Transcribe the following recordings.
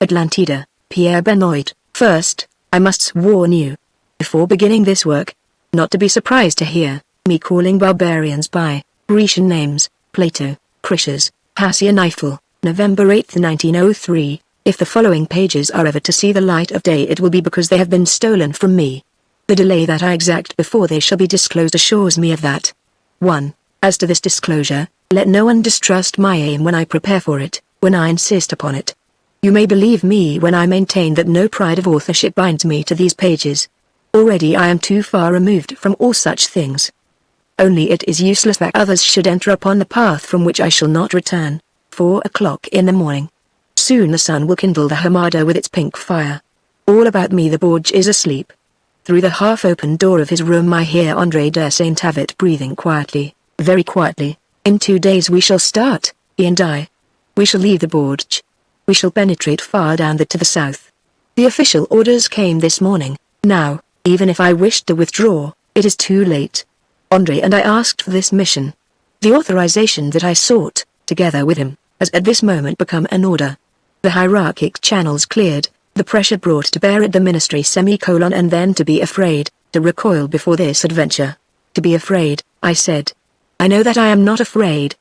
Atlantida, Pierre Benoit. First, I must warn you, before beginning this work, not to be surprised to hear me calling barbarians by Grecian names, Plato, Critias, Passion Eiffel, November 8, 1903. If the following pages are ever to see the light of day, it will be because they have been stolen from me. The delay that I exact before they shall be disclosed assures me of that. 1. As to this disclosure, let no one distrust my aim when I prepare for it, when I insist upon it. You may believe me when I maintain that no pride of authorship binds me to these pages. Already I am too far removed from all such things. Only it is useless that others should enter upon the path from which I shall not return. 4 o'clock in the morning. Soon the sun will kindle the Hamada with its pink fire. All about me the Borgia is asleep. Through the half-open door of his room I hear André de Saint-Avit breathing quietly, very quietly. In 2 days we shall start, he and I. We shall leave the Borgia. We shall penetrate far down to the south. The official orders came this morning. Now, even if I wished to withdraw, it is too late. André and I asked for this mission. The authorization that I sought, together with him, has at this moment become an order. The hierarchic channels cleared, the pressure brought to bear at the ministry and then to be afraid, to recoil before this adventure. To be afraid, I said. I know that I am not afraid.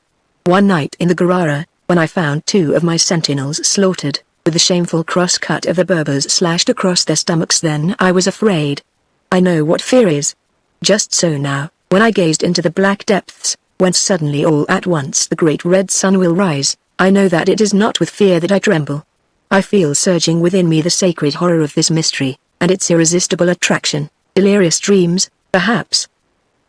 One night in the Garara, when I found 2 of my sentinels slaughtered, with the shameful cross-cut of the Berbers slashed across their stomachs, then I was afraid. I know what fear is. Just so now, when I gazed into the black depths, whence suddenly all at once the great red sun will rise, I know that it is not with fear that I tremble. I feel surging within me the sacred horror of this mystery, and its irresistible attraction, delirious dreams, perhaps.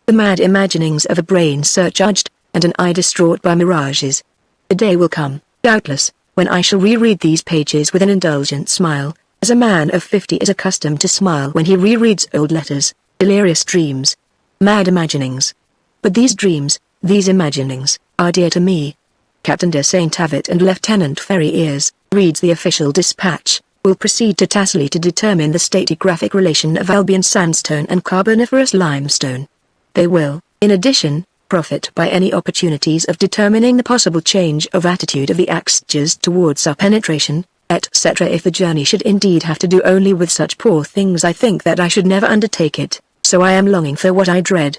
The mad imaginings of a brain surcharged, and an eye distraught by mirages. The day will come, doubtless, when I shall reread these pages with an indulgent smile, as a man of 50 is accustomed to smile when he rereads old letters, delirious dreams, mad imaginings. But these dreams, these imaginings, are dear to me. Captain de Saint-Avit and Lieutenant Ferriers, reads the official dispatch, will proceed to Tassili to determine the stratigraphic relation of Albian sandstone and Carboniferous limestone. They will, in addition, profit by any opportunities of determining the possible change of attitude of the Axis towards our penetration, etc. If the journey should indeed have to do only with such poor things, I think that I should never undertake it, so I am longing for what I dread.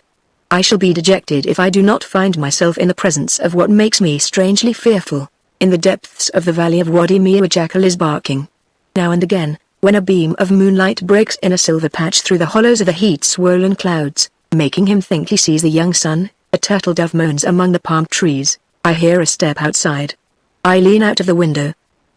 I shall be dejected if I do not find myself in the presence of what makes me strangely fearful. In the depths of the valley of Wadi Mia a jackal is barking. Now and again, when a beam of moonlight breaks in a silver patch through the hollows of the heat-swollen clouds, making him think he sees the young sun, a turtle dove moans among the palm trees. I hear a step outside. I lean out of the window.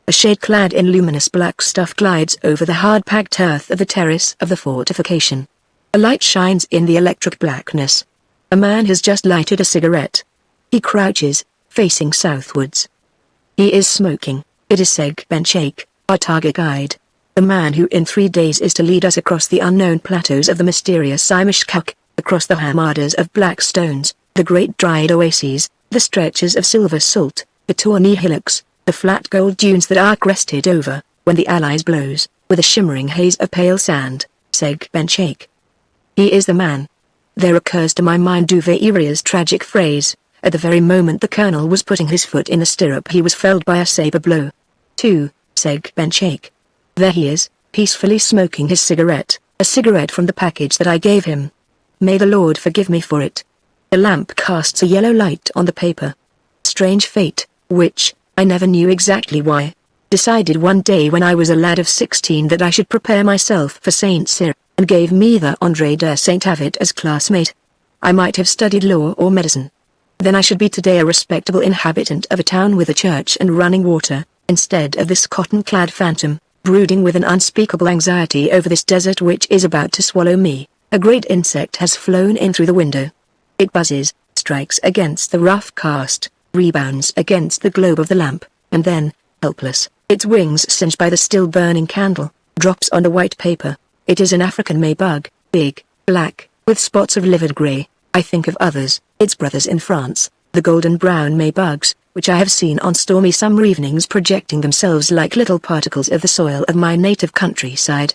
A shade clad in luminous black stuff glides over the hard-packed earth of the terrace of the fortification. A light shines in the electric blackness. A man has just lighted a cigarette. He crouches, facing southwards. He is smoking. It is Seg Ben Sheikh, our target guide. The man who in 3 days is to lead us across the unknown plateaus of the mysterious Imashkuk, across the hamadas of black stones, the great dried oases, the stretches of silver salt, the tawny hillocks, the flat gold dunes that are crested over, when the Allies blows, with a shimmering haze of pale sand. Seg Ben Sheikh. He is the man. There occurs to my mind Duveyria's tragic phrase, at the very moment the colonel was putting his foot in the stirrup he was felled by a saber blow. 2. Seg Ben Sheikh. There he is, peacefully smoking his cigarette, a cigarette from the package that I gave him. May the Lord forgive me for it. The lamp casts a yellow light on the paper. Strange fate, which, I never knew exactly why, decided one day when I was a lad of 16 that I should prepare myself for Saint Cyr, and gave me the André de Saint-Avit as classmate. I might have studied law or medicine. Then I should be today a respectable inhabitant of a town with a church and running water, instead of this cotton-clad phantom, brooding with an unspeakable anxiety over this desert which is about to swallow me. A great insect has flown in through the window. It buzzes, strikes against the rough cast, rebounds against the globe of the lamp, and then, helpless, its wings singed by the still burning candle, drops on the white paper. It is an African May-bug, big, black, with spots of livid grey. I think of others, its brothers in France, the golden-brown May-bugs, which I have seen on stormy summer evenings projecting themselves like little particles of the soil of my native countryside.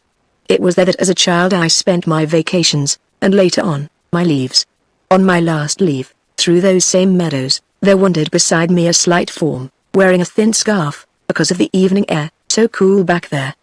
It was there that as a child I spent my vacations, and later on, my leaves. On my last leave, through those same meadows, there wandered beside me a slight form, wearing a thin scarf, because of the evening air, So cool back there.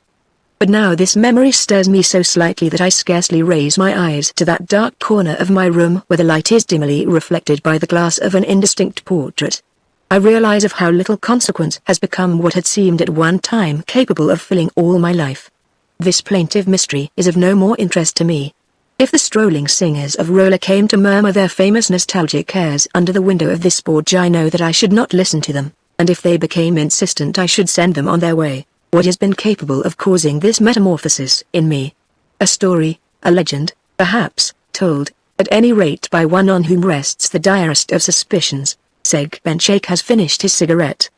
But now this memory stirs me so slightly that I scarcely raise my eyes to that dark corner of my room where the light is dimly reflected by the glass of an indistinct portrait. I realize of how little consequence has become what had seemed at one time capable of filling all my life. This plaintive mystery is of no more interest to me. If the strolling singers of Rolla came to murmur their famous nostalgic airs under the window of this forge, I know that I should not listen to them, and if they became insistent I should send them on their way. What has been capable of causing this metamorphosis in me? A story, a legend, perhaps, told, at any rate by one on whom rests the direst of suspicions. Benchake has finished his cigarette.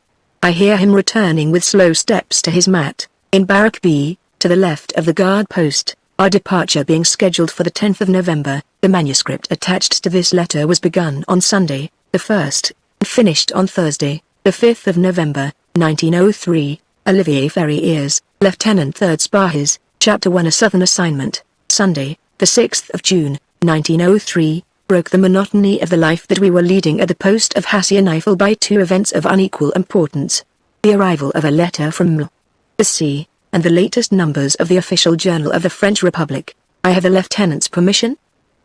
I hear him returning with slow steps to his mat, in Barrack B, to the left of the guard post, our departure being scheduled for the 10th of November. The manuscript attached to this letter was begun on Sunday, the 1st, and finished on Thursday, the 5th of November, 1903. Olivier Ferriers, Lieutenant 3rd Spahis, Chapter 1. A Southern Assignment, Sunday, the 6th of June, 1903, broke the monotony of the life that we were leading at the post of Hassien Eiffel by two events of unequal importance. The arrival of a letter from the sea, and the latest numbers of the official journal of the French Republic. "I have the lieutenant's permission?"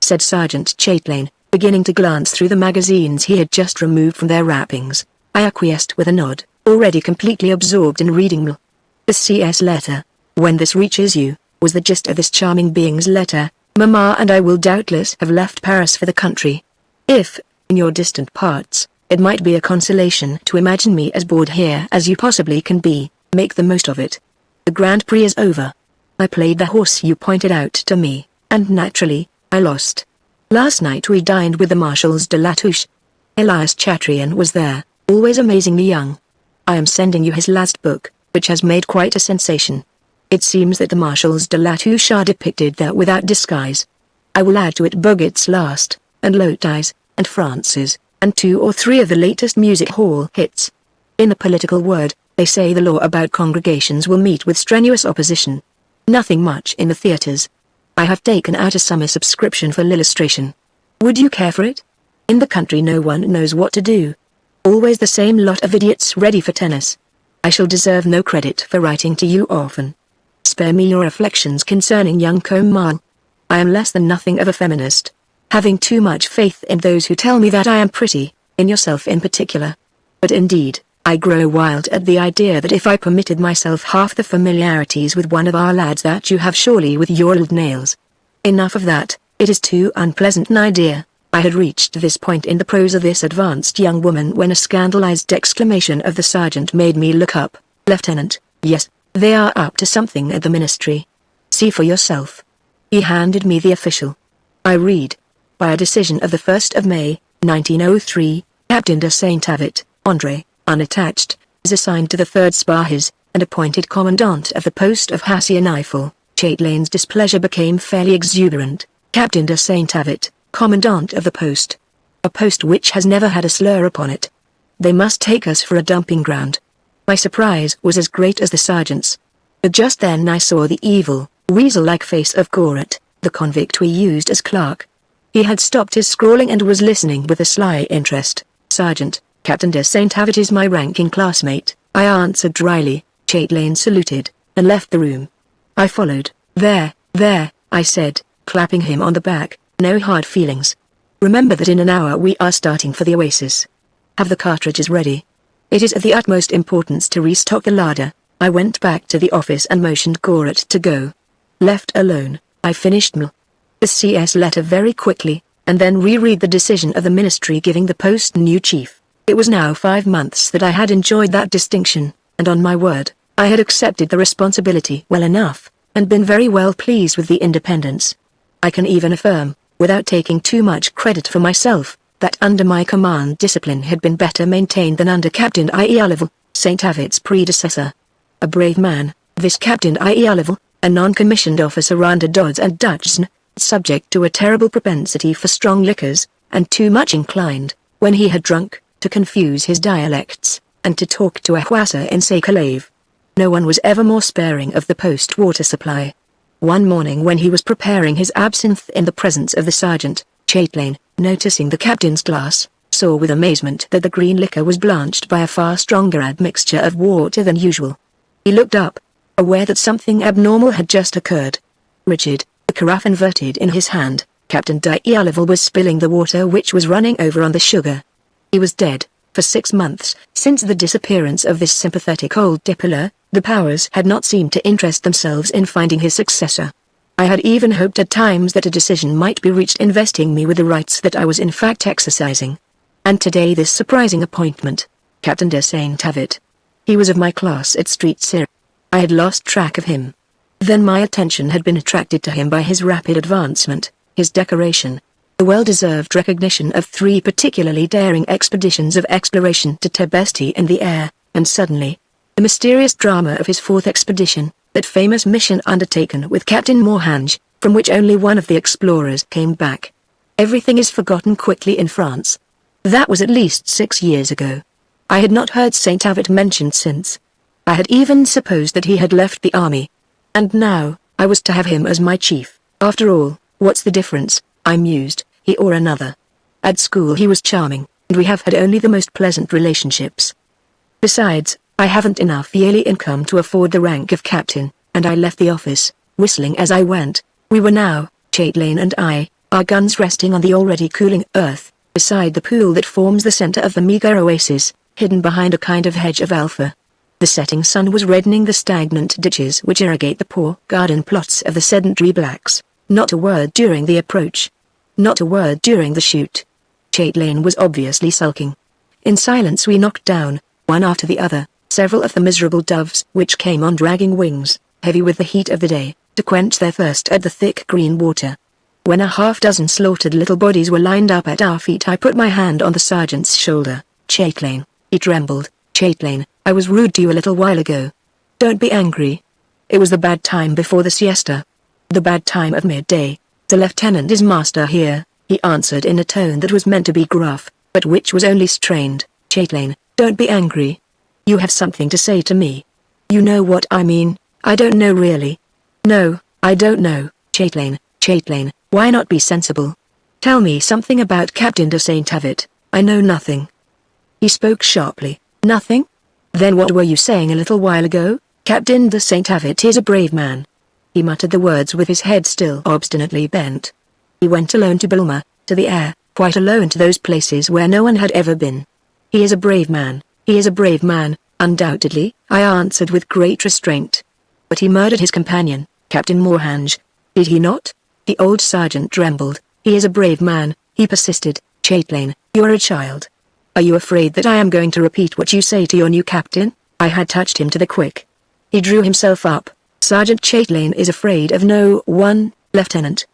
said Sergeant Chaitlin, beginning to glance through the magazines he had just removed from their wrappings. I acquiesced with a nod, already completely absorbed in reading the CS letter. "When this reaches you," was the gist of this charming being's letter, "Mamma and I will doubtless have left Paris for the country. If, in your distant parts, it might be a consolation to imagine me as bored here as you possibly can be, make the most of it. The Grand Prix is over. I played the horse you pointed out to me, and naturally, I lost. Last night we dined with the Marshals de la Touche. Elias Chatrian was there, always amazingly young. I am sending you his last book, which has made quite a sensation. It seems that the Marshals de la Touche are depicted there without disguise. I will add to it Bogart's Last, and Lotai's, and France's, and 2 or 3 of the latest music hall hits. In the political word, they say the law about congregations will meet with strenuous opposition. Nothing much in the theaters. I have taken out a summer subscription for illustration. Would you care for it? In the country no one knows what to do. Always the same lot of idiots ready for tennis. I shall deserve no credit for writing to you often. Spare me your reflections concerning young Comal. I am less than nothing of a feminist, having too much faith in those who tell me that I am pretty, in yourself in particular. But indeed, I grow wild at the idea that if I permitted myself half the familiarities with one of our lads that you have surely with your old nails. Enough of that, it is too unpleasant an idea. I had reached this point in the prose of this advanced young woman when a scandalized exclamation of the sergeant made me look up. "Lieutenant, yes, they are up to something at the ministry. See for yourself." He handed me the official. I read. By a decision of the 1st of May, 1903, Captain de Saint-Avit, André, unattached, is assigned to the 3rd Spahis, and appointed commandant of the post of Hassien Eiffel. Chaitlin's displeasure became fairly exuberant. Captain de Saint-Avit, commandant of the post. A post which has never had a slur upon it. They must take us for a dumping ground. My surprise was as great as the sergeant's. But just then I saw the evil, weasel-like face of Gorat, the convict we used as clerk. He had stopped his scrawling and was listening with a sly interest. "Sergeant, Captain de Saint-Avit is my ranking classmate," I answered dryly. Chaitlin saluted, and left the room. I followed. There, I said, clapping him on the back. "No hard feelings. Remember that in an hour we are starting for the oasis. Have the cartridges ready. It is of the utmost importance to restock the larder." I went back to the office and motioned Gorat to go. Left alone, I finished the CS letter very quickly, and then reread the decision of the ministry giving the post new chief. It was now 5 months that I had enjoyed that distinction, and on my word, I had accepted the responsibility well enough, and been very well pleased with the independence. I can even affirm, without taking too much credit for myself, that under my command discipline had been better maintained than under Captain I.E. Oliver, Saint-Avit's predecessor. A brave man, this Captain I.E. Oliver, a non-commissioned officer under Dodds and Dutchson, subject to a terrible propensity for strong liquors, and too much inclined, when he had drunk, to confuse his dialects, and to talk to a Huassa in Sakalave. No one was ever more sparing of the post water supply. One morning when he was preparing his absinthe in the presence of the sergeant, Chaitlin, noticing the captain's glass, saw with amazement that the green liquor was blanched by a far stronger admixture of water than usual. He looked up, aware that something abnormal had just occurred. Rigid, the carafe inverted in his hand, Captain D'Olival was spilling the water which was running over on the sugar. He was dead. For 6 months, since the disappearance of this sympathetic old diplomat, the powers had not seemed to interest themselves in finding his successor. I had even hoped at times that a decision might be reached investing me with the rights that I was in fact exercising. And today this surprising appointment. Captain de Saint-Avit. He was of my class at Street Cyr. I had lost track of him. Then my attention had been attracted to him by his rapid advancement, his decoration, the well-deserved recognition of 3 particularly daring expeditions of exploration to Tibesti in the air, and suddenly, the mysterious drama of his 4th expedition, that famous mission undertaken with Captain Morhange, from which only one of the explorers came back. Everything is forgotten quickly in France. That was at least 6 years ago. I had not heard Saint-Avit mentioned since. I had even supposed that he had left the army. And now, I was to have him as my chief. After all, what's the difference, I mused, he or another. At school he was charming, and we have had only the most pleasant relationships. Besides, I haven't enough yearly income to afford the rank of captain, and I left the office, whistling as I went. We were now, Chaitlane and I, our guns resting on the already cooling earth, beside the pool that forms the center of the meager oasis, hidden behind a kind of hedge of alpha. The setting sun was reddening the stagnant ditches which irrigate the poor garden plots of the sedentary blacks. Not a word during the approach. Not a word during the shoot. Chaitlane was obviously sulking. In silence we knocked down, one after the other, several of the miserable doves which came on dragging wings, heavy with the heat of the day, to quench their thirst at the thick green water. When a half-dozen slaughtered little bodies were lined up at our feet I put my hand on the sergeant's shoulder. Chaitlane, he trembled. Chaitlane, I was rude to you a little while ago. Don't be angry. It was the bad time before the siesta. The bad time of midday. The lieutenant is master here, he answered in a tone that was meant to be gruff, but which was only strained. Chaitlane, don't be angry. You have something to say to me. You know what I mean. I don't know really. No, I don't know, Chaitlane. Chaitlane, why not be sensible? Tell me something about Captain de Saint-Avit. I know nothing. He spoke sharply. Nothing? Then what were you saying a little while ago? Captain de Saint-Avit is a brave man. He muttered the words with his head still obstinately bent. He went alone to Bulma, to the air, quite alone to those places where no one had ever been. He is a brave man, he is a brave man, undoubtedly, I answered with great restraint. But he murdered his companion, Captain Morhange. Did he not? The old sergeant trembled. He is a brave man, he persisted. Chaitlane, you are a child. Are you afraid that I am going to repeat what you say to your new captain? I had touched him to the quick. He drew himself up. Sergeant Chaitlane is afraid of no one, Lieutenant.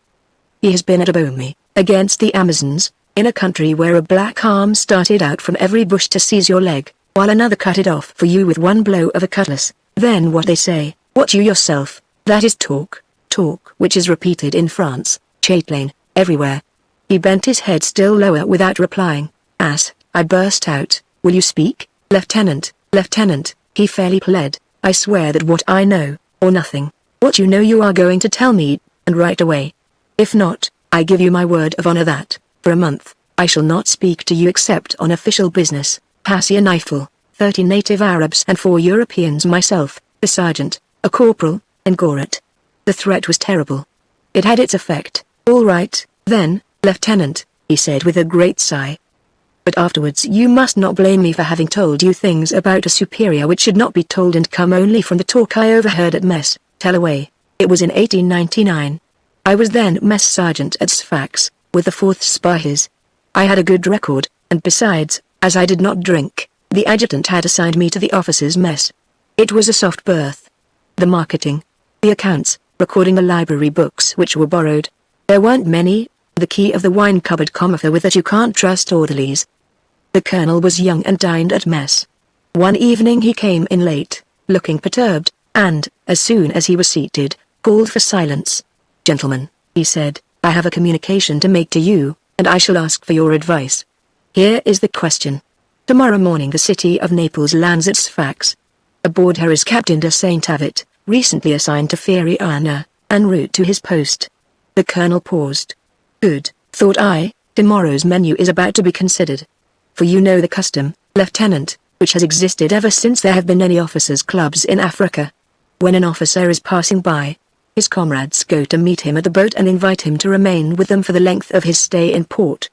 He has been at Abomi, against the Amazons, in a country where a black arm started out from every bush to seize your leg, while another cut it off for you with one blow of a cutlass. Then what they say, what you yourself, that is talk which is repeated in France, Chaitlane, everywhere. He bent his head still lower without replying. As I burst out, will you speak, Lieutenant, Lieutenant, he fairly pled, I swear that what I know, or nothing, what you know you are going to tell me, and right away. If not, I give you my word of honor that, for a month, I shall not speak to you except on official business. Passy an eyeful, 30 native Arabs and 4 Europeans, myself, the sergeant, a corporal, and Gorat. The threat was terrible. It had its effect. All right, then, Lieutenant, he said with a great sigh. But afterwards you must not blame me for having told you things about a superior which should not be told and come only from the talk I overheard at mess. Tell away. It was in 1899. I was then mess sergeant at Sfax, with the 4th Spahis. I had a good record, and besides, as I did not drink, the adjutant had assigned me to the officers' mess. It was a soft berth. The marketing, the accounts, recording the library books which were borrowed. There weren't many, the key of the wine cupboard commoner with that you can't trust orderlies. The colonel was young and dined at mess. One evening he came in late, looking perturbed, and, as soon as he was seated, called for silence. Gentlemen, he said, I have a communication to make to you, and I shall ask for your advice. Here is the question. Tomorrow morning the city of Naples lands at Sfax. Aboard her is Captain de Saint-Avit, recently assigned to Feriana, en route to his post. The colonel paused. Good, thought I, tomorrow's menu is about to be considered. For you know the custom, Lieutenant, which has existed ever since there have been any officers' clubs in Africa. When an officer is passing by, his comrades go to meet him at the boat and invite him to remain with them for the length of his stay in port.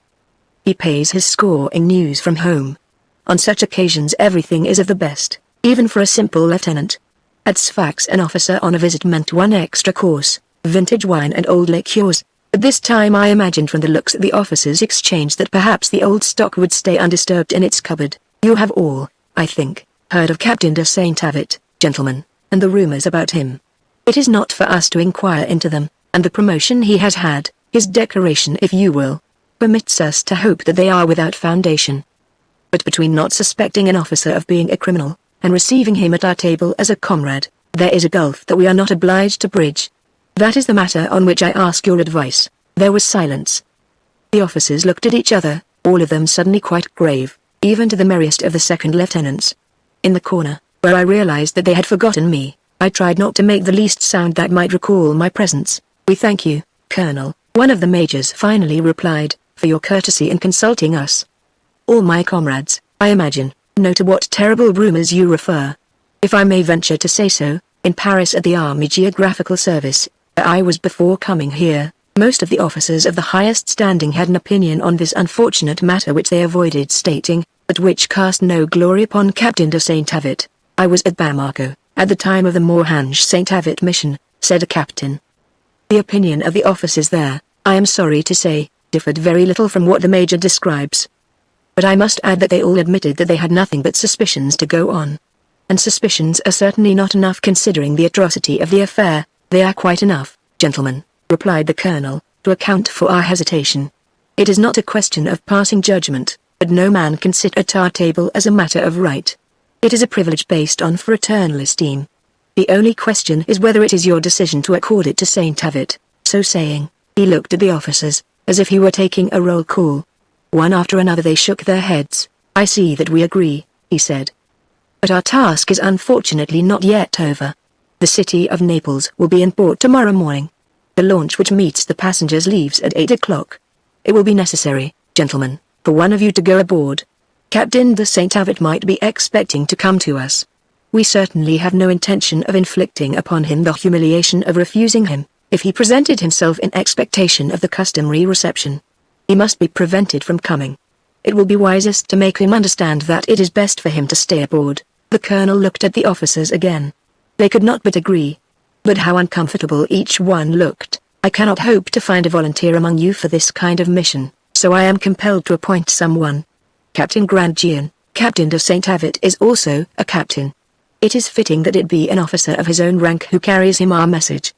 He pays his score in news from home. On such occasions everything is of the best, even for a simple lieutenant. At Sfax an officer on a visit meant one extra course, vintage wine and old liqueurs. At this time I imagined from the looks the officers exchanged that perhaps the old stock would stay undisturbed in its cupboard. You have all, I think, heard of Captain de Saint-Avit, gentlemen, and the rumors about him. It is not for us to inquire into them, and the promotion he has had, his decoration if you will, permits us to hope that they are without foundation. But between not suspecting an officer of being a criminal, and receiving him at our table as a comrade, there is a gulf that we are not obliged to bridge. That is the matter on which I ask your advice. There was silence. The officers looked at each other, all of them suddenly quite grave, even to the merriest of the second lieutenants. In the corner, where I realized that they had forgotten me, I tried not to make the least sound that might recall my presence. We thank you, Colonel, one of the majors finally replied, for your courtesy in consulting us. All my comrades, I imagine, know to what terrible rumors you refer. If I may venture to say so, in Paris at the Army Geographical Service, where I was before coming here, most of the officers of the highest standing had an opinion on this unfortunate matter which they avoided stating, but which cast no glory upon Captain de Saint-Avit. I was at Bamako, at the time of the Morange Saint-Avit mission, said a captain. The opinion of the officers there, I am sorry to say, differed very little from what the major describes. But I must add that they all admitted that they had nothing but suspicions to go on. And suspicions are certainly not enough considering the atrocity of the affair. They are quite enough, gentlemen, replied the colonel, to account for our hesitation. It is not a question of passing judgment, but no man can sit at our table as a matter of right. It is a privilege based on fraternal esteem. The only question is whether it is your decision to accord it to Saint-Avit. So saying, he looked at the officers, as if he were taking a roll call. One after another they shook their heads. I see that we agree, he said. But our task is unfortunately not yet over. The city of Naples will be in port tomorrow morning. The launch which meets the passengers leaves at 8 o'clock. It will be necessary, gentlemen, for one of you to go aboard. Captain de Saint-Avit might be expecting to come to us. We certainly have no intention of inflicting upon him the humiliation of refusing him, if he presented himself in expectation of the customary reception. He must be prevented from coming. It will be wisest to make him understand that it is best for him to stay aboard. The colonel looked at the officers again. They could not but agree. But how uncomfortable each one looked. I cannot hope to find a volunteer among you for this kind of mission, so I am compelled to appoint someone. Captain Grandjean, Captain de Saint-Avit is also a captain. It is fitting that it be an officer of his own rank who carries him our message.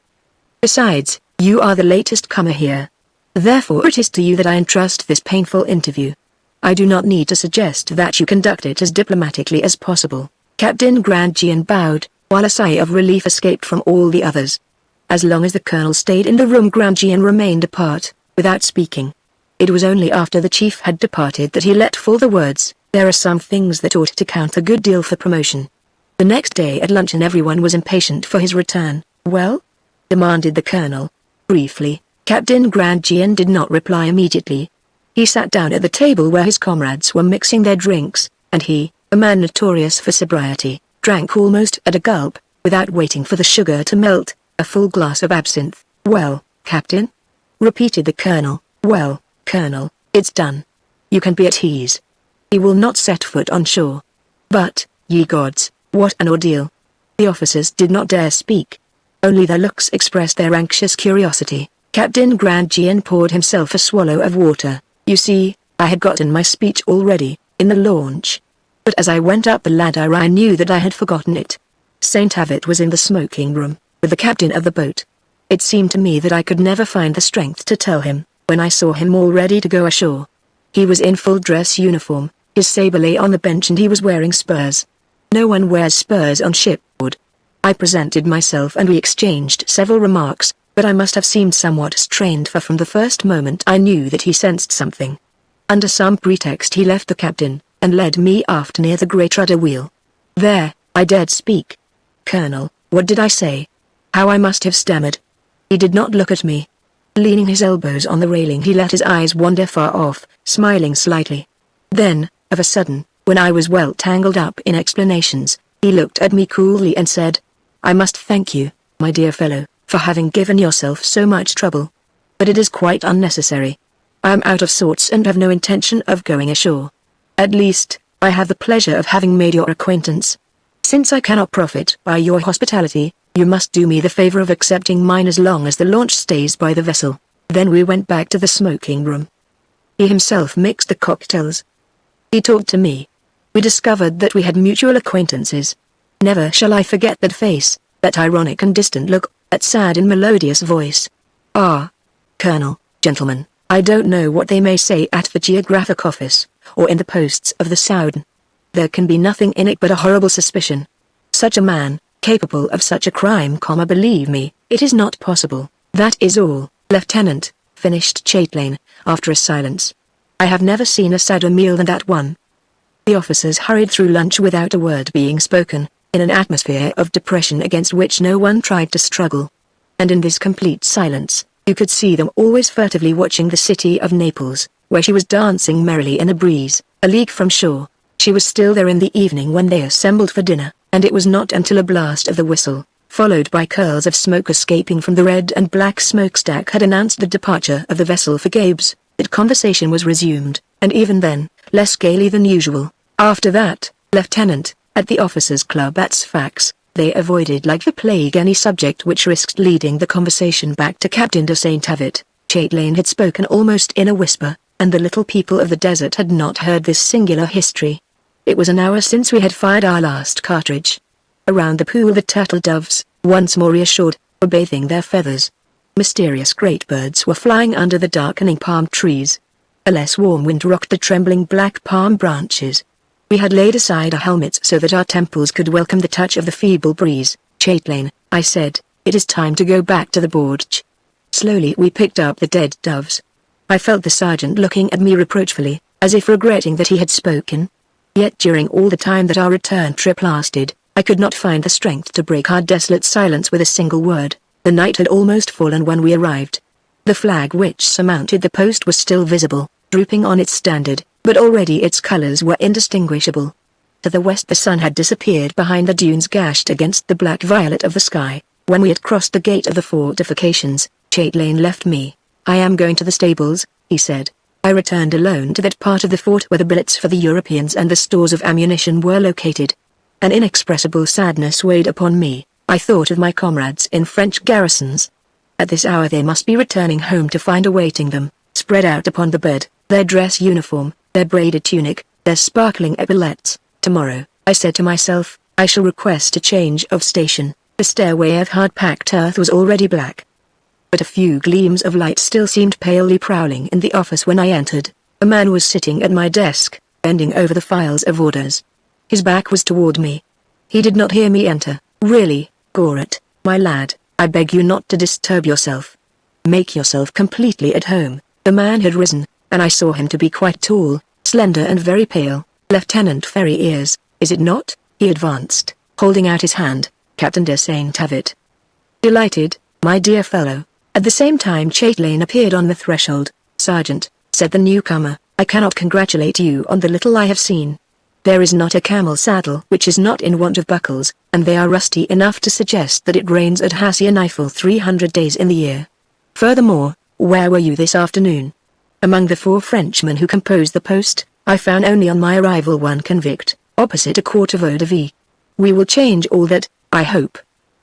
Besides, you are the latest comer here. Therefore it is to you that I entrust this painful interview. I do not need to suggest that you conduct it as diplomatically as possible. Captain Grandjean bowed, while a sigh of relief escaped from all the others. As long as the colonel stayed in the room Grandjean remained apart, without speaking. It was only after the chief had departed that he let fall the words, there are some things that ought to count a good deal for promotion. The next day at luncheon everyone was impatient for his return. Well? Demanded the colonel. Briefly, Captain Grandjean did not reply immediately. He sat down at the table where his comrades were mixing their drinks, and he, a man notorious for sobriety, drank almost at a gulp, without waiting for the sugar to melt, a full glass of absinthe. Well, Captain? Repeated the colonel. Well, Colonel, it's done. You can be at ease. He will not set foot on shore. But, ye gods, what an ordeal. The officers did not dare speak. Only their looks expressed their anxious curiosity. Captain Grandjean poured himself a swallow of water. You see, I had gotten my speech already, in the launch. But as I went up the ladder I knew that I had forgotten it. Saint-Avit was in the smoking room, with the captain of the boat. It seemed to me that I could never find the strength to tell him, when I saw him all ready to go ashore. He was in full dress uniform, his saber lay on the bench and he was wearing spurs. No one wears spurs on shipboard. I presented myself and we exchanged several remarks, but I must have seemed somewhat strained for from the first moment I knew that he sensed something. Under some pretext he left the captain, and led me aft near the great rudder wheel. There, I dared speak. Colonel, what did I say? How I must have stammered. He did not look at me. Leaning his elbows on the railing he let his eyes wander far off, smiling slightly. Then, of a sudden, When I was well tangled up in explanations, he looked at me coolly and said, "I must thank you, my dear fellow, for having given yourself so much trouble. But it is quite unnecessary. I am out of sorts and have no intention of going ashore. At least, I have the pleasure of having made your acquaintance. Since I cannot profit by your hospitality, you must do me the favor of accepting mine as long as the launch stays by the vessel." Then we went back to the smoking room. He himself mixed the cocktails. He talked to me. We discovered that we had mutual acquaintances. Never shall I forget that face, that ironic and distant look, that sad and melodious voice. "Ah, Colonel, gentlemen, I don't know what they may say at the Geographic Office, or in the posts of the Soudan. There can be nothing in it but a horrible suspicion. Such a man, capable of such a crime, believe me, it is not possible. That is all, Lieutenant," finished Chaitlin, after a silence. "I have never seen a sadder meal than that one." The officers hurried through lunch without a word being spoken, in an atmosphere of depression against which no one tried to struggle. And in this complete silence, you could see them always furtively watching the city of Naples, where she was dancing merrily in a breeze, a league from shore. She was still there in the evening when they assembled for dinner, and it was not until a blast of the whistle, followed by curls of smoke escaping from the red and black smokestack, had announced the departure of the vessel for Gabes, that conversation was resumed, and even then, less gaily than usual. After that, Lieutenant, at the officers' club at Sfax, they avoided like the plague any subject which risked leading the conversation back to Captain de Saint-Avit. Chaitlin had spoken almost in a whisper, and the little people of the desert had not heard this singular history. It was an hour since we had fired our last cartridge. Around the pool the turtle doves, once more reassured, were bathing their feathers. Mysterious great birds were flying under the darkening palm trees. A less warm wind rocked the trembling black palm branches. We had laid aside our helmets so that our temples could welcome the touch of the feeble breeze. "Chaitlin," I said, "it is time to go back to the bordj." Slowly we picked up the dead doves. I felt the sergeant looking at me reproachfully, as if regretting that he had spoken. Yet during all the time that our return trip lasted, I could not find the strength to break our desolate silence with a single word. The night had almost fallen when we arrived. The flag which surmounted the post was still visible, drooping on its standard, but already its colors were indistinguishable. To the west the sun had disappeared behind the dunes gashed against the black violet of the sky. When we had crossed the gate of the fortifications, Chaitlin left me. "I am going to the stables," he said. I returned alone to that part of the fort where the billets for the Europeans and the stores of ammunition were located. An inexpressible sadness weighed upon me. I thought of my comrades in French garrisons. At this hour they must be returning home to find awaiting them, spread out upon the bed, their dress uniform, their braided tunic, their sparkling epaulets. "Tomorrow," I said to myself, "I shall request a change of station." The stairway of hard-packed earth was already black, but a few gleams of light still seemed palely prowling in the office when I entered. A man was sitting at my desk, bending over the files of orders. His back was toward me. He did not hear me enter. "Really, Goret, my lad, I beg you not to disturb yourself. Make yourself completely at home." The man had risen, and I saw him to be quite tall, slender and very pale. "Lieutenant Ferriers, is it not?" He advanced, holding out his hand. "Captain de Saint-Avit." "Delighted, my dear fellow." At the same time Chaitlin appeared on the threshold. "Sergeant," said the newcomer, "I cannot congratulate you on the little I have seen. There is not a camel saddle which is not in want of buckles, and they are rusty enough to suggest that it rains at Hassi-an-Eifel 300 days in the year. Furthermore, where were you this afternoon?" Among the 4 Frenchmen who composed the post, I found only on my arrival one convict, opposite a court of eau-de-vie. "We will change all that, I hope."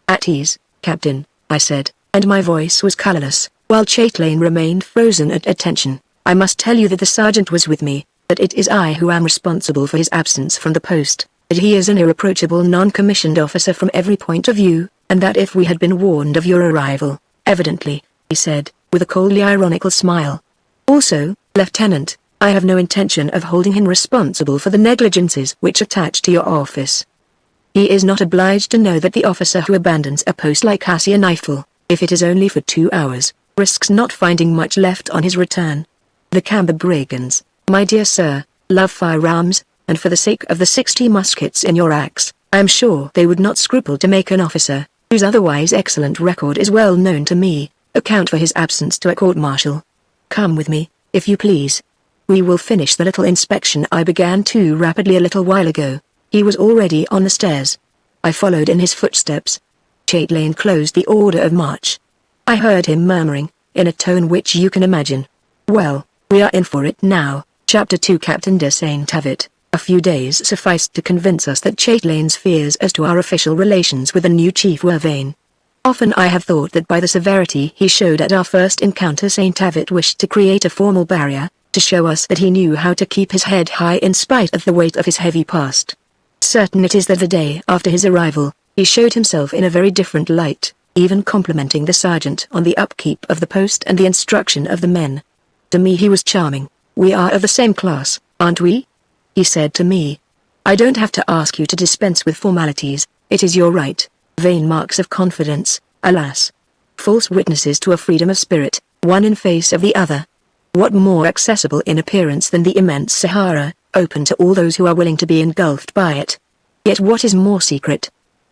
"At ease, Captain," I said, and my voice was colorless, while Chaitlin remained frozen at attention. "I must tell you that the sergeant was with me, that it is I who am responsible for his absence from the post, that he is an irreproachable non-commissioned officer from every point of view, and that if we had been warned of your arrival, evidently," he said, with a coldly ironical smile. "Also, Lieutenant, I have no intention of holding him responsible for the negligences which attach to your office. He is not obliged to know that the officer who abandons a post like Hassi-an-Eifel, if it is only for 2 hours, risks not finding much left on his return. The Camber brigands, my dear sir, love firearms, and for the sake of the 60 muskets in your axe, I am sure they would not scruple to make an officer, whose otherwise excellent record is well known to me, account for his absence to a court-martial. Come with me, if you please." We will finish the little inspection I began too rapidly a little while ago. He was already on the stairs. I followed in his footsteps. Chaitlane closed the order of march. I heard him murmuring, in a tone which you can imagine. Well, we are in for it now. Chapter 2. Captain de Saint-Avit. A few days sufficed to convince us that Chaitlane's fears as to our official relations with the new chief were vain. Often I have thought that by the severity he showed at our first encounter Saint-Avit wished to create a formal barrier, to show us that he knew how to keep his head high in spite of the weight of his heavy past. Certain it is that the day after his arrival, he showed himself in a very different light, even complimenting the sergeant on the upkeep of the post and the instruction of the men. To me he was charming. "We are of the same class, aren't we?" he said to me. "I don't have to ask you to dispense with formalities, it is your right." Vain marks of confidence, alas. False witnesses to a freedom of spirit, one in face of the other. What more accessible in appearance than the immense Sahara, open to all those who are willing to be engulfed by it? Yet what is more secret?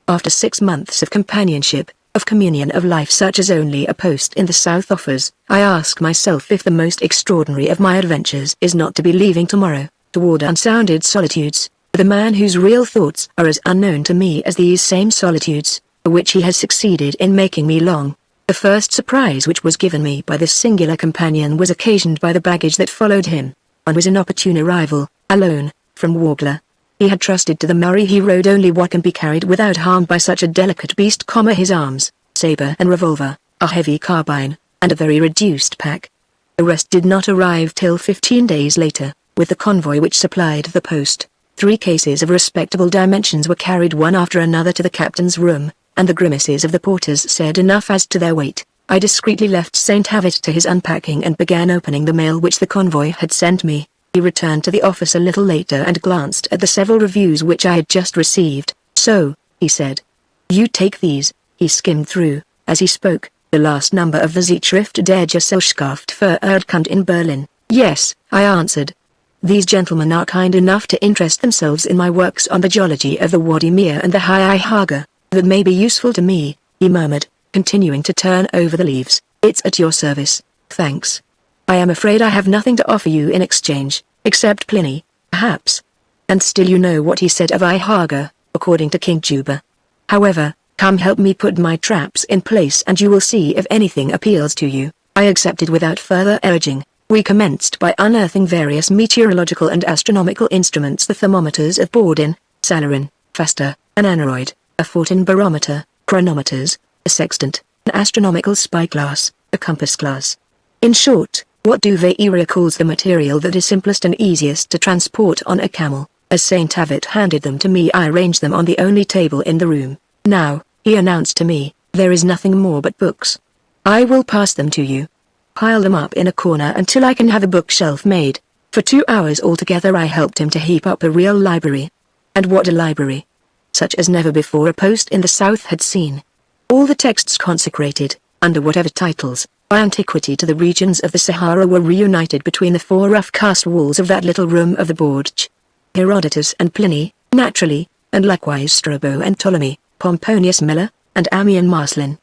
After 6 months of companionship, of communion of life such as only a post in the south offers, I ask myself if the most extraordinary of my adventures is not to be leaving tomorrow, toward unsounded solitudes, with a man whose real thoughts are as unknown to me as these same solitudes, for which he has succeeded in making me long. The first surprise which was given me by this singular companion was occasioned by the baggage that followed him. One was an opportune arrival, alone, from Wagler. He had trusted to the Murray he rode only what can be carried without harm by such a delicate beast, his arms, saber and revolver, a heavy carbine, and a very reduced pack. The rest did not arrive till 15 days later, with the convoy which supplied the post. 3 cases of respectable dimensions were carried one after another to the captain's room, and the grimaces of the porters said enough as to their weight. I discreetly left Saint-Avit to his unpacking and began opening the mail which the convoy had sent me. He returned to the office a little later and glanced at the several reviews which I had just received. "So," he said. "You take these." He skimmed through, as he spoke, the last number of the Zeitschrift der Gesellschaft für Erdkunde in Berlin. "Yes," I answered. "These gentlemen are kind enough to interest themselves in my works on the geology of the Wadi Mir and the Haihhaga. That may be useful to me," he murmured, continuing to turn over the leaves. "It's at your service, thanks. I am afraid I have nothing to offer you in exchange, except Pliny, perhaps. And still you know what he said of Haihhaga, according to King Juba. However, come help me put my traps in place and you will see if anything appeals to you." I accepted without further urging. We commenced by unearthing various meteorological and astronomical instruments, the thermometers of Bordin, Salarin, Faster, an aneroid, a Fortin barometer, chronometers, a sextant, an astronomical spyglass, a compass glass. In short, what Duveyra calls the material that is simplest and easiest to transport on a camel. As Saint-Avit handed them to me I arranged them on the only table in the room. "Now," he announced to me, "there is nothing more but books. I will pass them to you. Pile them up in a corner until I can have a bookshelf made." For 2 hours altogether I helped him to heap up a real library. And what a library! Such as never before a post in the south had seen. All the texts consecrated, under whatever titles, by antiquity to the regions of the Sahara were reunited between the 4 rough-cast walls of that little room of the Borgia. Herodotus and Pliny, naturally, and likewise Strabo and Ptolemy, Pomponius Mela, and Ammian Marslin.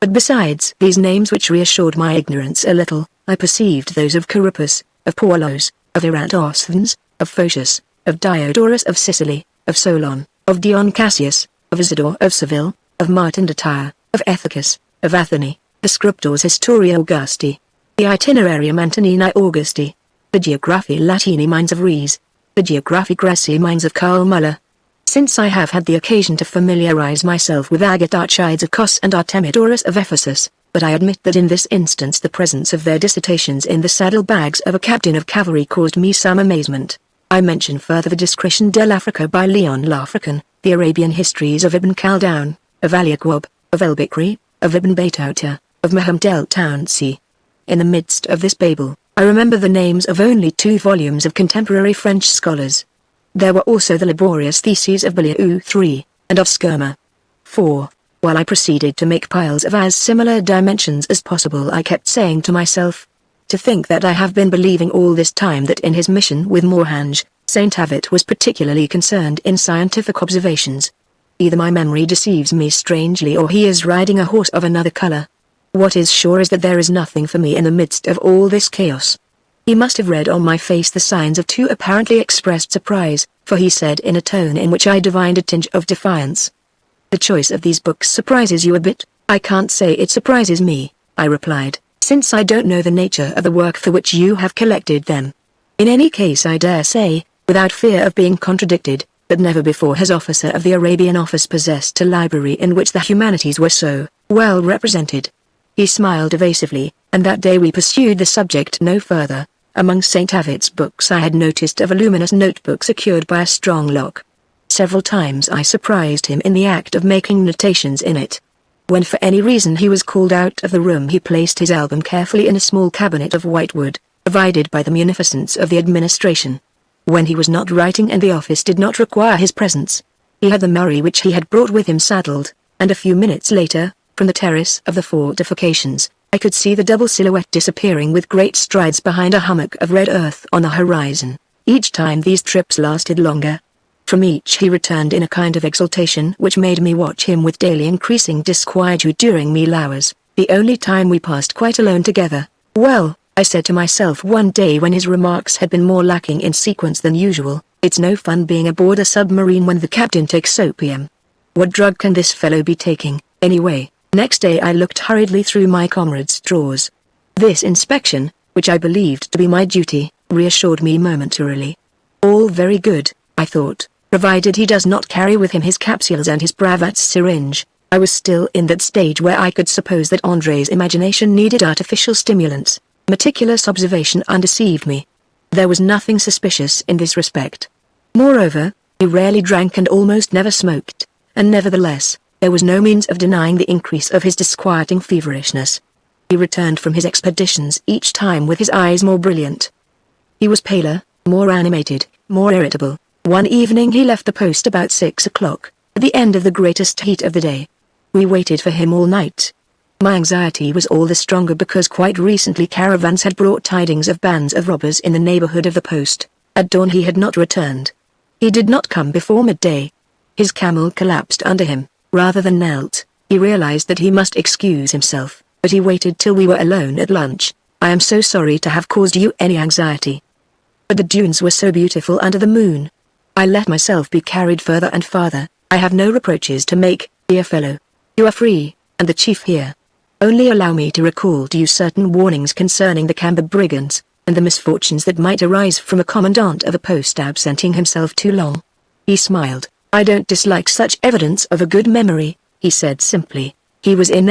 But besides these names which reassured my ignorance a little, I perceived those of Charybdis, of Paulos, of Eratosthenes, of Photius, of Diodorus of Sicily, of Solon, of Dion Cassius, of Isidore of Seville, of Martin de Tyre, of Ethicus, of Athene, the Scriptores Historia Augusti, the Itinerarium Antonini Augusti, the Geographie Latini Minds of Ries, the Geographie Graecae Minds of Karl Müller. Since I have had the occasion to familiarize myself with Agatharchides of Kos and Artemidorus of Ephesus, but I admit that in this instance the presence of their dissertations in the saddle-bags of a captain of cavalry caused me some amazement. I mention further the Discretion de l'Africa by Leon L'African, the Arabian histories of Ibn Khaldun, of Ali Aqwab, of El-Bikri, of Ibn Battuta, of Mohammed el-Tounsi. In the midst of this babel, I remember the names of only 2 volumes of contemporary French scholars. There were also the laborious theses of Baliou III, and of Skirmer. 4. While I proceeded to make piles of as similar dimensions as possible I kept saying to myself, to think that I have been believing all this time that in his mission with Morhange, Saint-Avit was particularly concerned in scientific observations. Either my memory deceives me strangely or he is riding a horse of another color. What is sure is that there is nothing for me in the midst of all this chaos. He must have read on my face the signs of too apparently expressed surprise, for he said in a tone in which I divined a tinge of defiance. "The choice of these books surprises you a bit." "I can't say it surprises me," I replied, "since I don't know the nature of the work for which you have collected them. In any case I dare say, without fear of being contradicted, that never before has officer of the Arabian office possessed a library in which the humanities were so well represented." He smiled evasively, and that day we pursued the subject no further. Among St. Avid's books I had noticed a voluminous notebook secured by a strong lock. Several times I surprised him in the act of making notations in it. When for any reason he was called out of the room, he placed his album carefully in a small cabinet of whitewood, provided by the munificence of the administration. When he was not writing and the office did not require his presence, he had the Murray which he had brought with him saddled, and a few minutes later, from the terrace of the fortifications, I could see the double silhouette disappearing with great strides behind a hummock of red earth on the horizon. Each time these trips lasted longer. From each he returned in a kind of exultation which made me watch him with daily increasing disquietude during meal hours, the only time we passed quite alone together. "Well," I said to myself one day when his remarks had been more lacking in sequence than usual, "it's no fun being aboard a submarine when the captain takes opium. What drug can this fellow be taking, anyway?" Next day I looked hurriedly through my comrade's drawers. This inspection, which I believed to be my duty, reassured me momentarily. All very good, I thought, provided he does not carry with him his capsules and his Bravat's syringe. I was still in that stage where I could suppose that Andre's imagination needed artificial stimulants. Meticulous observation undeceived me. There was nothing suspicious in this respect. Moreover, he rarely drank and almost never smoked, and nevertheless, there was no means of denying the increase of his disquieting feverishness. He returned from his expeditions each time with his eyes more brilliant. He was paler, more animated, more irritable. One evening he left the post about 6 o'clock, at the end of the greatest heat of the day. We waited for him all night. My anxiety was all the stronger because quite recently caravans had brought tidings of bands of robbers in the neighborhood of the post. At dawn he had not returned. He did not come before midday. His camel collapsed under him. Rather than knelt, he realized that he must excuse himself, but he waited till we were alone at lunch. "I am so sorry to have caused you any anxiety. But the dunes were so beautiful under the moon. I let myself be carried further and farther. I have no reproaches to make, dear fellow. You are free, and the chief here. Only allow me to recall to you certain warnings concerning the Camber brigands, and the misfortunes that might arise from a commandant of a post absenting himself too long." He smiled. "I don't dislike such evidence of a good memory," he said simply. He was in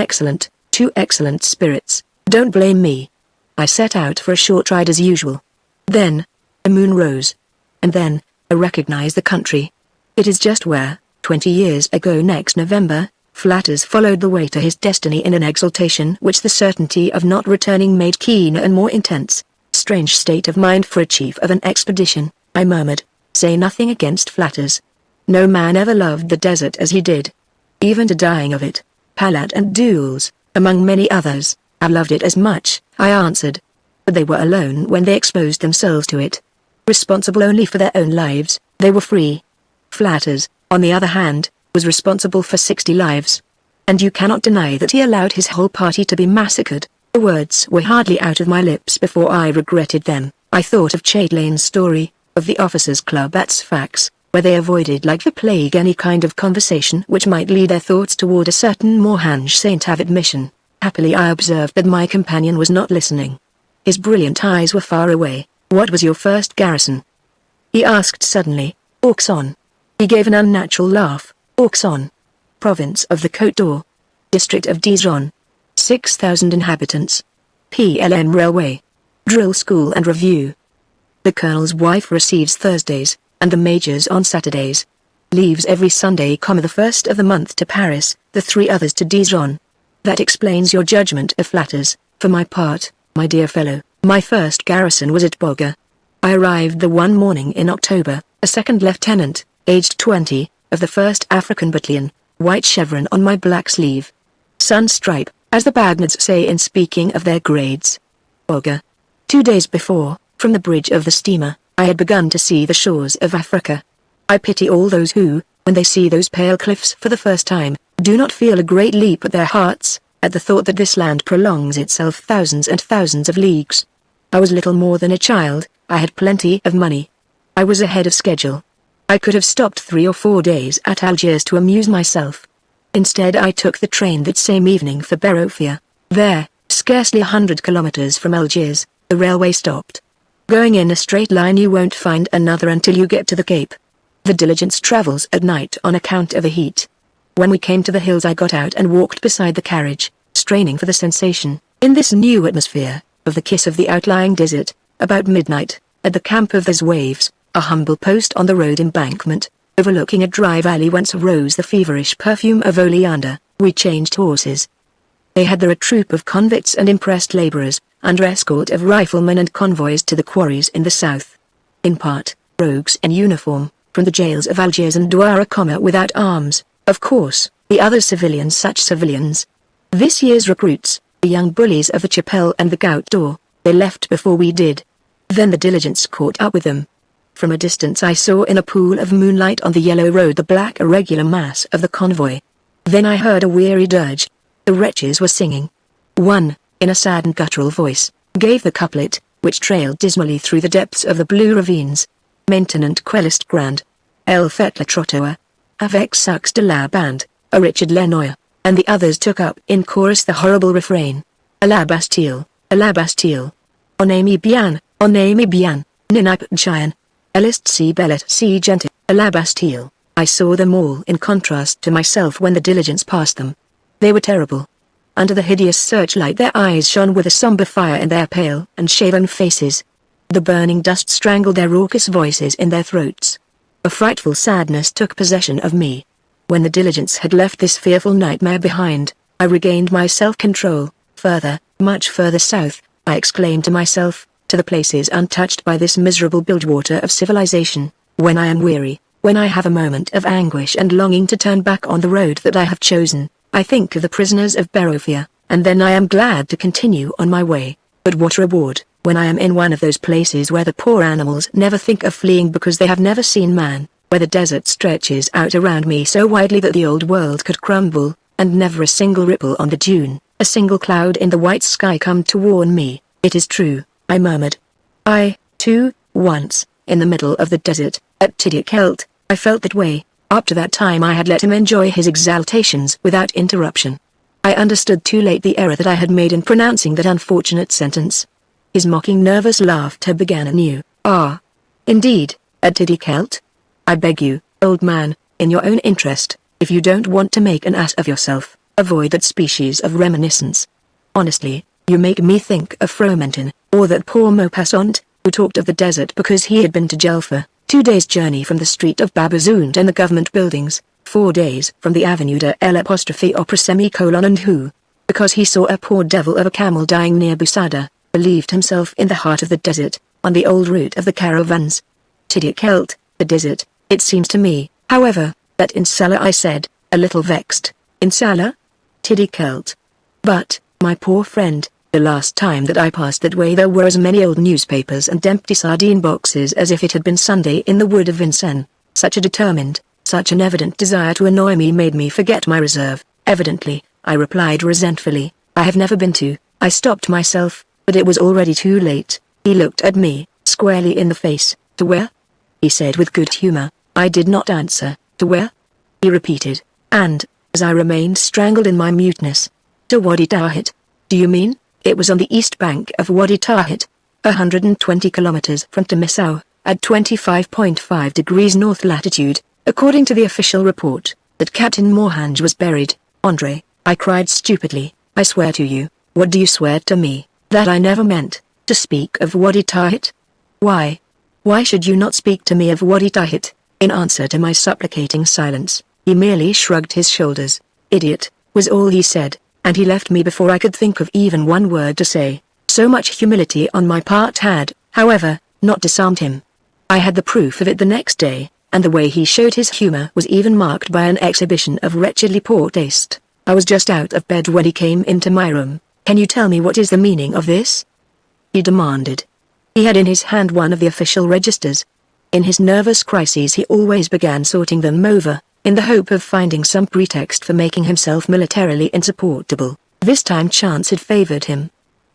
too excellent spirits. "Don't blame me." I set out for a short ride as usual. Then, the moon rose. And then, I recognized the country. It is just where, 20 years ago next November, Flatters followed the way to his destiny in an exultation which the certainty of not returning made keener and more intense. "Strange state of mind for a chief of an expedition," I murmured. "Say nothing against Flatters. No man ever loved the desert as he did. Even to dying of it, Palat and Duels, among many others, have loved it as much," I answered. "But they were alone when they exposed themselves to it. Responsible only for their own lives, they were free. Flatters, on the other hand, was responsible for 60 lives. And you cannot deny that he allowed his whole party to be massacred." The words were hardly out of my lips before I regretted them. I thought of Chatelain's story, of the officers' club at Sfax, where they avoided like the plague any kind of conversation which might lead their thoughts toward a certain Moorhange St. Avid mission. Happily I observed that my companion was not listening. His brilliant eyes were far away. "What was your first garrison?" he asked suddenly. "Auxonne." He gave an unnatural laugh. "Auxonne. Province of the Côte d'Or. District of Dijon. 6,000 inhabitants. PLM Railway. Drill School and Review. The colonel's wife receives Thursdays, and the major's on Saturdays. Leaves every Sunday, the 1st of the month to Paris, the 3 others to Dijon. That explains your judgment of Flatters. For my part, my dear fellow, my first garrison was at Boga. I arrived the one morning in October, a second lieutenant, aged 20, of the 1st African Battalion, white chevron on my black sleeve. Sun stripe, as the Bagnads say in speaking of their grades. Boga. 2 days before, from the bridge of the steamer, I had begun to see the shores of Africa. I pity all those who, when they see those pale cliffs for the first time, do not feel a great leap at their hearts, at the thought that this land prolongs itself thousands and thousands of leagues. I was little more than a child, I had plenty of money. I was ahead of schedule. I could have stopped 3 or 4 days at Algiers to amuse myself. Instead I took the train that same evening for Berofia. There, scarcely 100 kilometers from Algiers, the railway stopped. Going in a straight line you won't find another until you get to the Cape. The diligence travels at night on account of the heat. When we came to the hills I got out and walked beside the carriage, straining for the sensation, in this new atmosphere, of the kiss of the outlying desert. About midnight, at the camp of those waves, a humble post on the road embankment, overlooking a dry valley whence rose the feverish perfume of oleander, we changed horses. They had there a troop of convicts and impressed laborers, under escort of riflemen and convoys to the quarries in the south. In part, rogues in uniform, from the jails of Algiers and Douara, without arms, of course, the other civilians such civilians. This year's recruits, the young bullies of the Chapelle and the Gout d'Or, they left before we did. Then the diligence caught up with them. From a distance I saw in a pool of moonlight on the yellow road the black irregular mass of the convoy. Then I heard a weary dirge. The wretches were singing. One, in a sad and guttural voice, gave the couplet, which trailed dismally through the depths of the blue ravines. Maintenant quellest grand. Elle fait le trottoir. Avec sucks de la bande, a Richard Lenoir, and the others took up in chorus the horrible refrain. A la Bastille, a la Bastille. On aimé bien, ninip chien. Elist si bellet si gente, a la Bastille. I saw them all in contrast to myself when the diligence passed them. They were terrible. Under the hideous searchlight their eyes shone with a somber fire in their pale and shaven faces. The burning dust strangled their raucous voices in their throats. A frightful sadness took possession of me. When the diligence had left this fearful nightmare behind, I regained my self-control. Further, much further south, I exclaimed to myself, to the places untouched by this miserable bilgewater of civilization. When I am weary, when I have a moment of anguish and longing to turn back on the road that I have chosen, I think of the prisoners of Berofia, and then I am glad to continue on my way. But what reward, when I am in one of those places where the poor animals never think of fleeing because they have never seen man, where the desert stretches out around me so widely that the old world could crumble, and never a single ripple on the dune, a single cloud in the white sky come to warn me. It is true, I murmured. I, too, once, in the middle of the desert, at Tidikelt, I felt that way. Up to that time I had let him enjoy his exaltations without interruption. I understood too late the error that I had made in pronouncing that unfortunate sentence. His mocking nervous laughter began anew. Ah. Indeed, at Tidikelt? I beg you, old man, in your own interest, if you don't want to make an ass of yourself, avoid that species of reminiscence. Honestly, you make me think of Fromentin, or that poor Maupassant, who talked of the desert because he had been to Jelfa, 2 days' journey from the street of Babazund and the government buildings, 4 days from the Avenue de l'Opera and who, because he saw a poor devil of a camel dying near Busada, believed himself in the heart of the desert, on the old route of the caravans. Tidikelt, the desert, it seems to me, however, that in Sala I said, a little vexed, in Sala? Tidikelt. But, my poor friend, the last time that I passed that way there were as many old newspapers and empty sardine boxes as if it had been Sunday in the wood of Vincennes. Such a determined, such an evident desire to annoy me made me forget my reserve. Evidently, I replied resentfully, I have never been to. I stopped myself, but it was already too late. He looked at me, squarely in the face. To where? He said with good humor. I did not answer. To where? He repeated, and, as I remained strangled in my muteness, to Wadi Tawhid. Do you mean? It was on the east bank of Wadi Tawhid, 120 kilometers from Timissau, at 25.5 degrees north latitude, according to the official report, that Captain Mohanj was buried. Andre, I cried stupidly, I swear to you. What do you swear to me? That I never meant to speak of Wadi Tawhid? Why? Why should you not speak to me of Wadi Tawhid? In answer to my supplicating silence, he merely shrugged his shoulders. Idiot, was all he said, and he left me before I could think of even one word to say. So much humility on my part had, however, not disarmed him. I had the proof of it the next day, and the way he showed his humor was even marked by an exhibition of wretchedly poor taste. I was just out of bed when he came into my room. Can you tell me what is the meaning of this? He demanded. He had in his hand one of the official registers. In his nervous crises he always began sorting them over, in the hope of finding some pretext for making himself militarily insupportable. This time chance had favored him.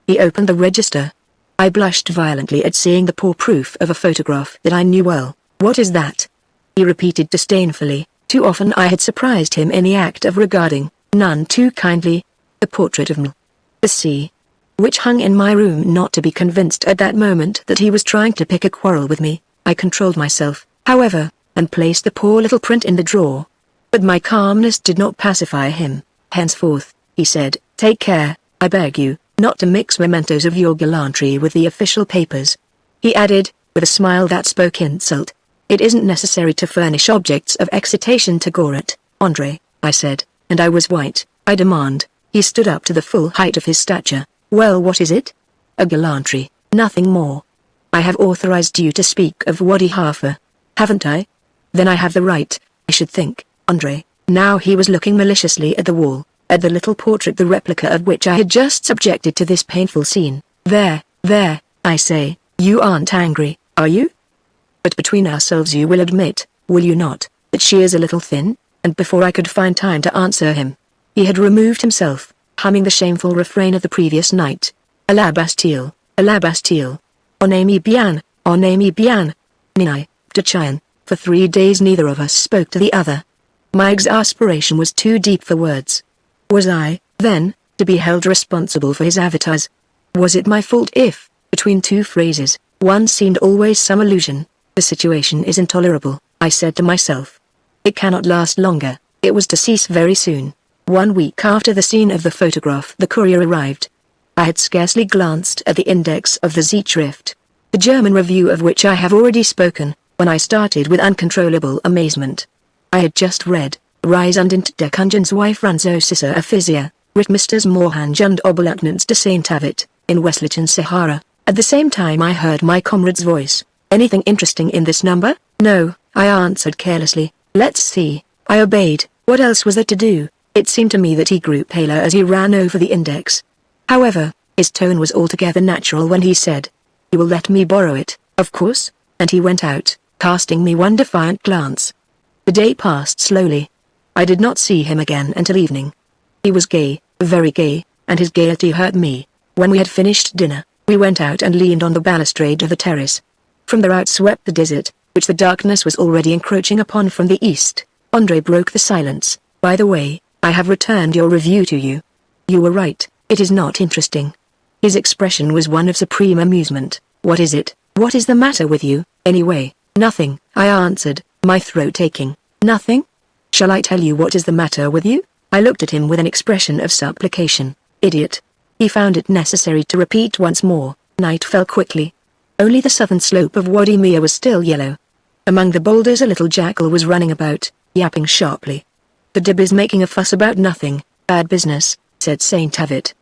He opened the register. I blushed violently at seeing the poor proof of a photograph that I knew well. What is that? He repeated disdainfully. Too often I had surprised him in the act of regarding, none too kindly, the portrait of the sea, which hung in my room. Not to be convinced at that moment that he was trying to pick a quarrel with me, I controlled myself, however, and placed the poor little print in the drawer. But my calmness did not pacify him. Henceforth, he said, take care, I beg you, not to mix mementos of your gallantry with the official papers. He added, with a smile that spoke insult, it isn't necessary to furnish objects of excitation to Goret, Andre, I said, and I was white. I demand. He stood up to the full height of his stature. Well, what is it? A gallantry, nothing more. I have authorized you to speak of Wadi Halfa, haven't I? Then I have the right, I should think, Andre. Now he was looking maliciously at the wall, at the little portrait, the replica of which I had just subjected to this painful scene. There, I say, you aren't angry, are you? But between ourselves you will admit, will you not, that she is a little thin? And before I could find time to answer him, he had removed himself, humming the shameful refrain of the previous night. À la Bastille, on aimé bien, Ninai, Dachian. For 3 days neither of us spoke to the other. My exasperation was too deep for words. Was I, then, to be held responsible for his avatars? Was it my fault if, between two phrases, one seemed always some illusion? The situation is intolerable, I said to myself. It cannot last longer. It was to cease very soon. 1 week after the scene of the photograph the courier arrived. I had scarcely glanced at the index of the Zeitschrift, the German review of which I have already spoken, when I started with uncontrollable amazement. I had just read, Reise und der Kungenswife Französischer Offizier, Rittmisters Mohange und Oberleutnants de Saint-Avit, in Westlichen Sahara. At the same time I heard my comrade's voice. Anything interesting in this number? No, I answered carelessly. Let's see. I obeyed. What else was there to do? It seemed to me that he grew paler as he ran over the index. However, his tone was altogether natural when he said, you will let me borrow it, of course? And he went out, casting me one defiant glance. The day passed slowly. I did not see him again until evening. He was gay, very gay, and his gaiety hurt me. When we had finished dinner, we went out and leaned on the balustrade of the terrace. From there out swept the desert, which the darkness was already encroaching upon from the east. Andre broke the silence. By the way, I have returned your review to you. You were right, it is not interesting. His expression was one of supreme amusement. What is it? What is the matter with you, anyway? Nothing, I answered, my throat aching. Nothing? Shall I tell you what is the matter with you? I looked at him with an expression of supplication. Idiot. He found it necessary to repeat once more. Night fell quickly. Only the southern slope of Wadi Mia was still yellow. Among the boulders a little jackal was running about, yapping sharply. The dib is making a fuss about nothing, bad business, said Saint Avit.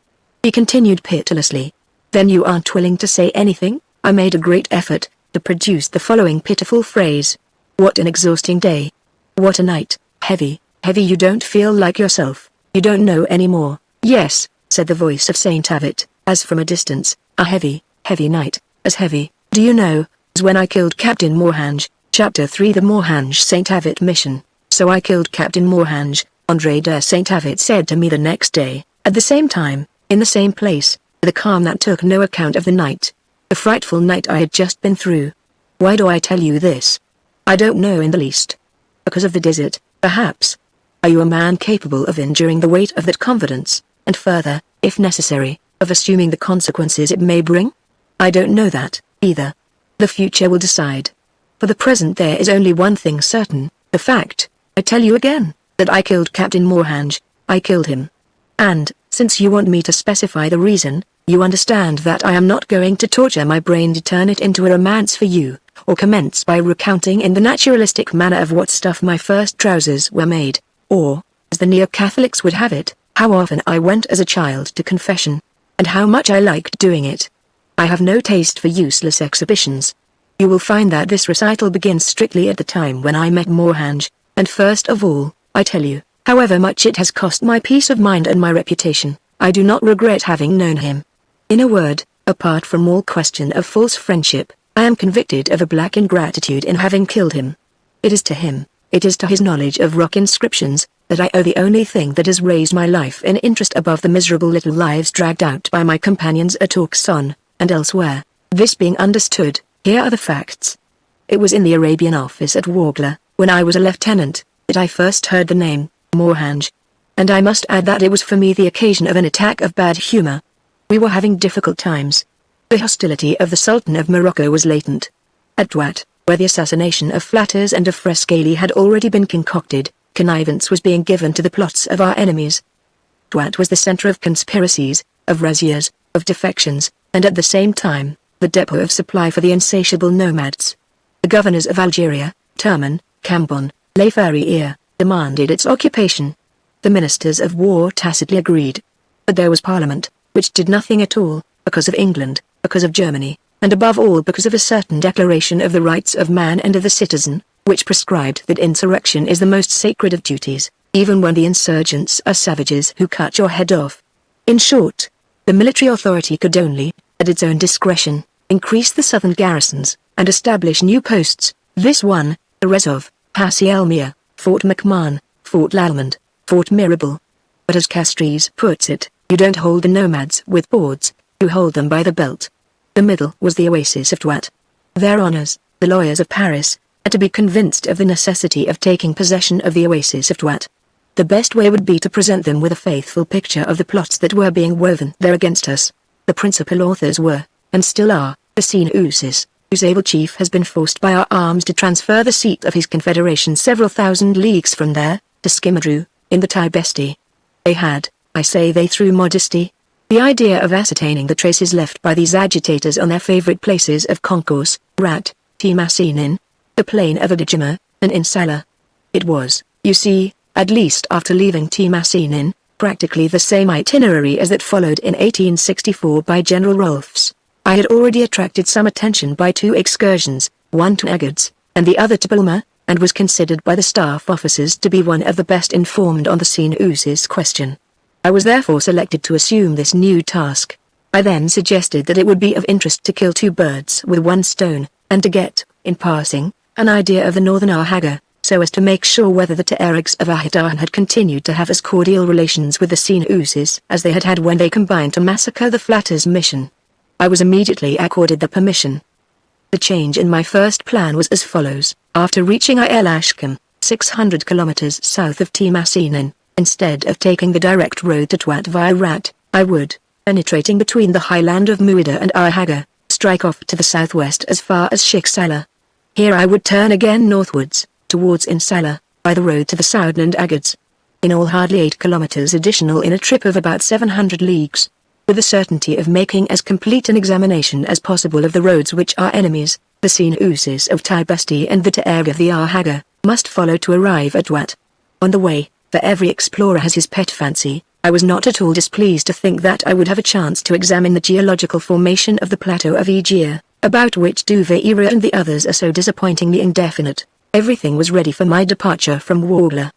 He continued pitilessly. Then you aren't willing to say anything? I made a great effort to produce the following pitiful phrase. What an exhausting day. What a night, heavy, you don't feel like yourself, you don't know any more. Yes, said the voice of Saint Avit, as from a distance, a heavy night, as heavy, do you know, as when I killed Captain Mohange, Chapter 3 The Mohange Saint Avit Mission. So I killed Captain Mohange, Andre de Saint Avit said to me the next day, at the same time, in the same place, with a calm that took no account of the night. The frightful night I had just been through. Why do I tell you this? I don't know in the least. Because of the desert, perhaps. Are you a man capable of enduring the weight of that confidence, and further, if necessary, of assuming the consequences it may bring? I don't know that, either. The future will decide. For the present there is only one thing certain, the fact, I tell you again, that I killed Captain Mohange. I killed him. And, since you want me to specify the reason, you understand that I am not going to torture my brain to turn it into a romance for you, or commence by recounting in the naturalistic manner of what stuff my first trousers were made, or, as the neo-Catholics would have it, how often I went as a child to confession, and how much I liked doing it. I have no taste for useless exhibitions. You will find that this recital begins strictly at the time when I met Mohange, and first of all, I tell you, however much it has cost my peace of mind and my reputation, I do not regret having known him. In a word, apart from all question of false friendship, I am convicted of a black ingratitude in having killed him. It is to him, it is to his knowledge of rock inscriptions, that I owe the only thing that has raised my life in interest above the miserable little lives dragged out by my companions at Auxonne, and elsewhere. This being understood, here are the facts. It was in the Arabian office at Wagler, when I was a lieutenant, that I first heard the name, Morhange. And I must add that it was for me the occasion of an attack of bad humor. We were having difficult times. The hostility of the Sultan of Morocco was latent. At Douat, where the assassination of Flatters and of Frescali had already been concocted, connivance was being given to the plots of our enemies. Douat was the center of conspiracies, of razzias, of defections, and at the same time, the depot of supply for the insatiable nomads. The governors of Algeria, Turman, Cambon, Le Ferrier, demanded its occupation. The ministers of war tacitly agreed. But there was Parliament, which did nothing at all, because of England, because of Germany, and above all because of a certain declaration of the rights of man and of the citizen, which prescribed that insurrection is the most sacred of duties, even when the insurgents are savages who cut your head off. In short, the military authority could only, at its own discretion, increase the southern garrisons, and establish new posts. This one, Rezov, Passy Elmire, Fort McMahon, Fort Lalmond, Fort Mirabel. But as Castries puts it, you don't hold the nomads with boards, you hold them by the belt. The middle was the oasis of Douat. Their honors, the lawyers of Paris, had to be convinced of the necessity of taking possession of the oasis of Douat. The best way would be to present them with a faithful picture of the plots that were being woven there against us. The principal authors were, and still are, the Senousis, whose able chief has been forced by our arms to transfer the seat of his confederation several thousand leagues from there, to Skimadru, in the Tibesti. They had, I say they through modesty, the idea of ascertaining the traces left by these agitators on their favorite places of concourse, Rat, Timasinin, the plain of Adijima, and Insala. It was, you see, at least after leaving Timasinin, practically the same itinerary as that followed in 1864 by General Rolfs. I had already attracted some attention by 2 excursions, one to Agads, and the other to Bulma, and was considered by the staff officers to be one of the best informed on the Senousis question. I was therefore selected to assume this new task. I then suggested that it would be of interest to kill 2 birds with 1 stone, and to get, in passing, an idea of the northern Arhaga, so as to make sure whether the Tuaregs of Ahitahan had continued to have as cordial relations with the Senousis as they had had when they combined to massacre the Flatters mission. I was immediately accorded the permission. The change in my first plan was as follows. After reaching El Ashkam, 600 kilometers south of Timasinin, instead of taking the direct road to Douat via Rat, I would, penetrating between the highland of Muida and Arhaga, strike off to the southwest as far as Shiksala. Here I would turn again northwards, towards Insala, by the road to the Soudan and Agads. In all hardly 8 kilometers additional in a trip of about 700 leagues. With the certainty of making as complete an examination as possible of the roads which our enemies, the Senousis of Tibesti and the Tuareg of the Arhaga, must follow to arrive at Douat. On the way, for every explorer has his pet fancy, I was not at all displeased to think that I would have a chance to examine the geological formation of the plateau of Aegea, about which Duveira and the others are so disappointingly indefinite. Everything was ready for my departure from Wagler.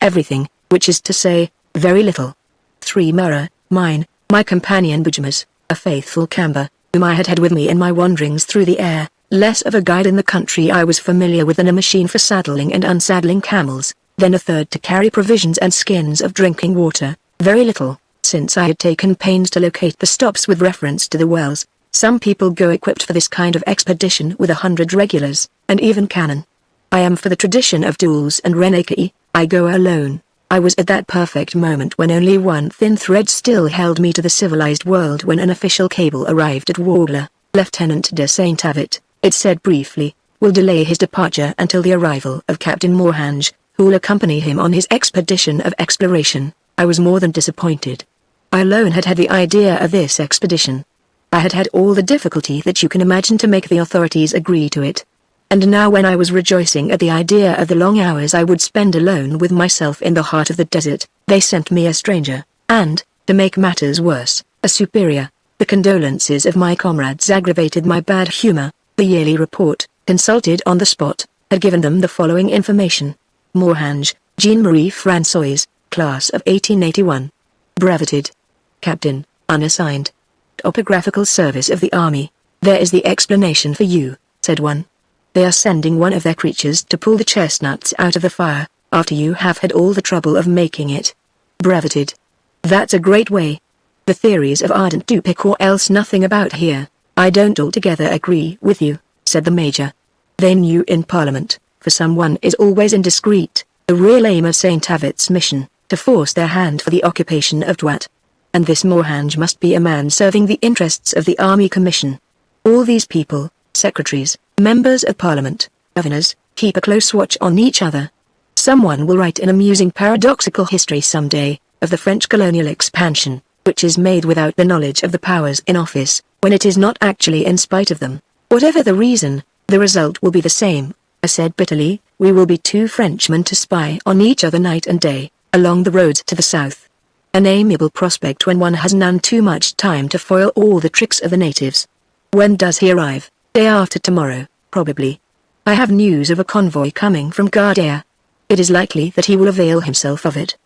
Everything, which is to say, very little. 3 Murrah, mine, my companion Bujamas, a faithful camber, whom I had had with me in my wanderings through the air, less of a guide in the country I was familiar with than a machine for saddling and unsaddling camels, then a third to carry provisions and skins of drinking water, very little, since I had taken pains to locate the stops with reference to the wells. Some people go equipped for this kind of expedition with 100 regulars, and even cannon. I am for the tradition of duels and renegade. I go alone. I was at that perfect moment when only one thin thread still held me to the civilized world when an official cable arrived at Wagler. Lieutenant de Saint-Avit, it said briefly, will delay his departure until the arrival of Captain Morhange, who will accompany him on his expedition of exploration. I was more than disappointed. I alone had had the idea of this expedition. I had had all the difficulty that you can imagine to make the authorities agree to it. And now when I was rejoicing at the idea of the long hours I would spend alone with myself in the heart of the desert, they sent me a stranger, and, to make matters worse, a superior. The condolences of my comrades aggravated my bad humor. The yearly report, consulted on the spot, had given them the following information. Morhange, Jean-Marie François, class of 1881. Breveted. Captain, unassigned. Topographical Service of the Army. There is the explanation for you, said one. They are sending one of their creatures to pull the chestnuts out of the fire, after you have had all the trouble of making it. Breveted. That's a great way. The theories of ardent do pick or else nothing about here. I don't altogether agree with you, said the Major. They knew in Parliament, for someone is always indiscreet, the real aim of St. Avit's mission, to force their hand for the occupation of Twat. And this Mohanj must be a man serving the interests of the Army Commission. All these people, secretaries, members of Parliament, governors, keep a close watch on each other. Someone will write an amusing paradoxical history someday, of the French colonial expansion, which is made without the knowledge of the powers in office, when it is not actually in spite of them. Whatever the reason, the result will be the same, I said bitterly. We will be two Frenchmen to spy on each other night and day, along the roads to the south. An amiable prospect when one has none too much time to foil all the tricks of the natives. When does he arrive? Day after tomorrow, probably. I have news of a convoy coming from Gardea. It is likely that he will avail himself of it.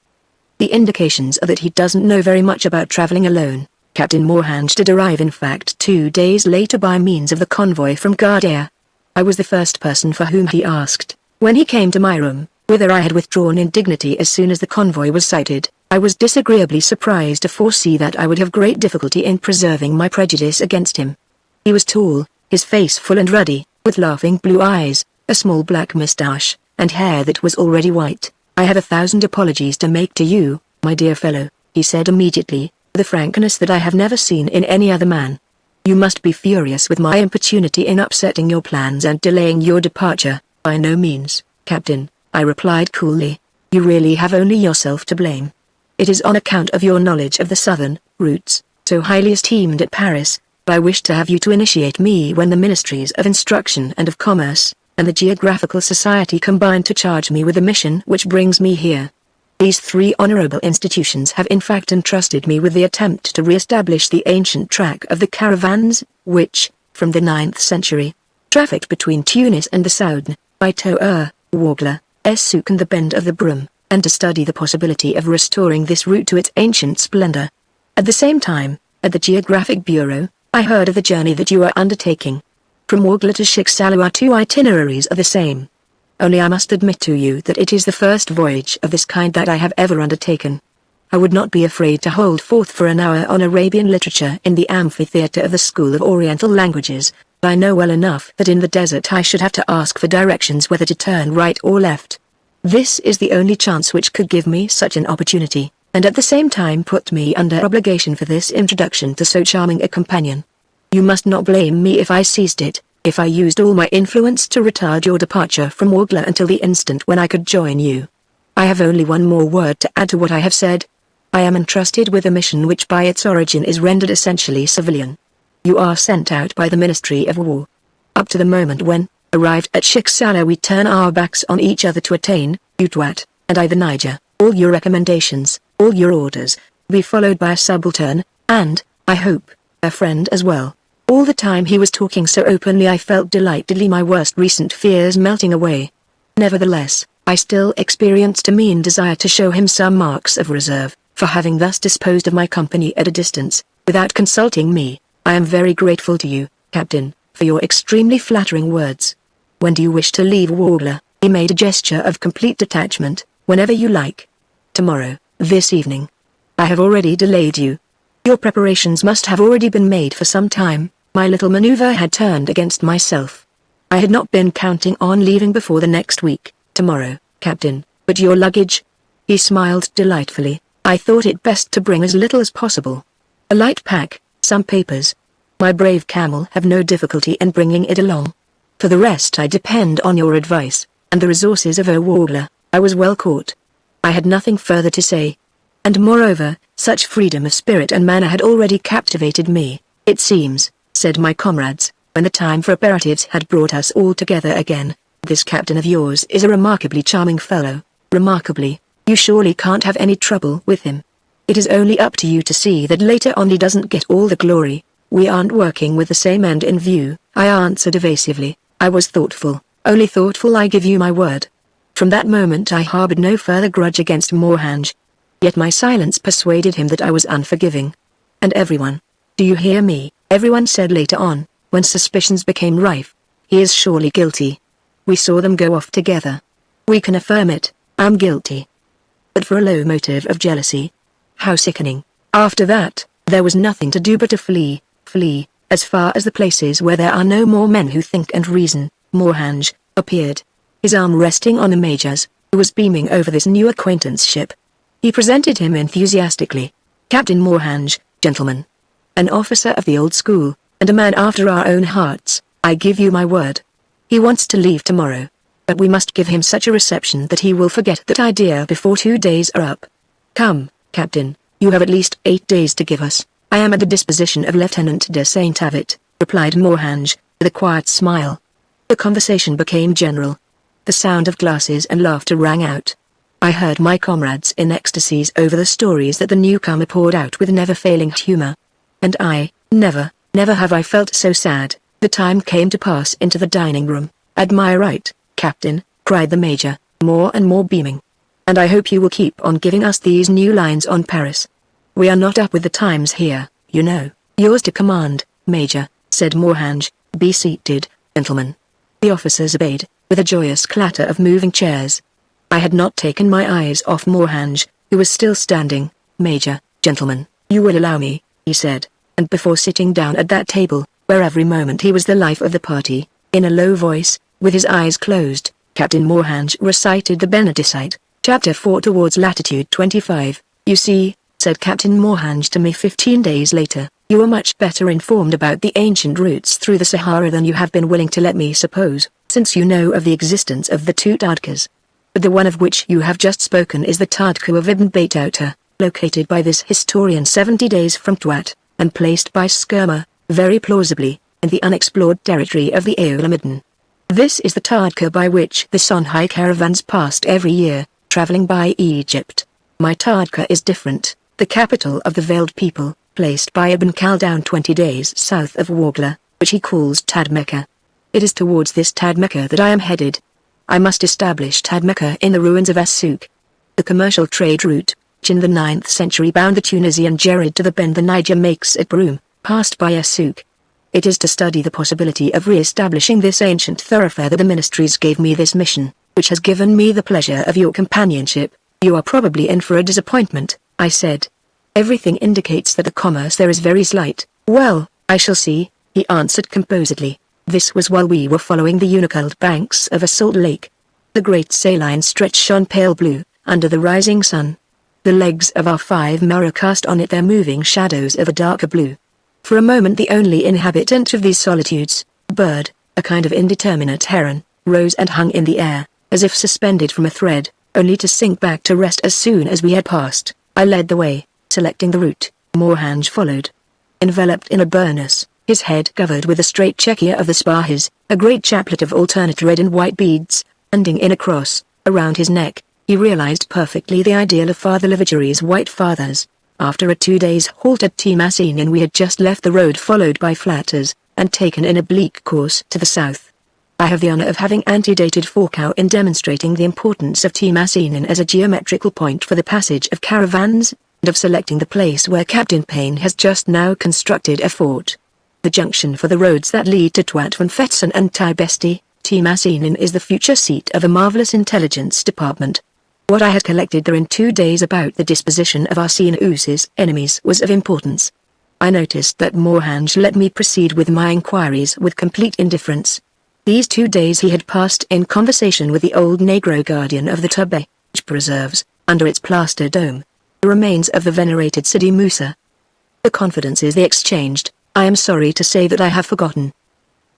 The indications are that he doesn't know very much about traveling alone. Captain Mohanj did arrive in fact 2 days later by means of the convoy from Gardea. I was the first person for whom he asked. When he came to my room, whither I had withdrawn in dignity as soon as the convoy was sighted, I was disagreeably surprised to foresee that I would have great difficulty in preserving my prejudice against him. He was tall, his face full and ruddy, with laughing blue eyes, a small black moustache, and hair that was already white. I have 1,000 apologies to make to you, my dear fellow, he said immediately, with a frankness that I have never seen in any other man. You must be furious with my importunity in upsetting your plans and delaying your departure. By no means, Captain, I replied coolly. You really have only yourself to blame. It is on account of your knowledge of the southern routes, so highly esteemed at Paris. I wished to have you to initiate me when the Ministries of Instruction and of Commerce, and the Geographical Society combined to charge me with the mission which brings me here. These 3 honorable institutions have in fact entrusted me with the attempt to re-establish the ancient track of the caravans, which, from the 9th century, trafficked between Tunis and the Soudan, by Tour, Wagler, Essouk and the Bend of the Broom, and to study the possibility of restoring this route to its ancient splendor. At the same time, at the Geographic Bureau, I heard of the journey that you are undertaking. From Wagler to Chicxulub our 2 itineraries are the same. Only I must admit to you that it is the first voyage of this kind that I have ever undertaken. I would not be afraid to hold forth for an hour on Arabian literature in the amphitheater of the School of Oriental Languages, but I know well enough that in the desert I should have to ask for directions whether to turn right or left. This is the only chance which could give me such an opportunity, and at the same time put me under obligation for this introduction to so charming a companion. You must not blame me if I seized it, if I used all my influence to retard your departure from Wagler until the instant when I could join you. I have only one more word to add to what I have said. I am entrusted with a mission which by its origin is rendered essentially civilian. You are sent out by the Ministry of War. Up to the moment when, arrived at Chicxulub we turn our backs on each other to attain, Utwat, and I the Niger, all your recommendations, all your orders, be followed by a subaltern, and, I hope, a friend as well. All the time he was talking so openly I felt delightedly my worst recent fears melting away. Nevertheless, I still experienced a mean desire to show him some marks of reserve, for having thus disposed of my company at a distance, without consulting me. I am very grateful to you, Captain, for your extremely flattering words. When do you wish to leave Wagler? He made a gesture of complete detachment. Whenever you like. Tomorrow, this evening. I have already delayed you. Your preparations must have already been made for some time. My little maneuver had turned against myself. I had not been counting on leaving before the next week, tomorrow, Captain, but your luggage? He smiled delightfully. I thought it best to bring as little as possible. A light pack, some papers. My brave camel have no difficulty in bringing it along. For the rest I depend on your advice, and the resources of Wagler. I was well caught. I had nothing further to say. And moreover, such freedom of spirit and manner had already captivated me. It seems, said my comrades, when the time for aperitifs had brought us all together again, this captain of yours is a remarkably charming fellow. Remarkably. You surely can't have any trouble with him. It is only up to you to see that later on he doesn't get all the glory. We aren't working with the same end in view, I answered evasively. I was thoughtful, only thoughtful, I give you my word. From that moment I harbored no further grudge against Mohanj. Yet my silence persuaded him that I was unforgiving. And everyone, do you hear me, everyone said later on, when suspicions became rife. He is surely guilty. We saw them go off together. We can affirm it, I'm guilty. But for a low motive of jealousy. How sickening. After that, there was nothing to do but to flee, as far as the places where there are no more men who think and reason, Moorhange appeared, his arm resting on the Major's, who was beaming over this new acquaintanceship. He presented him enthusiastically. "Captain Moorhange, gentlemen. An officer of the old school, and a man after our own hearts, I give you my word. He wants to leave tomorrow, but we must give him such a reception that he will forget that idea before 2 days are up. Come, Captain, you have at least 8 days to give us." "I am at the disposition of Lieutenant de Saint Avit," replied Moorhange, with a quiet smile. The conversation became general. The sound of glasses and laughter rang out. I heard my comrades in ecstasies over the stories that the newcomer poured out with never-failing humor. And I, never have I felt so sad. The time came to pass into the dining room. "At my right, Captain," cried the Major, more and more beaming. "And I hope you will keep on giving us these new lines on Paris. We are not up with the times here, you know." "Yours to command, Major," said Moorhange. "Be seated, gentlemen." The officers obeyed, with a joyous clatter of moving chairs. I had not taken my eyes off Moorhange, who was still standing. "Major, gentlemen, you will allow me," he said, and before sitting down at that table, where every moment he was the life of the party, in a low voice, with his eyes closed, Captain Moorhange recited the Benedicite, Chapter 4 towards latitude 25. "You see," said Captain Moorhange to me 15 days later, "you are much better informed about the ancient routes through the Sahara than you have been willing to let me suppose, since you know of the existence of the two Tadkas. But the one of which you have just spoken is the Tadka of Ibn Battuta, located by this historian 70 days from Tuat, and placed by Skirma, very plausibly, in the unexplored territory of the Aeolamidan. This is the Tadka by which the Songhai caravans passed every year, traveling by Egypt. My Tadka is different, the capital of the veiled people, placed by Ibn Khaldun 20 days south of Wagla, which he calls Tadmekka. It is towards this Tadmekka that I am headed. I must establish Tadmekka in the ruins of Assouk. The commercial trade route, which in the 9th century bound the Tunisian Jerid to the bend the Niger makes at Broum, passed by Assouk. It is to study the possibility of re-establishing this ancient thoroughfare that the ministries gave me this mission, which has given me the pleasure of your companionship. "You are probably in for a disappointment," I said. "Everything indicates that the commerce there is very slight." "Well, I shall see," he answered composedly. This was while we were following the unicurled banks of a salt lake. The great saline stretch shone pale blue, under the rising sun. The legs of our 5 Mara cast on it their moving shadows of a darker blue. For a moment the only inhabitant of these solitudes, a bird, a kind of indeterminate heron, rose and hung in the air, as if suspended from a thread, only to sink back to rest as soon as we had passed. I led the way, selecting the route. Moorhange followed. Enveloped in a burnous, his head covered with a straight chequia of the Spahis, a great chaplet of alternate red and white beads, ending in a cross, around his neck, he realized perfectly the ideal of Father Lavigeri's White Fathers. After a 2 days halt at Timassinin we had just left the road followed by Flatters, and taken an oblique course to the south. I have the honor of having antedated Forcow in demonstrating the importance of Timassinin as a geometrical point for the passage of caravans, and of selecting the place where Captain Payne has just now constructed a fort. The junction for the roads that lead to Tuat van Fetsen and Tibesti, Timassinin is the future seat of a marvelous intelligence department. What I had collected there in 2 days about the disposition of Arsinous's enemies was of importance. I noticed that Moorhange let me proceed with my inquiries with complete indifference. These 2 days he had passed in conversation with the old Negro guardian of the Tubbe, which preserves, under its plaster dome, the remains of the venerated Sidi Musa. The confidences they exchanged, I am sorry to say that I have forgotten.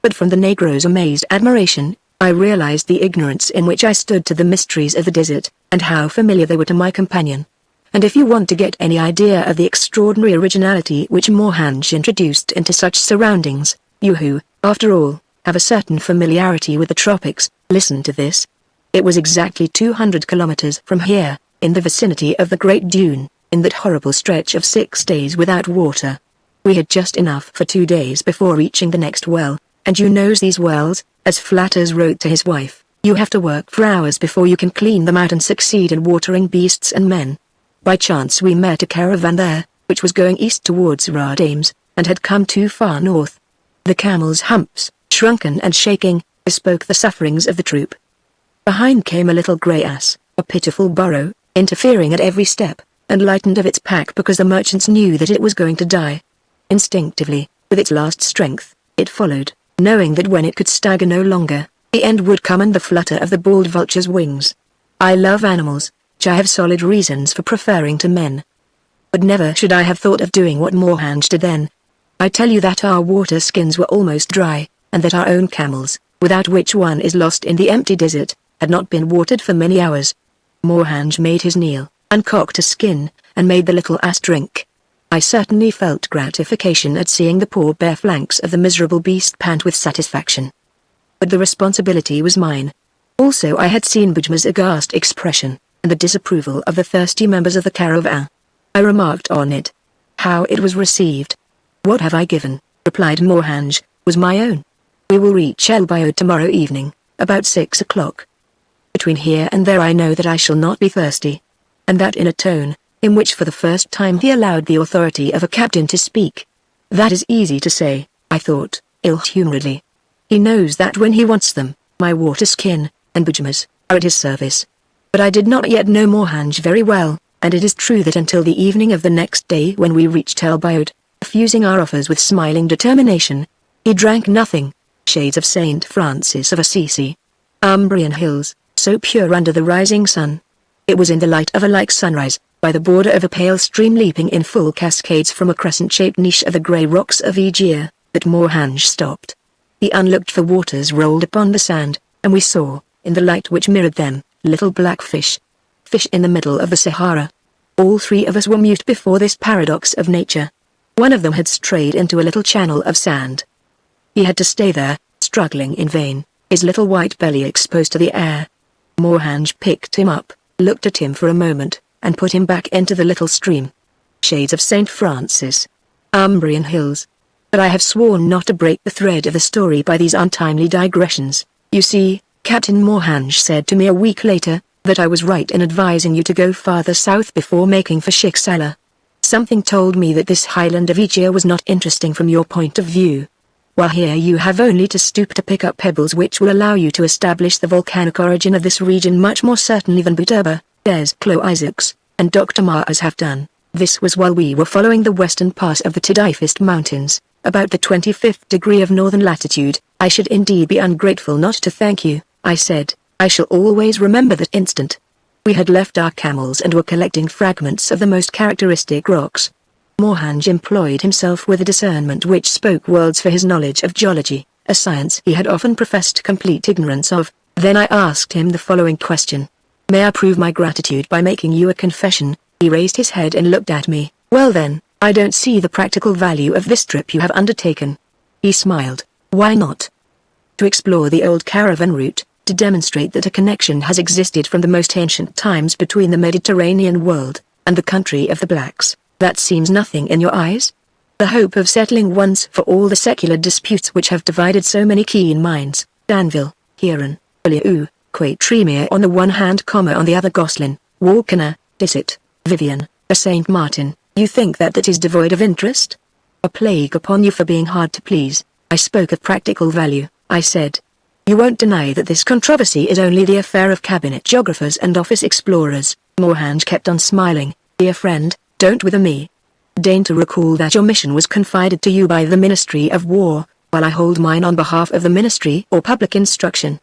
But from the Negro's amazed admiration, I realized the ignorance in which I stood to the mysteries of the desert, and how familiar they were to my companion. And if you want to get any idea of the extraordinary originality which Moorhange introduced into such surroundings, you who, after all, have a certain familiarity with the tropics, listen to this. It was exactly 200 kilometers from here, in the vicinity of the Great Dune, in that horrible stretch of 6 days without water. We had just enough for 2 days before reaching the next well, and you knows these wells, as Flatters wrote to his wife, you have to work for hours before you can clean them out and succeed in watering beasts and men. By chance we met a caravan there, which was going east towards Radames, and had come too far north. The camels' humps, shrunken and shaking, bespoke the sufferings of the troop. Behind came a little grey ass, a pitiful burro, interfering at every step, and lightened of its pack because the merchants knew that it was going to die. Instinctively, With its last strength, it followed, knowing that when it could stagger no longer, the end would come and the flutter of the bald vulture's wings. I love animals, which I have solid reasons for preferring to men. But never should I have thought of doing what Mohanj did then. I tell you that our water skins were almost dry, and that our own camels, without which one is lost in the empty desert, had not been watered for many hours. Mohanj made his kneel, uncocked a skin, and made the little ass drink. I certainly felt gratification at seeing the poor bare flanks of the miserable beast pant with satisfaction. But the responsibility was mine. Also I had seen Bujma's aghast expression, and the disapproval of the thirsty members of the caravan. I remarked on it. How it was received. What have I given, replied Mohanj, was my own. We will reach El Bayou tomorrow evening, about 6 o'clock. Between here and there I know that I shall not be thirsty. And that in a tone, in which for the first time he allowed the authority of a captain to speak. That is easy to say, I thought, ill-humoredly. He knows that when he wants them, my water skin, and Bujma's, are at his service. But I did not yet know Mohanj very well, and it is true that until the evening of the next day when we reached El Bayou, refusing our offers with smiling determination, he drank nothing. Shades of St. Francis of Assisi. Umbrian hills, so pure under the rising sun. It was in the light of a like sunrise, by the border of a pale stream leaping in full cascades from a crescent-shaped niche of the grey rocks of Aegea, that Mohanj stopped. The unlooked-for waters rolled upon the sand, and we saw, in the light which mirrored them, little black fish. Fish in the middle of the Sahara. All three of us were mute before this paradox of nature. One of them had strayed into a little channel of sand. He had to stay there, struggling in vain, his little white belly exposed to the air. Mohanj picked him up, looked at him for a moment, and put him back into the little stream. Shades of St. Francis. Umbrian hills. But I have sworn not to break the thread of the story by these untimely digressions. You see, Captain Mohanj said to me a week later, that I was right in advising you to go farther south before making for Shiksala. Something told me that this highland of Aegea was not interesting from your point of view. While here you have only to stoop to pick up pebbles which will allow you to establish the volcanic origin of this region much more certainly than Buterba, Des Clos Isaacs, and Dr. Mars have done. This was while we were following the western pass of the Tidifist Mountains, about the 25th degree of northern latitude. I should indeed be ungrateful not to thank you, I said. I shall always remember that instant. We had left our camels and were collecting fragments of the most characteristic rocks. Mohanj employed himself with a discernment which spoke worlds for his knowledge of geology, a science he had often professed complete ignorance of. Then I asked him the following question. May I prove my gratitude by making you a confession? He raised his head and looked at me. Well then, I don't see the practical value of this trip you have undertaken. He smiled. Why not? To explore the old caravan route, to demonstrate that a connection has existed from the most ancient times between the Mediterranean world and the country of the blacks. That seems nothing in your eyes? The hope of settling once for all the secular disputes which have divided so many keen minds, Danville, Huron, Liu, Quatremere on the one hand, on the other Goslin, Walkener, Dissett, Vivian, a St. Martin. You think that is devoid of interest? A plague upon you for being hard to please. I spoke of practical value, I said. You won't deny that this controversy is only the affair of cabinet geographers and office explorers. Mohanj kept on smiling. Dear friend, don't wither me. Deign to recall that your mission was confided to you by the Ministry of War, while I hold mine on behalf of the Ministry or Public Instruction.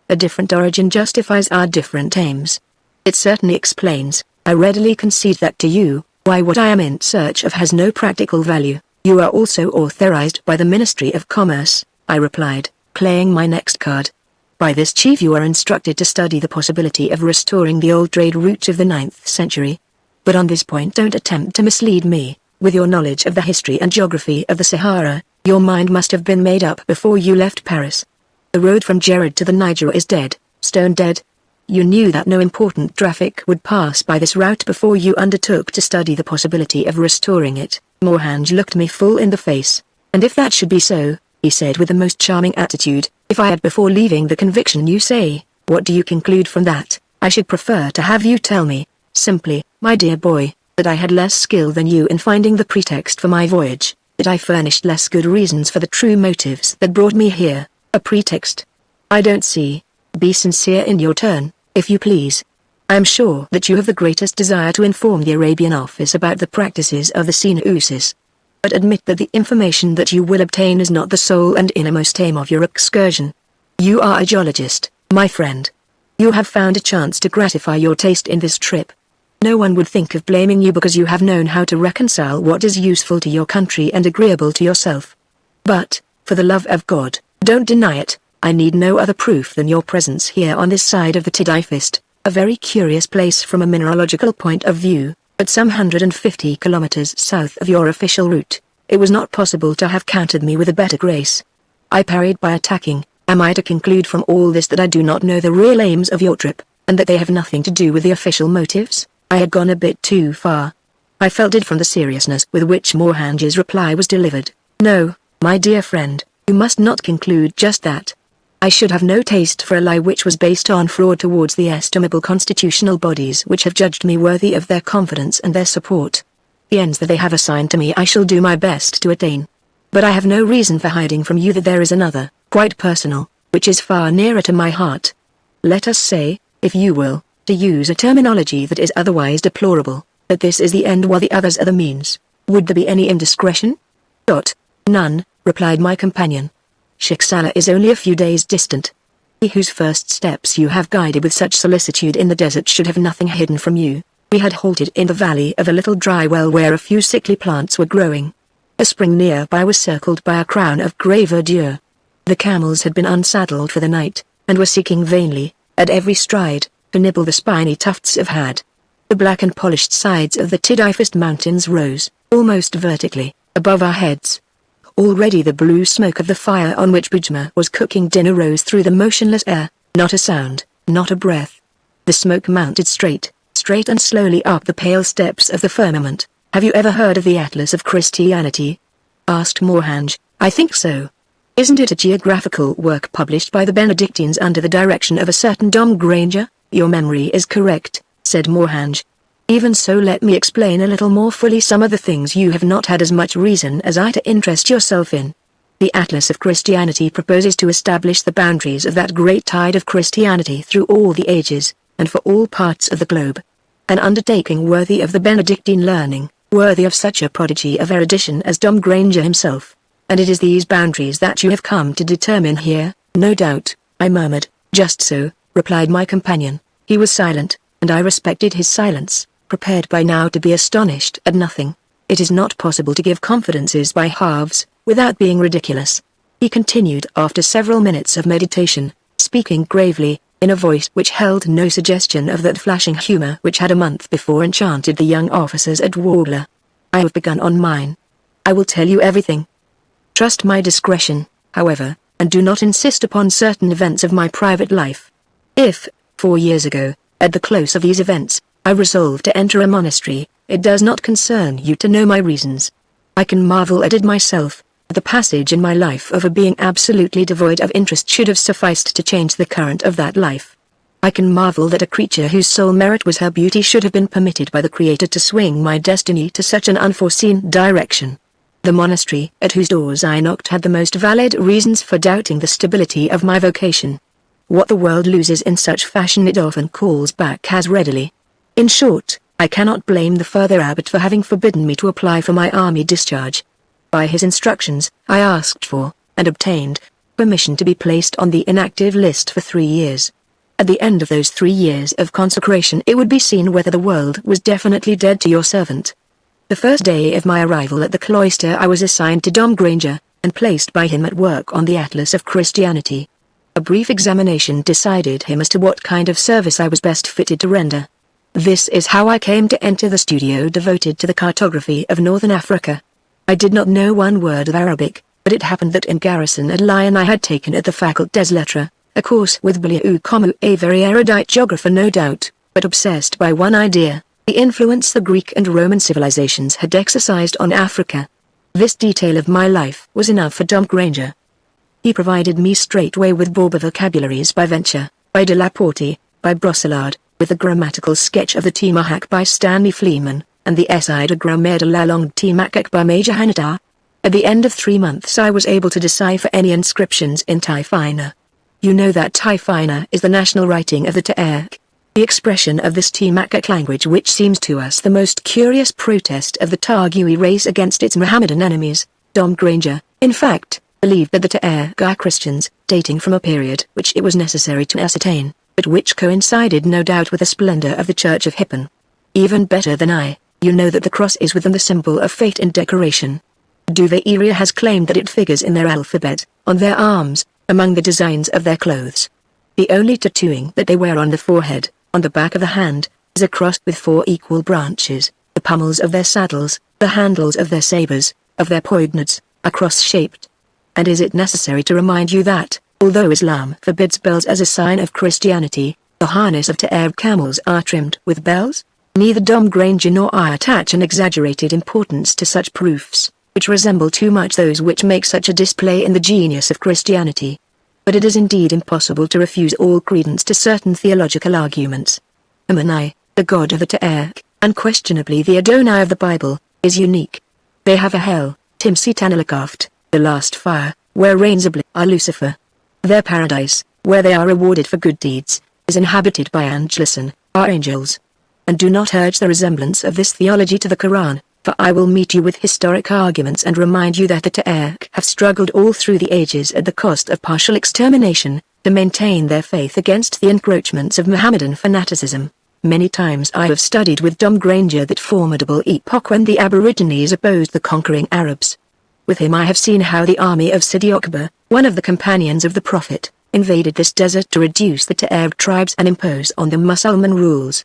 A different origin justifies our different aims. It certainly explains, I readily concede that to you, why what I am in search of has no practical value. You are also authorized by the Ministry of Commerce, I replied, playing my next card. By this chief you are instructed to study the possibility of restoring the old trade route of the 9th century. But on this point don't attempt to mislead me. With your knowledge of the history and geography of the Sahara, your mind must have been made up before you left Paris. The road from Gerard to the Niger is dead, stone dead. You knew that no important traffic would pass by this route before you undertook to study the possibility of restoring it. Mohanj looked me full in the face. And if that should be so, he said with the most charming attitude, if I had before leaving the conviction you say, what do you conclude from that? I should prefer to have you tell me, simply, my dear boy, that I had less skill than you in finding the pretext for my voyage, that I furnished less good reasons for the true motives that brought me here. A pretext? I don't see. Be sincere in your turn, if you please. I am sure that you have the greatest desire to inform the Arabian office about the practices of the Senousis. but admit that the information that you will obtain is not the sole and innermost aim of your excursion. You are a geologist, my friend. You have found a chance to gratify your taste in this trip. No one would think of blaming you because you have known how to reconcile what is useful to your country and agreeable to yourself. But, for the love of God, don't deny it, I need no other proof than your presence here on this side of the Tidifist, a very curious place from a mineralogical point of view, but some 150 kilometers south of your official route. It was not possible to have countered me with a better grace. I parried by attacking. Am I to conclude from all this that I do not know the real aims of your trip, and that they have nothing to do with the official motives? I had gone a bit too far. I felt it from the seriousness with which Mohange's reply was delivered. No, my dear friend, you must not conclude just that. I should have no taste for a lie which was based on fraud towards the estimable constitutional bodies which have judged me worthy of their confidence and their support. The ends that they have assigned to me I shall do my best to attain. But I have no reason for hiding from you that there is another, quite personal, which is far nearer to my heart. Let us say, if you will, to use a terminology that is otherwise deplorable, that this is the end while the others are the means. Would there be any indiscretion? None, replied my companion. Shiksala is only a few days distant. He whose first steps you have guided with such solicitude in the desert should have nothing hidden from you. We had halted in the valley of a little dry well where a few sickly plants were growing. A spring nearby was circled by a crown of grey verdure. The camels had been unsaddled for the night, and were seeking vainly, at every stride, to nibble the spiny tufts of had. The black and polished sides of the Tidifist mountains rose, almost vertically, above our heads. Already the blue smoke of the fire on which Bujma was cooking dinner rose through the motionless air, not a sound, not a breath. The smoke mounted straight and slowly up the pale steps of the firmament. Have you ever heard of the Atlas of Christianity? Asked Mohange. I think so. Isn't it a geographical work published by the Benedictines under the direction of a certain Dom Granger? Your memory is correct, said Mohange. Even so, let me explain a little more fully some of the things you have not had as much reason as I to interest yourself in. The Atlas of Christianity proposes to establish the boundaries of that great tide of Christianity through all the ages, and for all parts of the globe. An undertaking worthy of the Benedictine learning, worthy of such a prodigy of erudition as Dom Granger himself. And it is these boundaries that you have come to determine here, no doubt, I murmured. Just so, replied my companion. He was silent, and I respected his silence, prepared by now to be astonished at nothing. It is not possible to give confidences by halves, without being ridiculous. He continued after several minutes of meditation, speaking gravely, in a voice which held no suggestion of that flashing humor which had a month before enchanted the young officers at Warbler. I have begun on mine. I will tell you everything. Trust my discretion, however, and do not insist upon certain events of my private life. If, 4 years ago, at the close of these events, I resolved to enter a monastery, it does not concern you to know my reasons. I can marvel at it myself. The passage in my life of a being absolutely devoid of interest should have sufficed to change the current of that life. I can marvel that a creature whose sole merit was her beauty should have been permitted by the Creator to swing my destiny to such an unforeseen direction. The monastery at whose doors I knocked had the most valid reasons for doubting the stability of my vocation. What the world loses in such fashion it often calls back as readily. In short, I cannot blame the further abbot for having forbidden me to apply for my army discharge. By his instructions, I asked for, and obtained, permission to be placed on the inactive list for 3 years. At the end of those 3 years of consecration it would be seen whether the world was definitely dead to your servant. The first day of my arrival at the cloister I was assigned to Dom Granger, and placed by him at work on the Atlas of Christianity. A brief examination decided him as to what kind of service I was best fitted to render. This is how I came to enter the studio devoted to the cartography of Northern Africa. I did not know one word of Arabic, but it happened that in garrison at Lyon I had taken at the Faculté des Lettres, a course with Benoit, a very erudite geographer no doubt, but obsessed by one idea, the influence the Greek and Roman civilizations had exercised on Africa. This detail of my life was enough for Dom Granger. He provided me straightway with Borba vocabularies by Venture, by de la Porte, by Brosselard, with the grammatical sketch of the Timahac by Stanley Fleeman, and the Essai de Grammaire de la Langue Timacac by Major Hanata. At the end of 3 months I was able to decipher any inscriptions in Taifina. You know that Taifina is the national writing of the Taark. The expression of this Timakak language, which seems to us the most curious protest of the Targui race against its Mohammedan enemies, Dom Granger, in fact, believed that the Ta'arg are Christians, dating from a period which it was necessary to ascertain, but which coincided no doubt with the splendor of the Church of Hippon. Even better than I, you know that the cross is within the symbol of fate and decoration. Duvairia has claimed that it figures in their alphabet, on their arms, among the designs of their clothes. The only tattooing that they wear on the forehead, on the back of the hand, is a cross with 4 equal branches. The pommels of their saddles, the handles of their sabers, of their poignards, are cross-shaped. And is it necessary to remind you that, although Islam forbids bells as a sign of Christianity, the harness of Ta'arg camels are trimmed with bells? Neither Dom Granger nor I attach an exaggerated importance to such proofs, which resemble too much those which make such a display in the genius of Christianity. But it is indeed impossible to refuse all credence to certain theological arguments. Ammonai, the god of the Ta'arg, unquestionably the Adonai of the Bible, is unique. They have a hell, Timsi Tanalakaft, the last fire, where reigns are Lucifer. Their paradise, where they are rewarded for good deeds, is inhabited by Angelus, our angels. And do not urge the resemblance of this theology to the Quran, for I will meet you with historic arguments and remind you that the Ta'arg have struggled all through the ages at the cost of partial extermination, to maintain their faith against the encroachments of Mohammedan fanaticism. Many times I have studied with Dom Granger that formidable epoch when the Aborigines opposed the conquering Arabs. With him I have seen how the army of Sidi Okba, one of the companions of the Prophet, invaded this desert to reduce the Ta'arg tribes and impose on them Mussulman rules.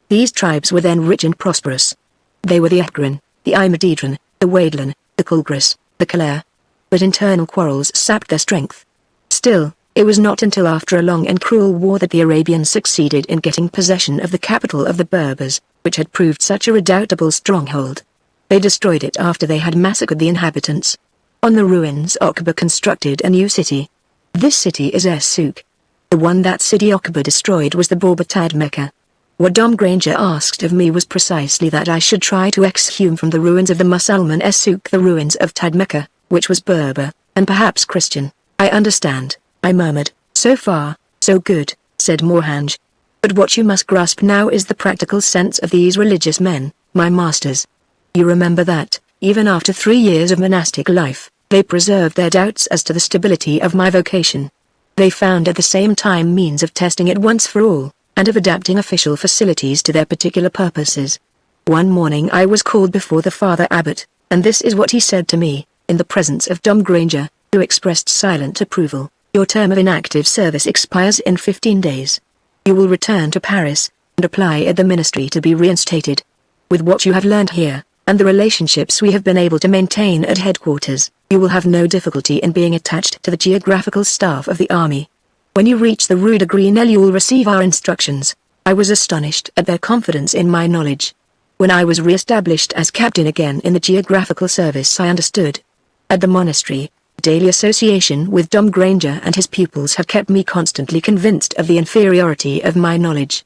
These tribes were then rich and prosperous. They were the Akran, the Imedidran, the Waidlan, the Kulgris, the Kalair. But internal quarrels sapped their strength. Still, it was not until after a long and cruel war that the Arabians succeeded in getting possession of the capital of the Berbers, which had proved such a redoubtable stronghold. They destroyed it after they had massacred the inhabitants. On the ruins Okba constructed a new city. This city is Es-Souk. The one that Sidi Okba destroyed was the Berber Tadmekka. What Dom Granger asked of me was precisely that I should try to exhume from the ruins of the Mussulman Es-Souk the ruins of Tadmekka, which was Berber, and perhaps Christian. I understand, I murmured. So far, so good, said Morhanj. But what you must grasp now is the practical sense of these religious men, my masters. You remember that, even after 3 years of monastic life, they preserved their doubts as to the stability of my vocation. They found at the same time means of testing it once for all, and of adapting official facilities to their particular purposes. One morning I was called before the Father Abbot, and this is what he said to me, in the presence of Dom Granger, who expressed silent approval. Your term of inactive service expires in 15 days. You will return to Paris, and apply at the ministry to be reinstated. With what you have learned here, and the relationships we have been able to maintain at headquarters, you will have no difficulty in being attached to the geographical staff of the army. When you reach the Rue de Grenelle you will receive our instructions. I was astonished at their confidence in my knowledge. When I was re-established as captain again in the geographical service I understood. At the monastery, daily association with Dom Granger and his pupils had kept me constantly convinced of the inferiority of my knowledge.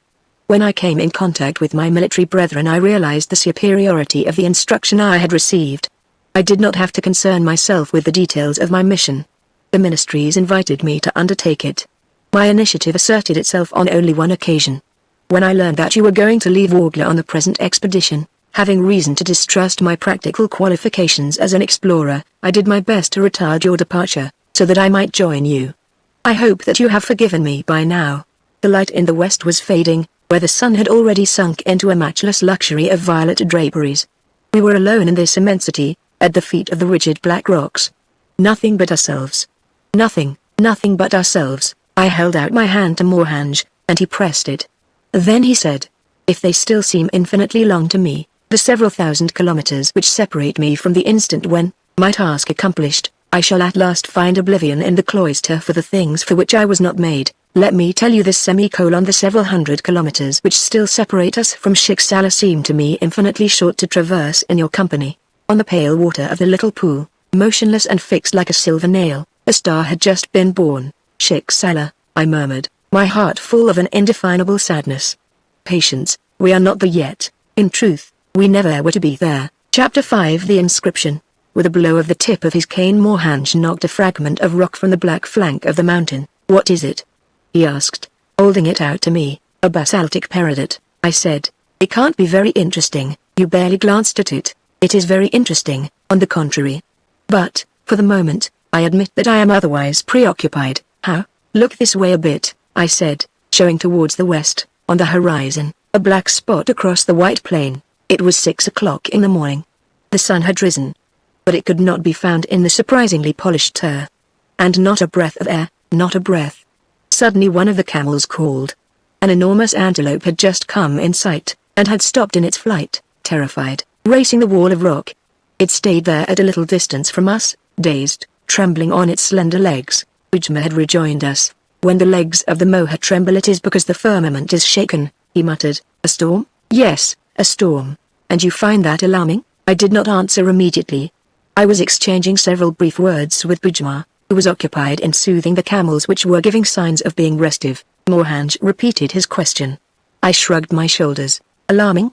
When I came in contact with my military brethren I realized the superiority of the instruction I had received. I did not have to concern myself with the details of my mission. The ministries invited me to undertake it. My initiative asserted itself on only one occasion. When I learned that you were going to leave Wargla on the present expedition, having reason to distrust my practical qualifications as an explorer, I did my best to retard your departure, so that I might join you. I hope that you have forgiven me by now. The light in the west was fading, where the sun had already sunk into a matchless luxury of violet draperies. We were alone in this immensity, at the feet of the rigid black rocks. Nothing but ourselves. Nothing but ourselves. I held out my hand to Morhanj, and he pressed it. Then he said, if they still seem infinitely long to me, the several thousand kilometers which separate me from the instant when, my task accomplished, I shall at last find oblivion in the cloister for the things for which I was not made, let me tell you this the several hundred kilometers which still separate us from Sheikh Salah seem to me infinitely short to traverse in your company. On the pale water of the little pool, motionless and fixed like a silver nail, a star had just been born. Sheikh Salah, I murmured, my heart full of an indefinable sadness. Patience, we are not there yet. In truth, we never were to be there. Chapter 5 The Inscription. With a blow of the tip of his cane Morhanj knocked a fragment of rock from the black flank of the mountain. What is it? He asked, holding it out to me. A basaltic peridot, I said. It can't be very interesting. You barely glanced at it. It is very interesting, on the contrary. But, for the moment, I admit that I am otherwise preoccupied. How? Look this way a bit, I said, showing towards the west, on the horizon, a black spot across the white plain. It was 6 o'clock in the morning. The sun had risen. But it could not be found in the surprisingly polished turf. And not a breath of air, not a breath. Suddenly one of the camels called. An enormous antelope had just come in sight, and had stopped in its flight, terrified, racing the wall of rock. It stayed there at a little distance from us, dazed, trembling on its slender legs. Ujma had rejoined us. When the legs of the moha tremble, it is because the firmament is shaken, he muttered. A storm? Yes, a storm. And you find that alarming? I did not answer immediately. I was exchanging several brief words with Bujma, who was occupied in soothing the camels which were giving signs of being restive. Morhanj repeated his question. I shrugged my shoulders. Alarming?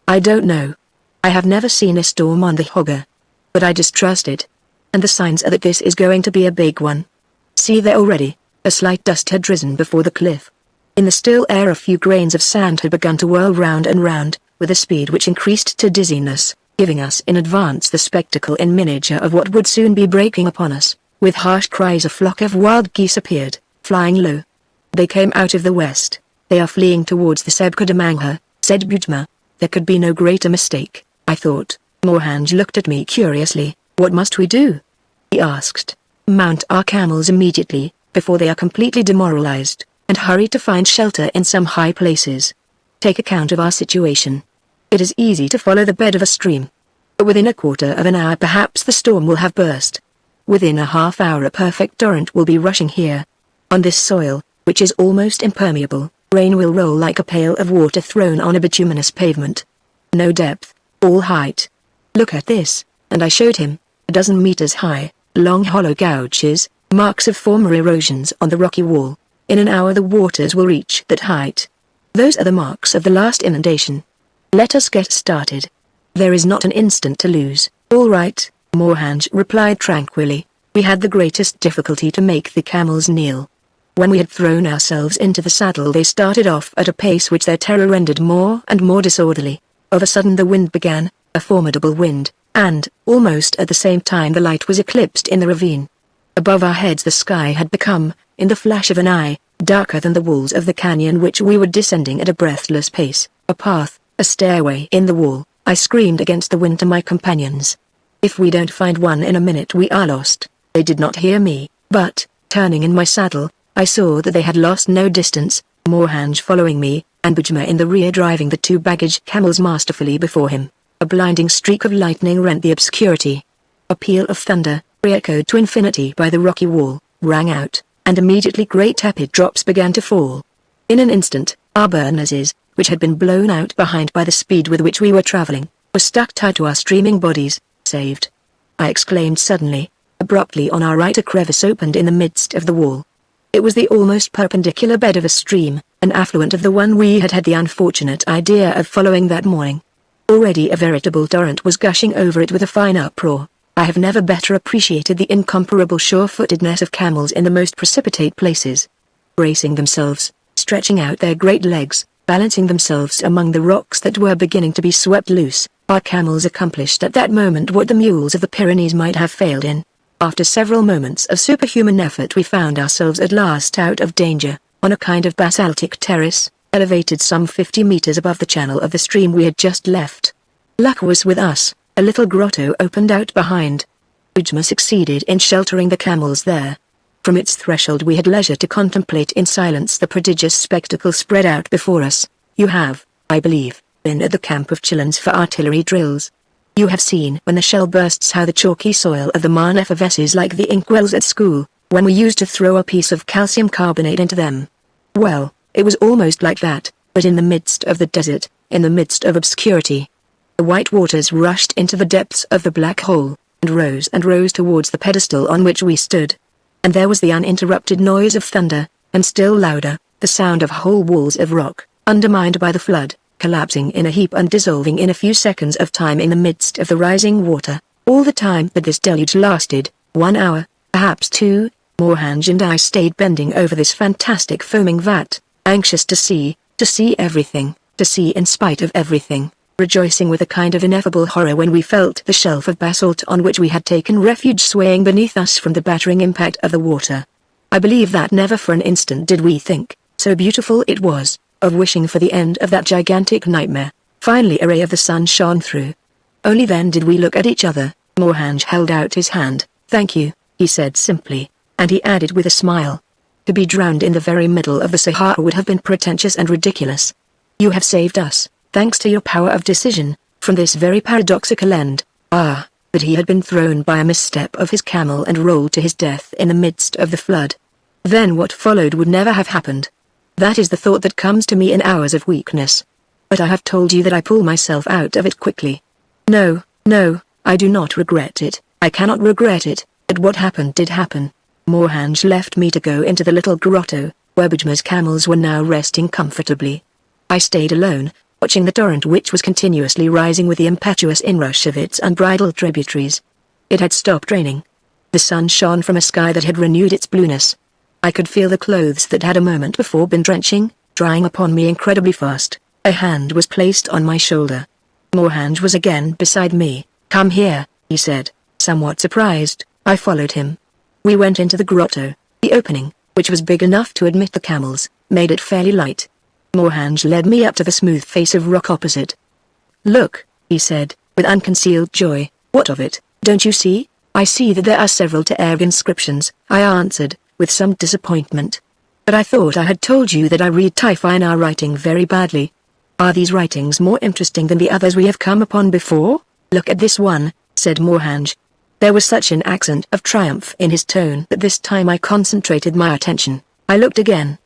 I don't know. I have never seen a storm on the Hogger. But I distrust it. And the signs are that this is going to be a big one. See there already, a slight dust had risen before the cliff. In the still air a few grains of sand had begun to whirl round and round, with a speed which increased to dizziness, giving us in advance the spectacle in miniature of what would soon be breaking upon us. With harsh cries a flock of wild geese appeared, flying low. They came out of the west. They are fleeing towards the Sebkadamangha, said Bujma. There could be no greater mistake, I thought. Morhanj looked at me curiously. What must we do? He asked. Mount our camels immediately, before they are completely demoralized, and hurry to find shelter in some high places. Take account of our situation. It is easy to follow the bed of a stream. But within a quarter of an hour perhaps the storm will have burst. Within a half hour a perfect torrent will be rushing here. On this soil, which is almost impermeable, rain will roll like a pail of water thrown on a bituminous pavement. No depth, all height. Look at this, and I showed him, a dozen meters high, long hollow gouges, marks of former erosions on the rocky wall. In an hour the waters will reach that height. Those are the marks of the last inundation. Let us get started. There is not an instant to lose. All right, Morhanj replied tranquilly. We had the greatest difficulty to make the camels kneel. When we had thrown ourselves into the saddle they started off at a pace which their terror rendered more and more disorderly. Of a sudden the wind began, a formidable wind, and, almost at the same time the light was eclipsed in the ravine. Above our heads the sky had become, in the flash of an eye, darker than the walls of the canyon which we were descending at a breathless pace. A path, a stairway in the wall, I screamed against the wind to my companions. If we don't find one in a minute we are lost. They did not hear me, but, turning in my saddle, I saw that they had lost no distance, Morhanj following me, and Bujma in the rear driving the two baggage camels masterfully before him. A blinding streak of lightning rent the obscurity. A peal of thunder, re-echoed to infinity by the rocky wall, rang out, and immediately great tepid drops began to fall. In an instant, our burnouses, which had been blown out behind by the speed with which we were traveling, were stuck tight to our streaming bodies. Saved! I exclaimed suddenly. Abruptly on our right a crevice opened in the midst of the wall. It was the almost perpendicular bed of a stream, an affluent of the one we had had the unfortunate idea of following that morning. Already a veritable torrent was gushing over it with a fine uproar. I have never better appreciated the incomparable sure-footedness of camels in the most precipitate places. Bracing themselves, stretching out their great legs, balancing themselves among the rocks that were beginning to be swept loose, our camels accomplished at that moment what the mules of the Pyrenees might have failed in. After several moments of superhuman effort we found ourselves at last out of danger, on a kind of basaltic terrace, elevated some 50 meters above the channel of the stream we had just left. Luck was with us, a little grotto opened out behind. Ujma succeeded in sheltering the camels there. From its threshold we had leisure to contemplate in silence the prodigious spectacle spread out before us. You have, I believe, been at the camp of Chillons for artillery drills. You have seen when the shell bursts how the chalky soil of the Marne effervesces like the inkwells at school, when we used to throw a piece of calcium carbonate into them. Well, it was almost like that, but in the midst of the desert, in the midst of obscurity. The white waters rushed into the depths of the black hole, and rose towards the pedestal on which we stood. And there was the uninterrupted noise of thunder, and still louder, the sound of whole walls of rock, undermined by the flood, collapsing in a heap and dissolving in a few seconds of time in the midst of the rising water. All the time that this deluge lasted, 1 hour, perhaps 2, Morhanj and I stayed bending over this fantastic foaming vat, anxious to see, To see everything, to see in spite of everything, rejoicing with a kind of ineffable horror when we felt the shelf of basalt on which we had taken refuge swaying beneath us from the battering impact of the water. I believe that never for an instant did we think, so beautiful it was, of wishing for the end of that gigantic nightmare. Finally a ray of the sun shone through. Only then did we look at each other. Mohanj held out his hand. "Thank you," he said simply, and he added with a smile. "To be drowned in the very middle of the Sahara would have been pretentious and ridiculous. You have saved us, thanks to your power of decision, from this very paradoxical end." Ah, but he had been thrown by a misstep of his camel and rolled to his death in the midst of the flood. Then what followed would never have happened. That is the thought that comes to me in hours of weakness. But I have told you that I pull myself out of it quickly. No, no, I do not regret it. I cannot regret it, but what happened did happen. Mohanj left me to go into the little grotto, where Bajma's camels were now resting comfortably. I stayed alone, watching the torrent which was continuously rising with the impetuous inrush of its unbridled tributaries. It had stopped raining. The sun shone from a sky that had renewed its blueness. I could feel the clothes that had a moment before been drenching, drying upon me incredibly fast. A hand was placed on my shoulder. Mohanj was again beside me. "Come here," he said, somewhat surprised. I followed him. We went into the grotto. The opening, which was big enough to admit the camels, made it fairly light. Mohanj led me up to the smooth face of rock opposite. "Look," he said, with unconcealed joy. "What of it? Don't you see?" "I see that there are several Taerg inscriptions," I answered, with some disappointment. "But I thought I had told you that I read Typhina writing very badly. Are these writings more interesting than the others we have come upon before?" "Look at this one," said Mohanj. There was such an accent of triumph in his tone that this time I concentrated my attention. I looked again.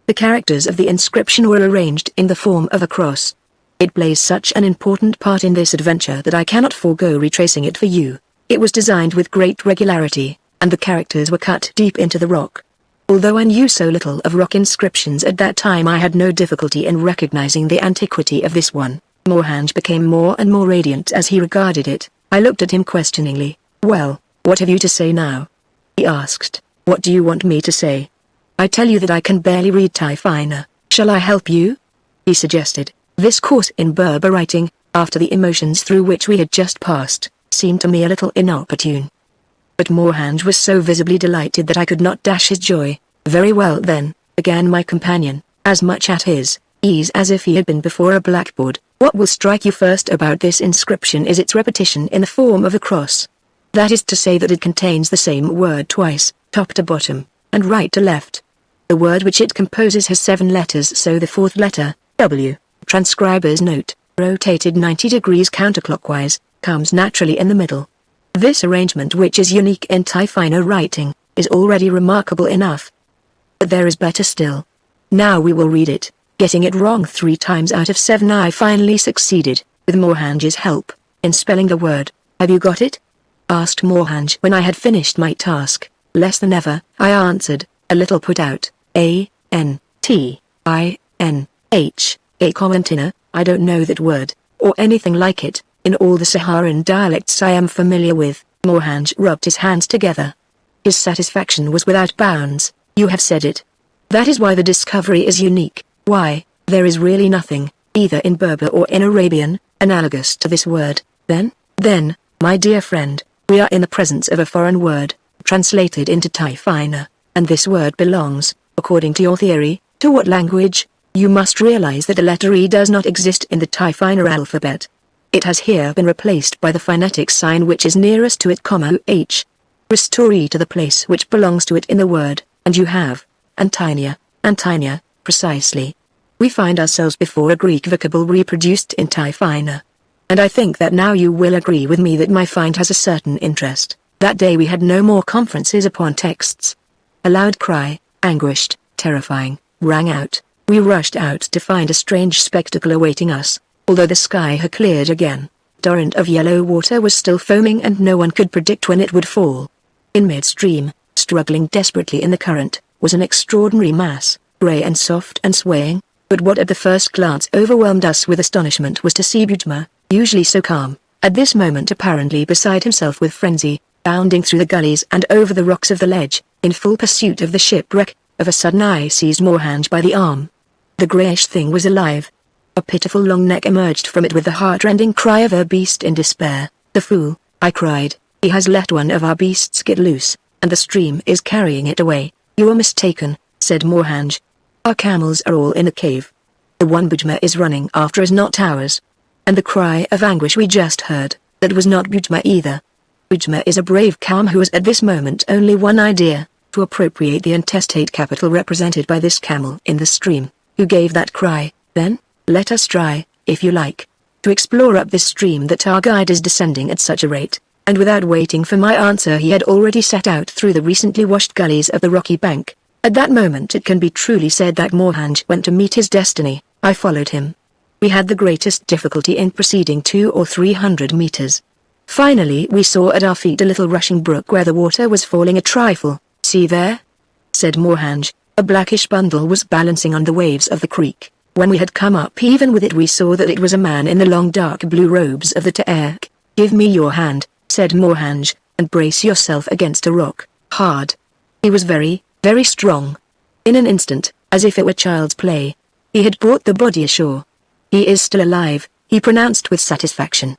The characters of the inscription were arranged in the form of a cross. It plays such an important part in this adventure that I cannot forego retracing it for you. It was designed with great regularity, and the characters were cut deep into the rock. Although I knew so little of rock inscriptions at that time, I had no difficulty in recognizing the antiquity of this one. Mohanj became more and more radiant as he regarded it. I looked at him questioningly. "Well, what have you to say now?" he asked. "What do you want me to say?" "I tell you that I can barely read Typhina. Shall I help you?" he suggested. This course in Berber writing, after the emotions through which we had just passed, seemed to me a little inopportune. But Mohanj was so visibly delighted that I could not dash his joy. "Very well then," began my companion, as much at his ease as if he had been before a blackboard. "What will strike you first about this inscription is its repetition in the form of a cross. That is to say that it contains the same word twice, top to bottom, and right to left. The word which it composes has 7 letters, so the 4th letter, W, transcriber's note, rotated 90 degrees counterclockwise, comes naturally in the middle. This arrangement, which is unique in Typhina writing, is already remarkable enough. But there is better still. Now we will read it." Getting it wrong 3 times out of 7, I finally succeeded, with Mohanj's help, in spelling the word. "Have you got it?" asked Mohanj when I had finished my task. "Less than ever," I answered, a little put out. "Antinah, a commentator, I don't know that word, or anything like it, in all the Saharan dialects I am familiar with." Mohanj rubbed his hands together. His satisfaction was without bounds. "You have said it. That is why the discovery is unique. Why, there is really nothing, either in Berber or in Arabian, analogous to this word. Then, my dear friend, we are in the presence of a foreign word, translated into Typhina, and this word belongs, according to your theory, to what language? You must realize that the letter E does not exist in the Typhina alphabet. It has here been replaced by the phonetic sign which is nearest to it, H. Restore E to the place which belongs to it in the word, and you have Antinah, precisely. We find ourselves before a Greek vocable reproduced in Typhina. And I think that now you will agree with me that my find has a certain interest. That day we had no more conferences upon texts. A loud cry, anguished, terrifying, rang out. We rushed out to find a strange spectacle awaiting us. Although the sky had cleared again, a torrent of yellow water was still foaming and no one could predict when it would fall. In midstream, struggling desperately in the current, was an extraordinary mass, grey and soft and swaying, but what at the first glance overwhelmed us with astonishment was to see Bajma, usually so calm, at this moment apparently beside himself with frenzy, bounding through the gullies and over the rocks of the ledge, in full pursuit of the shipwreck. Of a sudden I seized Mohanj by the arm. The greyish thing was alive. A pitiful long neck emerged from it with the heart-rending cry of a beast in despair. "The fool," I cried, "he has let one of our beasts get loose, and the stream is carrying it away." "You are mistaken," said Morhanj. "Our camels are all in the cave. The one Bujma is running after is not ours." And the cry of anguish we just heard, that was not Bujma either. Bujma is a brave camel who has at this moment only one idea, to appropriate the intestate capital represented by this camel in the stream. Who gave that cry, then? Let us try, if you like, to explore up this stream that our guide is descending at such a rate. And without waiting for my answer he had already set out through the recently washed gullies of the rocky bank. At that moment it can be truly said that Morhanj went to meet his destiny. I followed him. We had the greatest difficulty in proceeding 200 or 300 meters. Finally we saw at our feet a little rushing brook where the water was falling a trifle. "See there?" said Morhanj. A blackish bundle was balancing on the waves of the creek. When we had come up even with it we saw that it was a man in the long dark blue robes of the Ta'ark. "Give me your hand," said Morhanj, "and brace yourself against a rock, hard." He was very, very strong. In an instant, as if it were child's play, he had brought the body ashore. "He is still alive," he pronounced with satisfaction.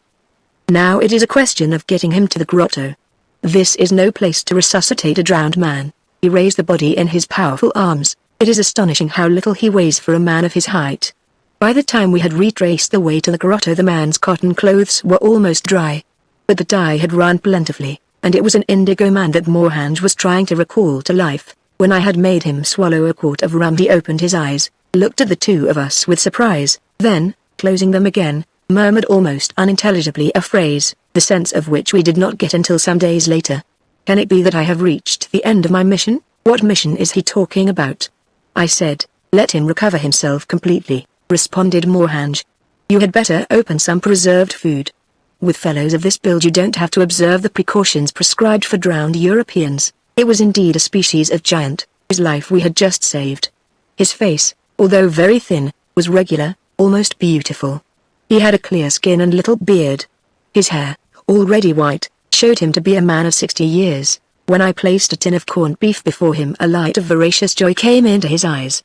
"Now it is a question of getting him to the grotto. This is no place to resuscitate a drowned man." He raised the body in his powerful arms. It is astonishing how little he weighs for a man of his height. By the time we had retraced the way to the grotto the man's cotton clothes were almost dry. But the dye had run plentifully, and it was an indigo man that Morhanj was trying to recall to life. When I had made him swallow a quart of rum he opened his eyes, looked at the two of us with surprise, then, closing them again, murmured almost unintelligibly a phrase, the sense of which we did not get until some days later. "Can it be that I have reached the end of my mission?" "What mission is he talking about?" I said. "Let him recover himself completely," responded Morhanj. "You had better open some preserved food. With fellows of this build you don't have to observe the precautions prescribed for drowned Europeans." It was indeed a species of giant, whose life we had just saved. His face, although very thin, was regular, almost beautiful. He had a clear skin and little beard. His hair, already white, showed him to be a man of 60 years. When I placed a tin of corned beef before him a light of voracious joy came into his eyes.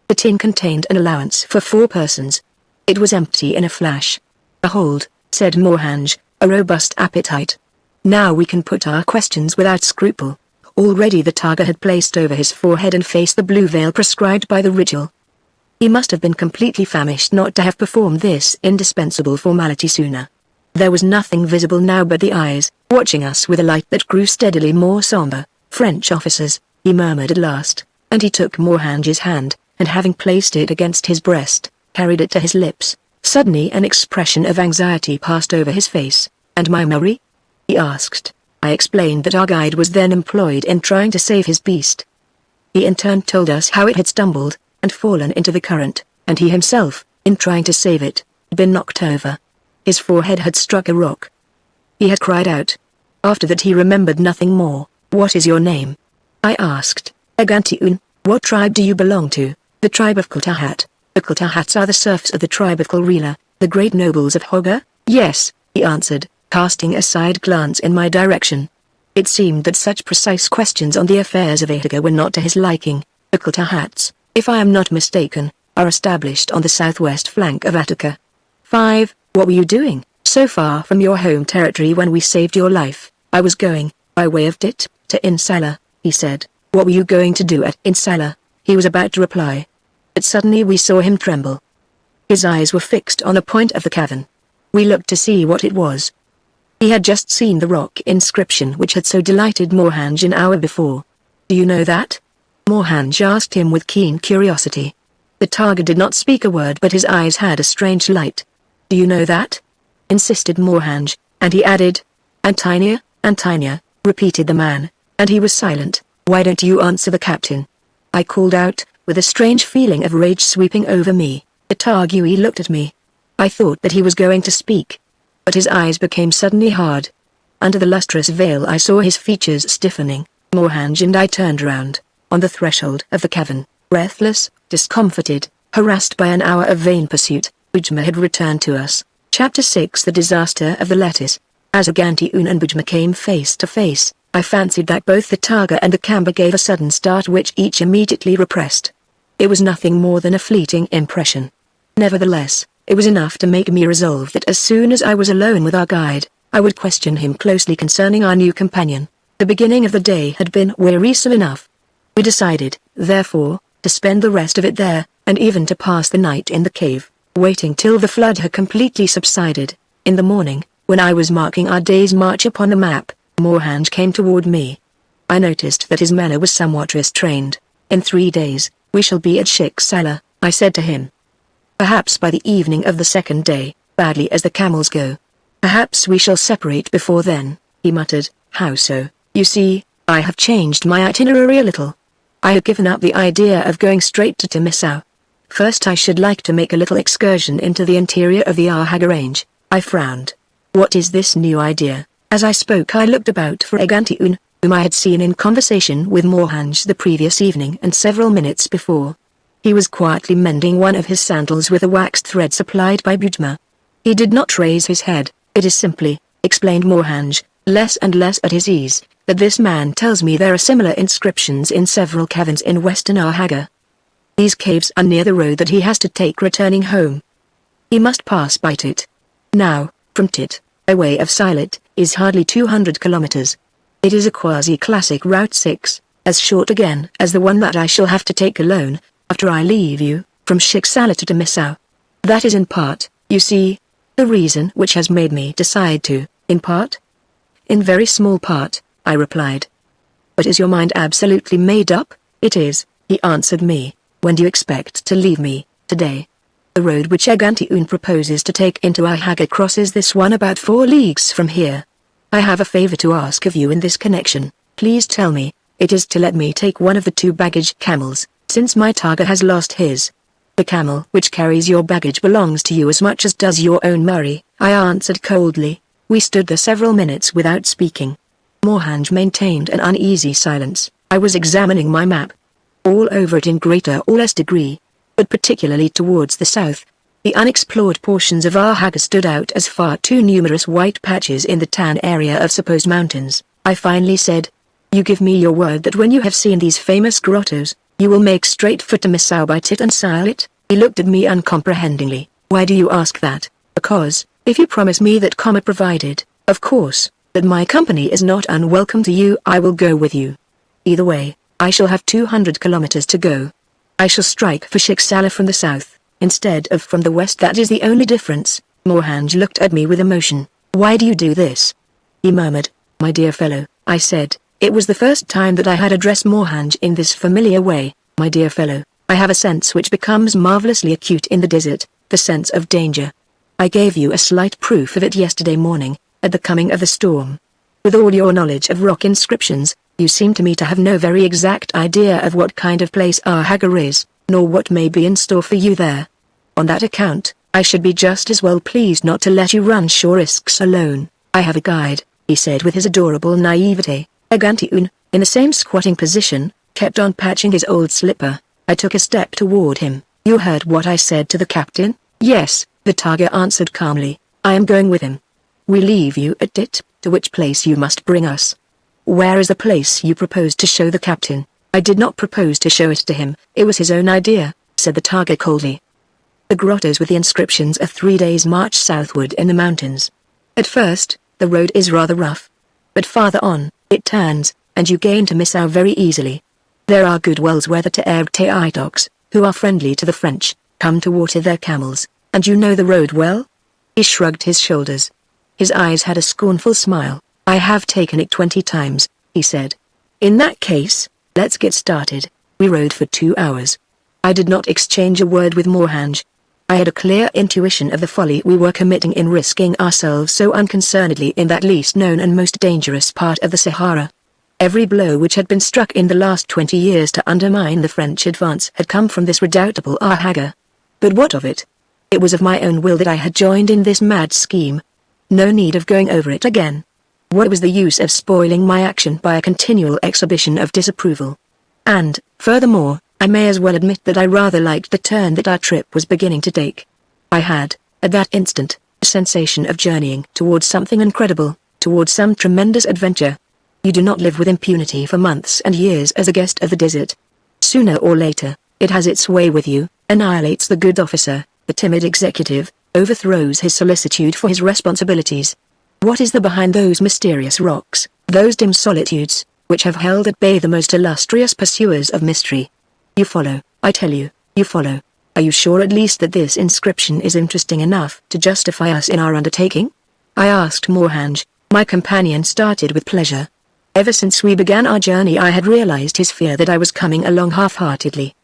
The tin contained an allowance for 4 persons. It was empty in a flash. "Behold," said Morhanj, "a robust appetite. Now we can put our questions without scruple." Already the Targa had placed over his forehead and face the blue veil prescribed by the ritual. He must have been completely famished not to have performed this indispensable formality sooner. There was nothing visible now but the eyes, watching us with a light that grew steadily more somber. "French officers," he murmured at last, and he took Morhanj's hand, and having placed it against his breast, carried it to his lips. Suddenly an expression of anxiety passed over his face. "And my memory?" he asked. I explained that our guide was then employed in trying to save his beast. He in turn told us how it had stumbled, and fallen into the current, and he himself, in trying to save it, had been knocked over. His forehead had struck a rock. He had cried out. After that he remembered nothing more. "What is your name?" I asked. "Agantiun." "What tribe do you belong to?" "The tribe of Kultahat." "The Kultahats are the serfs of the tribe of Kulrila, the great nobles of Hogga?" "Yes," he answered, casting a side glance in my direction. It seemed that such precise questions on the affairs of Attica were not to his liking. "The Kultahats, if I am not mistaken, are established on the southwest flank of Attica." 5. "What were you doing, so far from your home territory when we saved your life?" "I was going, by way of Dit, to Insala," he said. "What were you going to do at Insala?" He was about to reply. But suddenly we saw him tremble. His eyes were fixed on a point of the cavern. We looked to see what it was. He had just seen the rock inscription which had so delighted Morhanj an hour before. "Do you know that?" Morhanj asked him with keen curiosity. The Targa did not speak a word but his eyes had a strange light. "Do you know that?" insisted Morhanj, and he added. "Antinia, Antinia," repeated the man, and he was silent. "Why don't you answer the captain?" I called out, with a strange feeling of rage sweeping over me. The Targui looked at me. I thought that he was going to speak. But his eyes became suddenly hard. Under the lustrous veil I saw his features stiffening. Morhanj and I turned round, on the threshold of the cavern, breathless, discomfited, harassed by an hour of vain pursuit. Bujma had returned to us. Chapter 6 The Disaster of the Lettuce. As Agantiun and Bujma came face to face, I fancied that both the Targa and the Kamba gave a sudden start which each immediately repressed. It was nothing more than a fleeting impression. Nevertheless, it was enough to make me resolve that as soon as I was alone with our guide, I would question him closely concerning our new companion. The beginning of the day had been wearisome enough. We decided, therefore, to spend the rest of it there, and even to pass the night in the cave, waiting till the flood had completely subsided. In the morning, when I was marking our day's march upon the map, Moorhange came toward me. I noticed that his manner was somewhat restrained. In 3 days, we shall be at Shiksala, I said to him. Perhaps by the evening of the second day, badly as the camels go. Perhaps we shall separate before then, he muttered. How so? You see, I have changed my itinerary a little. I have given up the idea of going straight to Timissau. First I should like to make a little excursion into the interior of the Arhaga range. I frowned. What is this new idea? As I spoke I looked about for Atlantida, whom I had seen in conversation with Moorhange the previous evening and several minutes before. He was quietly mending one of his sandals with a waxed thread supplied by Benoit. He did not raise his head. It is simply, explained Moorhange, less and less at his ease, that this man tells me there are similar inscriptions in several caverns in western Arhaga. These caves are near the road that he has to take returning home. He must pass by Tit. Now, from Tit, by way of Silet, is hardly 200 kilometers. It is a quasi-classic Route 6, as short again as the one that I shall have to take alone, after I leave you, from Shiksala to Timissau. That is in part, you see, the reason which has made me decide to, in part? In very small part, I replied. But is your mind absolutely made up? It is, he answered me. When do you expect to leave me? Today. The road which Atlantida proposes to take into Arhaga crosses this one about 4 leagues from here. I have a favor to ask of you in this connection. Please tell me, it is to let me take one of the 2 baggage camels, since my target has lost his. The camel which carries your baggage belongs to you as much as does your own Murray, I answered coldly. We stood there several minutes without speaking. Moorhange maintained an uneasy silence. I was examining my map. All over it in greater or less degree, but particularly towards the south, the unexplored portions of Arhaga stood out as far too numerous white patches in the tan area of supposed mountains. I finally said, you give me your word that when you have seen these famous grottos, you will make straight for Timissau by Tit and Silet? He looked at me uncomprehendingly. Why do you ask that? Because, if you promise me that provided, of course, that my company is not unwelcome to you, I will go with you. Either way, I shall have 200 kilometers to go. I shall strike for Shiksala from the south, instead of from the west. That is the only difference. Moorhange looked at me with emotion. Why do you do this? He murmured. My dear fellow, I said. It was the first time that I had addressed Moorhange in this familiar way. My dear fellow, I have a sense which becomes marvelously acute in the desert, the sense of danger. I gave you a slight proof of it yesterday morning, at the coming of the storm. With all your knowledge of rock inscriptions, you seem to me to have no very exact idea of what kind of place Arhaga is, nor what may be in store for you there. On that account, I should be just as well pleased not to let you run sure risks alone. I have a guide, he said with his adorable naivete. Atlantida, in the same squatting position, kept on patching his old slipper. I took a step toward him. You heard what I said to the captain? Yes, the target answered calmly. I am going with him. We leave you at Tit, to which place you must bring us. Where is the place you proposed to show the captain? I did not propose to show it to him, it was his own idea, said the target coldly. The grottos with the inscriptions are 3 days' march southward in the mountains. At first, the road is rather rough. But farther on, it turns, and you gain Timissau very easily. There are good wells where the Teaitoks, who are friendly to the French, come to water their camels, and you know the road well? He shrugged his shoulders. His eyes had a scornful smile. I have taken it 20 times, he said. In that case, let's get started. We rode for 2 hours. I did not exchange a word with Moorhange. I had a clear intuition of the folly we were committing in risking ourselves so unconcernedly in that least known and most dangerous part of the Sahara. Every blow which had been struck in the last 20 years to undermine the French advance had come from this redoubtable Arhaga. But what of it? It was of my own will that I had joined in this mad scheme. No need of going over it again. What was the use of spoiling my action by a continual exhibition of disapproval? And, furthermore, I may as well admit that I rather liked the turn that our trip was beginning to take. I had, at that instant, a sensation of journeying towards something incredible, towards some tremendous adventure. You do not live with impunity for months and years as a guest of the desert. Sooner or later, It has its way with you, annihilates the good officer, the timid executive, overthrows his solicitude for his responsibilities. What is there behind those mysterious rocks, those dim solitudes, which have held at bay the most illustrious pursuers of mystery? You follow, I tell you, you follow. Are you sure at least that this inscription is interesting enough to justify us in our undertaking? I asked Morhange. My companion started with pleasure. Ever since we began our journey I had realized his fear that I was coming along half-heartedly.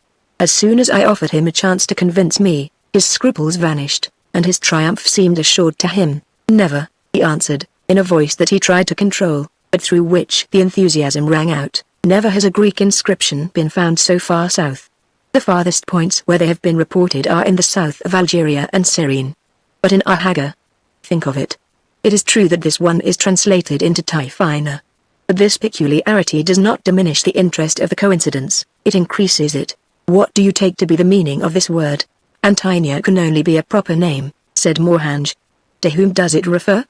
As soon as I offered him a chance to convince me, his scruples vanished, and his triumph seemed assured to him. Never, he answered, in a voice that he tried to control, but through which the enthusiasm rang out. Never has a Greek inscription been found so far south. The farthest points where they have been reported are in the south of Algeria and Cyrene. But in Ahaga. Think of it. It is true that this one is translated into Typhina. But this peculiarity does not diminish the interest of the coincidence, it increases it. What do you take to be the meaning of this word? Antinia can only be a proper name, said Morhange. To whom does it refer?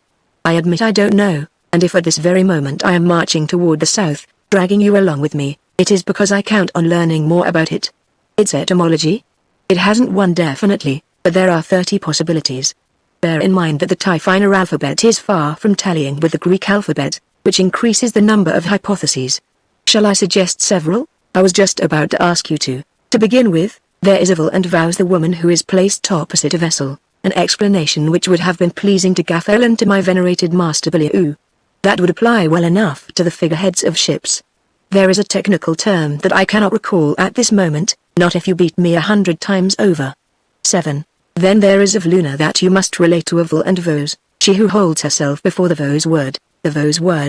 I admit I don't know, and if at this very moment I am marching toward the south, dragging you along with me, it is because I count on learning more about it. Its etymology? It hasn't one definitely, but there are 30 possibilities. Bear in mind that the Typhina alphabet is far from tallying with the Greek alphabet, which increases the number of hypotheses. Shall I suggest several? I was just about to ask you to. To begin with, there is Evil and Vows, the woman who is placed opposite a vessel, an explanation which would have been pleasing to Gaffel and to my venerated master Beliau. That would apply well enough to the figureheads of ships. There is a technical term that I cannot recall at this moment, not if you beat me 100 times over. 7. Then there is of Luna that you must relate to Evil and Vows, she who holds herself before the Vows word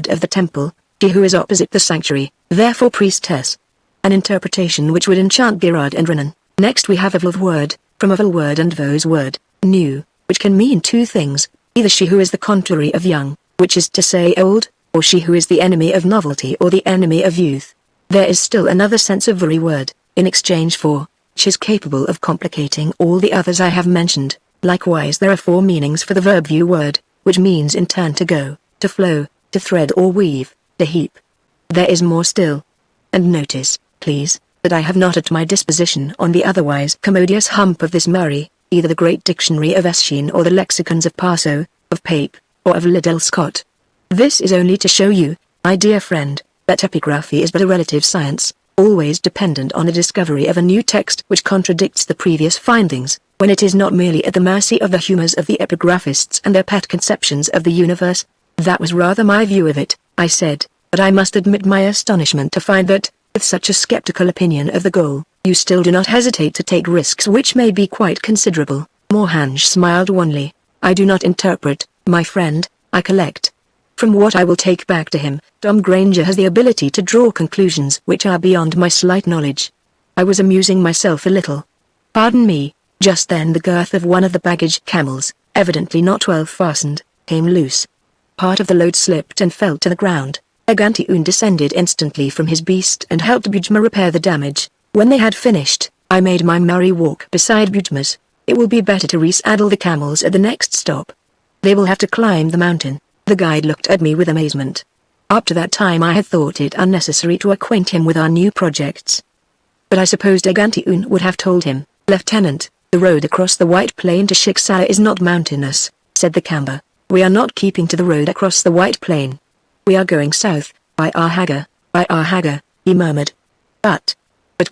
of the temple, she who is opposite the sanctuary, therefore priestess. An interpretation which would enchant Girard and Renan. Next we have Evil word, from Evil word and Vows word, new, which can mean two things, either she who is the contrary of young, which is to say old, or she who is the enemy of novelty or the enemy of youth. There is still another sense of very word, in exchange for, which is capable of complicating all the others I have mentioned. Likewise there are 4 meanings for the verb view word, which means in turn to go, to flow, to thread or weave, to heap. There is more still. And notice, please, that I have not at my disposition on the otherwise commodious hump of this Murray, either the great dictionary of Eschine or the lexicons of Parso, of Pape, or of Liddell Scott. This is only to show you, my dear friend, that epigraphy is but a relative science, always dependent on the discovery of a new text which contradicts the previous findings, when it is not merely at the mercy of the humours of the epigraphists and their pet conceptions of the universe. That was rather my view of it, I said, but I must admit my astonishment to find that, with such a skeptical opinion of the goal, you still do not hesitate to take risks which may be quite considerable. Morhange smiled wanly. I do not interpret, my friend, I collect. From what I will take back to him, Tom Granger has the ability to draw conclusions which are beyond my slight knowledge. I was amusing myself a little. Pardon me, just then the girth of one of the baggage camels, evidently not well fastened, came loose. Part of the load slipped and fell to the ground. Agantiun descended instantly from his beast and helped Bujma repair the damage. When they had finished, I made my merry walk beside Bujma's. It will be better to resaddle the camels at the next stop. They will have to climb the mountain. The guide looked at me with amazement. Up to that time I had thought it unnecessary to acquaint him with our new projects. But I supposed Agantiun would have told him, Lieutenant, the road across the White Plain to Shiksala is not mountainous, said the Camber. We are not keeping to the road across the White Plain. We are going south, by Ahaga, he murmured. But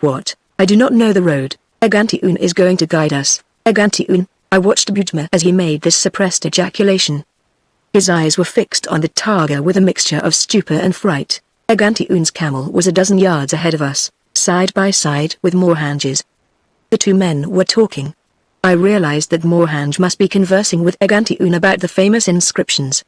what? I do not know the road. Agantiun is going to guide us. Agantiun, I watched Bujma as he made this suppressed ejaculation. His eyes were fixed on the Targa with a mixture of stupor and fright. Agantiun's camel was a dozen yards ahead of us, side by side with Morhange's. The two men were talking. I realized that Morhange must be conversing with Agantiun about the famous inscriptions.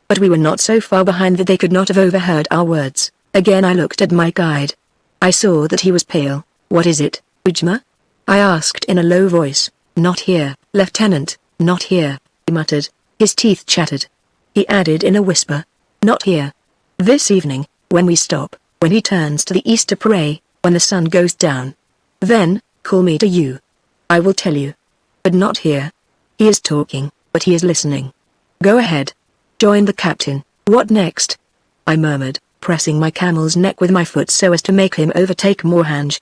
But we were not so far behind that they could not have overheard our words. Again I looked at my guide. I saw that he was pale. What is it, Bujma? I asked in a low voice. Not here, Lieutenant, not here, he muttered. His teeth chattered. He added in a whisper. Not here. This evening, when we stop, when he turns to the east to pray, when the sun goes down. Then, call me to you. I will tell you. But not here. He is talking, but he is listening. Go ahead. Join the captain. What next? I murmured, pressing my camel's neck with my foot so as to make him overtake Morhange.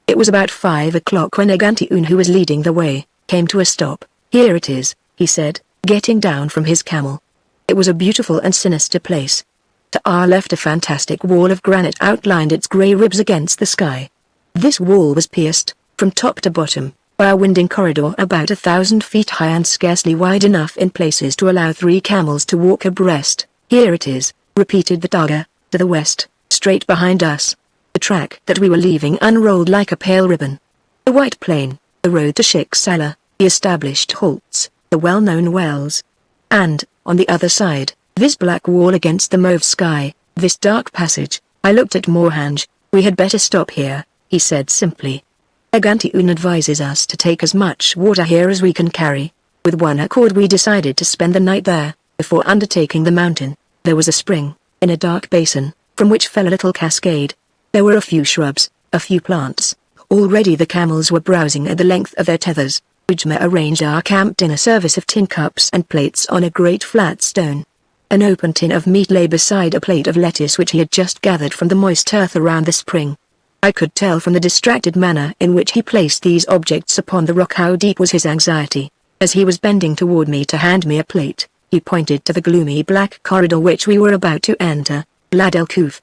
It was about 5 o'clock when Agantiun, who was leading the way, came to a stop. "Here it is," he said, getting down from his camel. It was a beautiful and sinister place. To our left a fantastic wall of granite outlined its grey ribs against the sky. This wall was pierced, from top to bottom, by a winding corridor about 1,000 feet high and scarcely wide enough in places to allow 3 camels to walk abreast. "Here it is," repeated the Targa, to the west, straight behind us. The track that we were leaving unrolled like a pale ribbon. The white plain, the road to Sheikh Salah, the established halts, the well-known wells. And, on the other side, this black wall against the mauve sky, this dark passage. I looked at Morhanj. "We had better stop here," he said simply. "Agantiun advises us to take as much water here as we can carry." With one accord we decided to spend the night there, before undertaking the mountain. There was a spring, in a dark basin, from which fell a little cascade. There were a few shrubs, a few plants. Already the camels were browsing at the length of their tethers. Ujma arranged our camp dinner service of tin cups and plates on a great flat stone. An open tin of meat lay beside a plate of lettuce which he had just gathered from the moist earth around the spring. I could tell from the distracted manner in which he placed these objects upon the rock how deep was his anxiety. As he was bending toward me to hand me a plate, he pointed to the gloomy black corridor which we were about to enter. "Blad el Kuf,"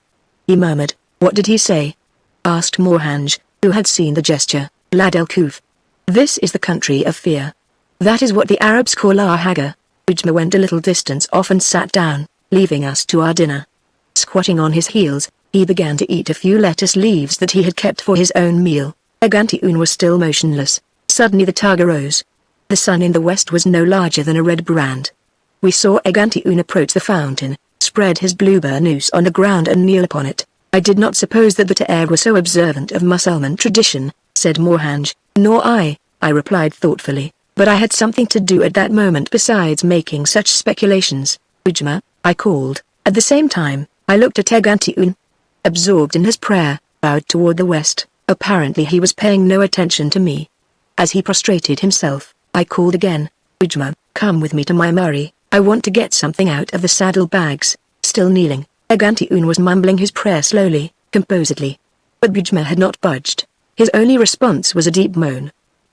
he murmured. "What did he say?" asked Morhanj, who had seen the gesture. "Blad el Kuf. This is the country of fear. That is what the Arabs call our Hagar." Ujma went a little distance off and sat down, leaving us to our dinner. Squatting on his heels, he began to eat a few lettuce leaves that he had kept for his own meal. Agantiun was still motionless. Suddenly the Targa rose. The sun in the west was no larger than a red brand. We saw Agantiun approach the fountain, spread his blue burnous on the ground and kneel upon it. "I did not suppose that the Ta'er were so observant of Mussulman tradition," said Morhanj. "Nor I replied thoughtfully, "but I had something to do at that moment besides making such speculations." "Ujma," I called. At the same time, I looked at Agantiun. Absorbed in his prayer, bowed toward the west. Apparently he was paying no attention to me. As he prostrated himself, I called again. "Ujma, come with me to my Murray. I want to get something out of the saddle bags." Still kneeling, Agantiun was mumbling his prayer slowly, composedly. But Ujma had not budged. His only response was a deep moan.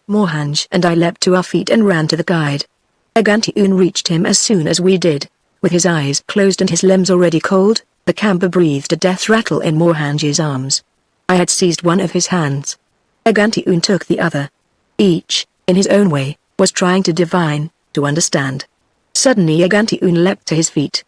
Morhanj and I leapt to our feet and ran to the guide. Agantiun reached him as soon as we did. With his eyes closed and his limbs already cold, the camper breathed a death rattle in Morhanj's arms. I had seized one of his hands. Agantiun took the other. Each, in his own way, was trying to divine, to understand. Suddenly Agantiun leapt to his feet.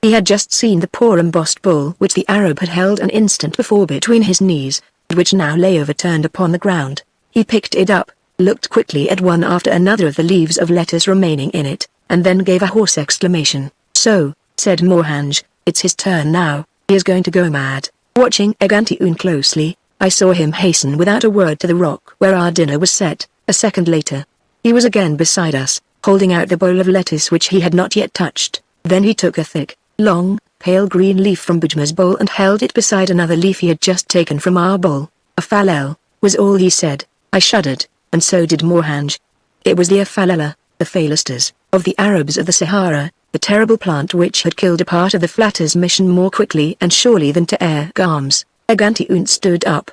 He had just seen the poor embossed bull which the Arab had held an instant before between his knees, and which now lay overturned upon the ground. He picked it up, looked quickly at one after another of the leaves of lettuce remaining in it, and then gave a hoarse exclamation. "So," said Morhanj, "it's his turn now, he is going to go mad." Watching Agantiun closely, I saw him hasten without a word to the rock where our dinner was set. A second later, he was again beside us, holding out the bowl of lettuce which he had not yet touched. Then he took a thick, long, pale green leaf from Bujma's bowl and held it beside another leaf he had just taken from our bowl. "Afalel," was all he said. I shuddered, and so did Morhanj. It was the Afalala, the Phalasters, of the Arabs of the Sahara, the terrible plant which had killed a part of the Flatters' mission more quickly and surely than Ta'er Gams. Agantiun stood up.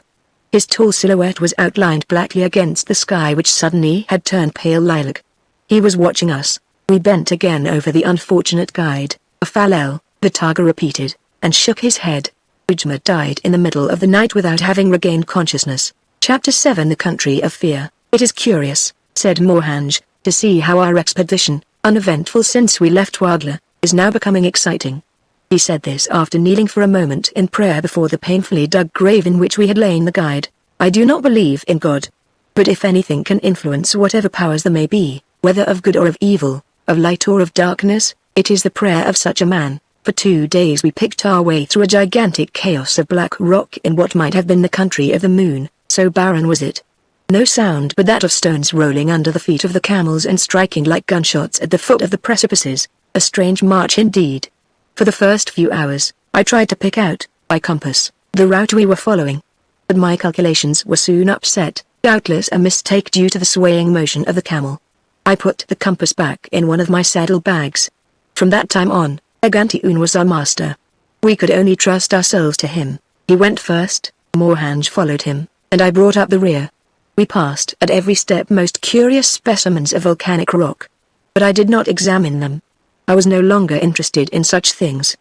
His tall silhouette was outlined blackly against the sky which suddenly had turned pale lilac. He was watching us. We bent again over the unfortunate guide. "Afalel," the Targa repeated, and shook his head. Ujma died in the middle of the night without having regained consciousness. Chapter 7 The Country of Fear. "It is curious," said Morhanj, "to see how our expedition, uneventful since we left Wagla, is now becoming exciting." He said this after kneeling for a moment in prayer before the painfully dug grave in which we had lain the guide. "I do not believe in God. But if anything can influence whatever powers there may be, whether of good or of evil, of light or of darkness, it is the prayer of such a man." For 2 days we picked our way through a gigantic chaos of black rock in what might have been the country of the moon, so barren was it. No sound but that of stones rolling under the feet of the camels and striking like gunshots at the foot of the precipices. A strange march indeed. For the first few hours, I tried to pick out, by compass, the route we were following. But my calculations were soon upset, doubtless a mistake due to the swaying motion of the camel. I put the compass back in one of my saddle bags. From that time on, Agantiun was our master. We could only trust ourselves to him. He went first, Morhanj followed him, and I brought up the rear. We passed at every step most curious specimens of volcanic rock. But I did not examine them. I was no longer interested in such things.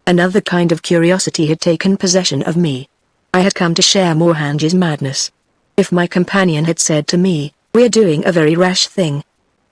Another kind of curiosity had taken possession of me. I had come to share Mohanj's madness. If my companion had said to me, "We're doing a very rash thing.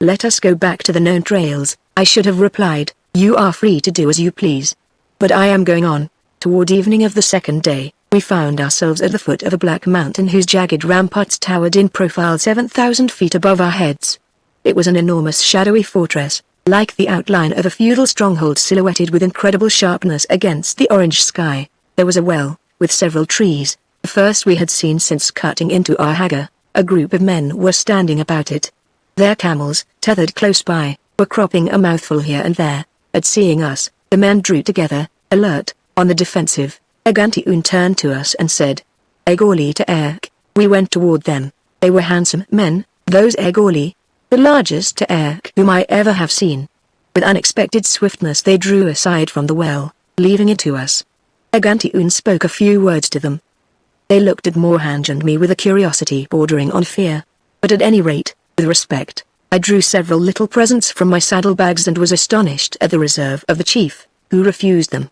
Let us go back to the known trails," I should have replied, "You are free to do as you please." But I am going on. Toward evening of the second day, we found ourselves at the foot of a black mountain whose jagged ramparts towered in profile 7,000 feet above our heads. It was an enormous shadowy fortress, like the outline of a feudal stronghold silhouetted with incredible sharpness against the orange sky. There was a well, with several trees, the first we had seen since cutting into our hagar. A group of men were standing about it. Their camels, tethered close by, were cropping a mouthful here and there. At seeing us, the men drew together, alert, on the defensive. Agantiun turned to us and said, "Egoli to Erk." We went toward them. They were handsome men, those Egoli, the largest to Erk whom I ever have seen. With unexpected swiftness they drew aside from the well, leaving it to us. Agantiun spoke a few words to them. They looked at Mohanj and me with a curiosity bordering on fear. But at any rate, with respect, I drew several little presents from my saddlebags and was astonished at the reserve of the chief, who refused them.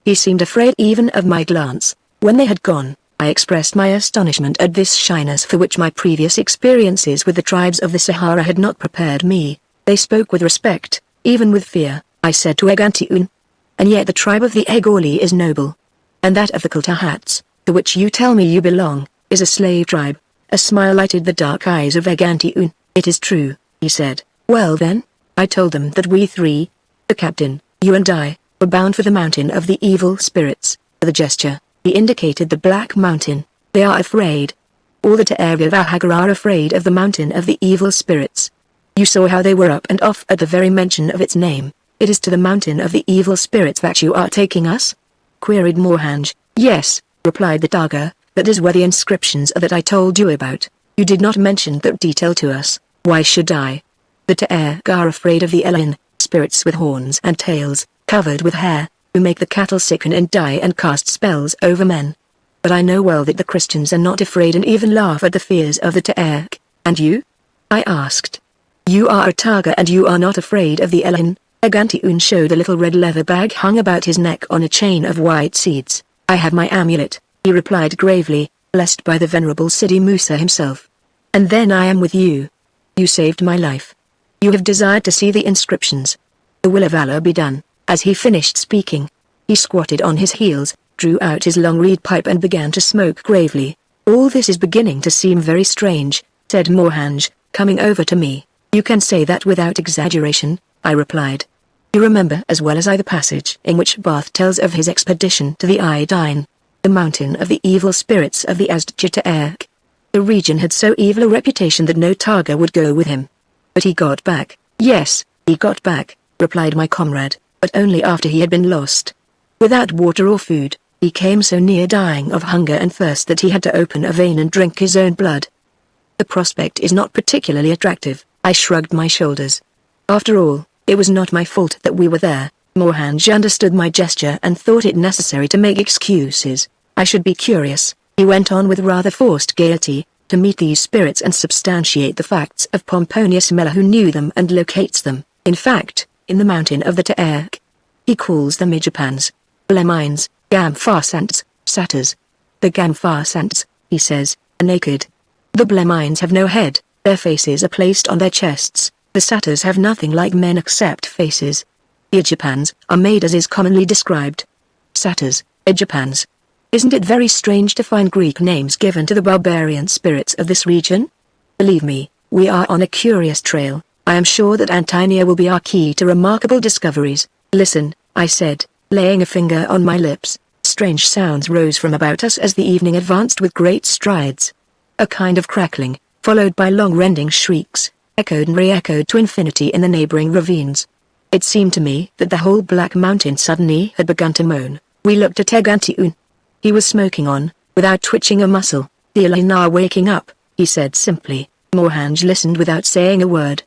He seemed afraid even of my glance. When they had gone, I expressed my astonishment at this shyness for which my previous experiences with the tribes of the Sahara had not prepared me. They spoke with respect, even with fear, I said to Agantiun. And yet the tribe of the Egoli is noble. And that of the Kultahats, to which you tell me you belong, is a slave tribe. A smile lighted the dark eyes of Agantiun. "It is true," he said. "Well then," I told them that we three, the captain, you and I, were bound for the mountain of the evil spirits. With a gesture, he indicated the black mountain. "They are afraid. All the Ta'er of Hagar are afraid of the mountain of the evil spirits. You saw how they were up and off at the very mention of its name. It is to the mountain of the evil spirits that you are taking us?" queried Mohanj. "Yes," replied the Taga, "that is where the inscriptions are that I told you about. You did not mention that detail to us. Why should I? The Ta'er are afraid of the Elin, spirits with horns and tails, covered with hair, who make the cattle sicken and die and cast spells over men. But I know well that the Christians are not afraid and even laugh at the fears of the Ta'er. And you?" I asked. "You are a Taga and you are not afraid of the Elin?" Agantiun showed a little red leather bag hung about his neck on a chain of white seeds. "I have my amulet," he replied gravely, blessed by the venerable Sidi Musa himself. "And then I am with you. You saved my life. You have desired to see the inscriptions. The will of Allah be done." As he finished speaking, he squatted on his heels, drew out his long reed pipe and began to smoke gravely. "All this is beginning to seem very strange," said Mohanj, coming over to me. "You can say that without exaggeration," I replied. "You remember as well as I the passage in which Barth tells of his expedition to the Idine, the mountain of the evil spirits of the Azdjataerk. The region had so evil a reputation that no Taga would go with him. But he got back." "Yes, he got back," replied my comrade, "but only after he had been lost. Without water or food, he came so near dying of hunger and thirst that he had to open a vein and drink his own blood. The prospect is not particularly attractive." I shrugged my shoulders. After all, it was not my fault that we were there. Mohanj understood my gesture and thought it necessary to make excuses. "I should be curious," he went on with rather forced gaiety, "to meet these spirits and substantiate the facts of Pomponius Mela who knew them and locates them. In fact, in the mountain of the Ta'er. He calls them Ijapans, Blemines, Gamfarsants, Satyrs. The Gamfarsants, he says, are naked. The Blemines have no head, their faces are placed on their chests. The Satyrs have nothing like men except faces. The Ijapans are made as is commonly described. Satyrs, Ijapans. Isn't it very strange to find Greek names given to the barbarian spirits of this region? Believe me, we are on a curious trail. I am sure that Antinia will be our key to remarkable discoveries." "Listen," I said, laying a finger on my lips. Strange sounds rose from about us as the evening advanced with great strides. A kind of crackling, followed by long rending shrieks, echoed and re-echoed to infinity in the neighboring ravines. It seemed to me that the whole Black Mountain suddenly had begun to moan. We looked at Egantiun. He was smoking on, without twitching a muscle. "The Elin are waking up," he said simply. Mohanj listened without saying a word.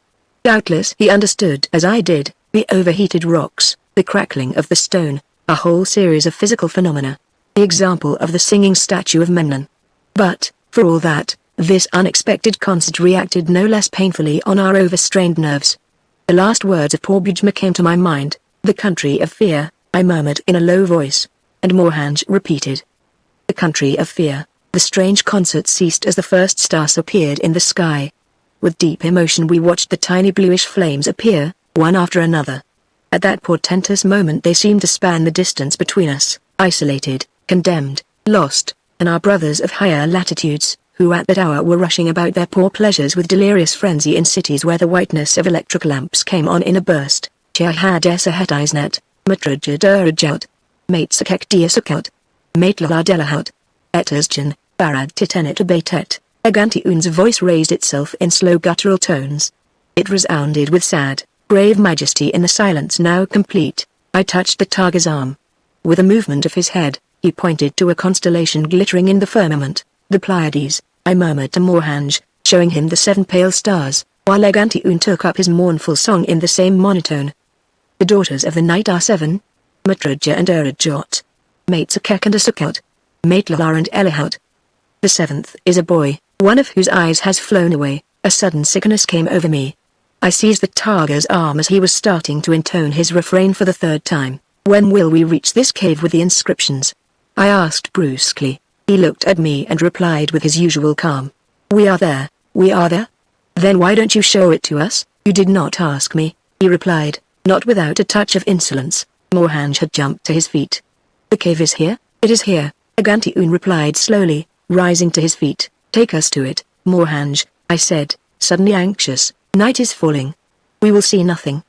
Doubtless he understood as I did, the overheated rocks, the crackling of the stone, a whole series of physical phenomena. The example of the singing statue of Memnon. But, For all that, this unexpected concert reacted no less painfully on our overstrained nerves. The last words of poor Bujma came to my mind, "The country of fear," I murmured in a low voice. And Morhanj repeated. The country of fear. The strange concert ceased as the first stars appeared in the sky. With deep emotion we watched the tiny bluish flames appear, one after another. At that portentous moment they seemed to span the distance between us, isolated, condemned, lost, and our brothers of higher latitudes, who at that hour were rushing about their poor pleasures with delirious frenzy in cities where the whiteness of electric lamps came on in a burst. Chahadesa hetisnet, matrajadurajout, matesakek diasakot, matlaladelahout, etasjan, barad titenet abatet. Agantiun's voice raised itself in slow guttural tones. It resounded with sad, grave majesty in the silence now complete. I touched the Targa's arm. With a movement of his head, he pointed to a constellation glittering in the firmament, the Pleiades. I murmured to Morhanj, showing him the 7 pale stars, while Agantiun took up his mournful song in the same monotone. The daughters of the night are 7. Matraja and Urajot. Matesakek and Asakot. Matlalar and Elihout. The 7th is a boy, one of whose eyes has flown away. A sudden sickness came over me. I seized the Targa's arm as he was starting to intone his refrain for the 3rd time. When will we reach this cave with the inscriptions? I asked brusquely. He looked at me and replied with his usual calm. We are there, we are there. Then why don't you show it to us? You did not ask me, he replied, not without a touch of insolence. Morhanj had jumped to his feet. The cave is here, it is here, Agantiun replied slowly, rising to his feet. Take us to it, Morhanj, I said, suddenly anxious. Night is falling. We will see nothing.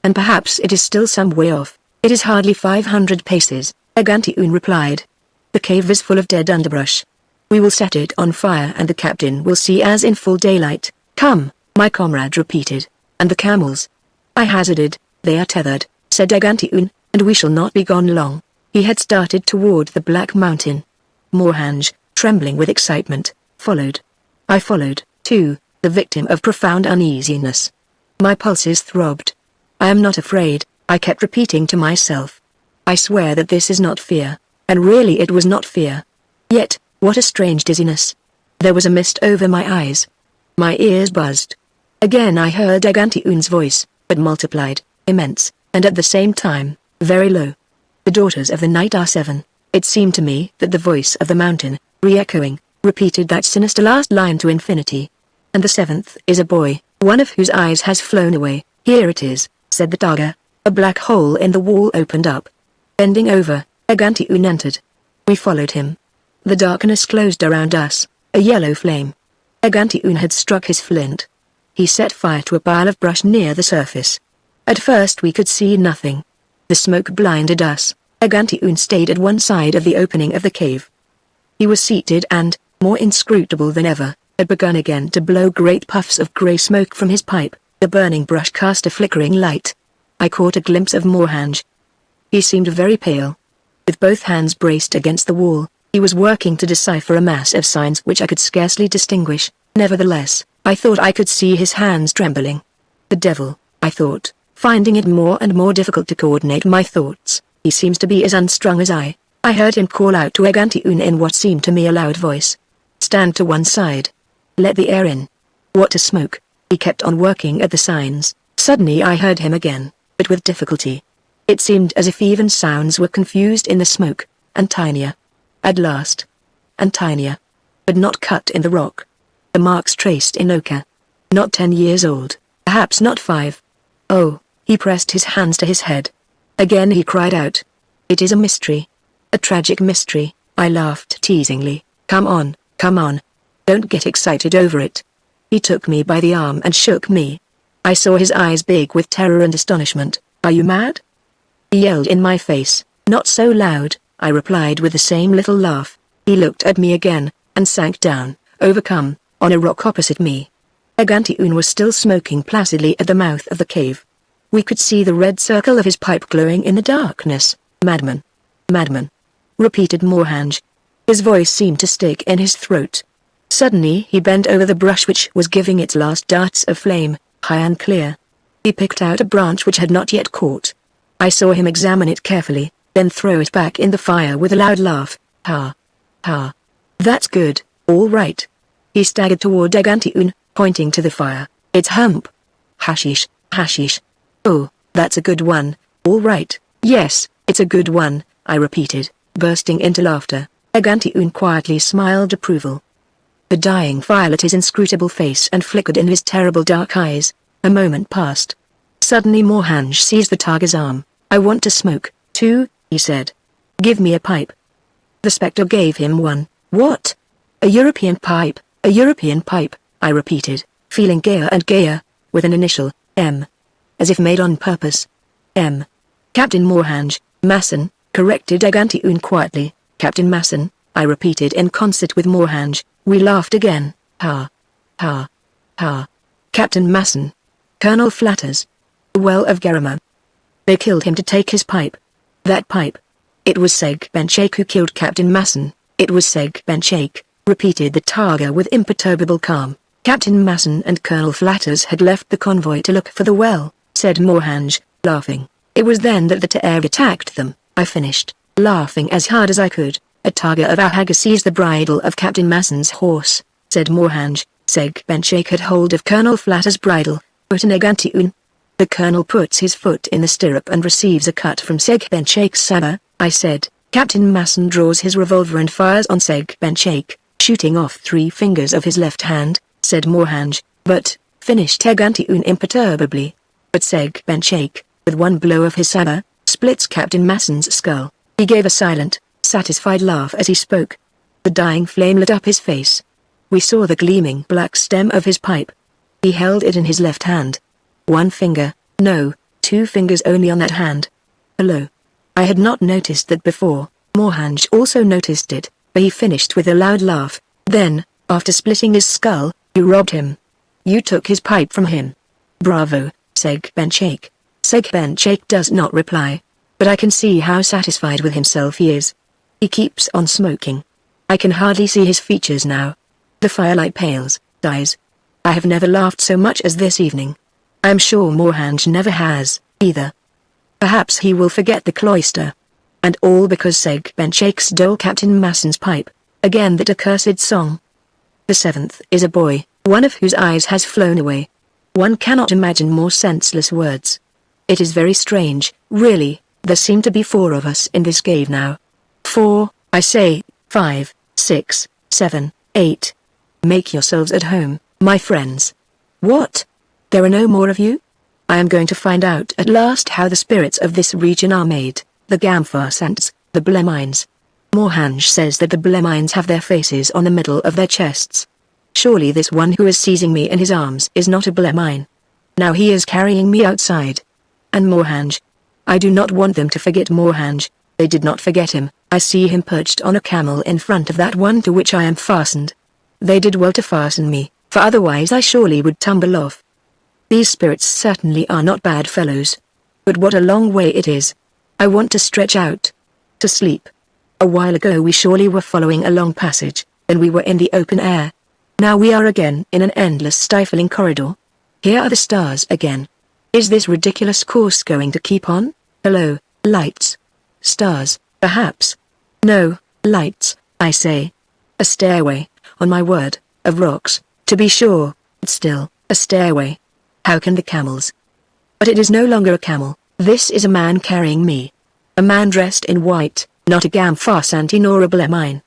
And perhaps it is still some way off. It is hardly 500 paces, Agantiun replied. The cave is full of dead underbrush. We will set it on fire and the captain will see as in full daylight. Come, my comrade repeated. And the camels? I hazarded. They are tethered, said Agantiun, and we shall not be gone long. He had started toward the Black Mountain. Morhanj, trembling with excitement, followed. I followed, too, the victim of profound uneasiness. My pulses throbbed. I am not afraid, I kept repeating to myself. I swear that this is not fear. And really it was not fear. Yet, what a strange dizziness. There was a mist over my eyes. My ears buzzed. Again I heard Agantiun's voice, but multiplied, immense, and at the same time, very low. The daughters of the night are 7. It seemed to me that the voice of the mountain, re-echoing, repeated that sinister last line to infinity. And the 7th is a boy, one of whose eyes has flown away. Here it is, said the Targa. A black hole in the wall opened up. Bending over, Agantiun entered. We followed him. The darkness closed around us, a yellow flame. Agantiun had struck his flint. He set fire to a pile of brush near the surface. At first we could see nothing. The smoke blinded us. Agantiun stayed at one side of the opening of the cave. He was seated and, more inscrutable than ever, had begun again to blow great puffs of grey smoke from his pipe. The burning brush cast a flickering light. I caught a glimpse of Morhanj. He seemed very pale. With both hands braced against the wall, he was working to decipher a mass of signs which I could scarcely distinguish. Nevertheless, I thought I could see his hands trembling. The devil, I thought, finding it more and more difficult to coordinate my thoughts. He seems to be as unstrung as I. I heard him call out to Agantiun in what seemed to me a loud voice. Stand to one side. Let the air in. What a smoke. He kept on working at the signs. Suddenly I heard him again, but with difficulty. It seemed as if even sounds were confused in the smoke, and tinier. At last. And tinier. But not cut in the rock. The marks traced in ochre. Not 10 years old, perhaps not 5. Oh, he pressed his hands to his head. Again he cried out. It is a mystery. A tragic mystery, I laughed teasingly. Come on, come on. Don't get excited over it. He took me by the arm and shook me. I saw his eyes big with terror and astonishment. Are you mad? He yelled in my face. Not so loud, I replied with the same little laugh. He looked at me again, and sank down, overcome, on a rock opposite me. Agantiun was still smoking placidly at the mouth of the cave. We could see the red circle of his pipe glowing in the darkness. Madman. Madman. Repeated Morhanj. His voice seemed to stick in his throat. Suddenly he bent over the brush which was giving its last darts of flame, high and clear. He picked out a branch which had not yet caught. I saw him examine it carefully, then throw it back in the fire with a loud laugh. Ha! Ha! That's good, all right, He staggered toward Atlantida, pointing to the fire. It's hump. Hashish, hashish. Oh, that's a good one. All right, yes, it's a good one, I repeated, bursting into laughter. Atlantida quietly smiled approval. The dying fire lit his inscrutable face and flickered in his terrible dark eyes. A moment passed. Suddenly Mohanj seized the Targar's arm. I want to smoke, too, he said. Give me a pipe. The spectre gave him one. What? A European pipe, a European pipe, I repeated, feeling gayer and gayer, with an initial, M. As if made on purpose. M. Captain Mohanj, Masson, corrected Atlantida quietly. Captain Masson, I repeated in concert with Mohanj. We laughed again. Ha. Ha. Ha. Captain Masson. Colonel Flatters. The well of Garama. They killed him to take his pipe. That pipe. It was Seg Ben-Sheikh who killed Captain Masson. It was Seg Ben-Sheikh, repeated the Targa with imperturbable calm. Captain Masson and Colonel Flatters had left the convoy to look for the well, said Mohanj, laughing. It was then that the Ta'eg attacked them, I finished, laughing as hard as I could. A Targa of Ahaga seized the bridle of Captain Masson's horse, said Mohanj. Seg Ben-Sheikh had hold of Colonel Flatters' bridle, put in Atlantida. The colonel puts his foot in the stirrup and receives a cut from Seg Ben-Sheikh's sabre, I said. Captain Masson draws his revolver and fires on Seg Ben-Sheikh, shooting off 3 fingers of his left hand, said Mohanj, but, finished Atlantida imperturbably. But Seg Ben-Sheikh, with one blow of his sabre, splits Captain Masson's skull. He gave a silent, satisfied laugh as he spoke. The dying flame lit up his face. We saw the gleaming black stem of his pipe. He held it in his left hand. 1 finger, no, 2 fingers only on that hand. Hello. I had not noticed that before. Mohanj also noticed it, but he finished with a loud laugh. Then, after splitting his skull, you robbed him. You took his pipe from him. Bravo, Seg Ben-Sheikh. Seg Ben-Sheikh does not reply. But I can see how satisfied with himself he is. He keeps on smoking. I can hardly see his features now. The firelight pales, dies. I have never laughed so much as this evening. I am sure Mohanj never has, either. Perhaps he will forget the cloister. And all because Seg Ben-Sheikh stole Captain Masson's pipe. Again that accursed song. The 7th is a boy, one of whose eyes has flown away. One cannot imagine more senseless words. It is very strange, really. There seem to be 4 of us in this cave now. 4, I say, 5, 6, 7, 8. Make yourselves at home, my friends. What? There are no more of you? I am going to find out at last how the spirits of this region are made, the Gamfarsants, the Blemines. Mohanj says that the Blemines have their faces on the middle of their chests. Surely this one who is seizing me in his arms is not a Blemine. Now he is carrying me outside. And Mohanj. I do not want them to forget Mohanj. They did not forget him. I see him perched on a camel in front of that one to which I am fastened. They did well to fasten me, for otherwise I surely would tumble off. These spirits certainly are not bad fellows. But what a long way it is. I want to stretch out. To sleep. A while ago we surely were following a long passage, then we were in the open air. Now we are again in an endless stifling corridor. Here are the stars again. Is this ridiculous course going to keep on? Hello, lights. Stars, perhaps. No, lights, I say. A stairway, on my word, of rocks, to be sure, but still, a stairway. How can the camels? But it is no longer a camel, this is a man carrying me. A man dressed in white, not a Gamfarsanti nor a Blemine.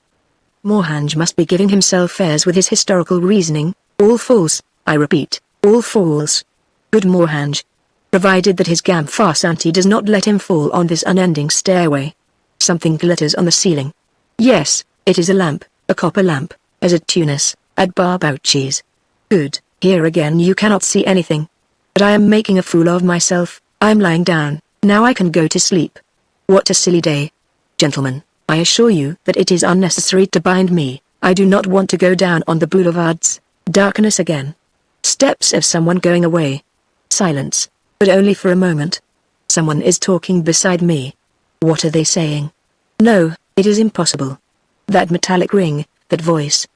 Mohanj must be giving himself airs with his historical reasoning, all false, I repeat, all false. Good Mohanj. Provided that his Gamfarsanti does not let him fall on this unending stairway. Something glitters on the ceiling. Yes, it is a lamp, a copper lamp, as at Tunis, at Barbouchi's. Good, here again you cannot see anything. But I am making a fool of myself, I am lying down, now I can go to sleep. What a silly day. Gentlemen, I assure you that it is unnecessary to bind me, I do not want to go down on the boulevards. Darkness again. Steps of someone going away. Silence, but only for a moment. Someone is talking beside me. What are they saying? No, it is impossible. That metallic ring, that voice.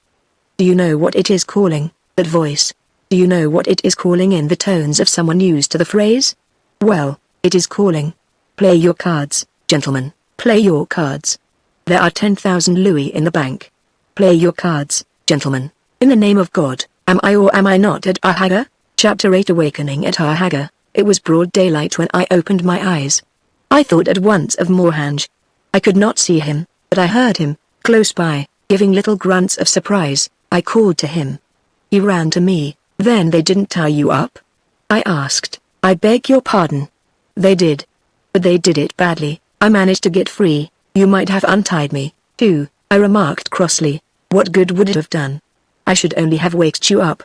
Do you know what it is calling, that voice? Do you know what it is calling in the tones of someone used to the phrase? Well, it is calling. Play your cards, gentlemen, play your cards. There are 10,000 louis in the bank. Play your cards, gentlemen. In the name of God, am I or am I not at Ahaga? Chapter 8 Awakening at Ahaga. It was broad daylight when I opened my eyes. I thought at once of Morhange. I could not see him, but I heard him, close by, giving little grunts of surprise. I called to him. He ran to me. Then they didn't tie you up? I asked. I beg your pardon. They did. But they did it badly. I managed to get free. You might have untied me, too, I remarked crossly. What good would it have done? I should only have waked you up.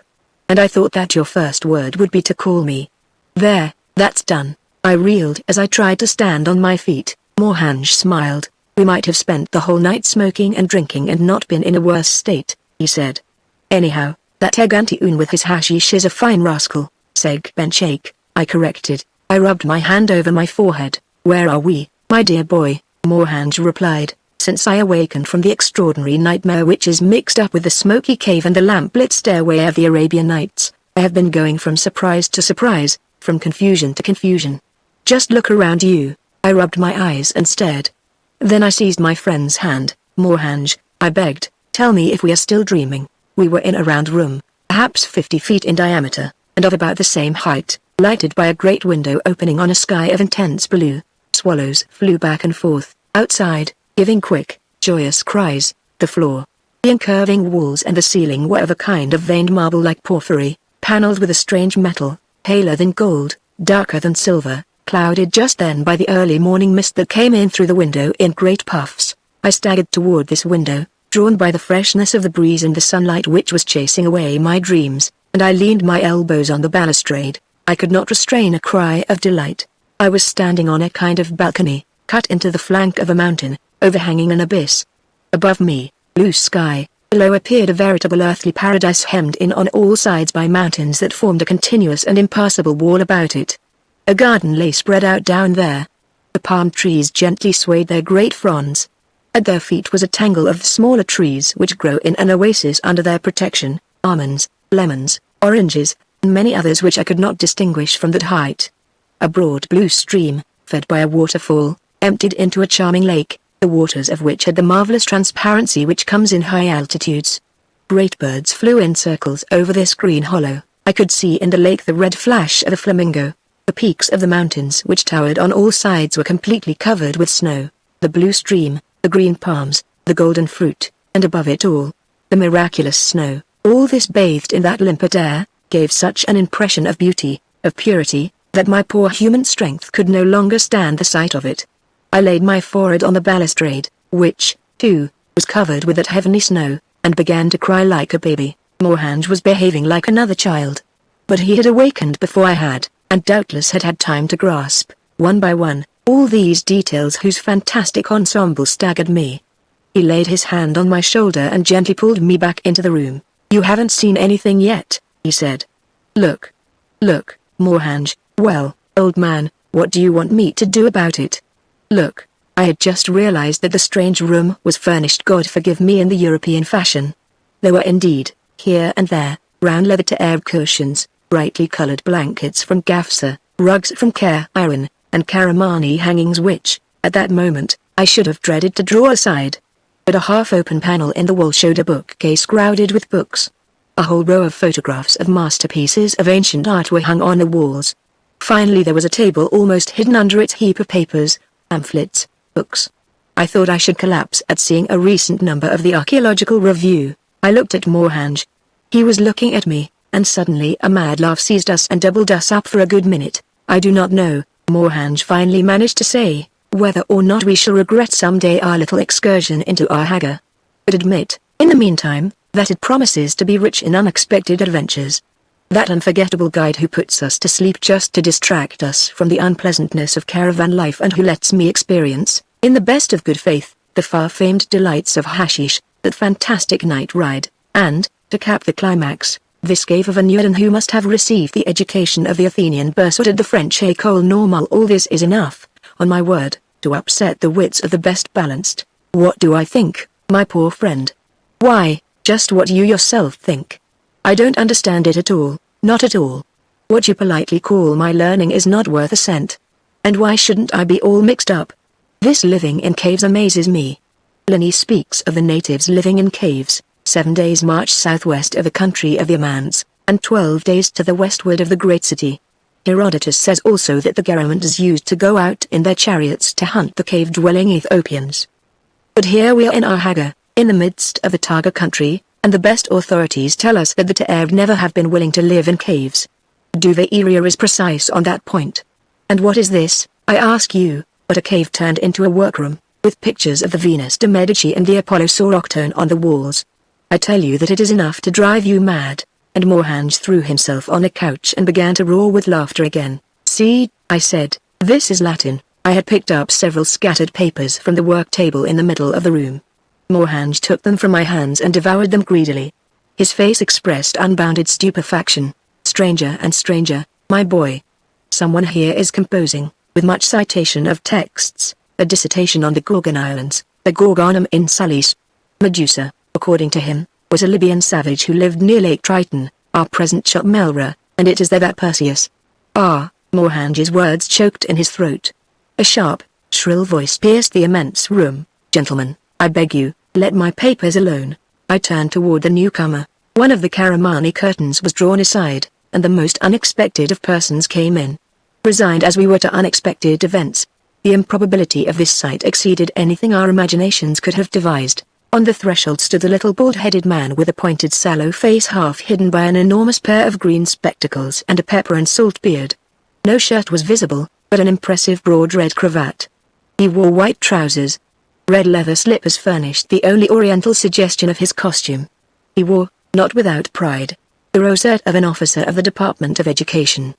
And I thought that your first word would be to call me. There, that's done. I reeled as I tried to stand on my feet. Morhange smiled. We might have spent the whole night smoking and drinking and not been in a worse state, he said. Anyhow, that Egantiun with his hashish is a fine rascal, Seg Benchake, I corrected. I rubbed my hand over my forehead. Where are we, my dear boy? Morhange replied. Since I awakened from the extraordinary nightmare which is mixed up with the smoky cave and the lamp-lit stairway of the Arabian Nights, I have been going from surprise to surprise, from confusion to confusion. Just look around you. I rubbed my eyes and stared. Then I seized my friend's hand. Morhange, I begged, tell me if we are still dreaming. We were in a round room, perhaps 50 feet in diameter, and of about the same height, lighted by a great window opening on a sky of intense blue. Swallows flew back and forth, outside, giving quick, joyous cries. The floor, the incurving walls and the ceiling were of a kind of veined marble like porphyry, paneled with a strange metal, paler than gold, darker than silver, clouded just then by the early morning mist that came in through the window in great puffs. I staggered toward this window, drawn by the freshness of the breeze and the sunlight which was chasing away my dreams, and I leaned my elbows on the balustrade. I could not restrain a cry of delight. I was standing on a kind of balcony, cut into the flank of a mountain, overhanging an abyss. Above me, blue sky, below appeared a veritable earthly paradise hemmed in on all sides by mountains that formed a continuous and impassable wall about it. A garden lay spread out down there. The palm trees gently swayed their great fronds. At their feet was a tangle of smaller trees which grow in an oasis under their protection, almonds, lemons, oranges, and many others which I could not distinguish from that height. A broad blue stream, fed by a waterfall, emptied into a charming lake, the waters of which had the marvelous transparency which comes in high altitudes. Great birds flew in circles over this green hollow. I could see in the lake the red flash of a flamingo. The peaks of the mountains which towered on all sides were completely covered with snow. The blue stream, the green palms, the golden fruit, and above it all, the miraculous snow. All this bathed in that limpid air, gave such an impression of beauty, of purity, that my poor human strength could no longer stand the sight of it. I laid my forehead on the balustrade, which, too, was covered with that heavenly snow, and began to cry like a baby. Morhange was behaving like another child. But he had awakened before I had, and doubtless had had time to grasp, one by one, all these details whose fantastic ensemble staggered me. He laid his hand on my shoulder and gently pulled me back into the room. You haven't seen anything yet, he said. Look. Look, Morhange. Well, old man, what do you want me to do about it? Look. I had just realized that the strange room was furnished, God forgive me, in the European fashion. There were indeed, here and there, round leather to Arab cushions, brightly colored blankets from Gafsa, rugs from Cairo, and Karamani hangings which, at that moment, I should have dreaded to draw aside. But a half-open panel in the wall showed a bookcase crowded with books. A whole row of photographs of masterpieces of ancient art were hung on the walls. Finally there was a table almost hidden under its heap of papers, pamphlets, books. I thought I should collapse at seeing a recent number of the Archaeological Review. I looked at Morhange. He was looking at me, and suddenly a mad laugh seized us and doubled us up for a good minute. I do not know, Morhange finally managed to say, whether or not we shall regret someday our little excursion into Ahaga. But admit, in the meantime, that it promises to be rich in unexpected adventures. That unforgettable guide who puts us to sleep just to distract us from the unpleasantness of caravan life, and who lets me experience, in the best of good faith, the far-famed delights of hashish, that fantastic night ride, and, to cap the climax, this cave of a Nuadan who must have received the education of the Athenian Bursot at the French École Normale. All this is enough, on my word, to upset the wits of the best balanced. What do I think, my poor friend? Why, just what you yourself think. I don't understand it at all, not at all. What you politely call my learning is not worth a cent. And why shouldn't I be all mixed up? This living in caves amazes me. Pliny speaks of the natives living in caves. 7 days' march southwest of the country of the Amants, and 12 days to the westward of the great city. Herodotus says also that the Garamantas used to go out in their chariots to hunt the cave-dwelling Ethiopians. But here we are in our Hagar, in the midst of the Targa country, and the best authorities tell us that the Ta'eb never have been willing to live in caves. Duvairia is precise on that point. And what is this, I ask you, but a cave turned into a workroom, with pictures of the Venus de Medici and the Apollo Soroctone on the walls? I tell you that it is enough to drive you mad. And Morhange threw himself on a couch and began to roar with laughter again. See, I said, this is Latin. I had picked up several scattered papers from the work table in the middle of the room. Morhange took them from my hands and devoured them greedily. His face expressed unbounded stupefaction. Stranger and stranger, my boy. Someone here is composing, with much citation of texts, a dissertation on the Gorgon Islands, the Gorgonum in Salis. Medusa, according to him, was a Libyan savage who lived near Lake Triton, our present Chotmelra, and it is there that Perseus. Morhange's words choked in his throat. A sharp, shrill voice pierced the immense room. Gentlemen, I beg you, let my papers alone. I turned toward the newcomer. One of the Karamani curtains was drawn aside, and the most unexpected of persons came in. Resigned as we were to unexpected events, the improbability of this sight exceeded anything our imaginations could have devised. On the threshold stood a little bald-headed man with a pointed sallow face half hidden by an enormous pair of green spectacles and a pepper and salt beard. No shirt was visible, but an impressive broad red cravat. He wore white trousers. Red leather slippers furnished the only oriental suggestion of his costume. He wore, not without pride, the rosette of an officer of the Department of Education.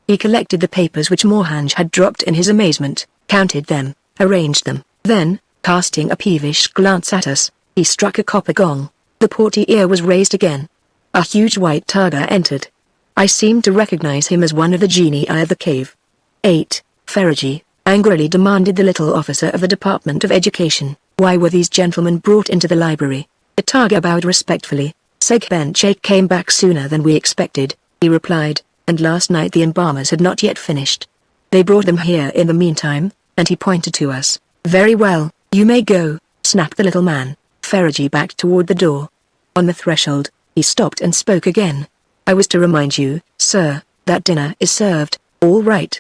He collected the papers which Morhange had dropped in his amazement, counted them, arranged them, then, casting a peevish glance at us, he struck a copper gong. The portiere was raised again. A huge white Targa entered. I seemed to recognize him as one of the genii of the cave. 8. Ferigi, angrily demanded the little officer of the Department of Education. Why were these gentlemen brought into the library? The Targa bowed respectfully. Segbenchake came back sooner than we expected, he replied, and last night the embalmers had not yet finished. They brought them here in the meantime, and he pointed to us. Very well, you may go, snapped the little man. Ferigi backed toward the door. On the threshold, he stopped and spoke again. I was to remind you, sir, that dinner is served, all right.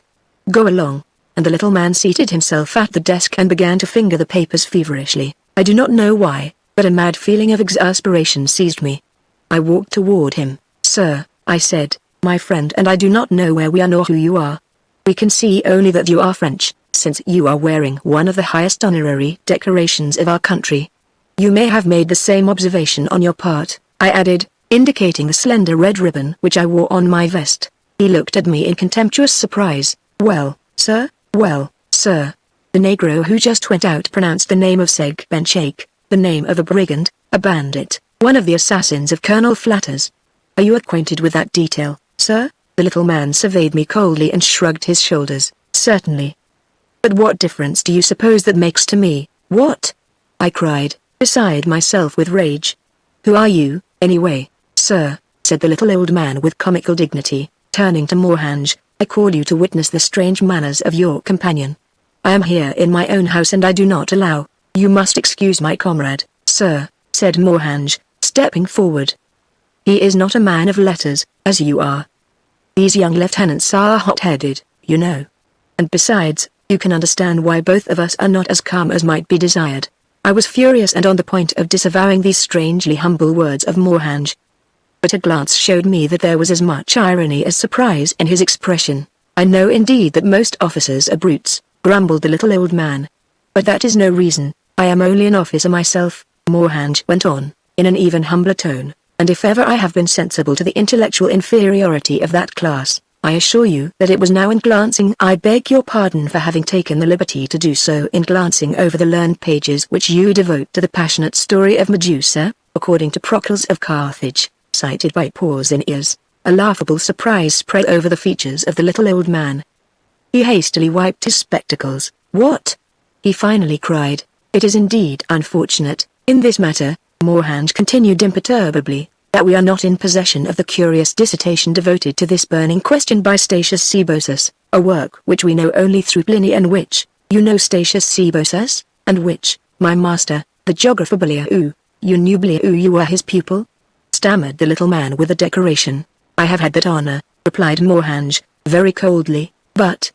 Go along. And the little man seated himself at the desk and began to finger the papers feverishly. I do not know why, but a mad feeling of exasperation seized me. I walked toward him. Sir, I said, my friend and I do not know where we are nor who you are. We can see only that you are French, since you are wearing one of the highest honorary decorations of our country. You may have made the same observation on your part, I added, indicating the slender red ribbon which I wore on my vest. He looked at me in contemptuous surprise. Well, sir, the Negro who just went out pronounced the name of Segbenchake, the name of a brigand, a bandit, one of the assassins of Colonel Flatters. Are you acquainted with that detail, sir? The little man surveyed me coldly and shrugged his shoulders. Certainly. But what difference do you suppose that makes to me? What? I cried, beside myself with rage. Who are you, anyway, sir? Said the little old man with comical dignity, turning to Morhange. I call you to witness the strange manners of your companion. I am here in my own house and I do not allow. You must excuse my comrade, sir, said Morhange, stepping forward. He is not a man of letters, as you are. These young lieutenants are hot-headed, you know. And besides, you can understand why both of us are not as calm as might be desired. I was furious and on the point of disavowing these strangely humble words of Morhange. But a glance showed me that there was as much irony as surprise in his expression. I know indeed that most officers are brutes, grumbled the little old man. But that is no reason. I am only an officer myself, Morhange went on, in an even humbler tone, and if ever I have been sensible to the intellectual inferiority of that class, I assure you that it was now in glancing. I beg your pardon for having taken the liberty to do so in glancing over the learned pages which you devote to the passionate story of Medusa, according to Proclus of Carthage, cited by Paws in Ears. A laughable surprise spread over the features of the little old man. He hastily wiped his spectacles. What? He finally cried. It is indeed unfortunate, in this matter, Morhange continued imperturbably, that we are not in possession of the curious dissertation devoted to this burning question by Statius Sebosus, a work which we know only through Pliny and which, you know Statius Sebosus, and which, my master, the geographer Beliau, You knew Bliu, you were his pupil? Stammered the little man with the decoration. I have had that honor, replied Mohanj, very coldly, but,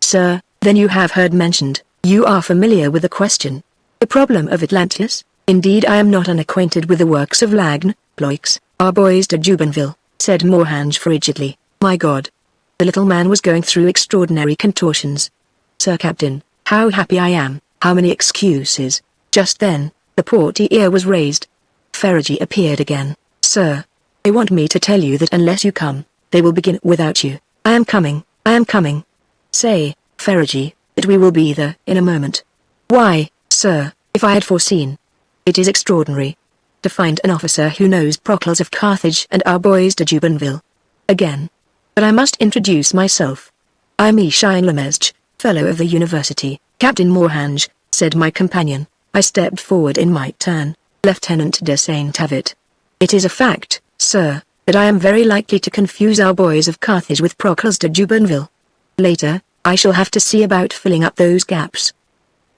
sir, then you have heard mentioned, you are familiar with the question. The problem of Atlantis? Indeed I am not unacquainted with the works of Lagn, Bloix, Arbois de Jubenville, said Mohanj frigidly. My God! The little man was going through extraordinary contortions. Sir Captain, how happy I am, how many excuses. Just then, the portiere was raised. Ferrigy appeared again. Sir, they want me to tell you that unless you come, they will begin without you. I am coming, I am coming. Say, Ferrigy, that we will be there in a moment. Why, sir, if I had foreseen. It is extraordinary. To find an officer who knows Procles of Carthage and Arbois de Jubenville. Again. But I must introduce myself. I am Ishain Lemesge, fellow of the university. Captain Mohanj, said my companion. I stepped forward in my turn. Lieutenant de Saint-Avit. It is a fact, sir, that I am very likely to confuse Arbois of Carthage with Procles de Jubenville. Later, I shall have to see about filling up those gaps.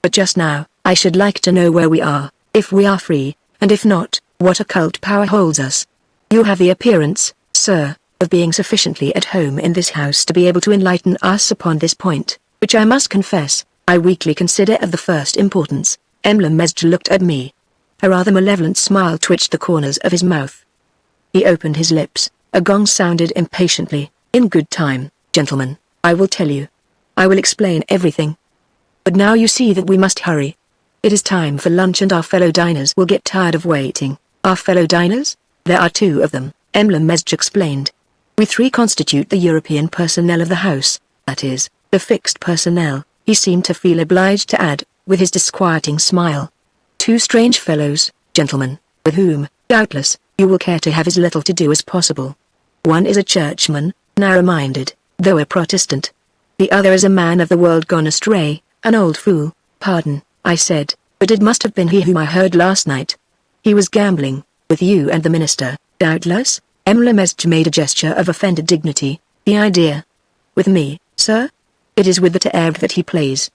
But just now, I should like to know where we are, if we are free, and if not, what occult power holds us. You have the appearance, sir, of being sufficiently at home in this house to be able to enlighten us upon this point, which I must confess, I weakly consider of the first importance. Lemesge looked at me. A rather malevolent smile twitched the corners of his mouth. He opened his lips. A gong sounded impatiently. In good time, gentlemen, I will tell you. I will explain everything. But now you see that we must hurry. It is time for lunch and our fellow diners will get tired of waiting. Our fellow diners? There are two of them, Lemesge explained. We three constitute the European personnel of the house, that is, the fixed personnel, he seemed to feel obliged to add, with his disquieting smile. Two strange fellows, gentlemen, with whom, doubtless, you will care to have as little to do as possible. One is a churchman, narrow-minded, though a Protestant. The other is a man of the world gone astray, an old fool. Pardon, I said, but it must have been he whom I heard last night. He was gambling, with you and the minister, doubtless? Lemesge made a gesture of offended dignity. The idea. With me, sir? It is with the Taird that he plays.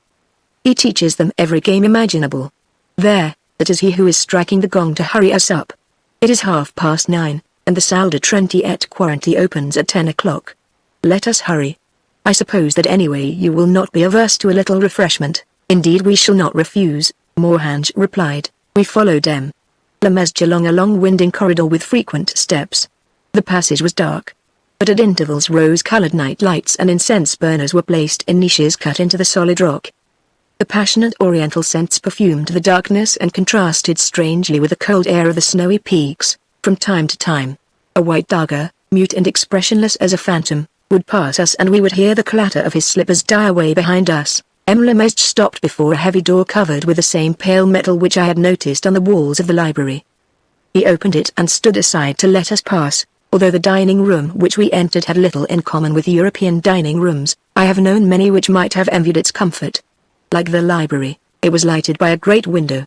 He teaches them every game imaginable. There, that is he who is striking the gong to hurry us up. It is 9:30, and the Salle de Trente et Quarante opens at 10 o'clock. Let us hurry. I suppose that anyway you will not be averse to a little refreshment. Indeed we shall not refuse, Mohanj replied. We followed Lemesge along a long-winding corridor with frequent steps. The passage was dark. But at intervals rose-colored night lights and incense burners were placed in niches cut into the solid rock. The passionate oriental scents perfumed the darkness and contrasted strangely with the cold air of the snowy peaks. From time to time, a white dagger, mute and expressionless as a phantom, would pass us and we would hear the clatter of his slippers die away behind us. Lemesge stopped before a heavy door covered with the same pale metal which I had noticed on the walls of the library. He opened it and stood aside to let us pass. Although the dining room which we entered had little in common with European dining rooms, I have known many which might have envied its comfort. Like the library, it was lighted by a great window.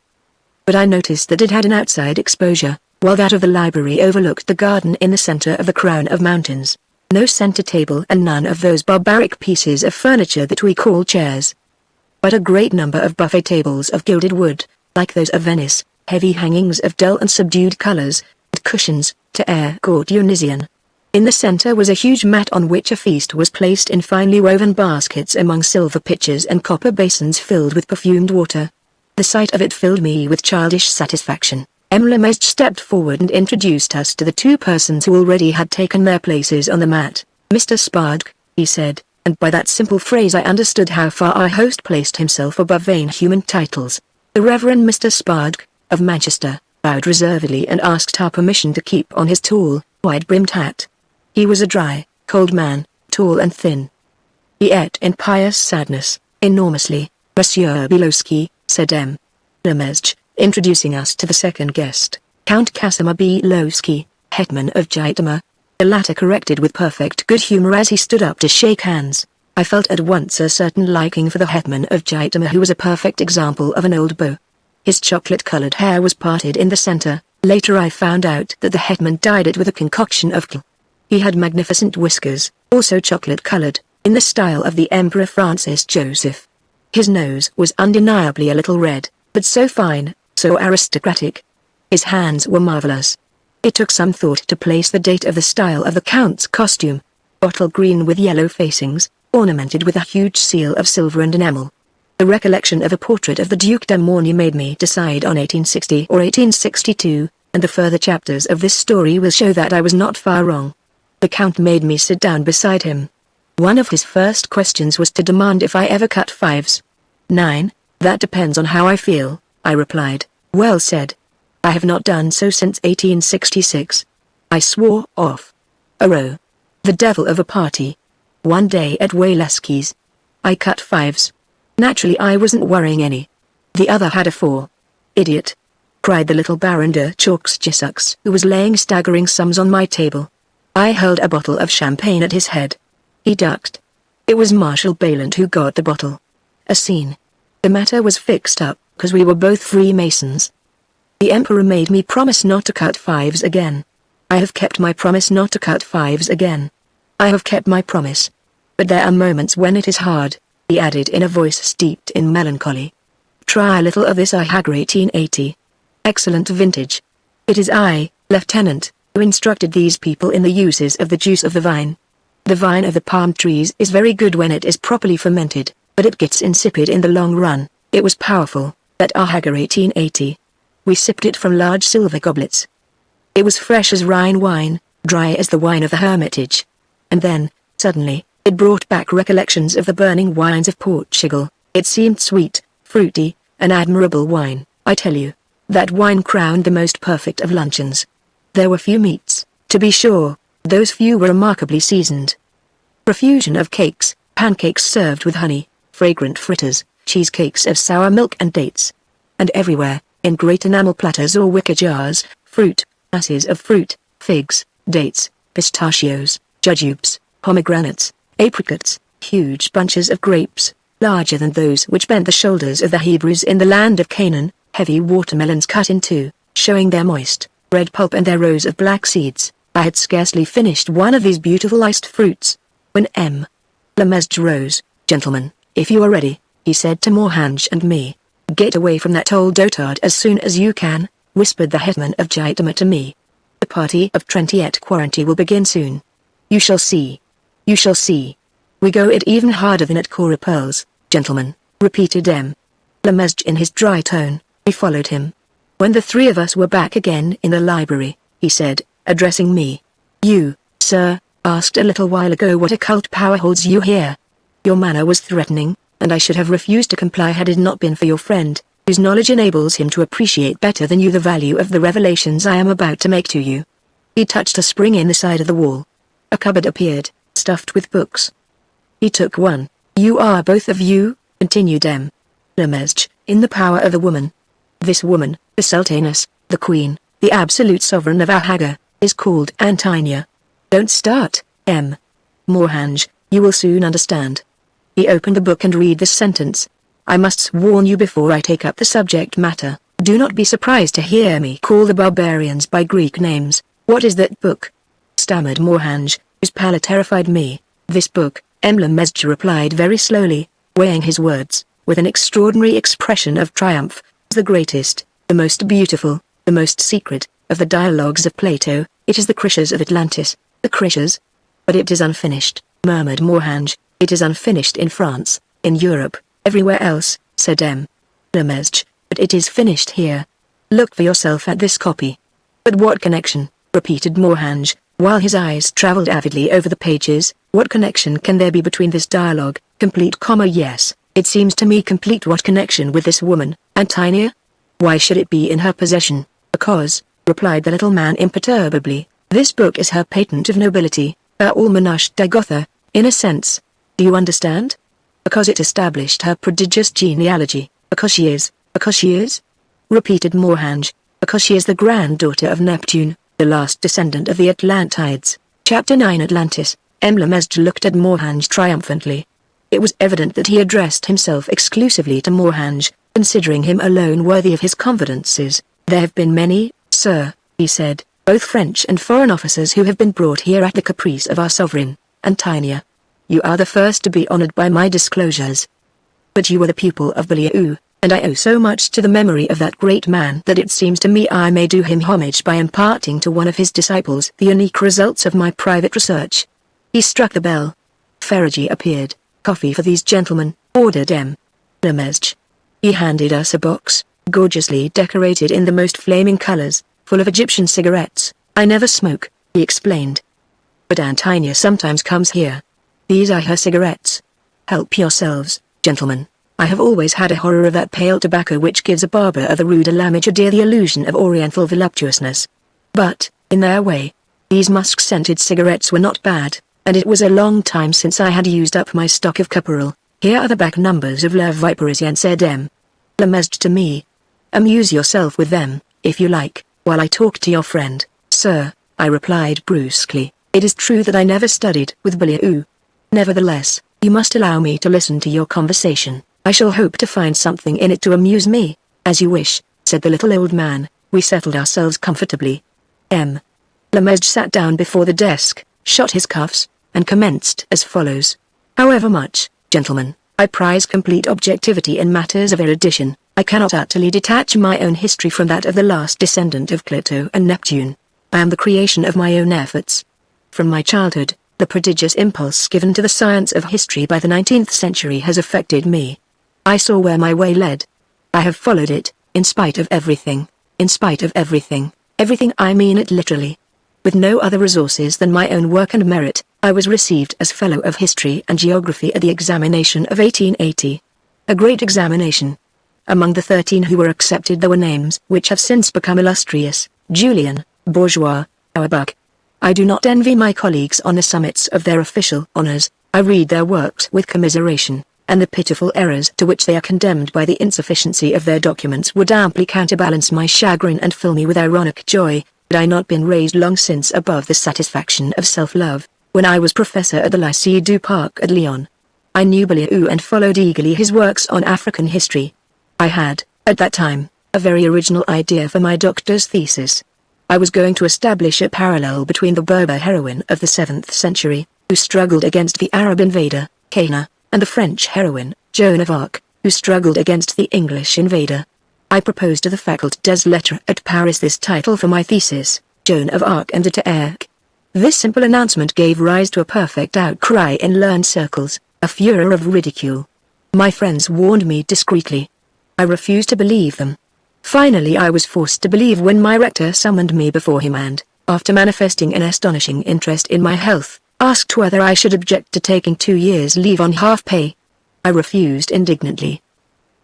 But I noticed that it had an outside exposure, while that of the library overlooked the garden in the center of the crown of mountains. No center table and none of those barbaric pieces of furniture that we call chairs. But a great number of buffet tables of gilded wood, like those of Venice, heavy hangings of dull and subdued colors, and cushions, to air Dionysian. In the center was a huge mat on which a feast was placed in finely woven baskets among silver pitchers and copper basins filled with perfumed water. The sight of it filled me with childish satisfaction. Lemesge stepped forward and introduced us to the two persons who already had taken their places on the mat. Mr. Sparge, he said, and by that simple phrase I understood how far our host placed himself above vain human titles. The Reverend Mr. Sparge, of Manchester, bowed reservedly and asked our permission to keep on his tall, wide-brimmed hat. He was a dry, cold man, tall and thin. He ate in pious sadness, enormously. Monsieur Bilowski, said Lemesge, introducing us to the second guest, Count Casimir Bilowski, hetman of Jitama. The latter corrected with perfect good humor as he stood up to shake hands. I felt at once a certain liking for the hetman of Jitama, who was a perfect example of an old beau. His chocolate-colored hair was parted in the center. Later I found out that the hetman dyed it with a concoction of kl. He had magnificent whiskers, also chocolate-colored, in the style of the Emperor Francis Joseph. His nose was undeniably a little red, but so fine, so aristocratic. His hands were marvelous. It took some thought to place the date of the style of the Count's costume. Bottle green with yellow facings, ornamented with a huge seal of silver and enamel. The recollection of a portrait of the Duc de Morny made me decide on 1860 or 1862, and the further chapters of this story will show that I was not far wrong. The Count made me sit down beside him. One of his first questions was to demand if I ever cut fives. 9, that depends on how I feel, I replied. Well said. I have not done so since 1866. I swore off. A row. The devil of a party. One day at Waleski's. I cut fives. Naturally I wasn't worrying any. The other had a 4. Idiot! Cried the little Baron de Chalks, who was laying staggering sums on my table. I held a bottle of champagne at his head. He ducked. It was Marshal Baylant who got the bottle. A scene. The matter was fixed up, 'cause we were both Freemasons. The Emperor made me promise not to cut fives again. I have kept my promise not to cut fives again. I have kept my promise. But there are moments when it is hard, he added in a voice steeped in melancholy. Try a little of this I Hager 1880. Excellent vintage. It is I, Lieutenant, who instructed these people in the uses of the juice of the vine. The vine of the palm trees is very good when it is properly fermented, but it gets insipid in the long run. It was powerful, that Hager 1880. We sipped it from large silver goblets. It was fresh as Rhine wine, dry as the wine of the Hermitage. And then, suddenly, it brought back recollections of the burning wines of Portugal. It seemed sweet, fruity, an admirable wine, I tell you. That wine crowned the most perfect of luncheons. There were few meats, to be sure, those few were remarkably seasoned. Profusion of cakes, pancakes served with honey, fragrant fritters, cheesecakes of sour milk and dates. And everywhere, in great enamel platters or wicker jars, fruit, masses of fruit, figs, dates, pistachios, jujubes, pomegranates, apricots, huge bunches of grapes, larger than those which bent the shoulders of the Hebrews in the land of Canaan, heavy watermelons cut in two, showing their moist, red pulp and their rows of black seeds. I had scarcely finished one of these beautiful iced fruits, when M. Lemesge rose. Gentlemen, if you are ready, he said to Morange and me. Get away from that old dotard as soon as you can, whispered the hetman of Jitama to me. The party of Trentiet Quaranty will begin soon. You shall see. You shall see. We go it even harder than at Cora Pearls, gentlemen, repeated M. Lemesge in his dry tone. We followed him. When the three of us were back again in the library, he said, addressing me. You, sir, asked a little while ago what occult power holds you here. Your manner was threatening, and I should have refused to comply had it not been for your friend, whose knowledge enables him to appreciate better than you the value of the revelations I am about to make to you. He touched a spring in the side of the wall. A cupboard appeared, stuffed with books. He took one. You are both of you, continued M. Lemesge, in the power of a woman. This woman, the Sultaness, the Queen, the absolute sovereign of our Hagar, is called Antonia. Don't start, M. Morange, you will soon understand. He opened the book and read this sentence. I must warn you before I take up the subject matter, do not be surprised to hear me call the barbarians by Greek names. What is that book? Stammered Morange, whose pallor terrified me. This book, M. Lemesge replied very slowly, weighing his words, with an extraordinary expression of triumph, is the greatest, the most beautiful, the most secret, of the dialogues of Plato. It is the Critias of Atlantis, the Critias. But it is unfinished, murmured Morange. It is unfinished in France, in Europe, everywhere else, said M. Lemesge, but it is finished here. Look for yourself at this copy. But what connection, repeated Morange, while his eyes travelled avidly over the pages, what connection can there be between this dialogue? Complete, yes, it seems to me complete. What connection with this woman, Antonia? Why should it be in her possession? Because, replied the little man imperturbably, this book is her patent of nobility, her almanach de Gotha, in a sense. Do you understand? Because it established her prodigious genealogy, because she is, repeated Morange, because she is the granddaughter of Neptune, the last descendant of the Atlantides. Chapter 9 Atlantis. M. Lemesge looked at Morange triumphantly. It was evident that he addressed himself exclusively to Morange, considering him alone worthy of his confidences. There have been many, sir, he said, both French and foreign officers who have been brought here at the caprice of our sovereign, Antonia. You are the first to be honored by my disclosures. But you were the pupil of Beliau, and I owe so much to the memory of that great man that it seems to me I may do him homage by imparting to one of his disciples the unique results of my private research." He struck the bell. Ferragi appeared. "Coffee for these gentlemen," ordered M. Lemesge. He handed us a box, gorgeously decorated in the most flaming colors, full of Egyptian cigarettes. "I never smoke," he explained. "But Antonia sometimes comes here. These are her cigarettes. Help yourselves, gentlemen. I have always had a horror of that pale tobacco which gives a barber of the Rue de la Michodière the illusion of oriental voluptuousness. But, in their way, these musk-scented cigarettes were not bad, and it was a long time since I had used up my stock of Caporal. Here are the back numbers of La Vie Parisienne," said M. Lemesge to me. "Amuse yourself with them, if you like, while I talk to your friend, sir," I replied brusquely. "It is true that I never studied with Beliou. Nevertheless, you must allow me to listen to your conversation. I shall hope to find something in it to amuse me." "As you wish," said the little old man. We settled ourselves comfortably. M. Lemesge sat down before the desk, shot his cuffs, and commenced as follows. "However much, gentlemen, I prize complete objectivity in matters of erudition, I cannot utterly detach my own history from that of the last descendant of Pluto and Neptune. I am the creation of my own efforts. From my childhood, the prodigious impulse given to the science of history by the 19th century has affected me. I saw where my way led. I have followed it, in spite of everything, everything I mean it literally. With no other resources than my own work and merit, I was received as Fellow of History and Geography at the examination of 1880. A great examination. Among the 13 who were accepted there were names which have since become illustrious: Julian, Bourgeois, Auerbach. I do not envy my colleagues on the summits of their official honors. I read their works with commiseration, and the pitiful errors to which they are condemned by the insufficiency of their documents would amply counterbalance my chagrin and fill me with ironic joy. Had I not been raised long since above the satisfaction of self-love, when I was professor at the Lycée du Parc at Lyon, I knew Beliou and followed eagerly his works on African history. I had, at that time, a very original idea for my doctor's thesis. I was going to establish a parallel between the Berber heroine of the 7th century, who struggled against the Arab invader, Cana, and the French heroine, Joan of Arc, who struggled against the English invader. I proposed to the Faculté des Lettres at Paris this title for my thesis, Joan of Arc and d'Arc. This simple announcement gave rise to a perfect outcry in learned circles, a furor of ridicule. My friends warned me discreetly. I refused to believe them. Finally I was forced to believe when my rector summoned me before him and, after manifesting an astonishing interest in my health, asked whether I should object to taking 2 years' leave on half pay. I refused indignantly.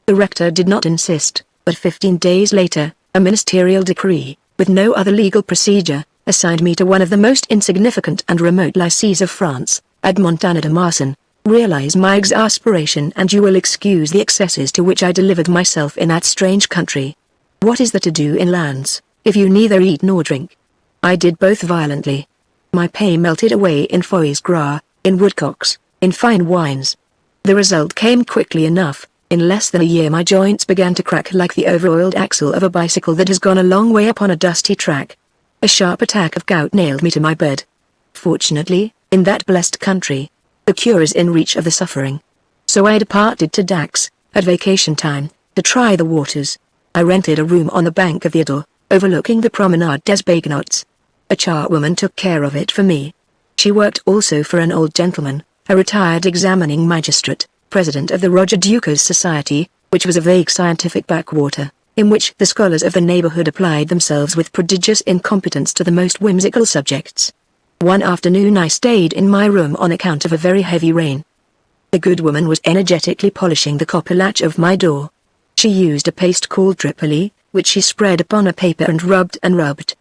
The rector did not insist, but 15 days later, a ministerial decree, with no other legal procedure, assigned me to one of the most insignificant and remote lycées of France, at Montana-de-Marsan. Realize my exasperation and you will excuse the excesses to which I delivered myself in that strange country. What is there to do in lands, if you neither eat nor drink? I did both violently. My pay melted away in foie gras, in woodcocks, in fine wines. The result came quickly enough. In less than a year my joints began to crack like the over-oiled axle of a bicycle that has gone a long way upon a dusty track. A sharp attack of gout nailed me to my bed. Fortunately, in that blessed country, the cure is in reach of the suffering. So I departed to Dax, at vacation time, to try the waters. I rented a room on the bank of the Adour, overlooking the Promenade des Bagnots. A charwoman took care of it for me. She worked also for an old gentleman, a retired examining magistrate, president of the Roger Ducas Society, which was a vague scientific backwater, in which the scholars of the neighborhood applied themselves with prodigious incompetence to the most whimsical subjects. One afternoon I stayed in my room on account of a very heavy rain. The good woman was energetically polishing the copper latch of my door. She used a paste called Tripoli, which she spread upon a paper and rubbed and rubbed.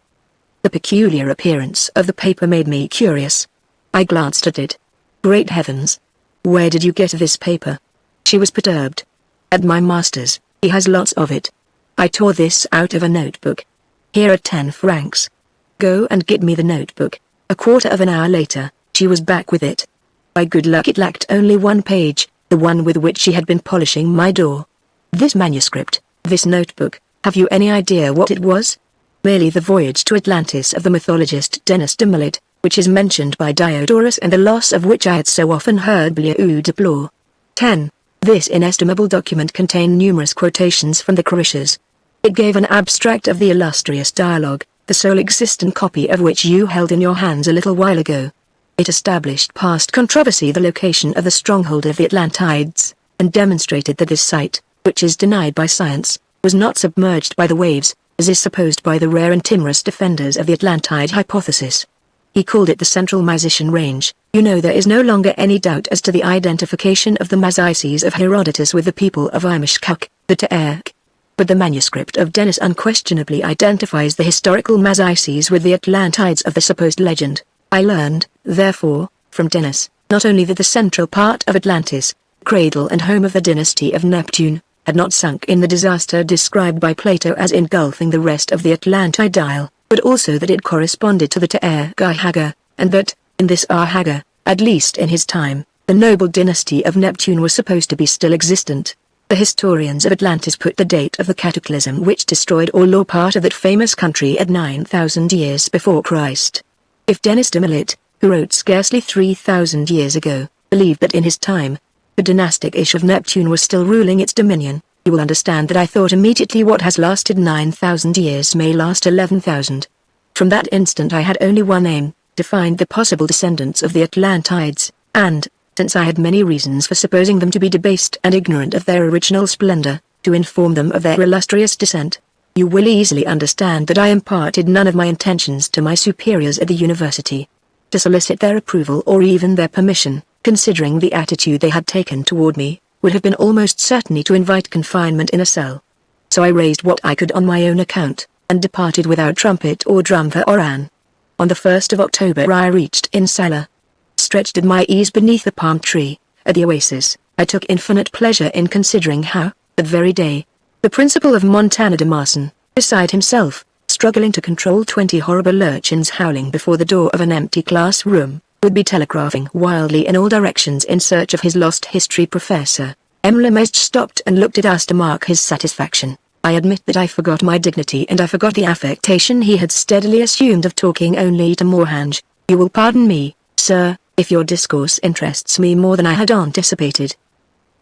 The peculiar appearance of the paper made me curious. I glanced at it. Great heavens! Where did you get this paper? She was perturbed. At my master's, he has lots of it. I tore this out of a notebook. Here are 10 francs. Go and get me the notebook. A quarter of an hour later, she was back with it. By good luck it lacked only 1 page, the one with which she had been polishing my door. This manuscript, this notebook, have you any idea what it was? Merely the voyage to Atlantis of the mythologist Denis de Milet, which is mentioned by Diodorus and the loss of which I had so often heard Beliou deplore. 10. This inestimable document contained numerous quotations from the Crishers. It gave an abstract of the illustrious dialogue, the sole existent copy of which you held in your hands a little while ago. It established past controversy the location of the stronghold of the Atlantides, and demonstrated that this site, which is denied by science, was not submerged by the waves, as is supposed by the rare and timorous defenders of the Atlantide hypothesis. He called it the Central Mysian Range. You know, there is no longer any doubt as to the identification of the Mysices of Herodotus with the people of Imashkak, the Teerk. But the manuscript of Dennis unquestionably identifies the historical Mysices with the Atlantides of the supposed legend. I learned, therefore, from Dennis, not only that the central part of Atlantis, cradle and home of the dynasty of Neptune, had not sunk in the disaster described by Plato as engulfing the rest of the Atlantide Isle, but also that it corresponded to the Teerk Haga, and that, in this Haga, at least in his time, the noble dynasty of Neptune was supposed to be still existent. The historians of Atlantis put the date of the cataclysm which destroyed all or part of that famous country at 9,000 years before Christ. If Dennis de Millet, who wrote scarcely 3,000 years ago, believed that in his time, the dynastic Ish of Neptune was still ruling its dominion, you will understand that I thought immediately what has lasted 9,000 years may last 11,000. From that instant I had only one aim, to find the possible descendants of the Atlantides, and, since I had many reasons for supposing them to be debased and ignorant of their original splendor, to inform them of their illustrious descent. You will easily understand that I imparted none of my intentions to my superiors at the university, to solicit their approval or even their permission, considering the attitude they had taken toward me, would have been almost certainly to invite confinement in a cell. So I raised what I could on my own account, and departed without trumpet or drummer or an. On the 1st of October I reached Insala. Stretched at my ease beneath the palm tree, at the oasis, I took infinite pleasure in considering how, that very day, the principal of Montana de Marsan, beside himself, struggling to control 20 horrible urchins howling before the door of an empty classroom, would be telegraphing wildly in all directions in search of his lost history professor. Lemest stopped and looked at us to mark his satisfaction. I admit that I forgot my dignity and I forgot the affectation he had steadily assumed of talking only to Mohanj. You will pardon me, sir, if your discourse interests me more than I had anticipated.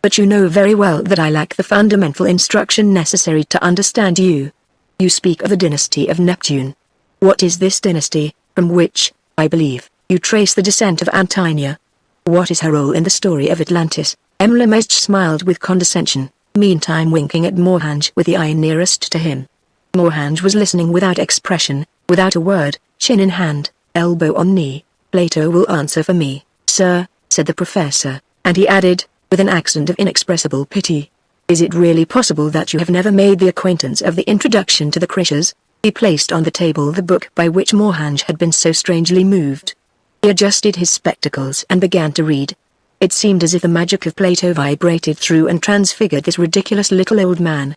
But you know very well that I lack the fundamental instruction necessary to understand you. You speak of the dynasty of Neptune. What is this dynasty, from which, I believe, you trace the descent of Antinia? What is her role in the story of Atlantis? Lemest smiled with condescension, meantime winking at Mohanj with the eye nearest to him. Mohanj was listening without expression, without a word, chin in hand, elbow on knee. Plato will answer for me, sir, said the professor, and he added, with an accent of inexpressible pity, is it really possible that you have never made the acquaintance of the introduction to the Crishers? He placed on the table the book by which Mohanj had been so strangely moved. He adjusted his spectacles and began to read. It seemed as if the magic of Plato vibrated through and transfigured this ridiculous little old man.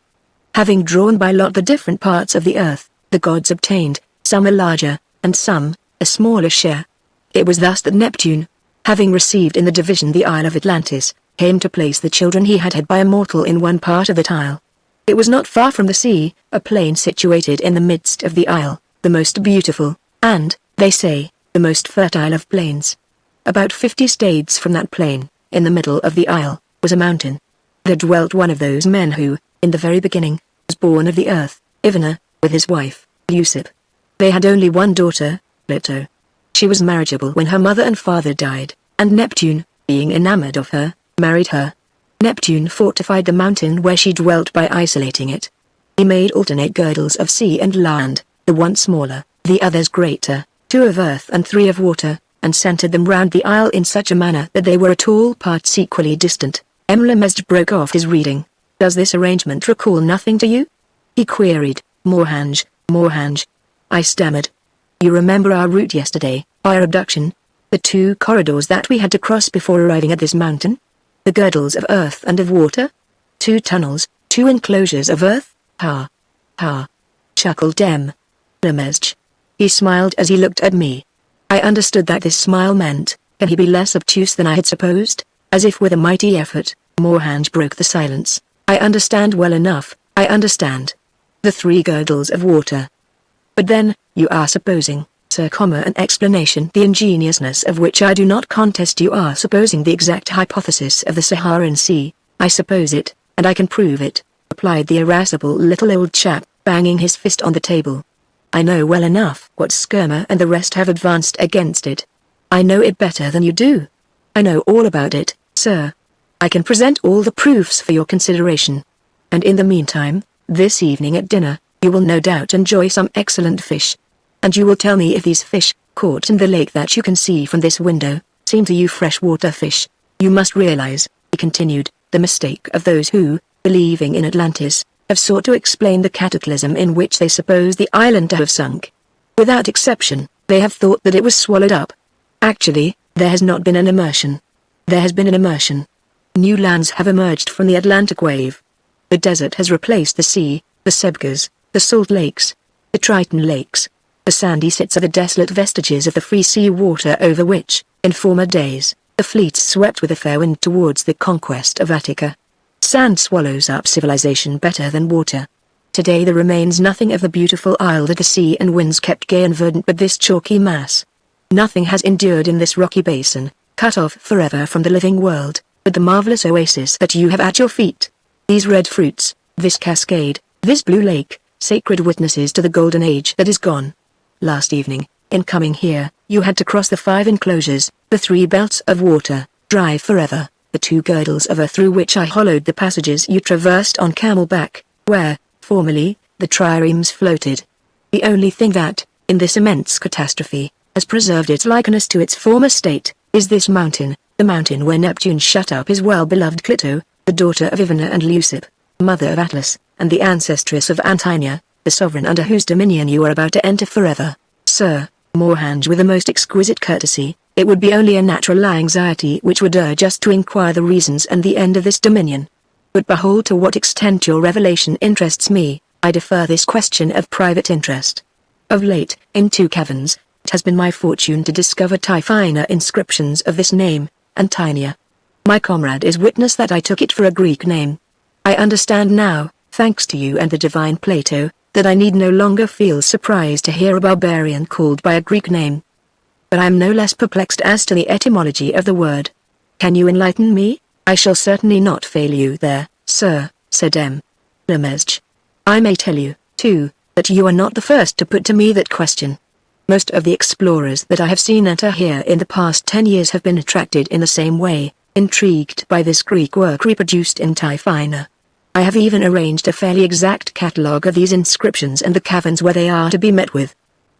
Having drawn by lot the different parts of the earth, the gods obtained, some a larger, and some, a smaller share. It was thus that Neptune, having received in the division the Isle of Atlantis, came to place the children he had had by a mortal in one part of that isle. It was not far from the sea, a plain situated in the midst of the isle, the most beautiful, and, they say, the most fertile of plains. About 50 stades from that plain, in the middle of the isle, was a mountain. There dwelt one of those men who, in the very beginning, was born of the earth, Ivana, with his wife, Leucip. They had only one daughter, Plato. She was marriageable when her mother and father died, and Neptune, being enamored of her, married her. Neptune fortified the mountain where she dwelt by isolating it. He made alternate girdles of sea and land, the one smaller, the others greater, 2 of earth and 3 of water, and centered them round the isle in such a manner that they were at all parts equally distant. Lemest broke off his reading. Does this arrangement recall nothing to you? He queried. Mohanj. I stammered. You remember our route yesterday, our abduction? The 2 corridors that we had to cross before arriving at this mountain? The girdles of earth and of water? 2 tunnels, 2 enclosures of earth? Ha! Chuckled Lemest. He smiled as he looked at me. I understood that this smile meant, can he be less obtuse than I had supposed? As if with a mighty effort, Mohanj broke the silence. I understand well enough, I understand. The 3 girdles of water. But then, you are supposing, sir, an explanation the ingeniousness of which I do not contest. You are supposing the exact hypothesis of the Saharan Sea. I suppose it, and I can prove it, replied the irascible little old chap, banging his fist on the table. I know well enough what Skirmer and the rest have advanced against it. I know it better than you do. I know all about it, sir. I can present all the proofs for your consideration. And in the meantime, this evening at dinner, you will no doubt enjoy some excellent fish. And you will tell me if these fish, caught in the lake that you can see from this window, seem to you freshwater fish. You must realize, he continued, the mistake of those who, believing in Atlantis, have sought to explain the cataclysm in which they suppose the island to have sunk. Without exception, they have thought that it was swallowed up. Actually, there has not been an immersion. There has been an immersion. New lands have emerged from the Atlantic wave. The desert has replaced the sea, the Sebgas, the salt lakes, the Triton lakes. The sandy sits are the desolate vestiges of the free sea water over which, in former days, the fleets swept with a fair wind towards the conquest of Attica. Sand swallows up civilization better than water. Today there remains nothing of the beautiful isle that the sea and winds kept gay and verdant but this chalky mass. Nothing has endured in this rocky basin, cut off forever from the living world, but the marvelous oasis that you have at your feet. These red fruits, this cascade, this blue lake, sacred witnesses to the golden age that is gone. Last evening, in coming here, you had to cross the 5 enclosures, the 3 belts of water, dry forever, the 2 girdles of earth through which I hollowed the passages you traversed on camelback, where, formerly, the triremes floated. The only thing that, in this immense catastrophe, has preserved its likeness to its former state, is this mountain, the mountain where Neptune shut up his well-beloved Clito, the daughter of Ivana and Leucippe, mother of Atlas, and the ancestress of Antinia, the sovereign under whose dominion you are about to enter forever. Sir, Moorhange with the most exquisite courtesy, it would be only a natural anxiety which would urge us to inquire the reasons and the end of this dominion. But behold to what extent your revelation interests me, I defer this question of private interest. Of late, in 2 caverns, it has been my fortune to discover Typhina inscriptions of this name, Antinia. My comrade is witness that I took it for a Greek name. I understand now, thanks to you and the divine Plato, that I need no longer feel surprised to hear a barbarian called by a Greek name. But I am no less perplexed as to the etymology of the word. Can you enlighten me? I shall certainly not fail you there, sir, said M. Lemesge. I may tell you, too, that you are not the first to put to me that question. Most of the explorers that I have seen enter here in the past 10 years have been attracted in the same way, intrigued by this Greek work reproduced in Typhina. I have even arranged a fairly exact catalogue of these inscriptions and the caverns where they are to be met with.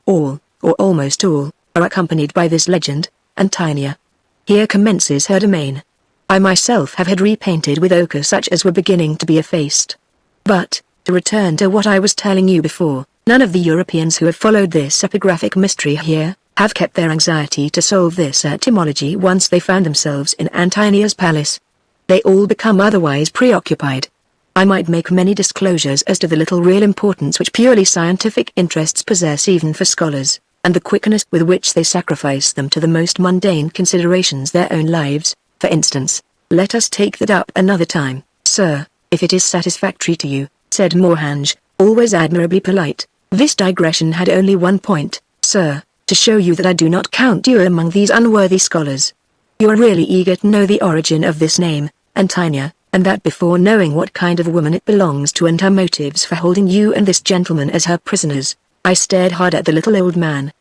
All, or almost all, are accompanied by this legend, Antinia. Here commences her domain. I myself have had repainted with ochre such as were beginning to be effaced. But, to return to what I was telling you before, none of the Europeans who have followed this epigraphic mystery here, have kept their anxiety to solve this etymology once they found themselves in Antinia's palace. They all become otherwise preoccupied. I might make many disclosures as to the little real importance which purely scientific interests possess even for scholars, and the quickness with which they sacrifice them to the most mundane considerations their own lives. For instance, let us take that up another time, sir, if it is satisfactory to you, said Moorhange, always admirably polite. This digression had only one point, sir, to show you that I do not count you among these unworthy scholars. You are really eager to know the origin of this name, Antinia, and that before knowing what kind of woman it belongs to and her motives for holding you and this gentleman as her prisoners. I stared hard at the little old man.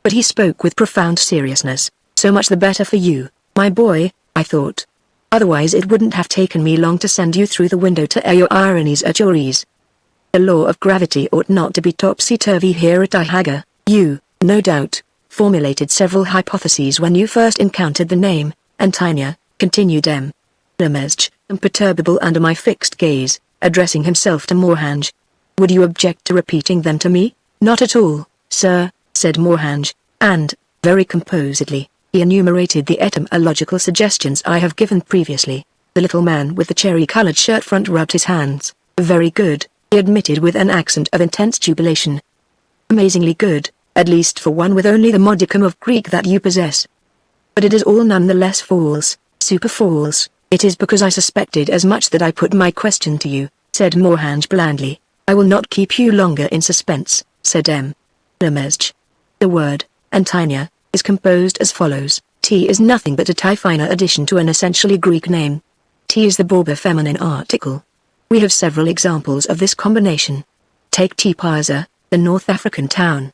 But he spoke with profound seriousness. So much the better for you, my boy, I thought. Otherwise it wouldn't have taken me long to send you through the window to air your ironies at your ease. The law of gravity ought not to be topsy-turvy here at Ihaga. You, no doubt, formulated several hypotheses when you first encountered the name, Antinia, continued M. Lemesge, imperturbable under my fixed gaze, addressing himself to Moorhange. Would you object to repeating them to me? Not at all, sir, said Moorhange, and, very composedly, he enumerated the etymological suggestions I have given previously. The little man with the cherry-colored shirt front rubbed his hands. Very good, he admitted with an accent of intense jubilation. Amazingly good, at least for one with only the modicum of Greek that you possess. But it is all none the less false, super false. It is because I suspected as much that I put my question to you, said Moorhange blandly. I will not keep you longer in suspense, said M. Lemesge. The word, Antinia, is composed as follows. T is nothing but a Typhina addition to an essentially Greek name. T is the Borba feminine article. We have several examples of this combination. Take Tipaza, the North African town.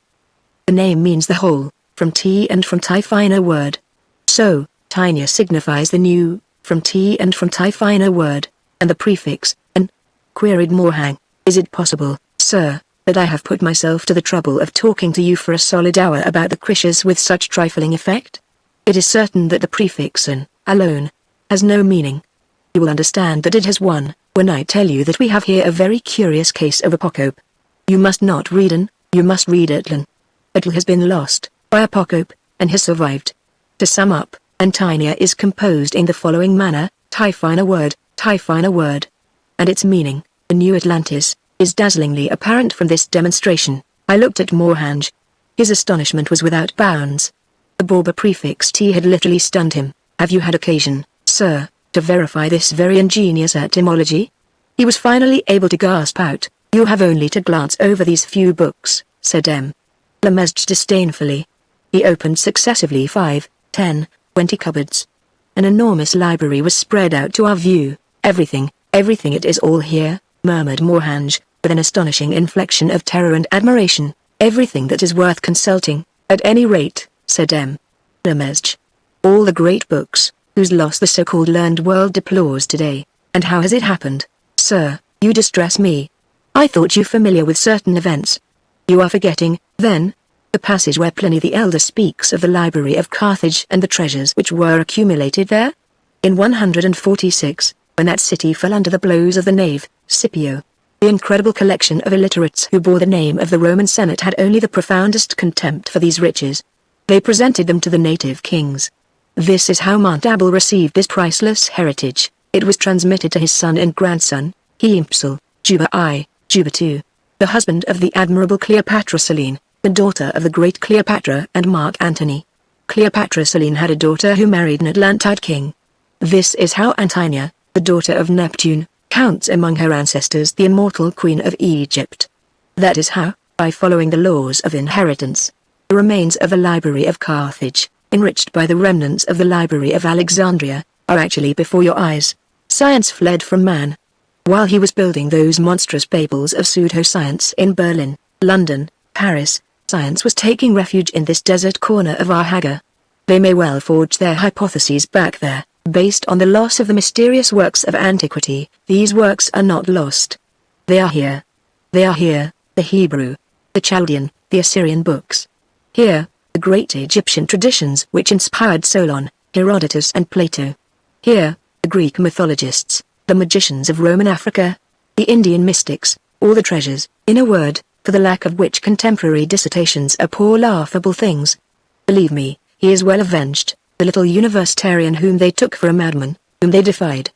The name means the whole, from T and from Tai finer word. So, Tanya signifies the new, from T and from Tai finer word, and the prefix, an. Queried Morhang, is it possible, sir, that I have put myself to the trouble of talking to you for a solid hour about the Krishas with such trifling effect? It is certain that the prefix an, alone, has no meaning. You will understand that it has one, when I tell you that we have here a very curious case of apocope. You must not read an, you must read Atlan. Atl has been lost, by apocope, and has survived. To sum up, Antinia is composed in the following manner, Tai finer word, and its meaning, the new Atlantis, is dazzlingly apparent from this demonstration. I looked at Morhange. His astonishment was without bounds. The Borba prefix T had literally stunned him. Have you had occasion, sir, to verify this very ingenious etymology? He was finally able to gasp out, you have only to glance over these few books, said M. Lemesge disdainfully. He opened successively 5, 10, 20 cupboards. An enormous library was spread out to our view. Everything, it is all here, murmured Morhange, with an astonishing inflection of terror and admiration. Everything that is worth consulting, at any rate, said M. Lemesge. All the great books, whose loss the so-called learned world deplores today. And how has it happened, sir? You distress me. I thought you familiar with certain events. You are forgetting, then, the passage where Pliny the Elder speaks of the library of Carthage and the treasures which were accumulated there? In 146, when that city fell under the blows of the knave, Scipio, the incredible collection of illiterates who bore the name of the Roman Senate had only the profoundest contempt for these riches. They presented them to the native kings. This is how Mount Abel received this priceless heritage. It was transmitted to his son and grandson, Hiempsal, Juba I, Juba II, the husband of the admirable Cleopatra Selene, the daughter of the great Cleopatra and Mark Antony. Cleopatra Selene had a daughter who married an Atlantide king. This is how Antinia, the daughter of Neptune, counts among her ancestors the immortal queen of Egypt. That is how, by following the laws of inheritance, the remains of the library of Carthage, enriched by the remnants of the library of Alexandria, are actually before your eyes. Science fled from man. While he was building those monstrous Babels of pseudo-science in Berlin, London, Paris, science was taking refuge in this desert corner of our Hagar. They may well forge their hypotheses back there, based on the loss of the mysterious works of antiquity. These works are not lost. They are here. They are here, the Hebrew, the Chaldean, the Assyrian books. Here, the great Egyptian traditions which inspired Solon, Herodotus and Plato. Here, the Greek mythologists, the magicians of Roman Africa, the Indian mystics, all the treasures, in a word, for the lack of which contemporary dissertations are poor laughable things. Believe me, he is well avenged, the little universitarian whom they took for a madman, whom they defied.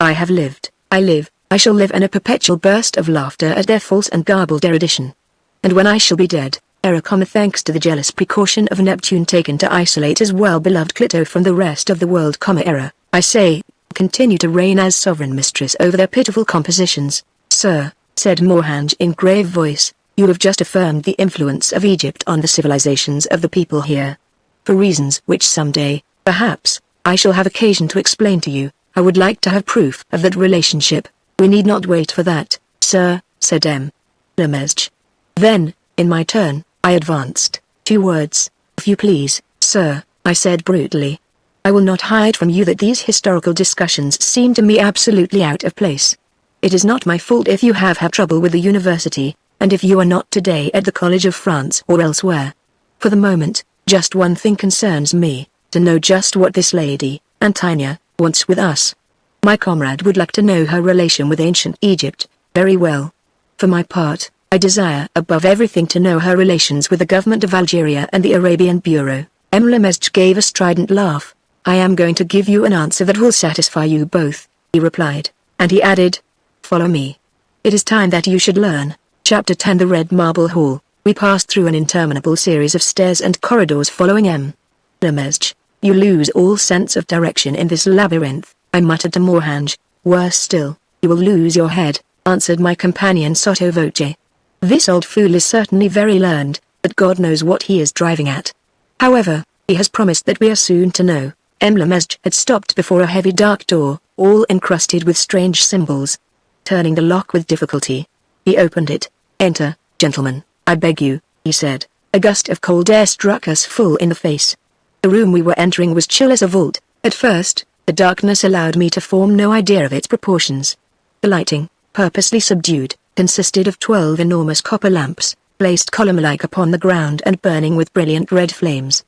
I have lived, I live, I shall live in a perpetual burst of laughter at their false and garbled erudition. And when I shall be dead, error, thanks to the jealous precaution of Neptune taken to isolate his well-beloved Clito from the rest of the world, error, I say, continue to reign as sovereign mistress over their pitiful compositions. Sir, said Morhange in grave voice, you have just affirmed the influence of Egypt on the civilizations of the people here. For reasons which someday, perhaps, I shall have occasion to explain to you, I would like to have proof of that relationship. We need not wait for that, sir, said M. Lemesge. Then, in my turn, I advanced. 2 words, if you please, sir, I said brutally. I will not hide from you that these historical discussions seem to me absolutely out of place. It is not my fault if you have had trouble with the university, and if you are not today at the College of France or elsewhere. For the moment, just one thing concerns me, to know just what this lady, Antinia, wants with us. My comrade would like to know her relation with ancient Egypt. Very well. For my part, I desire above everything to know her relations with the government of Algeria and the Arabian Bureau. M. Lemesge gave a strident laugh. I am going to give you an answer that will satisfy you both, he replied, and he added, follow me. It is time that you should learn. Chapter 10 The Red Marble Hall. We passed through an interminable series of stairs and corridors following M. Lemesge. You lose all sense of direction in this labyrinth, I muttered to Morhange. Worse still, you will lose your head, answered my companion sotto voce. This old fool is certainly very learned, but God knows what he is driving at. However, he has promised that we are soon to know. M. Lemesge had stopped before a heavy dark door, all encrusted with strange symbols. Turning the lock with difficulty, he opened it. "Enter, gentlemen, I beg you," he said. A gust of cold air struck us full in the face. The room we were entering was chill as a vault. At first, the darkness allowed me to form no idea of its proportions. The lighting, purposely subdued, consisted of 12 enormous copper lamps, placed column-like upon the ground and burning with brilliant red flames.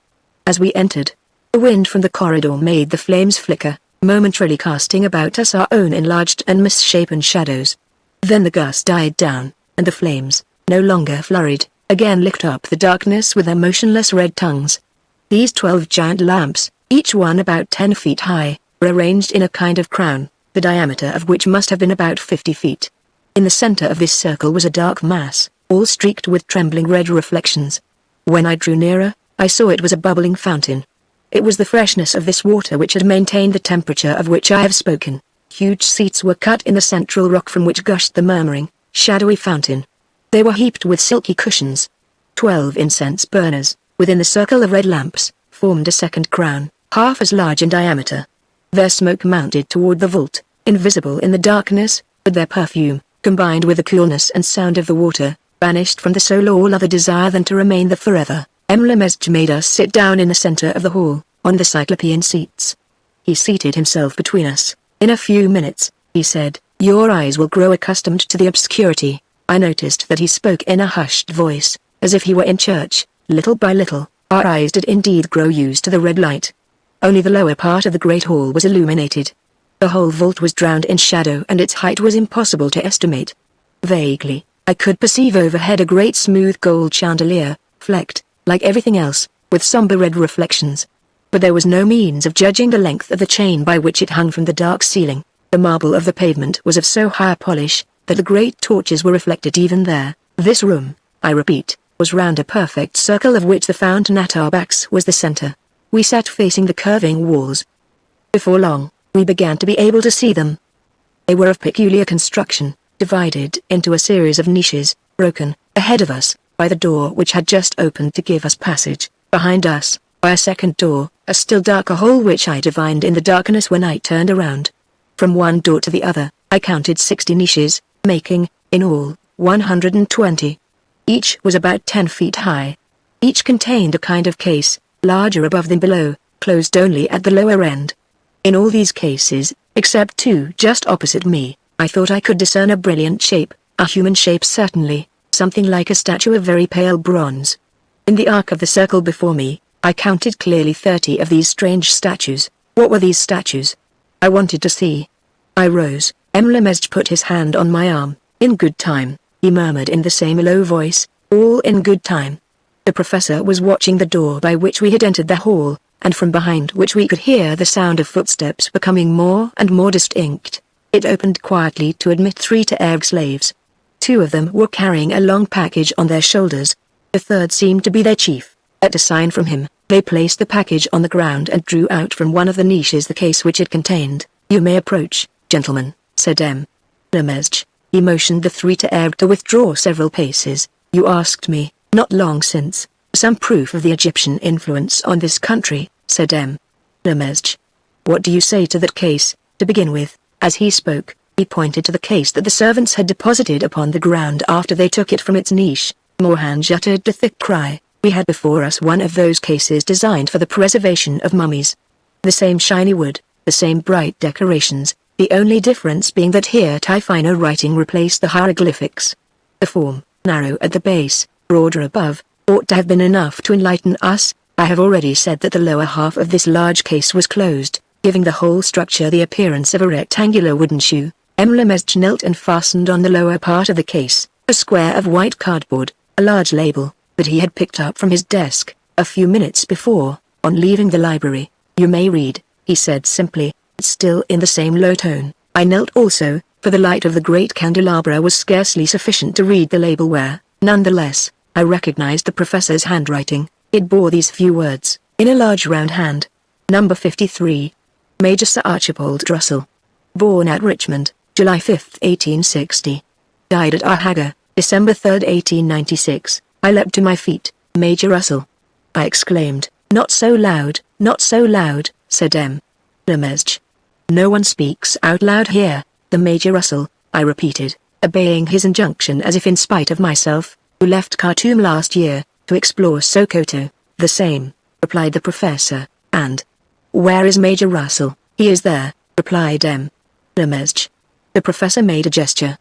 As we entered, the wind from the corridor made the flames flicker, momentarily casting about us our own enlarged and misshapen shadows. Then the gust died down, and the flames, no longer flurried, again licked up the darkness with their motionless red tongues. These 12 giant lamps, each one about 10 feet high, were arranged in a kind of crown, the diameter of which must have been about 50 feet. In the center of this circle was a dark mass, all streaked with trembling red reflections. When I drew nearer, I saw it was a bubbling fountain. It was the freshness of this water which had maintained the temperature of which I have spoken. Huge seats were cut in the central rock from which gushed the murmuring, shadowy fountain. They were heaped with silky cushions. 12 incense burners, within the circle of red lamps, formed a second crown, half as large in diameter. Their smoke mounted toward the vault, invisible in the darkness, but their perfume, combined with the coolness and sound of the water, banished from the soul all other desire than to remain there forever. Lemesge made us sit down in the center of the hall, on the cyclopean seats. He seated himself between us. "In a few minutes," he said, "your eyes will grow accustomed to the obscurity." I noticed that he spoke in a hushed voice, as if he were in church. Little by little, our eyes did indeed grow used to the red light. Only the lower part of the great hall was illuminated. The whole vault was drowned in shadow and its height was impossible to estimate. Vaguely, I could perceive overhead a great smooth gold chandelier, flecked, like everything else, with somber red reflections. But there was no means of judging the length of the chain by which it hung from the dark ceiling. The marble of the pavement was of so high a polish, that the great torches were reflected even there. This room, I repeat, was round a perfect circle of which the fountain at our backs was the center. We sat facing the curving walls. Before long, we began to be able to see them. They were of peculiar construction, divided into a series of niches, broken, ahead of us, by the door which had just opened to give us passage, behind us, by a second door, a still darker hole which I divined in the darkness when I turned around. From one door to the other, I counted 60 niches, making, in all, 120. Each was about 10 feet high. Each contained a kind of case, larger above than below, closed only at the lower end. In all these cases, except two just opposite me, I thought I could discern a brilliant shape, a human shape certainly, something like a statue of very pale bronze. In the arc of the circle before me, I counted clearly 30 of these strange statues. What were these statues? I wanted to see. I rose. Lemesge put his hand on my arm. "In good time," he murmured in the same low voice, "all in good time." The professor was watching the door by which we had entered the hall, and from behind which we could hear the sound of footsteps becoming more and more distinct. It opened quietly to admit 3 Taerg slaves. 2 of them were carrying a long package on their shoulders. The third seemed to be their chief. At a sign from him, they placed the package on the ground and drew out from one of the niches the case which it contained. "You may approach, gentlemen," said Lemesge. He motioned the 3 Taerg to withdraw several paces. "You asked me, not long since, some proof of the Egyptian influence on this country," said Lemesge. "What do you say to that case, to begin with?" As he spoke, he pointed to the case that the servants had deposited upon the ground after they took it from its niche. Morhange uttered a thick cry. We had before us one of those cases designed for the preservation of mummies. The same shiny wood, the same bright decorations, the only difference being that here Typhino writing replaced the hieroglyphics. The form, narrow at the base, broader above, ought to have been enough to enlighten us. I have already said that the lower half of this large case was closed, giving the whole structure the appearance of a rectangular wooden shoe. Lemesge knelt and fastened on the lower part of the case, a square of white cardboard, a large label, that he had picked up from his desk, a few minutes before, on leaving the library. "You may read," he said simply, still in the same low tone. I knelt also, for the light of the great candelabra was scarcely sufficient to read the label where, nonetheless, I recognized the professor's handwriting. It bore these few words, in a large round hand. Number 53. Major Sir Archibald Russell. Born at Richmond, July 5, 1860. Died at Arhaga, December 3, 1896. I leapt to my feet. "Major Russell!" I exclaimed. "Not so loud, not so loud," said Lemesge. No one speaks out loud here, the Major Russell, I repeated, obeying his injunction as if in spite of myself, who left Khartoum last year, to explore Sokoto. The same, replied the professor, and... Where is Major Russell? He is there, replied M. Lemesge. The professor made a gesture.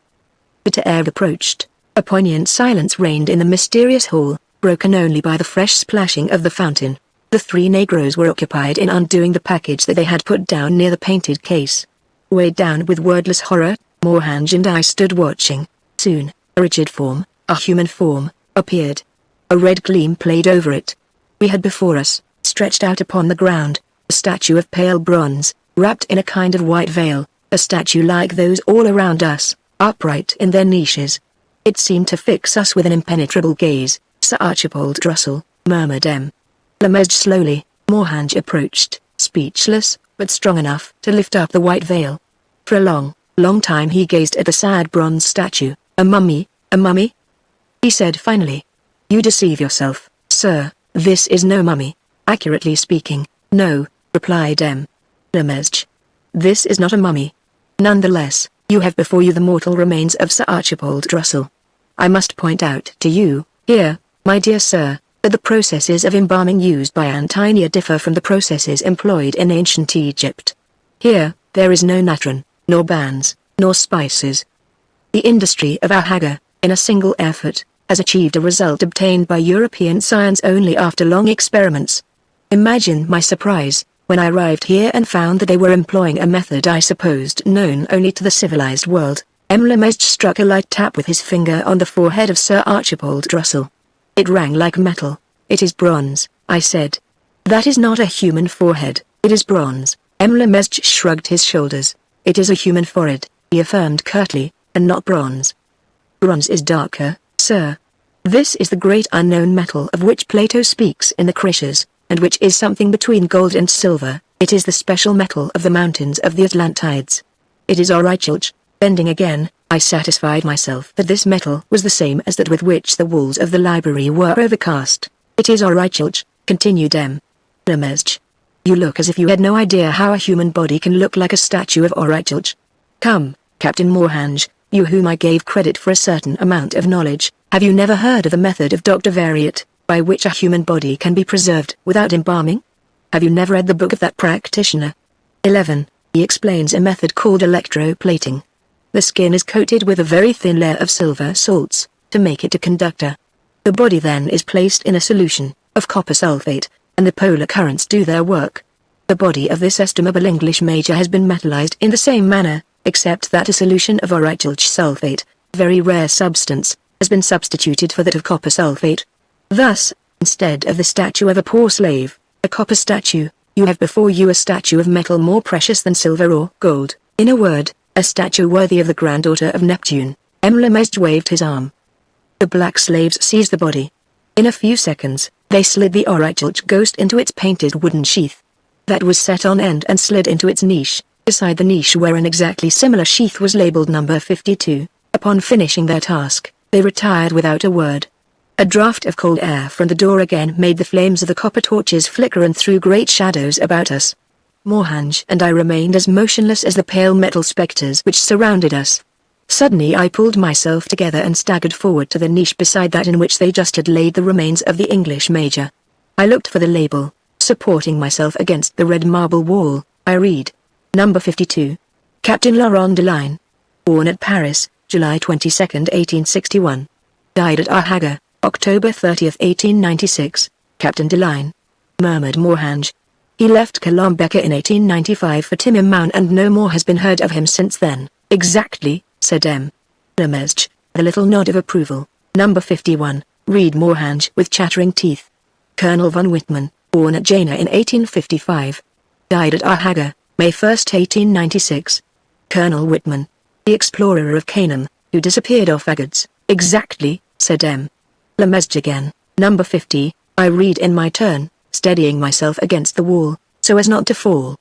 Pierre approached. A poignant silence reigned in the mysterious hall, broken only by the fresh splashing of the fountain. The three Negroes were occupied in undoing the package that they had put down near the painted case. Weighed down with wordless horror, Mohanj and I stood watching. Soon, a rigid form, a human form, appeared. A red gleam played over it. We had before us, stretched out upon the ground, a statue of pale bronze, wrapped in a kind of white veil, a statue like those all around us, upright in their niches. It seemed to fix us with an impenetrable gaze. Sir Archibald Russell, murmured M. Lemesge slowly. Mohanj approached, speechless, but strong enough to lift up the white veil. For a long, long time he gazed at the sad bronze statue. A mummy, a mummy? He said finally. You deceive yourself, sir, this is no mummy. Accurately speaking, no, replied M. Lemesge. This is not a mummy. Nonetheless, you have before you the mortal remains of Sir Archibald Russell. I must point out to you, here, my dear sir, that the processes of embalming used by Atlantida differ from the processes employed in ancient Egypt. Here, there is no natron, nor bands, nor spices. The industry of our Haga, in a single effort, has achieved a result obtained by European science only after long experiments. Imagine my surprise, when I arrived here and found that they were employing a method I supposed known only to the civilized world. M. Lemesge struck a light tap with his finger on the forehead of Sir Archibald Russell. It rang like metal. It is bronze, I said. That is not a human forehead, it is bronze. M. Lemesge shrugged his shoulders. It is a human forehead, he affirmed curtly, and not bronze. Bronze is darker, sir. This is the great unknown metal of which Plato speaks in the Critias, and which is something between gold and silver. It is the special metal of the mountains of the Atlantides. It is aurichalch. Bending again, I satisfied myself that this metal was the same as that with which the walls of the library were overcast. It is aurichalch, continued M. Lemesge. You look as if you had no idea how a human body can look like a statue of aurichalch. Come, Captain Mohanj, you whom I gave credit for a certain amount of knowledge, have you never heard of the method of Dr. Variat, by which a human body can be preserved without embalming? Have you never read the book of that practitioner? 11. He explains a method called electroplating. The skin is coated with a very thin layer of silver salts, to make it a conductor. The body then is placed in a solution of copper sulfate, and the polar currents do their work. The body of this estimable English major has been metallized in the same manner, except that a solution of aurichalch sulfate, very rare substance, has been substituted for that of copper sulfate. Thus, instead of the statue of a poor slave, a copper statue, you have before you a statue of metal more precious than silver or gold. In a word, a statue worthy of the granddaughter of Neptune. M. Lemesge waved his arm. The black slaves seized the body. In a few seconds, they slid the aurichalch ghost into its painted wooden sheath. That was set on end and slid into its niche, beside the niche where an exactly similar sheath was labeled number 52. Upon finishing their task, they retired without a word. A draught of cold air from the door again made the flames of the copper torches flicker and threw great shadows about us. Mohanj and I remained as motionless as the pale metal spectres which surrounded us. Suddenly I pulled myself together and staggered forward to the niche beside that in which they just had laid the remains of the English major. I looked for the label. Supporting myself against the red marble wall, I read. Number 52. Captain Laurent Delaine. Born at Paris, July 22, 1861. Died at Haga, October 30, 1896. Captain Delaine. Murmured Mohanj. He left Colombeka in 1895 for Timimau and no more has been heard of him since then. Exactly, said M. Lemesge, with a little nod of approval. Number 51, read Mohanj with chattering teeth. Colonel von Whitman, born at Jena in 1855. Died at Haga, May 1, 1896. Colonel Whitman. The explorer of Canaan, who disappeared off Agads. Exactly, said M. Lemesge again. Number 50, I read in my turn, steadying myself against the wall, so as not to fall.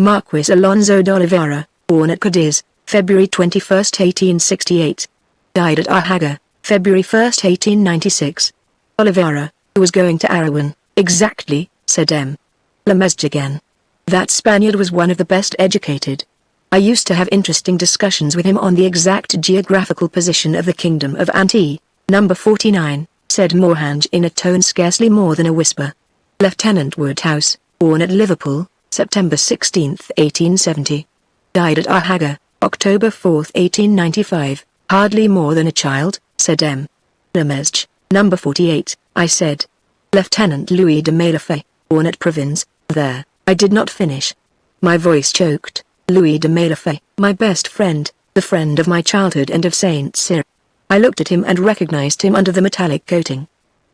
Marquis Alonso de Oliveira, born at Cadiz, February 21, 1868. Died at Haga, February 1, 1896. Oliveira, who was going to Arawan. Exactly, said M. Lemesge again. That Spaniard was one of the best educated, I used to have interesting discussions with him on the exact geographical position of the kingdom of Anti, number 49, said Mohanj in a tone scarcely more than a whisper. Lieutenant Woodhouse, born at Liverpool, September 16, 1870. Died at Ahaga, October 4, 1895, hardly more than a child, said M. Lemesge, number 48, I said. Lieutenant Louis de Malafay, born at Provins, there, I did not finish. My voice choked. Louis de Malafay, my best friend, the friend of my childhood and of Saint Cyr. I looked at him and recognized him under the metallic coating.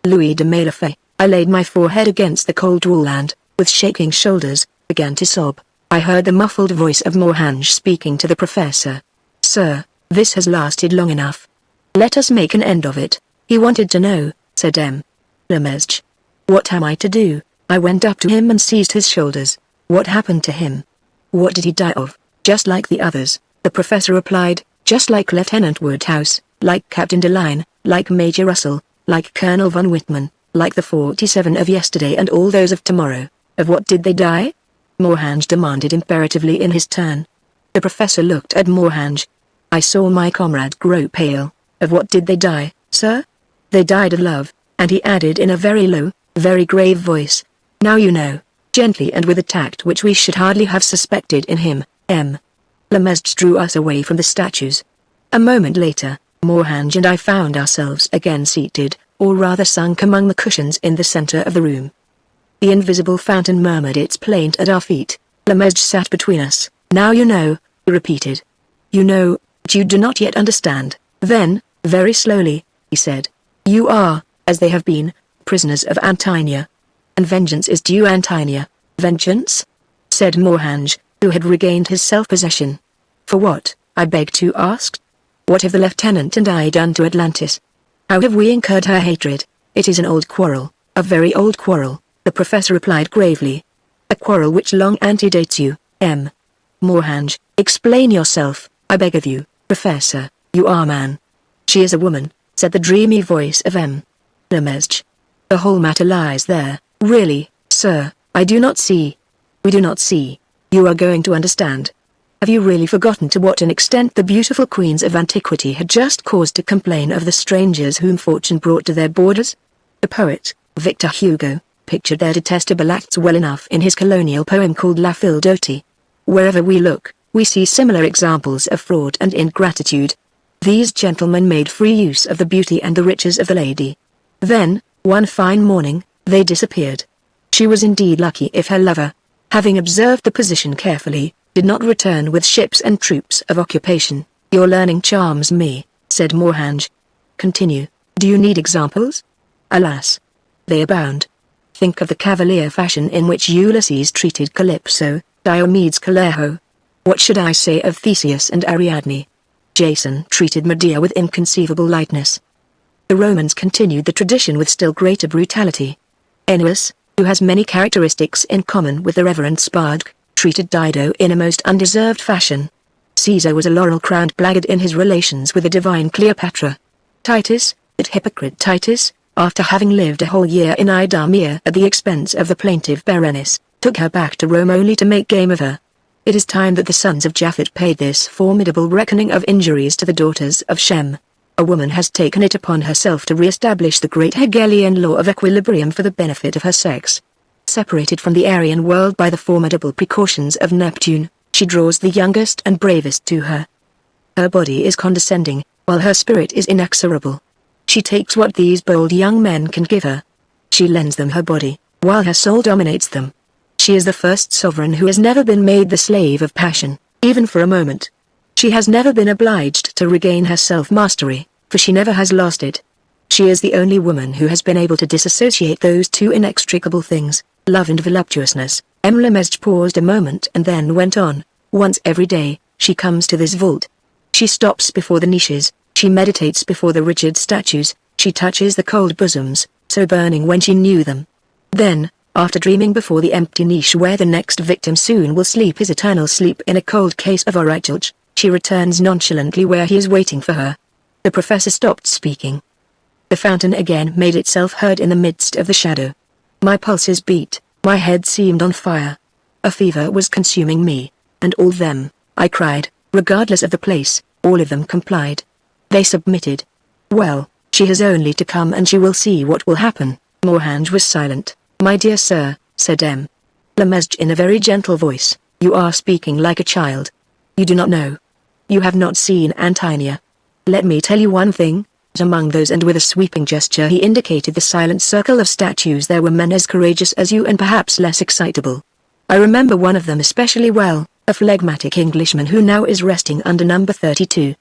Louis de Malafay, I laid my forehead against the cold wall and, with shaking shoulders, began to sob. I heard the muffled voice of Mohanj speaking to the professor. Sir, this has lasted long enough. Let us make an end of it. He wanted to know, said M. Lemesge. What am I to do? I went up to him and seized his shoulders. What happened to him? What did he die of? Just like the others, the professor replied, just like Lieutenant Woodhouse, like Captain Deline, like Major Russell, like Colonel von Whitman, like the 47 of yesterday and all those of tomorrow. Of what did they die? Mohanj demanded imperatively in his turn. The professor looked at Mohanj. I saw my comrade grow pale. Of what did they die, sir? They died of love, and he added in a very low, very grave voice. Now you know, gently and with a tact which we should hardly have suspected in him, M. Lemesge drew us away from the statues. A moment later, Mohanj and I found ourselves again seated, or rather sunk among the cushions in the center of the room. The invisible fountain murmured its plaint at our feet. Lemesge sat between us. Now you know, he repeated. You know, but you do not yet understand. Then, very slowly, he said. You are, as they have been, prisoners of Antinia. And vengeance is due Antinia. Vengeance? Said Mohanj, who had regained his self-possession. For what, I beg to ask? What have the lieutenant and I done to Atlantis? How have we incurred her hatred? It is an old quarrel, a very old quarrel, the professor replied gravely. A quarrel which long antedates you, M. Mohanj. Explain yourself, I beg of you, professor, you are man. She is a woman, said the dreamy voice of M. Lemesge. The whole matter lies there, really, sir, I do not see. We do not see. You are going to understand. Have you really forgotten to what an extent the beautiful queens of antiquity had just cause to complain of the strangers whom fortune brought to their borders? The poet, Victor Hugo, pictured their detestable acts well enough in his colonial poem called La Fille d'Oti. Wherever we look, we see similar examples of fraud and ingratitude. These gentlemen made free use of the beauty and the riches of the lady. Then, one fine morning, they disappeared. She was indeed lucky if her lover, having observed the position carefully, did not return with ships and troops of occupation. Your learning charms me, said Mohanj. Continue. Do you need examples? Alas, they abound. Think of the cavalier fashion in which Ulysses treated Calypso, Diomedes Caleho. What should I say of Theseus and Ariadne? Jason treated Medea with inconceivable lightness. The Romans continued the tradition with still greater brutality. Aeneas, who has many characteristics in common with the Reverend Spartacus, treated Dido in a most undeserved fashion. Caesar was a laurel-crowned blackguard in his relations with the divine Cleopatra. Titus, that hypocrite Titus, after having lived a whole year in Idumea at the expense of the plaintive Berenice, took her back to Rome only to make game of her. It is time that the sons of Japhet paid this formidable reckoning of injuries to the daughters of Shem. A woman has taken it upon herself to re-establish the great Hegelian law of equilibrium for the benefit of her sex. Separated from the Aryan world by the formidable precautions of Neptune, she draws the youngest and bravest to her. Her body is condescending, while her spirit is inexorable. She takes what these bold young men can give her. She lends them her body, while her soul dominates them. She is the first sovereign who has never been made the slave of passion, even for a moment. She has never been obliged to regain her self-mastery, for she never has lost it. She is the only woman who has been able to disassociate those two inextricable things, love and voluptuousness. Lemesge paused a moment and then went on. Once every day, she comes to this vault. She stops before the niches, she meditates before the rigid statues, she touches the cold bosoms, so burning when she knew them. Then, after dreaming before the empty niche where the next victim soon will sleep his eternal sleep in a cold case of orachilge, she returns nonchalantly where he is waiting for her. The professor stopped speaking. The fountain again made itself heard in the midst of the shadow. My pulses beat, my head seemed on fire. A fever was consuming me, and all them. I cried. Regardless of the place, all of them complied. They submitted. Well, she has only to come and she will see what will happen. Mohanj was silent. My dear sir, said M. Lemesge in a very gentle voice, you are speaking like a child. You do not know. You have not seen Antonia. Let me tell you one thing. Among those, and with a sweeping gesture he indicated the silent circle of statues, there were men as courageous as you and perhaps less excitable. I remember one of them especially well, a phlegmatic Englishman who now is resting under number 32.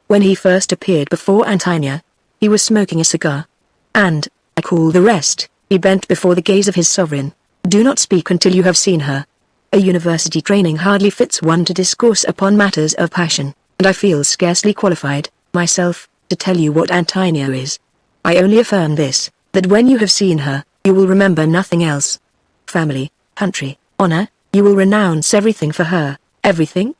When he first appeared before Antonia, he was smoking a cigar. And, like all the rest, he bent before the gaze of his sovereign. Do not speak until you have seen her. A university training hardly fits one to discourse upon matters of passion, and I feel scarcely qualified, myself, to tell you what Antonia is. I only affirm this, that when you have seen her, you will remember nothing else. Family, country, honor, you will renounce everything for her. Everything?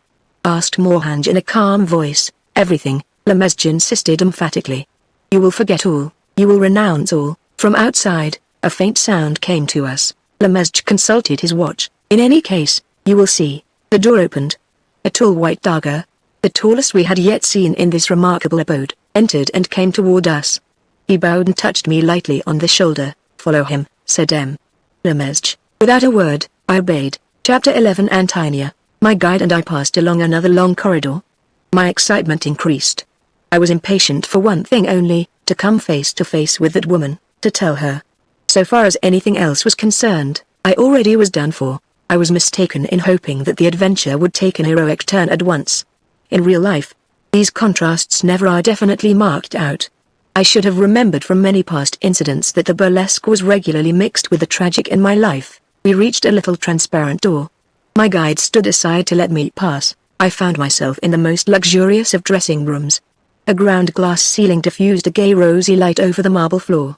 Asked Mohanj in a calm voice. Everything, Lemesge insisted emphatically. You will forget all, you will renounce all. From outside, a faint sound came to us. Lemesge consulted his watch. In any case, you will see. The door opened. A tall white dagger, the tallest we had yet seen in this remarkable abode, entered and came toward us. He bowed and touched me lightly on the shoulder. Follow him, said M. Lemesge. Without a word, I obeyed. Chapter 11. Antonia. My guide and I passed along another long corridor. My excitement increased. I was impatient for one thing only, to come face to face with that woman, to tell her. So far as anything else was concerned, I already was done for. I was mistaken in hoping that the adventure would take an heroic turn at once. In real life, these contrasts never are definitely marked out. I should have remembered from many past incidents that the burlesque was regularly mixed with the tragic in my life. We reached a little transparent door. My guide stood aside to let me pass. I found myself in the most luxurious of dressing rooms. A ground glass ceiling diffused a gay rosy light over the marble floor.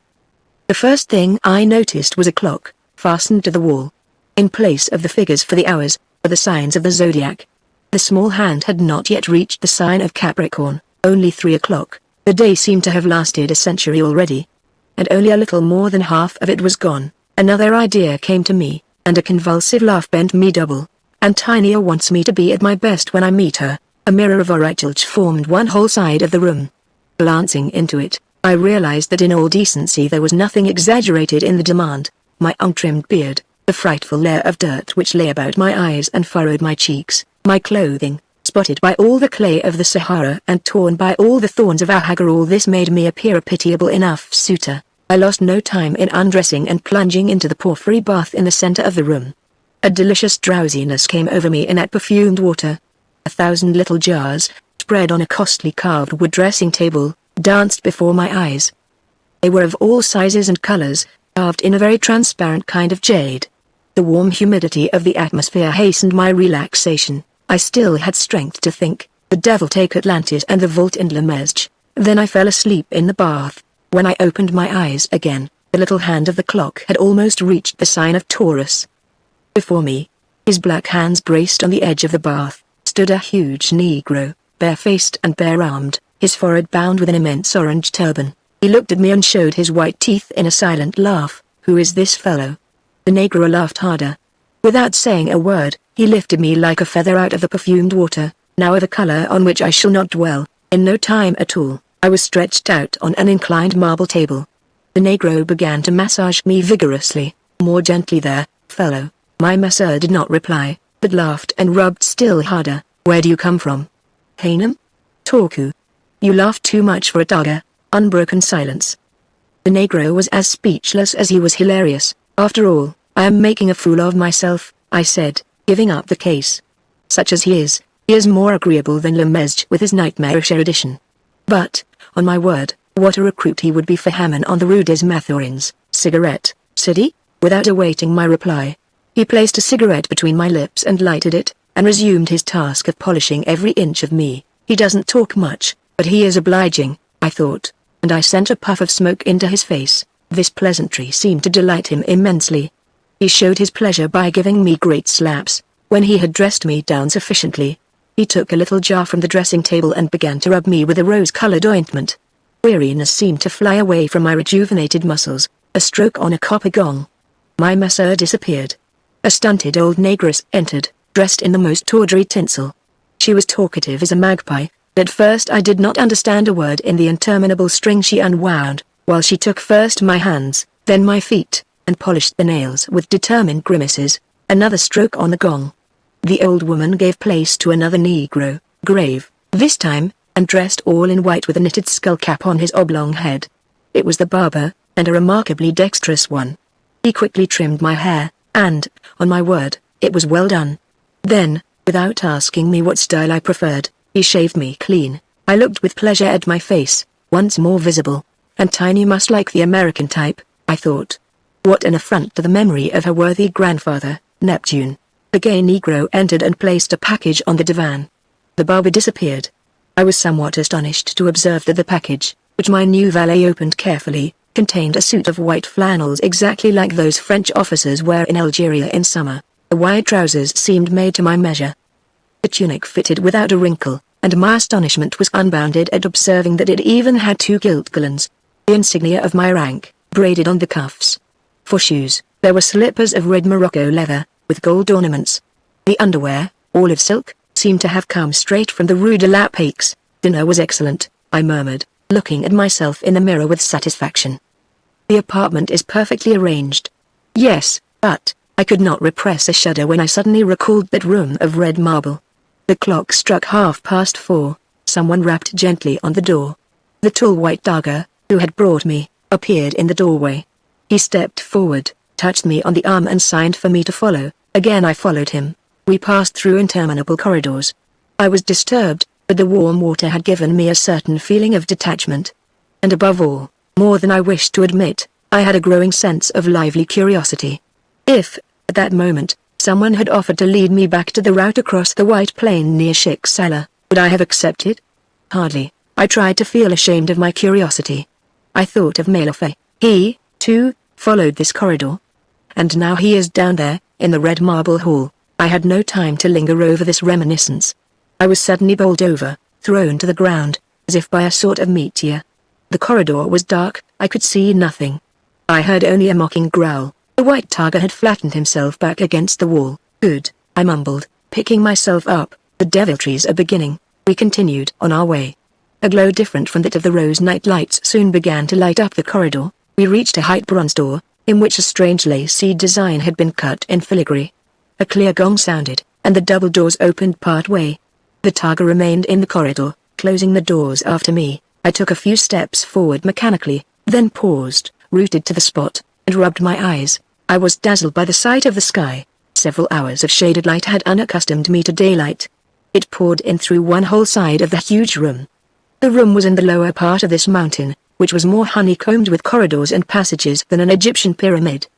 The first thing I noticed was a clock, fastened to the wall. In place of the figures for the hours, were the signs of the zodiac. The small hand had not yet reached the sign of Capricorn, only 3 o'clock. The day seemed to have lasted a century already. And only a little more than half of it was gone. Another idea came to me, and a convulsive laugh bent me double. Antonia wants me to be at my best when I meet her. A mirror of oracles formed one whole side of the room. Glancing into it, I realized that in all decency there was nothing exaggerated in the demand. My untrimmed beard, the frightful layer of dirt which lay about my eyes and furrowed my cheeks, my clothing, spotted by all the clay of the Sahara and torn by all the thorns of our Hagar, all this made me appear a pitiable enough suitor. I lost no time in undressing and plunging into the porphyry bath in the center of the room. A delicious drowsiness came over me in that perfumed water. 1,000 little jars, spread on a costly carved wood dressing table, danced before my eyes. They were of all sizes and colors, carved in a very transparent kind of jade. The warm humidity of the atmosphere hastened my relaxation. I still had strength to think, the devil take Atlantida and the vault in Lemesge. Then I fell asleep in the bath. When I opened my eyes again, the little hand of the clock had almost reached the sign of Taurus. Before me, his black hands braced on the edge of the bath, stood a huge Negro, barefaced and bare-armed, his forehead bound with an immense orange turban. He looked at me and showed his white teeth in a silent laugh. Who is this fellow? The Negro laughed harder. Without saying a word, he lifted me like a feather out of the perfumed water, now of a color on which I shall not dwell. In no time at all, I was stretched out on an inclined marble table. The Negro began to massage me vigorously. More gently there, fellow. My masseur did not reply, but laughed and rubbed still harder. Where do you come from? Hanem? Torku. You laugh too much for a dagger. Unbroken silence. The Negro was as speechless as he was hilarious. After all, I am making a fool of myself, I said, giving up the case. Such as he is more agreeable than Lemesge with his nightmarish erudition. But, on my word, what a recruit he would be for Hammond on the Rue des Mathurins. Cigarette, said he, without awaiting my reply. He placed a cigarette between my lips and lighted it, and resumed his task of polishing every inch of me. He doesn't talk much, but he is obliging, I thought, and I sent a puff of smoke into his face. This pleasantry seemed to delight him immensely. He showed his pleasure by giving me great slaps. When he had dressed me down sufficiently, he took a little jar from the dressing table and began to rub me with a rose-colored ointment. Weariness seemed to fly away from my rejuvenated muscles. A stroke on a copper gong. My masseur disappeared. A stunted old negress entered, dressed in the most tawdry tinsel. She was talkative as a magpie. At first I did not understand a word in the interminable string she unwound, while she took first my hands, then my feet, and polished the nails with determined grimaces. Another stroke on the gong. The old woman gave place to another Negro, grave, this time, and dressed all in white with a knitted skull cap on his oblong head. It was the barber, and a remarkably dexterous one. He quickly trimmed my hair, and, on my word, it was well done. Then, without asking me what style I preferred, he shaved me clean. I looked with pleasure at my face, once more visible, and tiny must like the American type, I thought. What an affront to the memory of her worthy grandfather, Neptune. The gay Negro entered and placed a package on the divan. The barber disappeared. I was somewhat astonished to observe that the package, which my new valet opened carefully, contained a suit of white flannels exactly like those French officers wear in Algeria in summer. The wide trousers seemed made to my measure. The tunic fitted without a wrinkle, and my astonishment was unbounded at observing that it even had 2 gilt galons, the insignia of my rank, braided on the cuffs. For shoes, there were slippers of red Morocco leather, with gold ornaments. The underwear, olive silk, seemed to have come straight from the Rue de la Paix. Dinner was excellent, I murmured, looking at myself in the mirror with satisfaction. The apartment is perfectly arranged. Yes, but I could not repress a shudder when I suddenly recalled that room of red marble. The clock struck 4:30. Someone rapped gently on the door. The tall white dogger, who had brought me, appeared in the doorway. He stepped forward, touched me on the arm and signed for me to follow. Again I followed him. We passed through interminable corridors. I was disturbed, but the warm water had given me a certain feeling of detachment. And above all, more than I wished to admit, I had a growing sense of lively curiosity. If, at that moment, someone had offered to lead me back to the route across the white plain near Sheikh Salah, would I have accepted? Hardly. I tried to feel ashamed of my curiosity. I thought of Malefe. He, too, followed this corridor. And now he is down there, in the red marble hall. I had no time to linger over this reminiscence. I was suddenly bowled over, thrown to the ground, as if by a sort of meteor. The corridor was dark, I could see nothing. I heard only a mocking growl. The white tiger had flattened himself back against the wall. Good, I mumbled, picking myself up. The deviltries are beginning. We continued on our way. A glow different from that of the rose night lights soon began to light up the corridor. We reached a high bronze door, in which a strange lacy design had been cut in filigree. A clear gong sounded, and the double doors opened part way. The tiger remained in the corridor, closing the doors after me. I took a few steps forward mechanically, then paused, rooted to the spot, and rubbed my eyes. I was dazzled by the sight of the sky. Several hours of shaded light had unaccustomed me to daylight. It poured in through one whole side of the huge room. The room was in the lower part of this mountain, which was more honeycombed with corridors and passages than an Egyptian pyramid.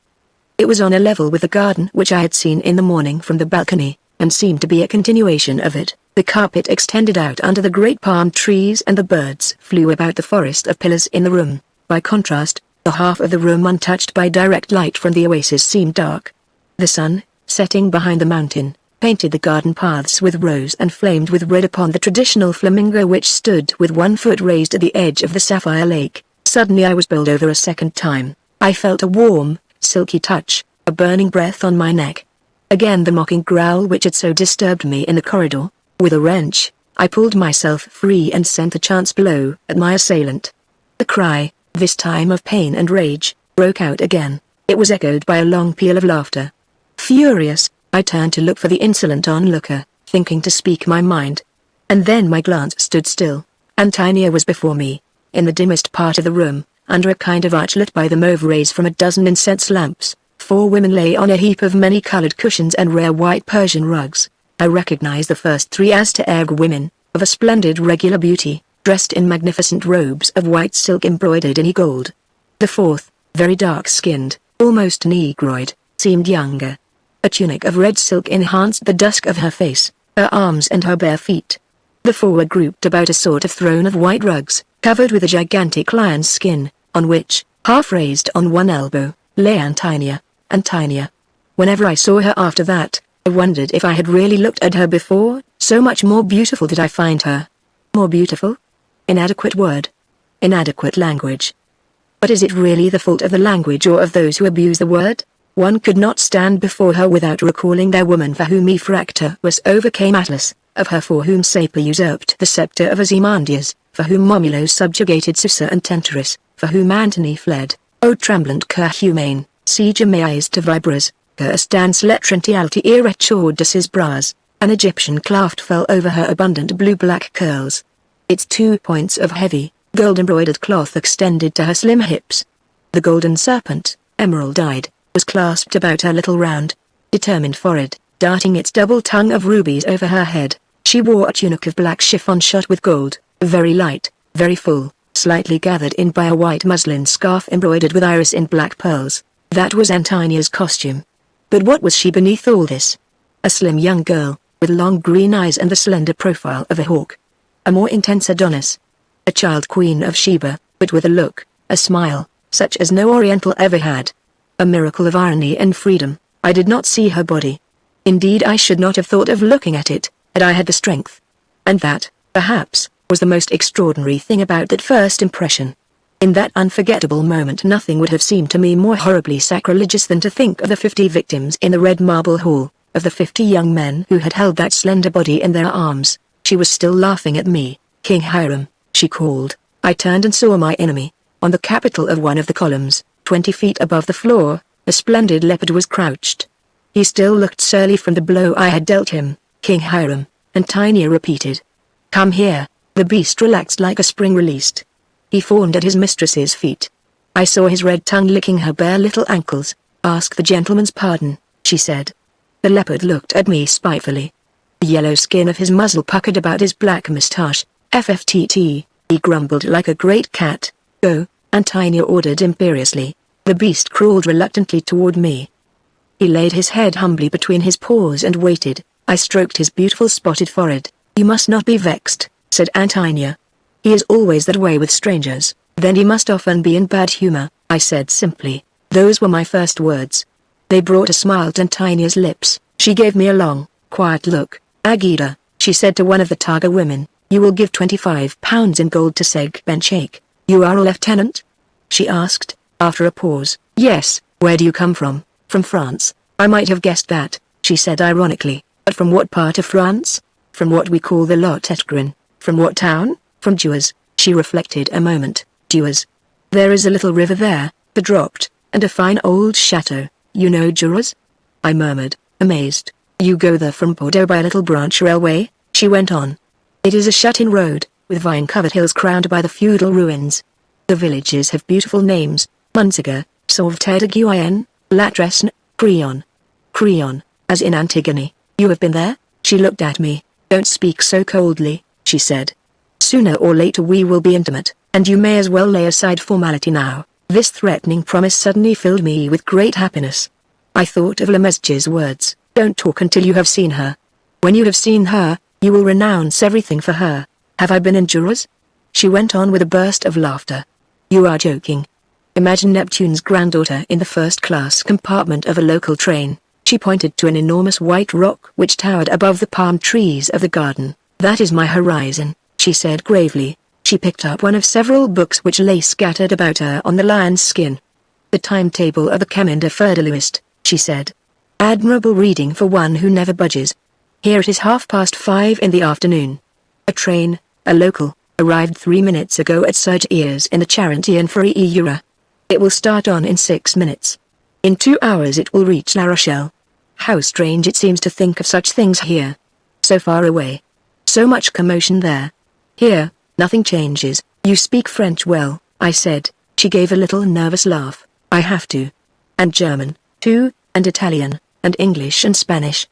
It was on a level with the garden which I had seen in the morning from the balcony, and seemed to be a continuation of it. The carpet extended out under the great palm trees and the birds flew about the forest of pillars in the room. By contrast, the half of the room untouched by direct light from the oasis seemed dark. The sun, setting behind the mountain, painted the garden paths with rose and flamed with red upon the traditional flamingo which stood with one foot raised at the edge of the sapphire lake. Suddenly I was bowled over a second time. I felt a warm, silky touch, a burning breath on my neck. Again the mocking growl which had so disturbed me in the corridor. With a wrench, I pulled myself free and sent a chance blow at my assailant. The cry, this time of pain and rage, broke out again. It was echoed by a long peal of laughter. Furious, I turned to look for the insolent onlooker, thinking to speak my mind. And then my glance stood still. Antonia was before me, in the dimmest part of the room, under a kind of arch lit by the mauve rays from a dozen incense lamps. 4 women lay on a heap of many-colored cushions and rare white Persian rugs. I recognized the first 3 as Arab women, of a splendid regular beauty, dressed in magnificent robes of white silk embroidered in gold. The 4th, very dark-skinned, almost negroid, seemed younger. A tunic of red silk enhanced the dusk of her face, her arms and her bare feet. The 4 were grouped about a sort of throne of white rugs, covered with a gigantic lion's skin, on which, half raised on one elbow, lay Antonia. Whenever I saw her after that, I wondered if I had really looked at her before, so much more beautiful did I find her. More beautiful? Inadequate word. Inadequate language. But is it really the fault of the language or of those who abuse the word? One could not stand before her without recalling their woman for whom Ephracta was overcame Atlas, of her for whom Sapor usurped the scepter of Ozymandias, for whom Momulo subjugated Susa and Tentarus, for whom Antony fled, O tremblant cur humane, siege meis to vibras, cur stans letrenti alti irretordas bras. An Egyptian cloth fell over her abundant blue-black curls. Its 2 points of heavy, gold-embroidered cloth extended to her slim hips. The golden serpent, emerald-eyed, was clasped about her little round, determined forehead, darting its double tongue of rubies over her head. She wore a tunic of black chiffon shot with gold, very light, very full, slightly gathered in by a white muslin scarf embroidered with iris in black pearls. That was Antonia's costume. But what was she beneath all this? A slim young girl, with long green eyes and the slender profile of a hawk. A more intense Adonis. A child queen of Sheba, but with a look, a smile, such as no Oriental ever had. A miracle of irony and freedom. I did not see her body. Indeed, I should not have thought of looking at it, had I had the strength. And that, perhaps, was the most extraordinary thing about that first impression. In that unforgettable moment nothing would have seemed to me more horribly sacrilegious than to think of the 50 victims in the red marble hall, of the 50 young men who had held that slender body in their arms. She was still laughing at me. King Hiram, she called. I turned and saw my enemy. On the capital of one of the columns, 20 feet above the floor, a splendid leopard was crouched. He still looked surly from the blow I had dealt him. King Hiram, Antonia repeated. Come here. The beast relaxed like a spring released. He fawned at his mistress's feet. I saw his red tongue licking her bare little ankles. Ask the gentleman's pardon, she said. The leopard looked at me spitefully. The yellow skin of his muzzle puckered about his black moustache. FFTT, he grumbled like a great cat. Go, Antonia ordered imperiously. The beast crawled reluctantly toward me. He laid his head humbly between his paws and waited. I stroked his beautiful spotted forehead. You must not be vexed, said Antonia. He is always that way with strangers. Then he must often be in bad humor, I said simply. Those were my first words. They brought a smile to Antonia's lips. She gave me a long, quiet look. Agida, she said to one of the Targa women, you will give 25 pounds in gold to Seg Ben Sheikh. You are a lieutenant? She asked, after a pause. Yes, where do you come from? From France. I might have guessed that, she said ironically. But from what part of France? From what we call the Lot-Etgrin. From what town? From Duas. She reflected a moment. Duas. There is a little river there, the Dropt, and a fine old chateau. You know Duras? I murmured, amazed. You go there from Bordeaux by a little branch railway? She went on. It is a shut-in road, with vine-covered hills crowned by the feudal ruins. The villages have beautiful names. Munsiga, Sauveterre-de-Guyenne, La Tresne, Creon. Creon, as in Antigone. You have been there? She looked at me. Don't speak so coldly, she said. Sooner or later we will be intimate, and you may as well lay aside formality now. This threatening promise suddenly filled me with great happiness. I thought of Lemesge's words, don't talk until you have seen her. When you have seen her, you will renounce everything for her. Have I been in Duras? She went on with a burst of laughter. You are joking. Imagine Neptune's granddaughter in the first-class compartment of a local train. She pointed to an enormous white rock which towered above the palm trees of the garden. That is my horizon, she said gravely. She picked up one of several books which lay scattered about her on the lion's skin. The timetable of the Chemin de Fer de l'Ouest, she said. Admirable reading for one who never budges. Here it is 5:30 in the afternoon. A train, a local, arrived 3 minutes ago at Sergiers in the Charenton for Eura. It will start on in 6 minutes. In 2 hours it will reach La Rochelle. How strange it seems to think of such things here. So far away. So much commotion there. Here, nothing changes. You speak French well, I said. She gave a little nervous laugh. I have to. And German, too, and Italian, and English and Spanish.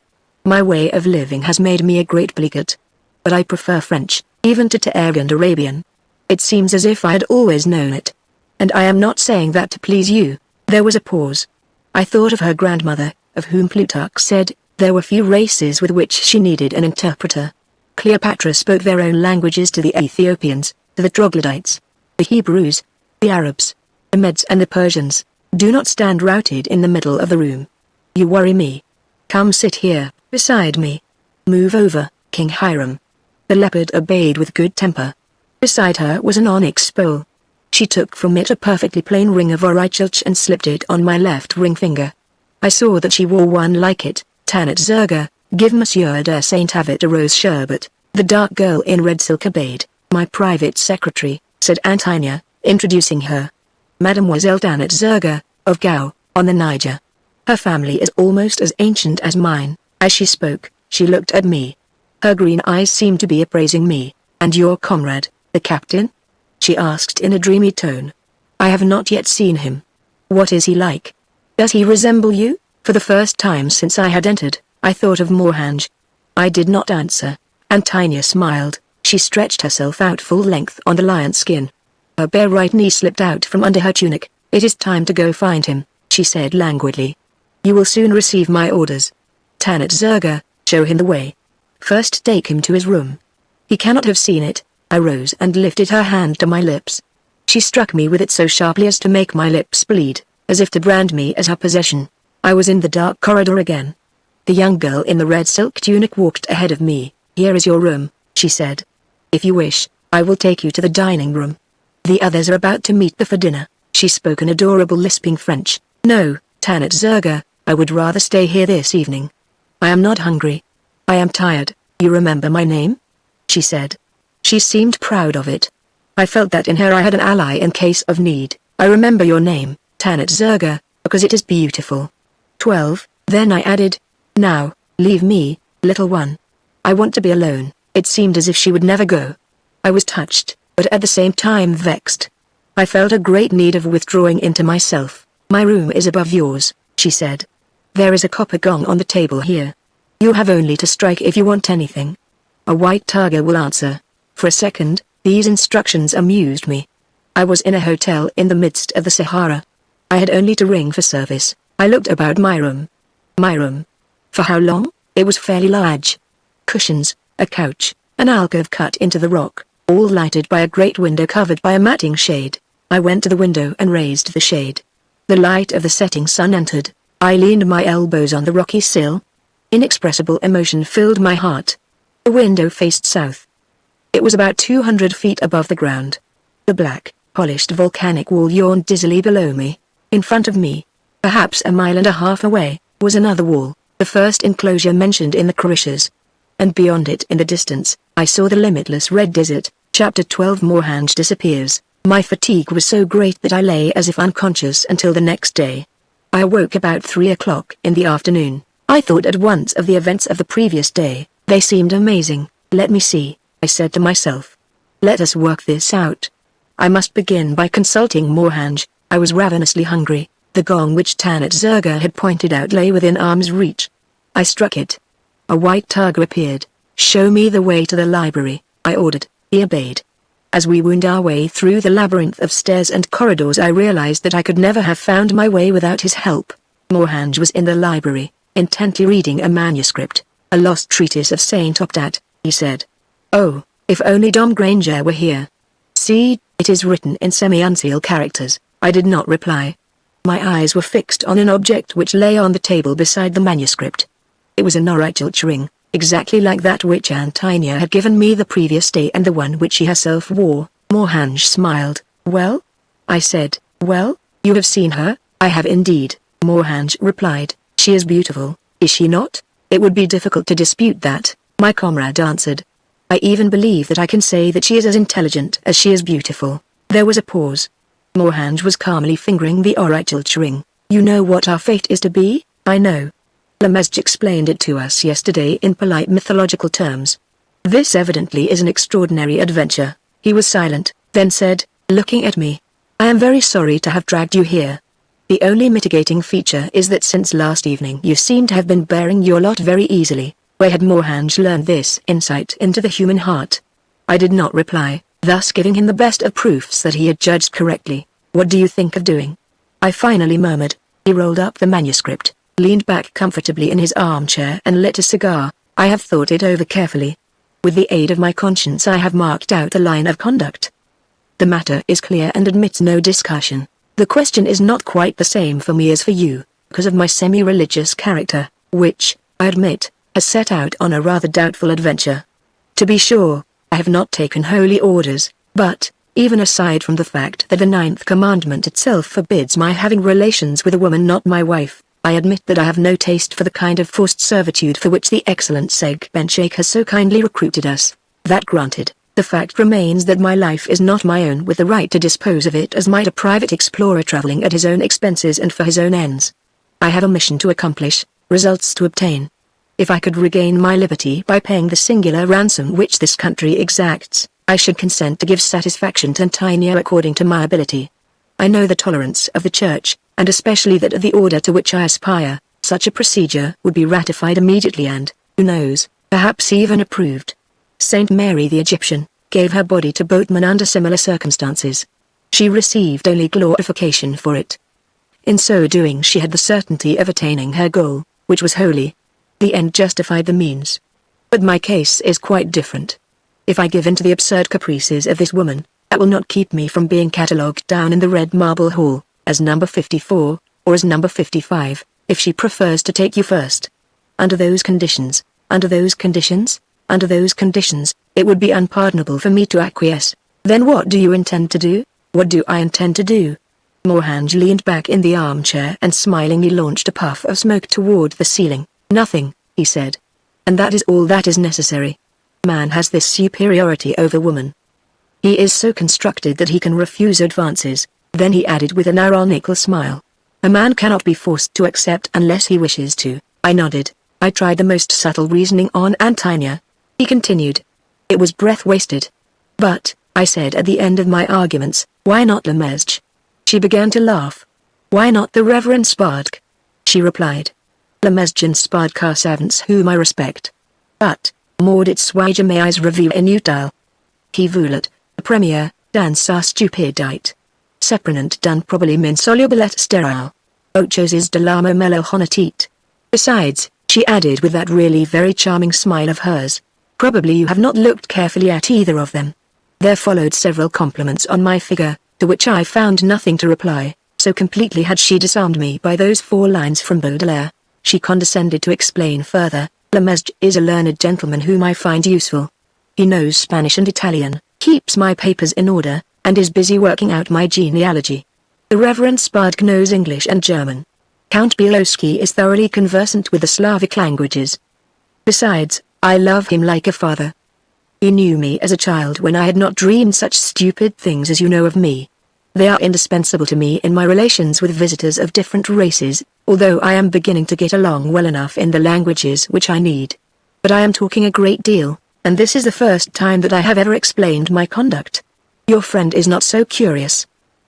My way of living has made me a great bigot. But I prefer French, even to Targ and Arabian. It seems as if I had always known it. And I am not saying that to please you. There was a pause. I thought of her grandmother, of whom Plutarch said, there were few races with which she needed an interpreter. Cleopatra spoke their own languages to the Ethiopians, to the troglodytes, the Hebrews, the Arabs, the Medes and the Persians. Do not stand routed in the middle of the room. You worry me. Come sit here, beside me. Move over, King Hiram. The leopard obeyed with good temper. Beside her was an onyx bowl. She took from it a perfectly plain ring of aurichalch and slipped it on my left ring finger. I saw that she wore one like it, Tanit Zerga, Give Monsieur de Saint-Avit a rose sherbet. The dark girl in red silk obeyed. My private secretary, said Antonia, introducing her. Mademoiselle Tanit Zerga, of Gao, on the Niger. Her family is almost as ancient as mine. As she spoke, she looked at me. Her green eyes seemed to be appraising me. And your comrade, the captain? She asked in a dreamy tone. I have not yet seen him. What is he like? Does he resemble you? For the first time since I had entered, I thought of Morhange. I did not answer. Antonia smiled. She stretched herself out full length on the lion skin. Her bare right knee slipped out from under her tunic. It is time to go find him, she said languidly. You will soon receive my orders. Tanit Zerga, show him the way. First take him to his room. He cannot have seen it. I rose and lifted her hand to my lips. She struck me with it so sharply as to make my lips bleed, as if to brand me as her possession. I was in the dark corridor again. The young girl in the red silk tunic walked ahead of me. Here is your room, she said. If you wish, I will take you to the dining room. The others are about to meet for dinner. She spoke in adorable lisping French. No, Tanit Zerga, I would rather stay here this evening. I am not hungry. I am tired. You remember my name? She said. She seemed proud of it. I felt that in her I had an ally in case of need. I remember your name, Tanit Zerga, because it is beautiful. 12, then I added, now, leave me, little one. I want to be alone. It seemed as if she would never go. I was touched, but at the same time vexed. I felt a great need of withdrawing into myself. My room is above yours, she said. There is a copper gong on the table here. You have only to strike if you want anything. A white tiger will answer. For a second, these instructions amused me. I was in a hotel in the midst of the Sahara. I had only to ring for service. I looked about my room. My room. For how long? It was fairly large. Cushions, a couch, an alcove cut into the rock, all lighted by a great window covered by a matting shade. I went to the window and raised the shade. The light of the setting sun entered. I leaned my elbows on the rocky sill. Inexpressible emotion filled my heart. The window faced south. It was about 200 feet above the ground. The black, polished volcanic wall yawned dizzily below me. In front of me, perhaps a mile and a half away, was another wall, the first enclosure mentioned in the Crushes. And beyond it in the distance, I saw the limitless red desert. Chapter 12 Morhange disappears. My fatigue was so great that I lay as if unconscious until the next day. I awoke about 3 o'clock in the afternoon. I thought at once of the events of the previous day. They seemed amazing. Let me see, I said to myself. Let us work this out. I must begin by consulting Morhange. I was ravenously hungry. The gong which Tanit Zerga had pointed out lay within arm's reach. I struck it. A white tiger appeared. Show me the way to the library, I ordered. He obeyed. As we wound our way through the labyrinth of stairs and corridors, I realized that I could never have found my way without his help. Morhange was in the library, intently reading a manuscript, a lost treatise of Saint Optat, he said. Oh, if only Dom Granger were here. See, it is written in semi-uncial characters. I did not reply. My eyes were fixed on an object which lay on the table beside the manuscript. It was an orachilch ring, exactly like that which Antonia had given me the previous day and the one which she herself wore. Morhange smiled. Well? I said. Well, you have seen her? I have indeed, Morhange replied. She is beautiful, is she not? It would be difficult to dispute that, my comrade answered. I even believe that I can say that she is as intelligent as she is beautiful. There was a pause. Morhange was calmly fingering the orachilch ring. You know what our fate is to be? I know. Lemesge explained it to us yesterday in polite mythological terms. This evidently is an extraordinary adventure. He was silent, then said, looking at me. I am very sorry to have dragged you here. The only mitigating feature is that since last evening you seem to have been bearing your lot very easily. Where had Morhange learned this insight into the human heart? I did not reply, thus giving him the best of proofs that he had judged correctly. What do you think of doing? I finally murmured. He rolled up the manuscript, leaned back comfortably in his armchair and lit a cigar. I have thought it over carefully. With the aid of my conscience I have marked out the line of conduct. The matter is clear and admits no discussion. The question is not quite the same for me as for you, because of my semi-religious character, which, I admit, has set out on a rather doubtful adventure. To be sure, I have not taken holy orders, but, even aside from the fact that the 9th commandment itself forbids my having relations with a woman not my wife, I admit that I have no taste for the kind of forced servitude for which the excellent Segbenchake has so kindly recruited us. That granted, the fact remains that my life is not my own with the right to dispose of it as might a private explorer traveling at his own expenses and for his own ends. I have a mission to accomplish, results to obtain. If I could regain my liberty by paying the singular ransom which this country exacts, I should consent to give satisfaction to Atlantida according to my ability. I know the tolerance of the Church, and especially that of the order to which I aspire. Such a procedure would be ratified immediately and, who knows, perhaps even approved. Saint Mary the Egyptian gave her body to boatmen under similar circumstances. She received only glorification for it. In so doing she had the certainty of attaining her goal, which was holy. The end justified the means. But my case is quite different. If I give in to the absurd caprices of this woman, that will not keep me from being catalogued down in the red marble hall, as number 54, or as number 55, if she prefers to take you first. Under those conditions, it would be unpardonable for me to acquiesce. Then what do you intend to do? What do I intend to do? Mohanj leaned back in the armchair and smilingly launched a puff of smoke toward the ceiling. Nothing, he said. And that is all that is necessary. Man has this superiority over woman. He is so constructed that he can refuse advances. Then he added with an ironical smile. A man cannot be forced to accept unless he wishes to. I nodded. I tried the most subtle reasoning on Atlantida. He continued. It was breath wasted. But, I said at the end of my arguments, why not Lemesge? She began to laugh. Why not the Reverend Spark? She replied. Lemesge and Spark are servants whom I respect. But, Maudit Swiger meis review inutile. Qui voulut, a premier, dans sa stupidite. Seprenant dun probably min soluble et sterile. Ochos is de l'amo melohonetit. Besides, she added with that really very charming smile of hers, probably you have not looked carefully at either of them. There followed several compliments on my figure, to which I found nothing to reply, so completely had she disarmed me by those 4 lines from Baudelaire. She condescended to explain further. Lemesge is a learned gentleman whom I find useful. He knows Spanish and Italian, keeps my papers in order, and is busy working out my genealogy. The Reverend Spark knows English and German. Count Bielowski is thoroughly conversant with the Slavic languages. Besides, I love him like a father. He knew me as a child when I had not dreamed such stupid things as you know of me. They are indispensable to me in my relations with visitors of different races, although I am beginning to get along well enough in the languages which I need. But I am talking a great deal, and this is the first time that I have ever explained my conduct. Your friend is not so curious.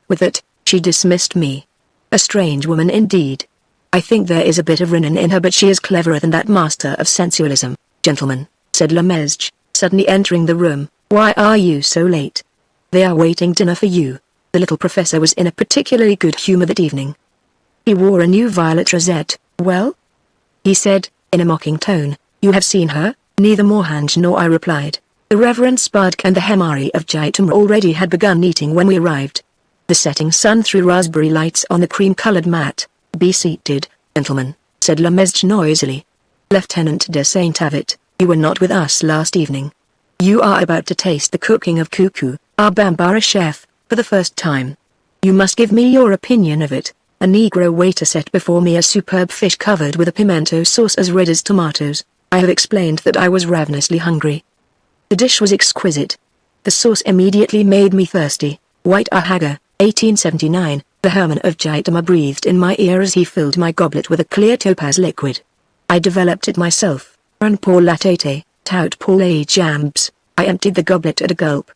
With that, she dismissed me. A strange woman indeed. I think there is a bit of renin in her, but she is cleverer than that master of sensualism. Gentlemen, said Lemesge, suddenly entering the room, why are you so late? They are waiting dinner for you. The little professor was in a particularly good humor that evening. He wore a new violet rosette. Well? He said, in a mocking tone. You have seen her? Neither Mohanj nor I replied. The Reverend Spark and the Hemari of Jaitum already had begun eating when we arrived. The setting sun threw raspberry lights on the cream-colored mat. Be seated, gentlemen, said Lemesge noisily. Lieutenant de Saint-Avit, you were not with us last evening. You are about to taste the cooking of Cuckoo, our Bambara chef, for the first time. You must give me your opinion of it. A Negro waiter set before me a superb fish covered with a pimento sauce as red as tomatoes. I have explained that I was ravenously hungry. The dish was exquisite. The sauce immediately made me thirsty. White Ahaga, 1879, the Herman of Jaitama breathed in my ear as he filled my goblet with a clear topaz liquid. I developed it myself. Un pour la tete, tout pour les jambes. I emptied the goblet at a gulp.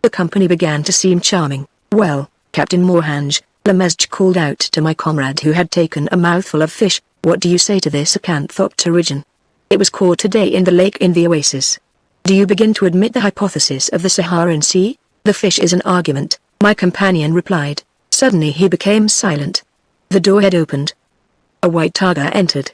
The company began to seem charming. Well, Captain Mohanj, Lemesge called out to my comrade who had taken a mouthful of fish, what do you say to this acanthopterygian? It was caught today in the lake in the oasis. Do you begin to admit the hypothesis of the Saharan Sea? The fish is an argument, my companion replied. Suddenly he became silent. The door had opened. A white tiger entered.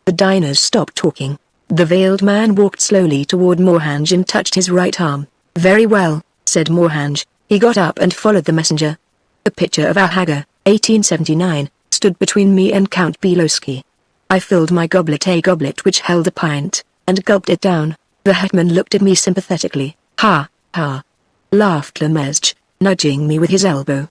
The diners stopped talking. The veiled man walked slowly toward Mohanj and touched his right arm. Very well, said Mohanj. He got up and followed the messenger. The picture of Ahaga, 1879, stood between me and Count Bielowski. I filled my goblet, a goblet which held a pint, and gulped it down. The hetman looked at me sympathetically. Ha, ha, laughed Lemesge, nudging me with his elbow.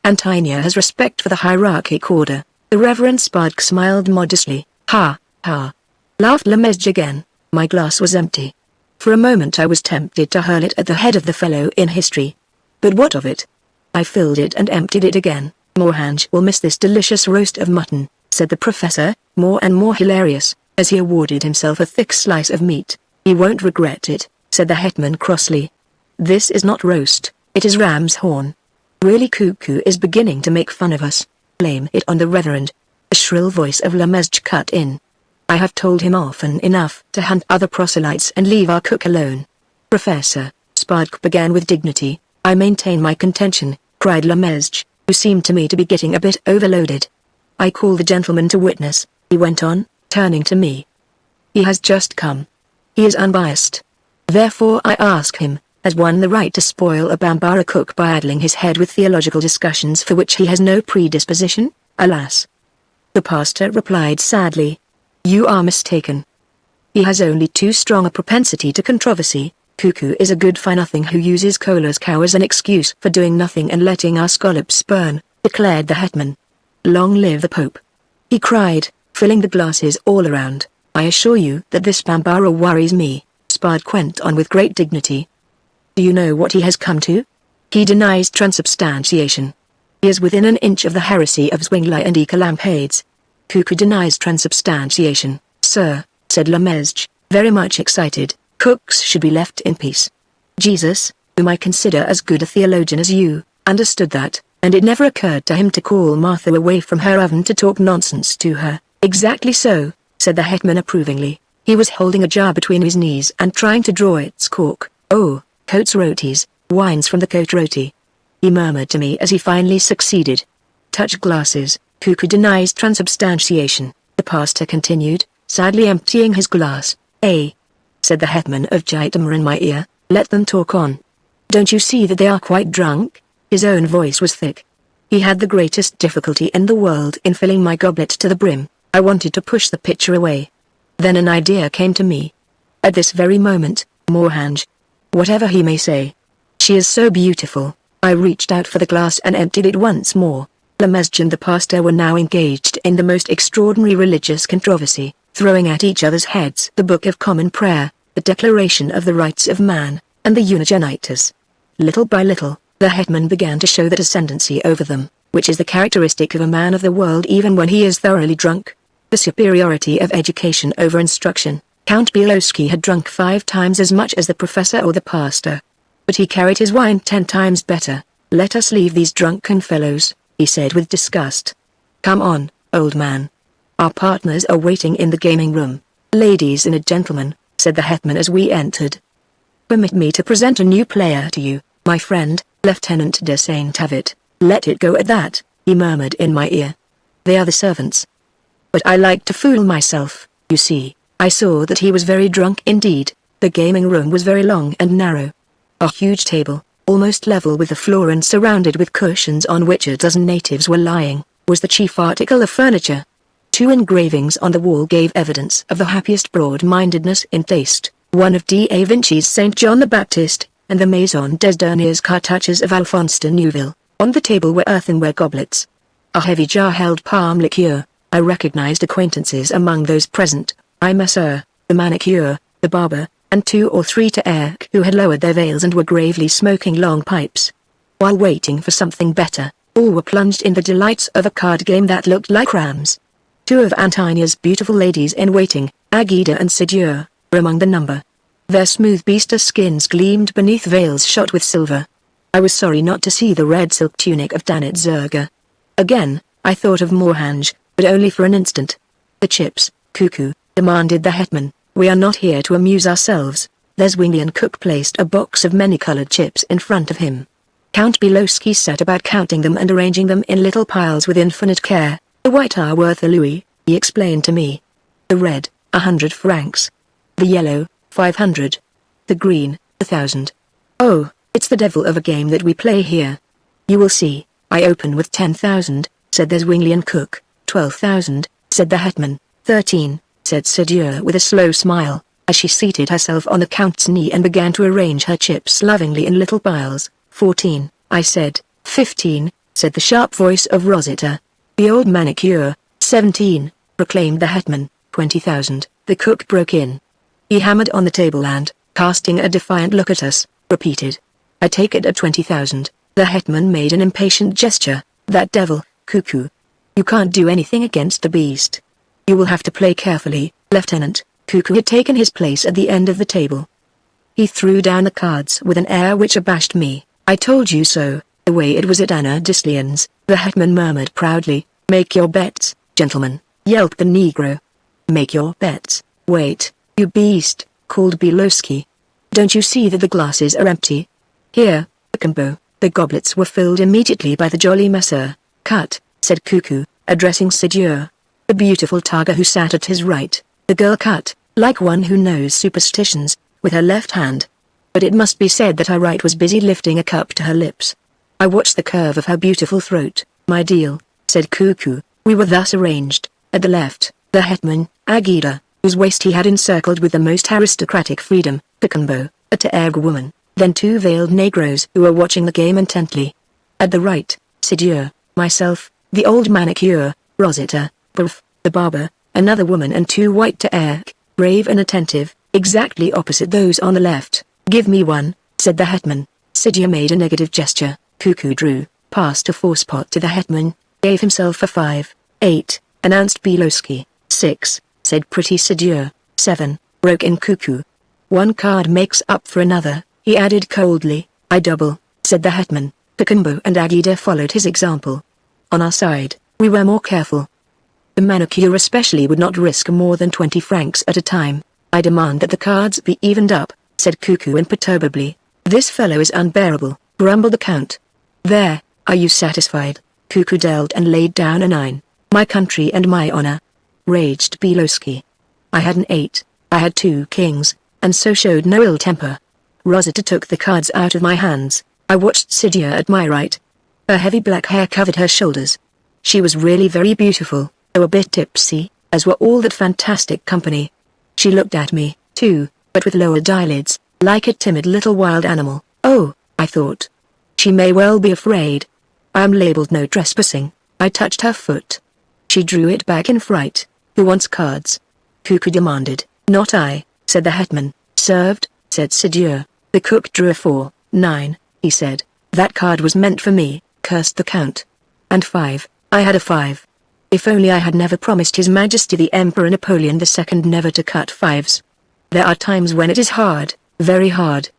Atlantida has respect for the hierarchic order. The The Reverend Spark smiled modestly. Ha, ha. Laughed Lemesge again. My glass was empty. For a moment I was tempted to hurl it at the head of the fellow in history. But what of it? I filled it and emptied it again. Morange will miss this delicious roast of mutton, said the professor, more and more hilarious, as he awarded himself a thick slice of meat. He won't regret it, said the hetman crossly. This is not roast, it is ram's horn. Really Cuckoo is beginning to make fun of us. Blame it on the Reverend. A shrill voice of Lemesge cut in. I have told him often enough to hunt other proselytes and leave our cook alone. Professor, Spark began with dignity. I maintain my contention, cried Lemesge, who seemed to me to be getting a bit overloaded. I call the gentleman to witness, he went on, turning to me. He has just come. He is unbiased. Therefore I ask him, has one the right to spoil a Bambara cook by addling his head with theological discussions for which he has no predisposition? Alas. The pastor replied sadly. You are mistaken. He has only too strong a propensity to controversy. Cuckoo is a good-for-nothing who uses Cola's cow as an excuse for doing nothing and letting our scallops burn, declared the hetman. Long live the Pope! He cried, filling the glasses all around. I assure you that this Bambara worries me, Spark went on with great dignity. Do you know what he has come to? He denies transubstantiation. He is within an inch of the heresy of Zwingli and Ecolampades. Cuckoo denies transubstantiation, sir, said Lemesge, very much excited. Cooks should be left in peace. Jesus, whom I consider as good a theologian as you, understood that, and it never occurred to him to call Martha away from her oven to talk nonsense to her. Exactly so, said the hetman approvingly. He was holding a jar between his knees and trying to draw its cork. Oh, Coates rotis, wines from the Coat roti. He murmured to me as he finally succeeded. Touch glasses, Cuckoo denies transubstantiation, the pastor continued, sadly emptying his glass. Said the hetman of Jitama in my ear, let them talk on. Don't you see that they are quite drunk? His own voice was thick. He had the greatest difficulty in the world in filling my goblet to the brim. I wanted to push the pitcher away. Then an idea came to me. At this very moment, Morange. Whatever he may say. She is so beautiful. I reached out for the glass and emptied it once more. Lemesge and the pastor were now engaged in the most extraordinary religious controversy, throwing at each other's heads the Book of Common Prayer, the Declaration of the Rights of Man, and the Unigenitus. Little by little, the hetman began to show that ascendancy over them, which is the characteristic of a man of the world even when he is thoroughly drunk. The superiority of education over instruction. Count Bielowski had drunk 5 times as much as the professor or the pastor. But he carried his wine 10 times better. Let us leave these drunken fellows, he said with disgust. Come on, old man. Our partners are waiting in the gaming room. Ladies and gentlemen, said the hetman as we entered. Permit me to present a new player to you, my friend, Lieutenant de Saint Avit. Let it go at that, he murmured in my ear. They are the servants. But I like to fool myself, you see. I saw that he was very drunk indeed. The gaming room was very long and narrow. A huge table, almost level with the floor and surrounded with cushions on which a dozen natives were lying, was the chief article of furniture. 2 engravings on the wall gave evidence of the happiest broad-mindedness in taste, one of Da Vinci's St. John the Baptist, and the Maison des Derniers Cartouches of Alphonse de Neuville. On the table were earthenware goblets. A heavy jar held palm liqueur. I recognized acquaintances among those present. I Masseur, the manicure, the barber, and 2 or 3 Taerk who had lowered their veils and were gravely smoking long pipes. While waiting for something better, all were plunged in the delights of a card game that looked like rams. 2 of Antonia's beautiful ladies in waiting, Agida and Séduire, were among the number. Their smooth beaster skins gleamed beneath veils shot with silver. I was sorry not to see the red silk tunic of Danit Zerga. Again, I thought of Morange, but only for an instant. The chips, Cuckoo, demanded the hetman. We are not here to amuse ourselves. The Zwinglian cook placed a box of many-colored chips in front of him. Count Bielowski set about counting them and arranging them in little piles with infinite care. The white are worth a louis, he explained to me. The red, 100 francs. The yellow, 500. The green, 1,000. Oh, it's the devil of a game that we play here. You will see. I open with 10,000, said the Zwinglian cook. 12,000, said the hetman. 13, said Séduire with a slow smile, as she seated herself on the count's knee and began to arrange her chips lovingly in little piles. 14, I said. 15, said the sharp voice of Rosita. The old manicure, 17, proclaimed the hetman. 20,000. The cook broke in. He hammered on the table and, casting a defiant look at us, repeated. I take it at 20,000. The hetman made an impatient gesture. That devil, Cuckoo. You can't do anything against the beast. You will have to play carefully, Lieutenant. Cuckoo had taken his place at the end of the table. He threw down the cards with an air which abashed me. I told you so, the way it was at Anna Dislian's, the hetman murmured proudly. Make your bets, gentlemen, yelped the Negro. Make your bets. Wait, you beast, called Belowski. Don't you see that the glasses are empty? Here, Akimbo. The goblets were filled immediately by the jolly Masseur. Cut, said Cuckoo, addressing Sidieux. The beautiful Targa who sat at his right. The girl cut, like one who knows superstitions, with her left hand. But it must be said that her right was busy lifting a cup to her lips. I watched the curve of her beautiful throat. My deal, said Cuckoo. We were thus arranged. At the left, the hetman, Agida, whose waist he had encircled with the most aristocratic freedom, Kakambo, a Taerg woman, then two veiled Negroes who were watching the game intently. At the right, Sidieux, myself, the old manicure, Rosetta, Puff, the barber, another woman and two white Taerg, brave and attentive, exactly opposite those on the left. Give me one, said the hetman. Sidieux made a negative gesture. Cuckoo drew, passed a 4-spot to the hetman, gave himself a 5, 8, announced Belowski. 6, said pretty Sidieux. 7, broke in Cuckoo. One card makes up for another, he added coldly. I double, said the hetman. Kakambo and Agida followed his example. On our side, we were more careful. The manicure especially would not risk more than 20 francs at a time. I demand that the cards be evened up, said Cuckoo imperturbably. This fellow is unbearable, grumbled the Count. There, are you satisfied? Cuckoo dealt and laid down a 9. My country and my honor, raged Belowski. I had an 8, I had 2 kings, and so showed no ill temper. Rosetta took the cards out of my hands. I watched Sidieux at my right. Her heavy black hair covered her shoulders. She was really very beautiful, though a bit tipsy, as were all that fantastic company. She looked at me, too, but with lowered eyelids, like a timid little wild animal. Oh, I thought. She may well be afraid. I am labeled no trespassing. I touched her foot. She drew it back in fright. Who wants cards? Cuckoo demanded. Not I, said the hetman. Served, said Sidieux. The cook drew a 4, 9, he said. That card was meant for me, cursed the Count. And 5, I had a 5. If only I had never promised His Majesty the Emperor Napoleon II never to cut 5s. There are times when it is hard, very hard.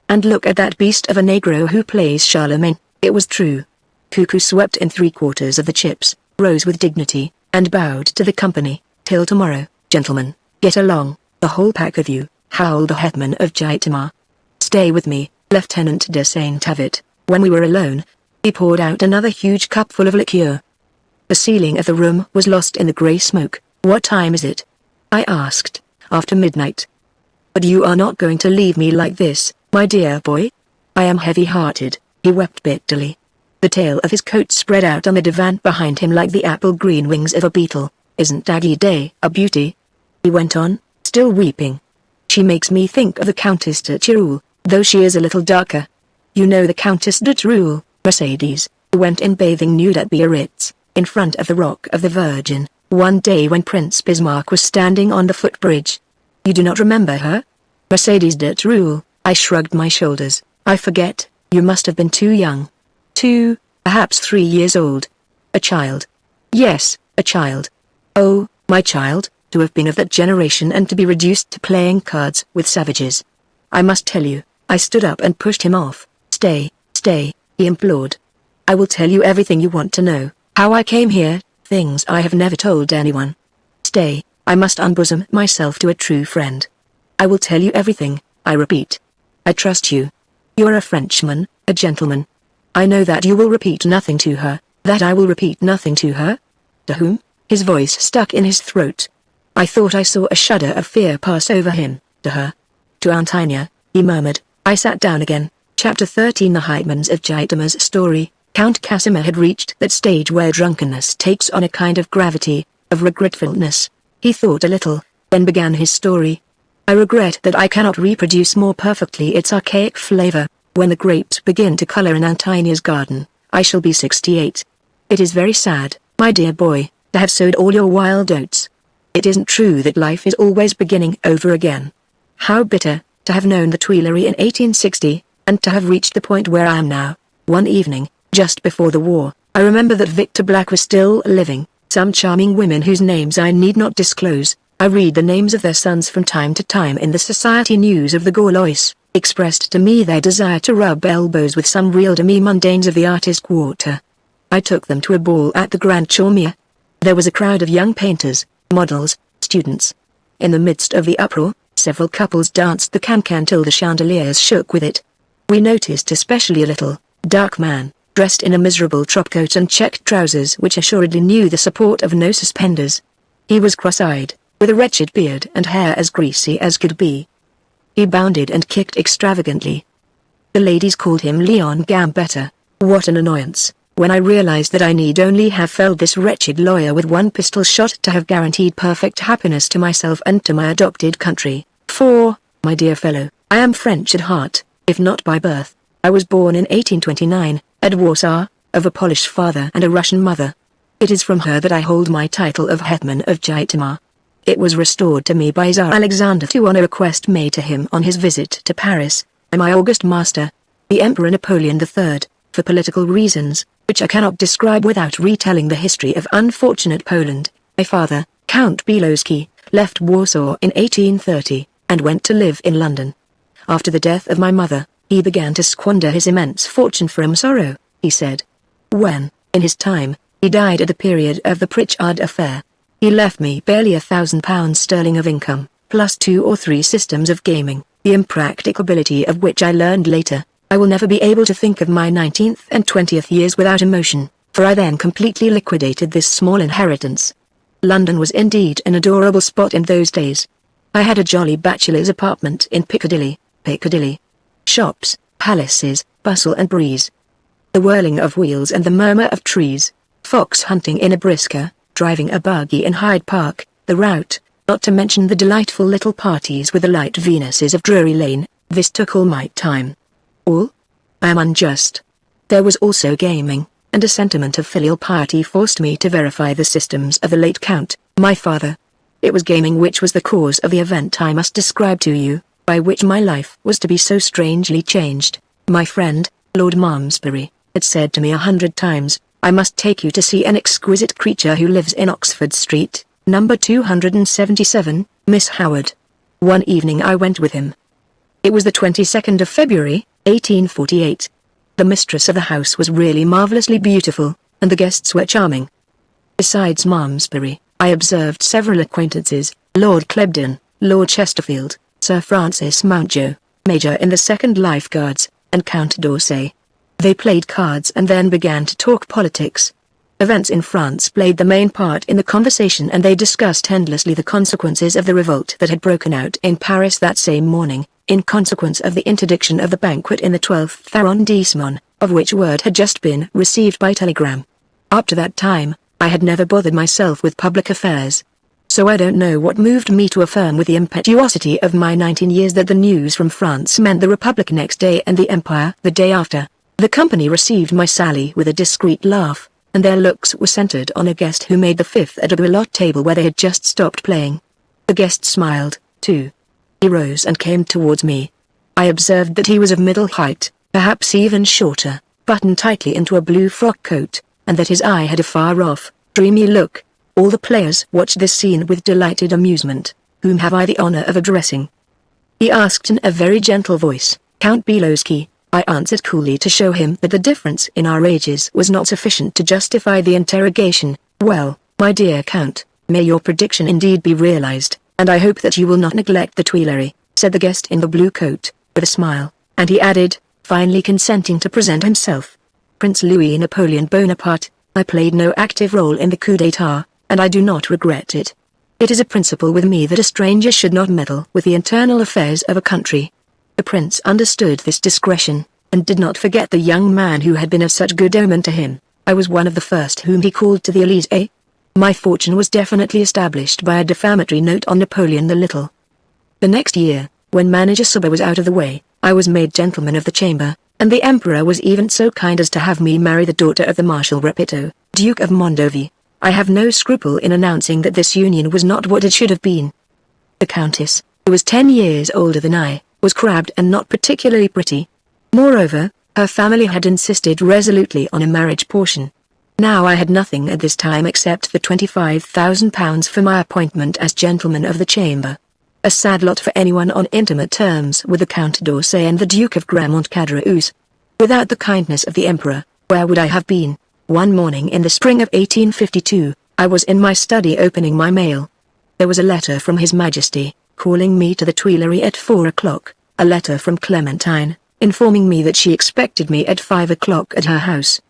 And look at that beast of a Negro who plays Charlemagne. It was true. Cuckoo swept in 3/4 of the chips, rose with dignity, and bowed to the company. Till tomorrow, gentlemen, get along, the whole pack of you, howled the hetman of Jaitamar. Stay with me, Lieutenant de Saint-Avit. When we were alone, he poured out another huge cupful of liqueur. The ceiling of the room was lost in the grey smoke. What time is it? I asked. After midnight. But you are not going to leave me like this, my dear boy? I am heavy-hearted, he wept bitterly. The tail of his coat spread out on the divan behind him like the apple-green wings of a beetle. Isn't Agida a beauty? He went on, still weeping. She makes me think of the Countess de Tyrol, though she is a little darker. You know the Countess de Tyrol, Mercedes, who went in bathing nude at Biarritz, in front of the Rock of the Virgin, one day when Prince Bismarck was standing on the footbridge. You do not remember her? Mercedes de Tyrol. I shrugged my shoulders. I forget, you must have been too young. 2, perhaps 3 years old. A child. Yes, a child. Oh, my child, to have been of that generation and to be reduced to playing cards with savages. I must tell you, I stood up and pushed him off. Stay, stay, he implored. I will tell you everything you want to know, how I came here, things I have never told anyone. Stay, I must unbosom myself to a true friend. I will tell you everything, I repeat. I trust you. You are a Frenchman, a gentleman. I know that you will repeat nothing to her, that I will repeat nothing to her. To whom? His voice stuck in his throat. I thought I saw a shudder of fear pass over him. To her. To Antonia, he murmured. I sat down again. Chapter 13. The Hetmans of Jaitamar's story. Count Casimir had reached that stage where drunkenness takes on a kind of gravity, of regretfulness. He thought a little, then began his story. I regret that I cannot reproduce more perfectly its archaic flavor. When the grapes begin to color in Antonia's garden, I shall be 68. It is very sad, my dear boy, to have sowed all your wild oats. It isn't true that life is always beginning over again. How bitter, to have known the Tuileries in 1860, and to have reached the point where I am now. One evening, just before the war, I remember that Victor Black was still living. Some charming women whose names I need not disclose, I read the names of their sons from time to time in the society news of the Gaulois, expressed to me their desire to rub elbows with some real demi-mondaines of the artist quarter. I took them to a ball at the Grand Chaumier. There was a crowd of young painters, models, students. In the midst of the uproar, several couples danced the can-can till the chandeliers shook with it. We noticed especially a little, dark man, dressed in a miserable topcoat and checked trousers which assuredly knew the support of no suspenders. He was cross-eyed, with a wretched beard and hair as greasy as could be. He bounded and kicked extravagantly. The ladies called him Leon Gambetta. What an annoyance, when I realized that I need only have felled this wretched lawyer with one pistol shot to have guaranteed perfect happiness to myself and to my adopted country. For, my dear fellow, I am French at heart, if not by birth. I was born in 1829, at Warsaw, of a Polish father and a Russian mother. It is from her that I hold my title of Hetman of Jitomar. It was restored to me by Tsar Alexander II on a request made to him on his visit to Paris, by my august master, the Emperor Napoleon III, for political reasons, which I cannot describe without retelling the history of unfortunate Poland. My father, Count Bielowski, left Warsaw in 1830, and went to live in London. After the death of my mother, he began to squander his immense fortune from sorrow, he said. When, in his time, he died at the period of the Pritchard affair, he left me barely £1,000 sterling of income, plus 2 or 3 systems of gaming, the impracticability of which I learned later. I will never be able to think of my 19th and 20th years without emotion, for I then completely liquidated this small inheritance. London was indeed an adorable spot in those days. I had a jolly bachelor's apartment in Piccadilly. Shops, palaces, bustle and breeze. The whirling of wheels and the murmur of trees, fox hunting in a brisker, driving a buggy in Hyde Park, the rout, not to mention the delightful little parties with the light Venuses of Drury Lane, this took all my time. All? I am unjust. There was also gaming, and a sentiment of filial piety forced me to verify the systems of the late Count, my father. It was gaming which was the cause of the event I must describe to you, by which my life was to be so strangely changed. My friend, Lord Malmesbury, had said to me 100 times, I must take you to see an exquisite creature who lives in Oxford Street, number 277, Miss Howard. One evening I went with him. It was the 22nd of February, 1848. The mistress of the house was really marvellously beautiful, and the guests were charming. Besides Malmesbury, I observed several acquaintances, Lord Clebden, Lord Chesterfield, Sir Francis Mountjoy, Major in the 2nd Life Guards, and Count d'Orsay. They played cards and then began to talk politics. Events in France played the main part in the conversation, and they discussed endlessly the consequences of the revolt that had broken out in Paris that same morning, in consequence of the interdiction of the banquet in the 12th arrondissement, of which word had just been received by telegram. Up to that time, I had never bothered myself with public affairs. So I don't know what moved me to affirm with the impetuosity of my 19 years that the news from France meant the Republic next day and the Empire the day after. The company received my sally with a discreet laugh, and their looks were centered on a guest who made the 5th at a billiard table where they had just stopped playing. The guest smiled, too. He rose and came towards me. I observed that he was of middle height, perhaps even shorter, buttoned tightly into a blue frock coat, and that his eye had a far-off, dreamy look. All the players watched this scene with delighted amusement. Whom have I the honor of addressing? He asked in a very gentle voice. Count Bielowski, I answered coolly to show him that the difference in our ages was not sufficient to justify the interrogation. Well, my dear Count, may your prediction indeed be realized, and I hope that you will not neglect the Tuileries, said the guest in the blue coat, with a smile, and he added, finally consenting to present himself. Prince Louis Napoleon Bonaparte. I played no active role in the coup d'état, and I do not regret it. It is a principle with me that a stranger should not meddle with the internal affairs of a country. The prince understood this discretion, and did not forget the young man who had been of such good omen to him. I was one of the first whom he called to the Élysée. My fortune was definitely established by a defamatory note on Napoleon the Little. The next year, when Manager Suber was out of the way, I was made gentleman of the chamber, and the emperor was even so kind as to have me marry the daughter of the Marshal Repito, Duke of Mondovì. I have no scruple in announcing that this union was not what it should have been. The Countess, who was 10 years older than I, was crabbed and not particularly pretty. Moreover, her family had insisted resolutely on a marriage portion. Now I had nothing at this time except the £25,000 for my appointment as gentleman of the chamber. A sad lot for anyone on intimate terms with the Count d'Orsay and the Duke of Gramont-Caderousse. Without the kindness of the Emperor, where would I have been? One morning in the spring of 1852, I was in my study opening my mail. There was a letter from His Majesty, calling me to the Tuileries at 4 o'clock, a letter from Clementine, informing me that she expected me at 5 o'clock at her house.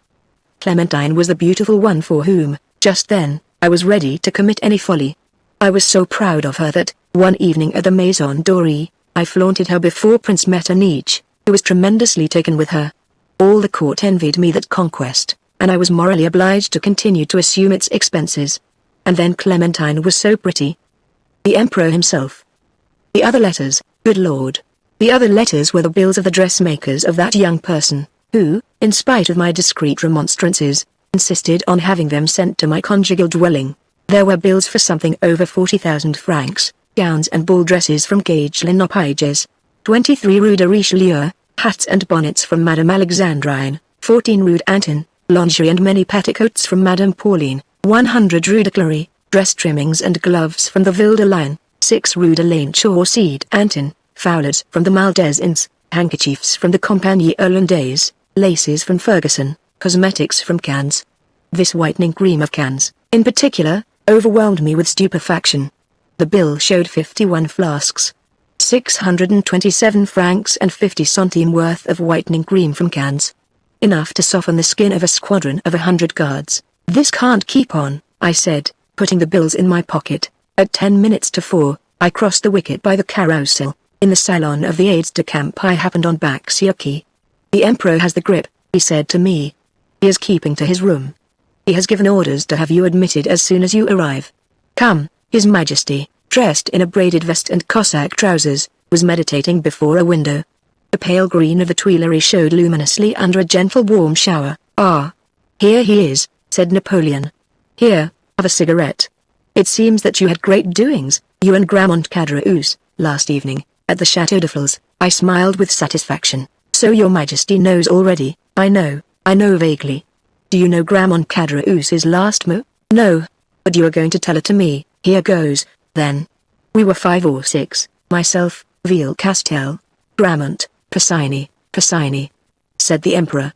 Clementine was the beautiful one for whom, just then, I was ready to commit any folly. I was so proud of her that, one evening at the Maison Dorée, I flaunted her before Prince Metternich, who was tremendously taken with her. All the court envied me that conquest, and I was morally obliged to continue to assume its expenses. And then Clementine was so pretty. The Emperor himself. The other letters, good Lord. The other letters were the bills of the dressmakers of that young person, who, in spite of my discreet remonstrances, insisted on having them sent to my conjugal dwelling. There were bills for something over 40,000 francs, gowns and ball dresses from Gage Lenopages, 23 Rue de Richelieu, hats and bonnets from Madame Alexandrine, 14 Rue d'Antin, lingerie and many petticoats from Madame Pauline, 100 Rue de Clery, dress trimmings and gloves from the Ville de Lion, 6 Rue de l'Ain-Chaussée d'Antin, foulards from the Maldesins, handkerchiefs from the Compagnie Hollandaise, laces from Ferguson, cosmetics from Cannes. This whitening cream of Cannes, in particular, overwhelmed me with stupefaction. The bill showed 51 flasks. 627 francs and 50 centimes worth of whitening cream from Cannes. Enough to soften the skin of a squadron of 100 guards. This can't keep on, I said, putting the bills in my pocket. At 10 minutes to 4, I crossed the wicket by the carousel. In the salon of the aides-de-camp I happened on Baxioki. The Emperor has the grip, he said to me. He is keeping to his room. He has given orders to have you admitted as soon as you arrive. Come, His Majesty, dressed in a braided vest and Cossack trousers, was meditating before a window. The pale green of the Tuileries showed luminously under a gentle warm shower. Ah! Here he is, said Napoleon. Here, have a cigarette. It seems that you had great doings, you and Gramont-Caderousse, last evening, at the Château de Fles. I smiled with satisfaction. So your Majesty knows already. I know vaguely. Do you know Gramont-Caderousse's last mot? No. But you are going to tell it to me. Here goes, then. We were 5 or 6, myself, Villecastel, Gramont, Persigny, said the Emperor.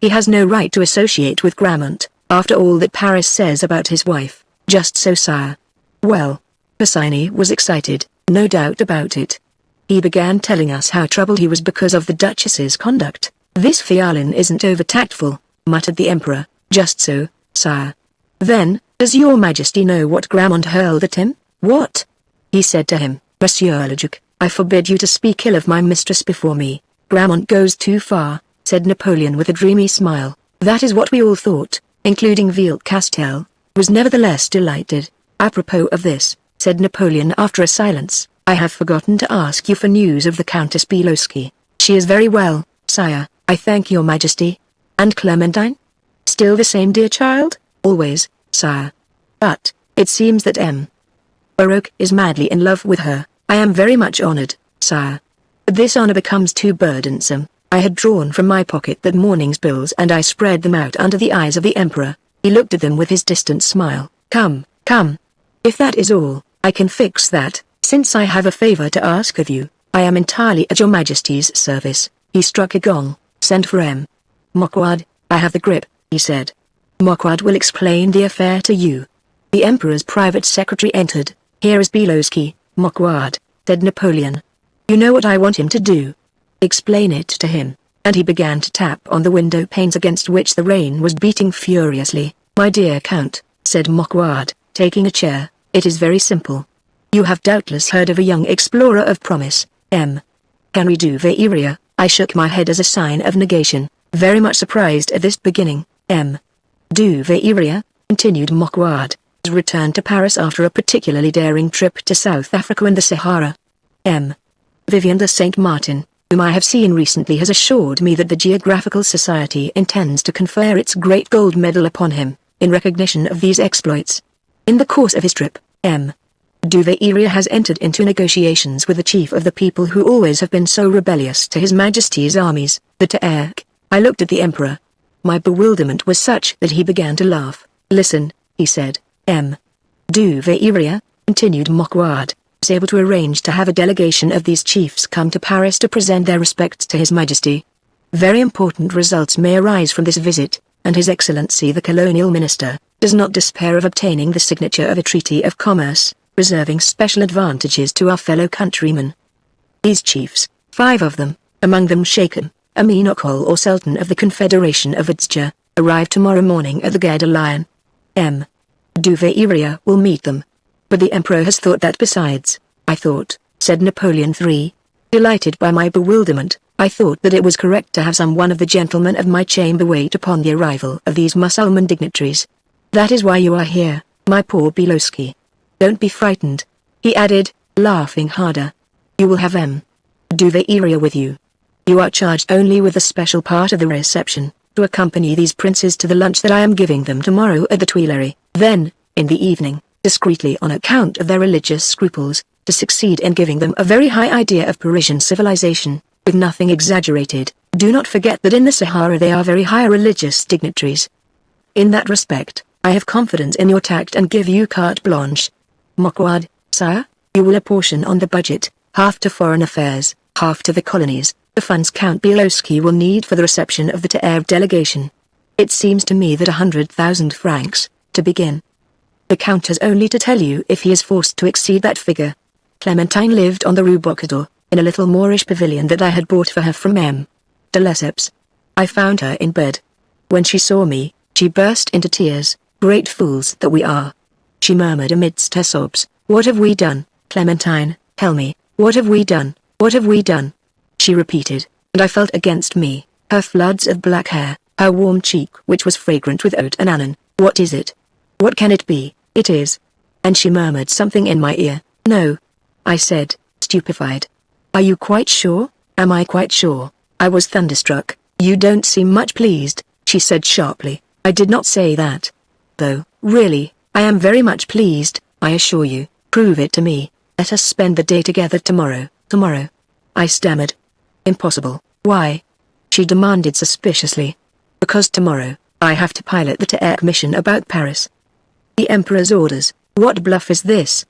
He has no right to associate with Gramont, after all that Paris says about his wife. Just so, sire. Well, Persigny was excited, no doubt about it. He began telling us how troubled he was because of the Duchess's conduct. This Fialin isn't over-tactful, muttered the Emperor. Just so, sire. Then, does your Majesty know what Gramont hurled at him? What? He said to him, Monsieur le Duc, I forbid you to speak ill of my mistress before me. Gramont goes too far, said Napoleon with a dreamy smile. That is what we all thought, including Villecastel, was nevertheless delighted. Apropos of this, said Napoleon after a silence, I have forgotten to ask you for news of the Countess Belowski. She is very well, sire, I thank your Majesty. And Clementine? Still the same dear child? Always, sire. But, it seems that M. Baroque is madly in love with her. I am very much honored, sire. But this honor becomes too burdensome. I had drawn from my pocket that morning's bills and I spread them out under the eyes of the Emperor. He looked at them with his distant smile. Come. If that is all, I can fix that. Since I have a favor to ask of you, I am entirely at your Majesty's service. He struck a gong. Send for M. Mocquard. I have the grip, he said. Mocquard will explain the affair to you. The Emperor's private secretary entered. Here is Belowski, Mocquard, said Napoleon. You know what I want him to do. Explain it to him. And he began to tap on the window panes against which the rain was beating furiously. My dear Count, said Mocquard, taking a chair, it is very simple. You have doubtless heard of a young explorer of promise, M. Henry du Veilleria. I shook my head as a sign of negation, very much surprised at this beginning. M. du Veilleria, continued Mocquard, has returned to Paris after a particularly daring trip to South Africa and the Sahara. M. Vivian de Saint Martin, whom I have seen recently, has assured me that the Geographical Society intends to confer its great gold medal upon him. in recognition of these exploits. In the course of his trip, M. Duveyria has entered into negotiations with the chief of the people who always have been so rebellious to His Majesty's armies, the Teerk. I looked at the Emperor. My bewilderment was such that he began to laugh. Listen, he said. M. Duveyria, continued Mocquard, is able to arrange to have a delegation of these chiefs come to Paris to present their respects to His Majesty. Very important results may arise from this visit, and His Excellency the Colonial Minister does not despair of obtaining the signature of a treaty of commerce, reserving special advantages to our fellow countrymen. These chiefs, 5 of them, among them Sheikh Aminokol or Sultan of the Confederation of Adja, arrive tomorrow morning at the Gare de Lyon. M. Duveyria will meet them. But the Emperor has thought that besides, I thought, said Napoleon III. Delighted by my bewilderment, I thought that it was correct to have some one of the gentlemen of my chamber wait upon the arrival of these Mussulman dignitaries. That is why you are here, my poor Belowski. Don't be frightened, he added, laughing harder. You will have M. Duveyria with you. You are charged only with a special part of the reception, to accompany these princes to the lunch that I am giving them tomorrow at the Tuileries. Then, in the evening, discreetly on account of their religious scruples, to succeed in giving them a very high idea of Parisian civilization, with nothing exaggerated. Do not forget that in the Sahara they are very high religious dignitaries. In that respect, I have confidence in your tact and give you carte blanche. Mocquard, sire, you will apportion on the budget, half to foreign affairs, half to the colonies, the funds Count Belowski will need for the reception of the Teerk delegation. It seems to me that 100,000 francs, to begin. The Count has only to tell you if he is forced to exceed that figure. Clementine lived on the Rue Bocador, in a little Moorish pavilion that I had bought for her from M. de Lesseps. I found her in bed. When she saw me, she burst into tears. Great fools that we are. She murmured amidst her sobs, what have we done, Clementine, tell me, what have we done, what have we done? She repeated, and I felt against me, her floods of black hair, her warm cheek which was fragrant with oud and anon. What is it? What can it be? It is. And she murmured something in my ear. No. I said, stupefied. Are you quite sure? Am I quite sure? I was thunderstruck. You don't seem much pleased, she said sharply. I did not say that. Though, really, I am very much pleased, I assure you. Prove it to me. Let us spend the day together tomorrow. Tomorrow. I stammered. Impossible. Why? She demanded suspiciously. Because tomorrow, I have to pilot the Teerk mission about Paris. The Emperor's orders. What bluff is this?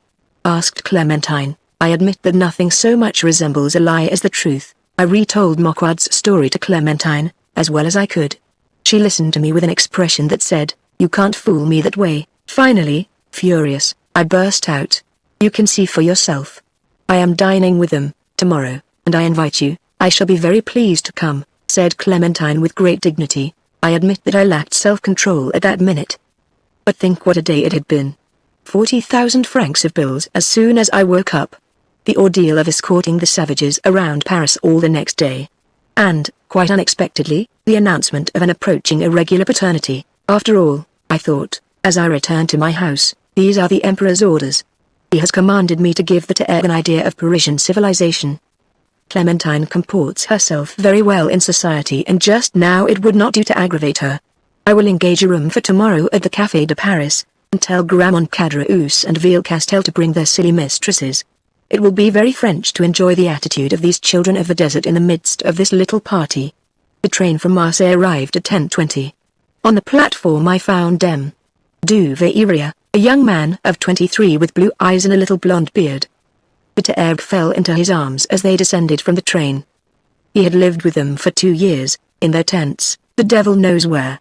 Asked Clementine. I admit that nothing so much resembles a lie as the truth. I retold Mocquard's story to Clementine, as well as I could. She listened to me with an expression that said, you can't fool me that way. Finally, furious, I burst out. You can see for yourself. I am dining with them, tomorrow, and I invite you. I shall be very pleased to come, said Clementine with great dignity. I admit that I lacked self-control at that minute. But think what a day it had been. 40,000 francs of bills as soon as I woke up. The ordeal of escorting the savages around Paris all the next day. And, quite unexpectedly, the announcement of an approaching irregular paternity. After all, I thought, as I returned to my house, these are the Emperor's orders. He has commanded me to give the Teerk an idea of Parisian civilization. Clementine comports herself very well in society and just now it would not do to aggravate her. I will engage a room for tomorrow at the Café de Paris, and tell Grammont Caderousse and Villecastel to bring their silly mistresses. It will be very French to enjoy the attitude of these children of the desert in the midst of this little party. The train from Marseille arrived at 10:20. On the platform I found M. Duveyria, a young man of 23 with blue eyes and a little blonde beard. The Teerk fell into his arms as they descended from the train. He had lived with them for 2 years, in their tents, the devil knows where.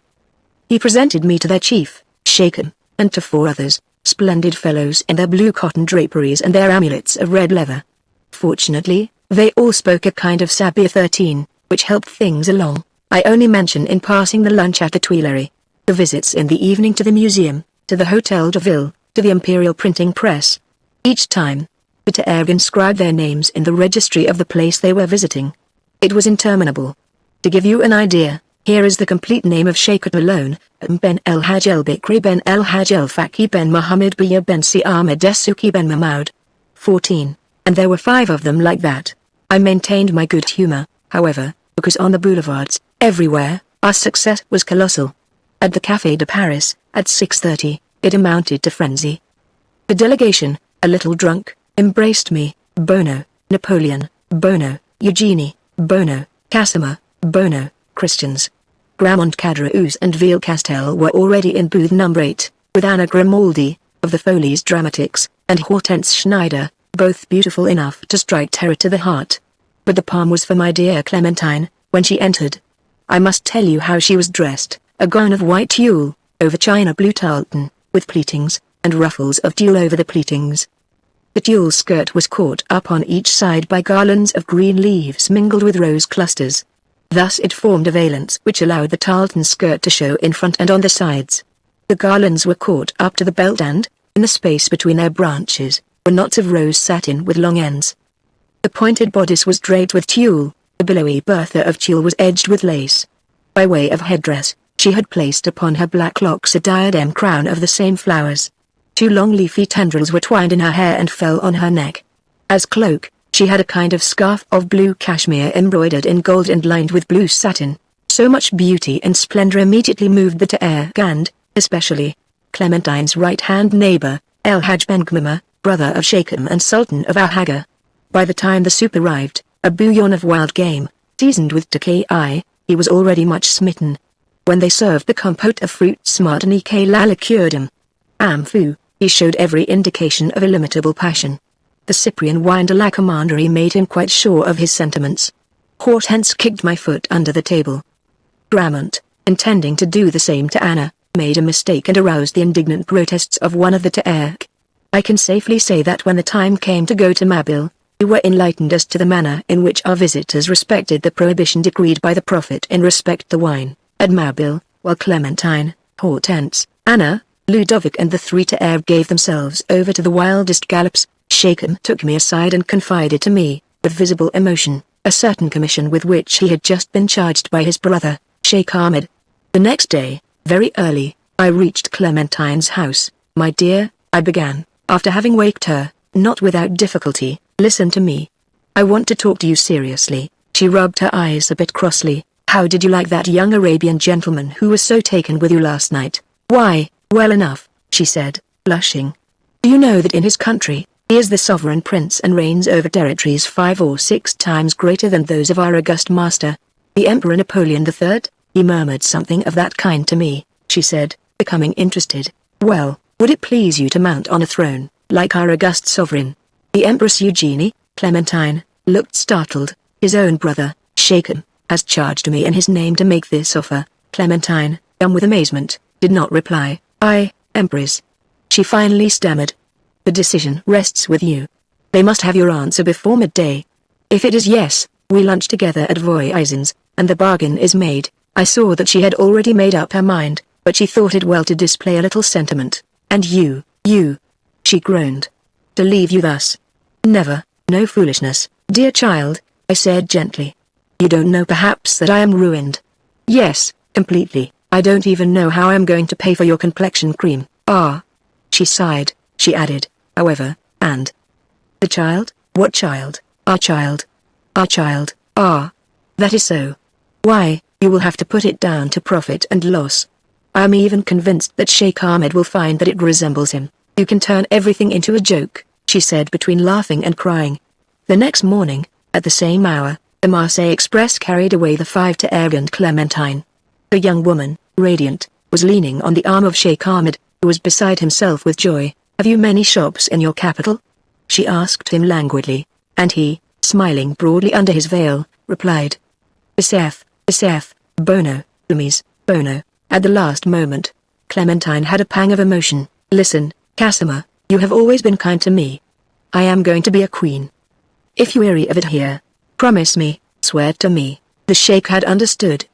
He presented me to their chief, Sheikh, and to 4 others, splendid fellows in their blue cotton draperies and their amulets of red leather. Fortunately, they all spoke a kind of Sabia 13, which helped things along. I only mention in passing the lunch at the Tuileries, the visits in the evening to the museum, to the Hotel de Ville, to the Imperial Printing Press. Each time, the Teerk inscribed their names in the registry of the place they were visiting. It was interminable. To give you an idea, here is the complete name of Sheikh Malone, Ben El Hajj El Bikri Ben El Hajj El Faki Ben Mohammed Biya Ben Si Ahmed Desuki Ben Mahmoud. 14, and there were 5 of them like that. I maintained my good humor, however, because on the boulevards, everywhere, our success was colossal. at the Café de Paris, at 6:30, it amounted to frenzy. The delegation, a little drunk, embraced me, Bono, Napoleon, Bono, Eugenie, Bono, Casimir, Bono, Christians. Gramont Caderousse and Vielcastel were already in booth number 8, with Anna Grimaldi, of the Folies Dramatiques, and Hortense Schneider, both beautiful enough to strike terror to the heart. But the palm was for my dear Clementine, when she entered. I must tell you how she was dressed, a gown of white tulle, over china blue tarlatan, with pleatings, and ruffles of tulle over the pleatings. The tulle skirt was caught up on each side by garlands of green leaves mingled with rose clusters. Thus it formed a valance which allowed the tarlatan skirt to show in front and on the sides. The garlands were caught up to the belt and, in the space between their branches, were knots of rose satin with long ends. The pointed bodice was draped with tulle, the billowy bertha of tulle was edged with lace. By way of headdress, she had placed upon her black locks a diadem crown of the same flowers. 2 long leafy tendrils were twined in her hair and fell on her neck. As cloak, she had a kind of scarf of blue cashmere embroidered in gold and lined with blue satin. So much beauty and splendor immediately moved the Ta'er and, especially, Clementine's right-hand neighbor, El Hajj Ben Gmima, brother of Shakem and Sultan of Al-Haga. By the time the soup arrived, a bouillon of wild game, seasoned with Taqi, he was already much smitten. When they served the compote of fruits Martinique la liqueured him. Amphou, he showed every indication of illimitable passion. The Cyprian wine de la commanderie made him quite sure of his sentiments. Hortense kicked my foot under the table. Gramont, intending to do the same to Anna, made a mistake and aroused the indignant protests of one of the Ta'er. I can safely say that when the time came to go to Mabille, we were enlightened as to the manner in which our visitors respected the prohibition decreed by the Prophet in respect the wine, at Mabille, while Clementine, Hortense, Anna, Ludovic and the 3 Ta'er gave themselves over to the wildest gallops. Shakem took me aside and confided to me, with visible emotion, a certain commission with which he had just been charged by his brother, Sheikh Ahmed. The next day, very early, I reached Clementine's house. My dear, I began, after having waked her, not without difficulty, listen to me. I want to talk to you seriously. She rubbed her eyes a bit crossly. How did you like that young Arabian gentleman who was so taken with you last night? Why, well enough, she said, blushing. Do you know that in his country, he is the sovereign prince and reigns over territories 5 or 6 times greater than those of our august master, the Emperor Napoleon III? He murmured something of that kind to me, she said, becoming interested. Well, would it please you to mount on a throne, like our august sovereign? The Empress Eugenie, Clementine, looked startled. His own brother, Shakem, has charged me in his name to make this offer. Clementine, dumb with amazement, did not reply. Empress. She finally stammered. The decision rests with you. They must have your answer before midday. If it is yes, we lunch together at Voisin's, and the bargain is made. I saw that she had already made up her mind, but she thought it well to display a little sentiment. And you, she groaned. To leave you thus. Never, no foolishness, dear child, I said gently. You don't know perhaps that I am ruined. Yes, completely. I don't even know how I am going to pay for your complexion cream. She sighed, she added, however, and the child? What child? Our child. Our child, that is so. Why, you will have to put it down to profit and loss. I am even convinced that Sheikh Ahmed will find that it resembles him. You can turn everything into a joke, she said between laughing and crying. The next morning, at the same hour, the Marseille Express carried away the 5 Ta'er and Clementine. The young woman, radiant, was leaning on the arm of Sheikh Ahmed, who was beside himself with joy. Have you many shops in your capital? She asked him languidly, and he, smiling broadly under his veil, replied. Isef, Bono, Umis, Bono. At the last moment, Clementine had a pang of emotion. Listen, Casimir, you have always been kind to me. I am going to be a queen. If you weary of it here, promise me, swear to me. The sheikh had understood.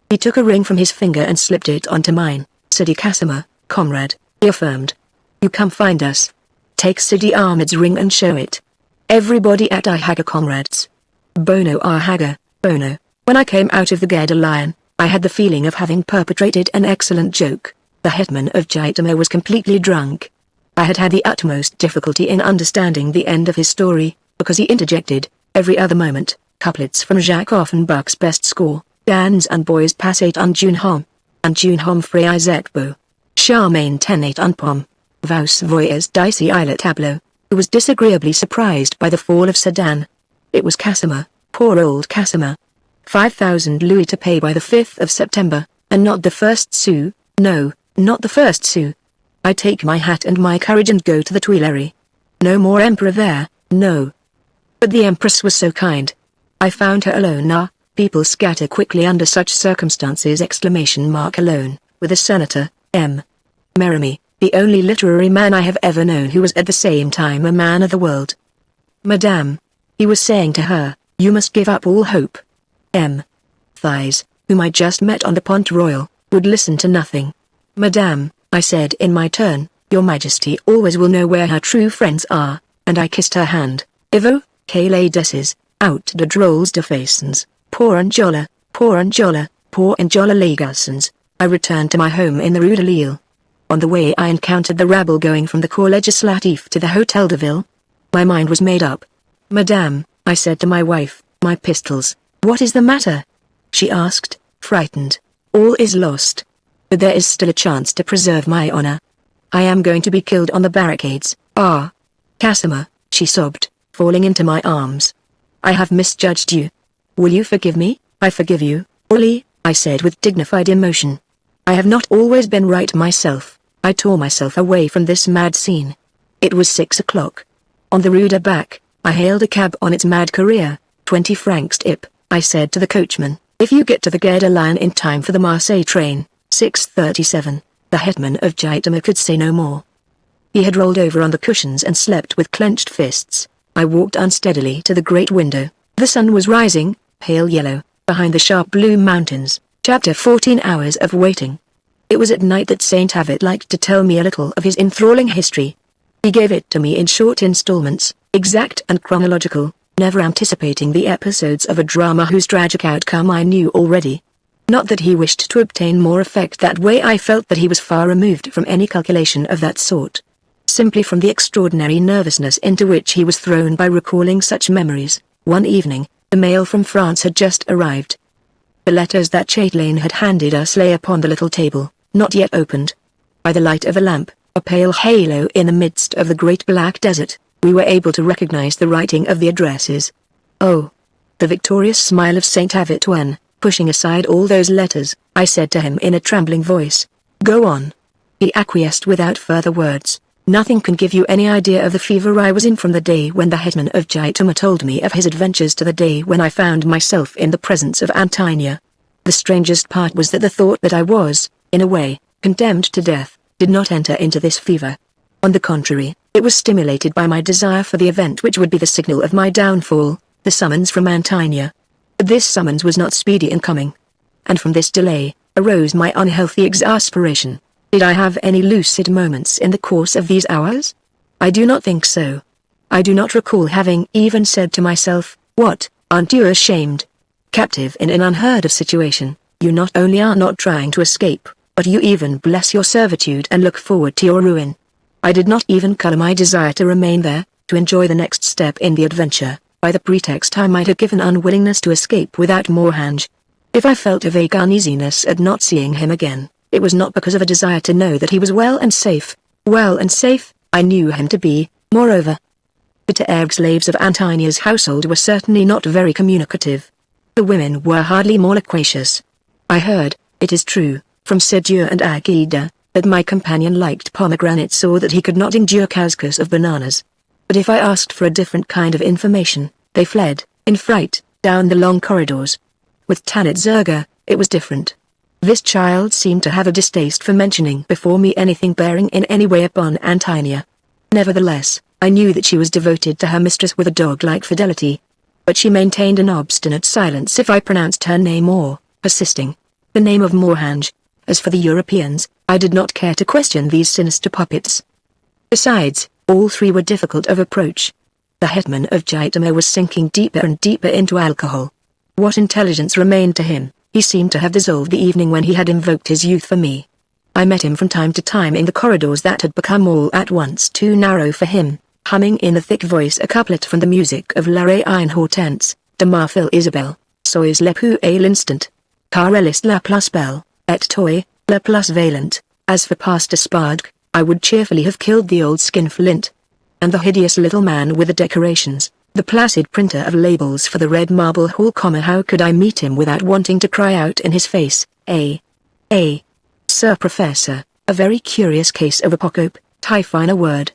He took a ring from his finger and slipped it onto mine. Sidi Casimir, comrade, he affirmed. You come find us. Take Sidi Ahmed's ring and show it. Everybody at Al-Haga comrades. Bono Al-Haga, Bono. When I came out of the Geda Lion, I had the feeling of having perpetrated an excellent joke. The hetman of Jaitama was completely drunk. I had had the utmost difficulty in understanding the end of his story, because he interjected, every other moment, couplets from Jacques Offenbach's best score, Dans un bois passé un jeune homme. Antoine Humphreys Etbeau. Charmaine Tenet un pomme. Vous voyez d'ici le tableau, who was disagreeably surprised by the fall of Sedan. It was Casimir, poor old Casimir. 5,000 louis to pay by the 5th of September, and not the first sou, no, not the first sou. I take my hat and my courage and go to the Tuileries. No more emperor there, no. But the empress was so kind. I found her alone. People scatter quickly under such circumstances! Alone, with a senator, M. Meremy, the only literary man I have ever known who was at the same time a man of the world. Madame, he was saying to her, you must give up all hope. M. Thighs, whom I just met on the Pont Royal, would listen to nothing. Madame, I said in my turn, your majesty always will know where her true friends are, and I kissed her hand. Ivo, Kale Desses, out de drolls de façons, poor Anjola, poor Anjola, poor Anjola Legarsons. I returned to my home in the Rue de Lille. On the way I encountered the rabble going from the Corps Legislatif to the Hotel de Ville. My mind was made up. Madame, I said to my wife, my pistols, what is the matter? She asked, frightened. All is lost. But there is still a chance to preserve my honor. I am going to be killed on the barricades. Ah. Casimir, she sobbed, falling into my arms. I have misjudged you. Will you forgive me? I forgive you, Ollie, I said with dignified emotion. I have not always been right myself. I tore myself away from this mad scene. It was 6 o'clock. On the Rue de Bac, I hailed a cab on its mad career. 20 francs tip, I said to the coachman, if you get to the Gare de Lyon in time for the Marseille train. 6:37. The hetman of Gaitama could say no more. He had rolled over on the cushions and slept with clenched fists. I walked unsteadily to the great window. The sun was rising, pale yellow, behind the sharp blue mountains. Chapter 14. Hours of waiting. It was at night that Saint Avet liked to tell me a little of his enthralling history. He gave it to me in short installments, exact and chronological, never anticipating the episodes of a drama whose tragic outcome I knew already. Not that he wished to obtain more effect that way. I felt that he was far removed from any calculation of that sort. Simply from the extraordinary nervousness into which he was thrown by recalling such memories. One evening, the mail from France had just arrived. The letters that Châtelaine had handed us lay upon the little table, not yet opened. By the light of a lamp, a pale halo in the midst of the great black desert, we were able to recognize the writing of the addresses. Oh! The victorious smile of Saint Avet when, pushing aside all those letters, I said to him in a trembling voice, go on. He acquiesced without further words. Nothing can give you any idea of the fever I was in from the day when the hetman of Gaitama told me of his adventures to the day when I found myself in the presence of Antonia. The strangest part was that the thought that I was, in a way, condemned to death, did not enter into this fever. On the contrary, it was stimulated by my desire for the event which would be the signal of my downfall, the summons from Antonia. But this summons was not speedy in coming. And from this delay, arose my unhealthy exasperation. Did I have any lucid moments in the course of these hours? I do not think so. I do not recall having even said to myself, what, aren't you ashamed? Captive in an unheard of situation, you not only are not trying to escape, but you even bless your servitude and look forward to your ruin. I did not even color my desire to remain there, to enjoy the next step in the adventure, by the pretext I might have given unwillingness to escape without Morange. If I felt a vague uneasiness at not seeing him again, it was not because of a desire to know that he was well and safe. Well and safe, I knew him to be, moreover. The Terg slaves of Antonia's household were certainly not very communicative. The women were hardly more loquacious. I heard, it is true, from Séduire and Agueda, that my companion liked pomegranates or that he could not endure couscous of bananas. But if I asked for a different kind of information, they fled, in fright, down the long corridors. With Tanit Zerga, it was different. This child seemed to have a distaste for mentioning before me anything bearing in any way upon Antonia. Nevertheless, I knew that she was devoted to her mistress with a dog-like fidelity. But she maintained an obstinate silence if I pronounced her name or, persisting, the name of Morange. As for the Europeans, I did not care to question these sinister puppets. Besides, all three were difficult of approach. The hetman of Gaitama was sinking deeper and deeper into alcohol. What intelligence remained to him? He seemed to have dissolved the evening when he had invoked his youth for me. I met him from time to time in the corridors that had become all at once too narrow for him, humming in a thick voice a couplet from the music of La Reine Hortense, de Marfil Isabelle, Sois le plus à l'instant, car elle est la plus belle, et toi, Le plus valent. As for Pastor Spark, I would cheerfully have killed the old skinflint. And the hideous little man with the decorations, the placid printer of labels for the red marble hall, how could I meet him without wanting to cry out in his face, Sir Professor, a very curious case of apocope, typhina word.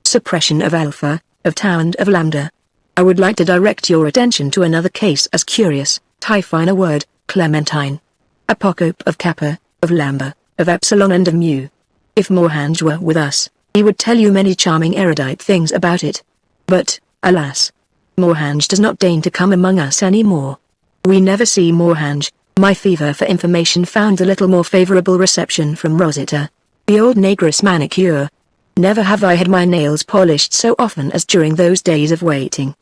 Suppression of alpha, of tau and of lambda. I would like to direct your attention to another case as curious, typhina word, clementine. Apocope of kappa, of lambda, of epsilon and of mu. If Mohanj were with us, he would tell you many charming erudite things about it. But, alas, Mohanj does not deign to come among us any more. We never see Mohanj. My fever for information found a little more favorable reception from Rosita, the old negress manicure. Never have I had my nails polished so often as during those days of waiting.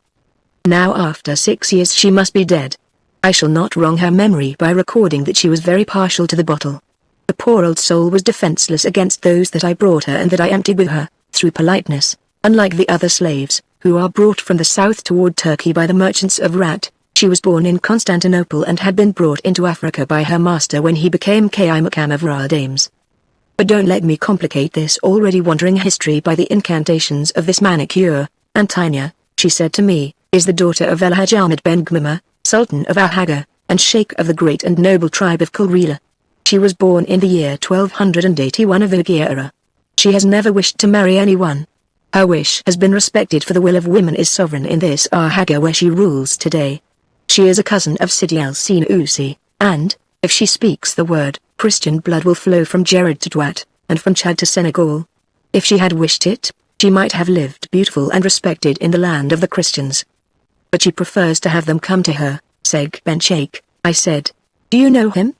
Now after 6 years she must be dead. I shall not wrong her memory by recording that she was very partial to the bottle. The poor old soul was defenseless against those that I brought her and that I emptied with her, through politeness, unlike the other slaves, who are brought from the south toward Turkey by the merchants of Rat. She was born in Constantinople and had been brought into Africa by her master when he became Kaimakam of Radames. But don't let me complicate this already wandering history by the incantations of this manicure. Antonia, she said to me, is the daughter of El Hajj Ahmed Ben Gmima, Sultan of Ahaga, and Sheikh of the great and noble tribe of Kulrila. She was born in the year 1281 of Ogia era. She has never wished to marry anyone. Her wish has been respected, for the will of women is sovereign in this Ahaga where she rules today. She is a cousin of Sidi al-Sin Usi, and, if she speaks the word, Christian blood will flow from Jared to Twat, and from Chad to Senegal. If she had wished it, she might have lived beautiful and respected in the land of the Christians. But she prefers to have them come to her. Seg Ben Sheikh, I said. Do you know him?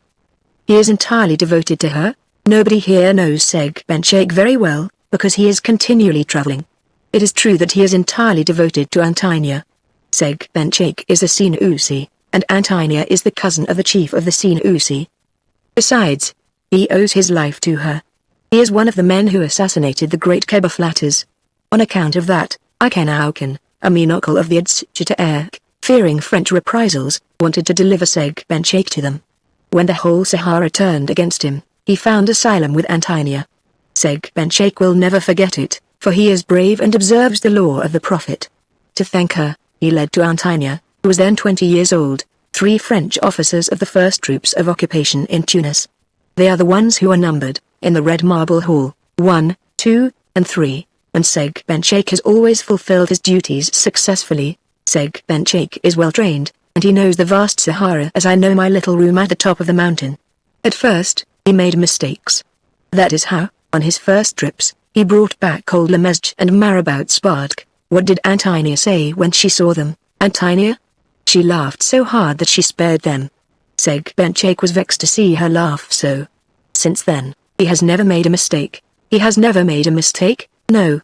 He is entirely devoted to her. Nobody here knows Seg Ben Sheikh very well, because he is continually traveling. It is true that he is entirely devoted to Antonia. Seg Ben Sheikh is the Sin Usi, and Antonia is the cousin of the chief of the Sin Usi. Besides, he owes his life to her. He is one of the men who assassinated the great Keba Flatters. On account of that, Auken, a Menocal of the Adschitaerk, fearing French reprisals, wanted to deliver Seg Ben Sheikh to them. When the whole Sahara turned against him, he found asylum with Antonia. Seg Ben Sheikh will never forget it, for he is brave and observes the law of the Prophet. To thank her, he led to Antonia, who was then 20 years old, 3 French officers of the first troops of occupation in Tunis. They are the ones who are numbered, in the red marble hall, 1, 2, and 3, and Seg Ben Sheikh has always fulfilled his duties successfully. Seg Ben Sheikh is well trained, and he knows the vast Sahara as I know my little room at the top of the mountain. At first, he made mistakes. That is how, on his first trips, he brought back old Lemesge and Marabout Spark. What did Antonia say when she saw them? Antonia? She laughed so hard that she spared them. Seg Ben Sheikh was vexed to see her laugh so. Since then, he has never made a mistake. He has never made a mistake, no.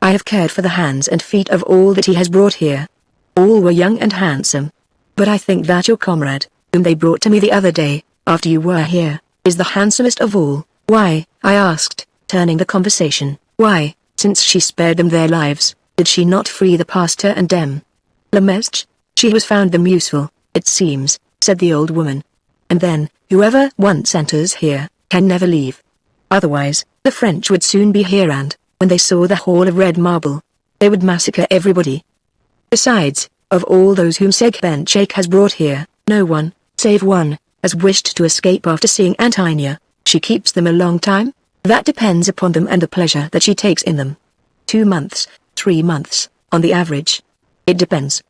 I have cared for the hands and feet of all that he has brought here. All were young and handsome. But I think that your comrade, whom they brought to me the other day, after you were here, is the handsomest of all. Why, I asked, turning the conversation, why, since she spared them their lives, did she not free the pastor and them? Lemesge? She has found them useful, it seems, said the old woman. And then, whoever once enters here, can never leave. Otherwise, the French would soon be here and, when they saw the hall of red marble, they would massacre everybody. Besides, of all those whom Seg Ben Sheikh has brought here, no one, save one, has wished to escape after seeing Antonia. She keeps them a long time? That depends upon them and the pleasure that she takes in them. 2 months, 3 months, on the average. It depends.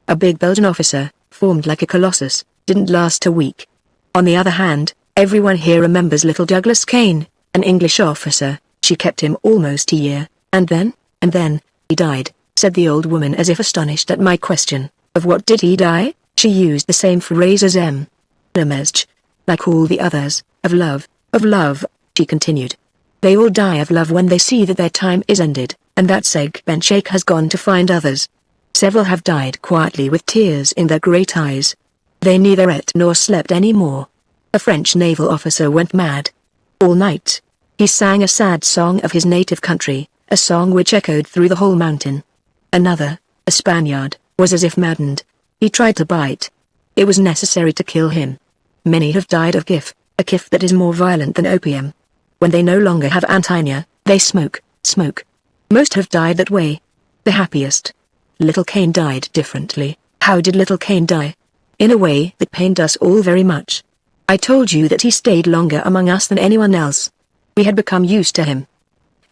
A big Belgian officer, formed like a colossus, didn't last a week. On the other hand, everyone here remembers little Douglas Kane, an English officer. She kept him almost a year, and then, he died, said the old woman as if astonished at my question. Of what did he die? She used the same phrase as Lemesge. Like all the others, of love, she continued. They all die of love when they see that their time is ended, and that Seg Ben Sheikh has gone to find others. Several have died quietly with tears in their great eyes. They neither ate nor slept any more. A French naval officer went mad. All night, he sang a sad song of his native country, a song which echoed through the whole mountain. Another, a Spaniard, was as if maddened. He tried to bite. It was necessary to kill him. Many have died of gif. A kiff that is more violent than opium. When they no longer have Antonia, they smoke. Most have died that way. The happiest. Little Cain died differently. How did little Cain die? In a way that pained us all very much. I told you that he stayed longer among us than anyone else. We had become used to him.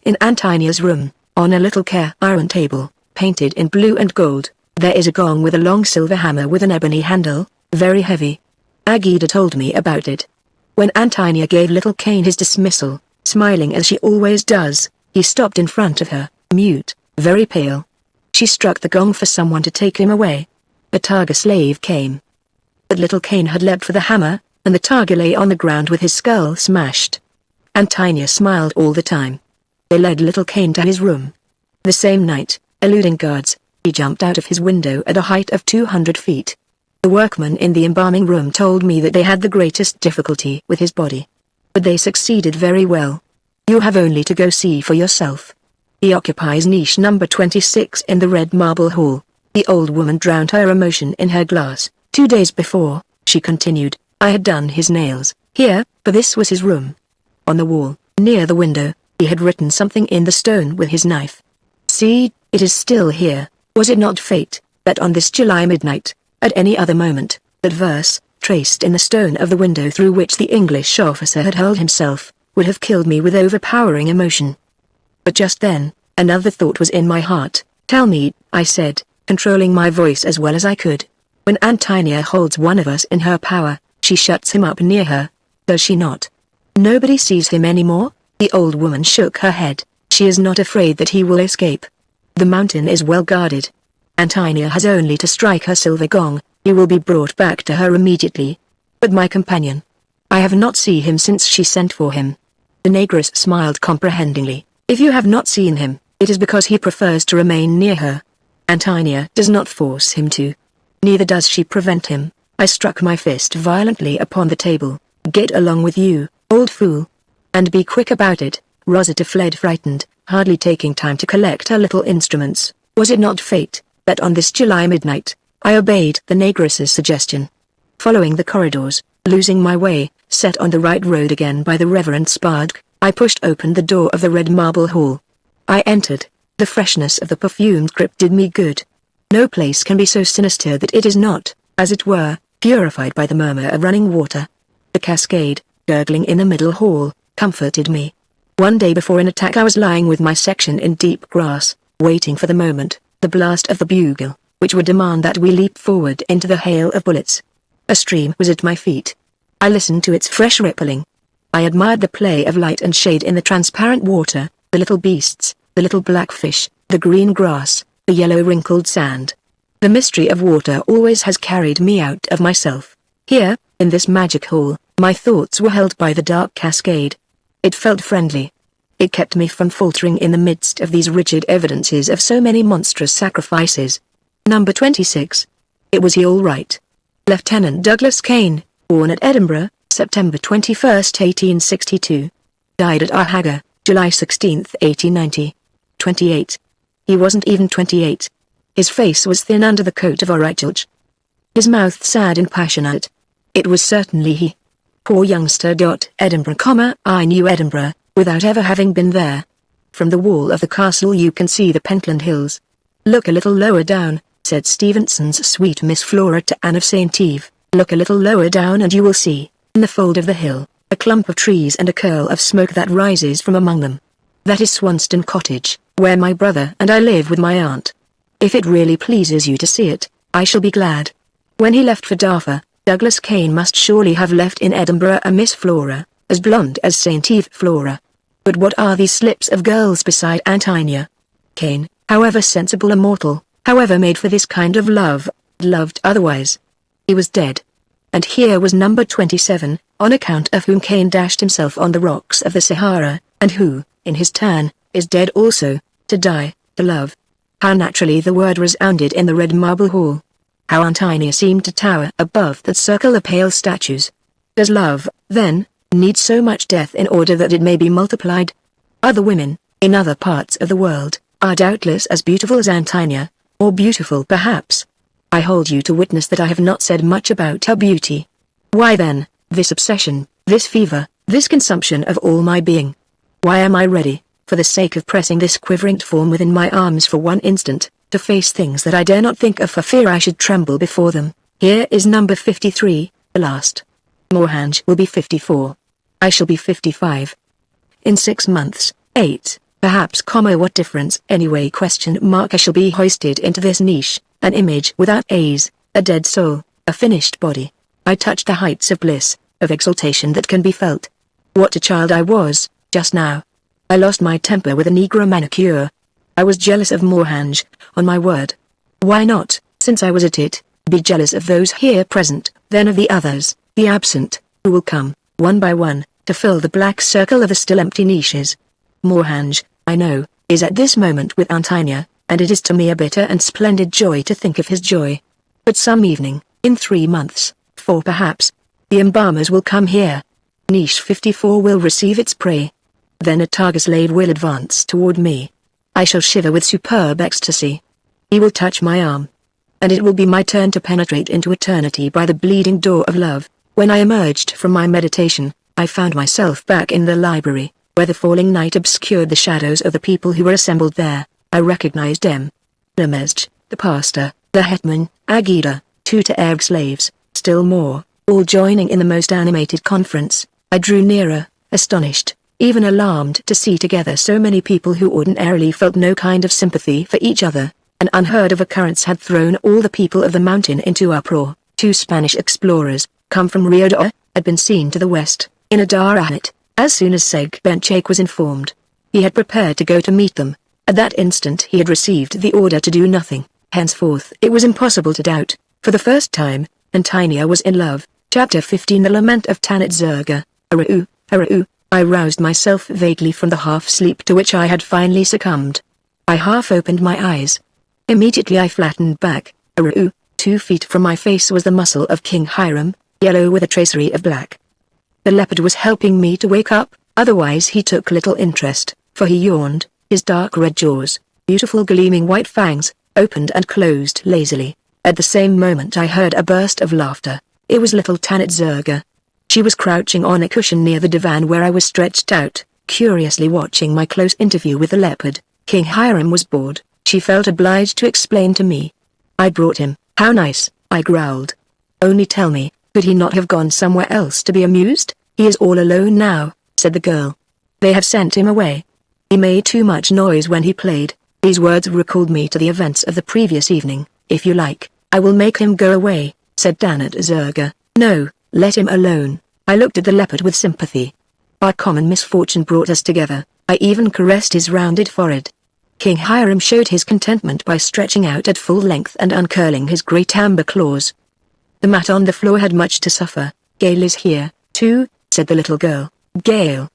In Antonia's room, on a little iron table, painted in blue and gold, there is a gong with a long silver hammer with an ebony handle, very heavy. Agida told me about it. When Antonia gave little Cain his dismissal, smiling as she always does, he stopped in front of her, mute, very pale. She struck the gong for someone to take him away. A Targa slave came. But little Cain had leapt for the hammer, and the Targa lay on the ground with his skull smashed. Antonia smiled all the time. They led little Cain to his room. The same night, eluding guards, he jumped out of his window at a height of 200 feet. The workmen in the embalming room told me that they had the greatest difficulty with his body. But they succeeded very well. You have only to go see for yourself. He occupies niche number 26 in the red marble hall. The old woman drowned her emotion in her glass. 2 days before, she continued, I had done his nails, here, for this was his room. On the wall, near the window, he had written something in the stone with his knife. See, it is still here. Was it not fate, that on this July midnight, at any other moment, that verse, traced in the stone of the window through which the English officer had hurled himself, would have killed me with overpowering emotion. But just then, another thought was in my heart. Tell me, I said, controlling my voice as well as I could. When Antonia holds one of us in her power, she shuts him up near her, does she not? Nobody sees him anymore? The old woman shook her head. She is not afraid that he will escape. The mountain is well guarded. Antonia has only to strike her silver gong, he will be brought back to her immediately. But my companion? I have not seen him since she sent for him. The negress smiled comprehendingly. If you have not seen him, it is because he prefers to remain near her. Antonia does not force him to. Neither does she prevent him. I struck my fist violently upon the table. Get along with you, old fool. And be quick about it. Rosita fled frightened, hardly taking time to collect her little instruments. Was it not fate, that on this July midnight, I obeyed the negress's suggestion? Following the corridors, losing my way, set on the right road again by the Reverend Spark, I pushed open the door of the red marble hall. I entered. The freshness of the perfumed crypt did me good. No place can be so sinister that it is not, as it were, purified by the murmur of running water. The cascade, gurgling in the middle hall, comforted me. One day before an attack I was lying with my section in deep grass, waiting for the moment, the blast of the bugle, which would demand that we leap forward into the hail of bullets. A stream was at my feet. I listened to its fresh rippling. I admired the play of light and shade in the transparent water, the little beasts, the little black fish, the green grass, the yellow wrinkled sand. The mystery of water always has carried me out of myself. Here, in this magic hall, my thoughts were held by the dark cascade. It felt friendly. It kept me from faltering in the midst of these rigid evidences of so many monstrous sacrifices. Number 26. It was he all right. Lieutenant Douglas Cain, born at Edinburgh, September 21, 1862. Died at Arhaga, July 16, 1890. 28. He wasn't even 28. His face was thin under the coat of orangey. His mouth sad and passionate. It was certainly he. Poor youngster. Edinburgh, I knew Edinburgh, without ever having been there. From the wall of the castle you can see the Pentland Hills. Look a little lower down, said Stevenson's sweet Miss Flora to Anne of St. Eve. Look a little lower down and you will see, in the fold of the hill, a clump of trees and a curl of smoke that rises from among them. That is Swanston Cottage, where my brother and I live with my aunt. If it really pleases you to see it, I shall be glad. When he left for Dartford, Douglas Cain must surely have left in Edinburgh a Miss Flora, as blonde as St. Eve Flora. But what are these slips of girls beside Antonia? Cain, however sensible a mortal, however made for this kind of love, loved otherwise. He was dead. And here was number 27, on account of whom Cain dashed himself on the rocks of the Sahara, and who, in his turn, is dead also, to die, to love. How naturally the word resounded in the red marble hall. How Antonia seemed to tower above that circle of pale statues. Does love, then, need so much death in order that it may be multiplied? Other women, in other parts of the world, are doubtless as beautiful as Antonia, or beautiful perhaps. I hold you to witness that I have not said much about her beauty. Why then, this obsession, This fever, this consumption of all my being. Why am I ready, for the sake of pressing this quivering form within my arms for one instant, to face things that I dare not think of for fear I should tremble before them? Here is number 53, the last. Morhange will be 54. I shall be 55. In 6 months, 8, perhaps, what difference anyway? I shall be hoisted into this niche, an image without A's, a dead soul, a finished body. I touched the heights of bliss, of exaltation that can be felt. What a child I was, just now. I lost my temper with a Negro manicure. I was jealous of Morhange, on my word. Why not, since I was at it, be jealous of those here present, then of the others, the absent, who will come, one by one, to fill the black circle of the still empty niches. Morhange, I know, is at this moment with Atlantida, and it is to me a bitter and splendid joy to think of his joy. But some evening, in 3 months, 4 perhaps, the embalmers will come here. Niche 54 will receive its prey. Then a Targa slave will advance toward me. I shall shiver with superb ecstasy. He will touch my arm. And it will be my turn to penetrate into eternity by the bleeding door of love. When I emerged from my meditation, I found myself back in the library, where the falling night obscured the shadows of the people who were assembled there. I recognized them. Lemesge, the pastor, the hetman, Agida, 2 Taerg slaves, still more, all joining in the most animated conference. I drew nearer, astonished, even alarmed to see together so many people who ordinarily felt no kind of sympathy for each other. An unheard of occurrence had thrown all the people of the mountain into uproar. 2 Spanish explorers, come from Rio de Janeiro, had been seen to the west, in a Darahat. As soon as Segbenchake was informed, he had prepared to go to meet them. At that instant he had received the order to do nothing. Henceforth it was impossible to doubt. For the first time, Atlantida was in love. Chapter 15 The Lament of Tanit Zerga. Arau, Arau. I roused myself vaguely from the half-sleep to which I had finally succumbed. I half-opened my eyes. Immediately I flattened back. Arau, 2 feet from my face was the muscle of King Hiram, yellow with a tracery of black. The leopard was helping me to wake up, otherwise he took little interest, for he yawned, his dark red jaws, beautiful gleaming white fangs, opened and closed lazily. At the same moment I heard a burst of laughter. It was little Tanit Zerga. She was crouching on a cushion near the divan where I was stretched out, curiously watching my close interview with the leopard. King Hiram was bored. She felt obliged to explain to me. I brought him. How nice, I growled. Only tell me, could he not have gone somewhere else to be amused? He is all alone now, said the girl. They have sent him away. He made too much noise when he played. These words recalled me to the events of the previous evening. If you like, I will make him go away, said Tanit Zerga. No, let him alone. I looked at the leopard with sympathy. Our common misfortune brought us together. I even caressed his rounded forehead. King Hiram showed his contentment by stretching out at full length and uncurling his great amber claws. The mat on the floor had much to suffer. Gale is here, too, said the little girl. Gale.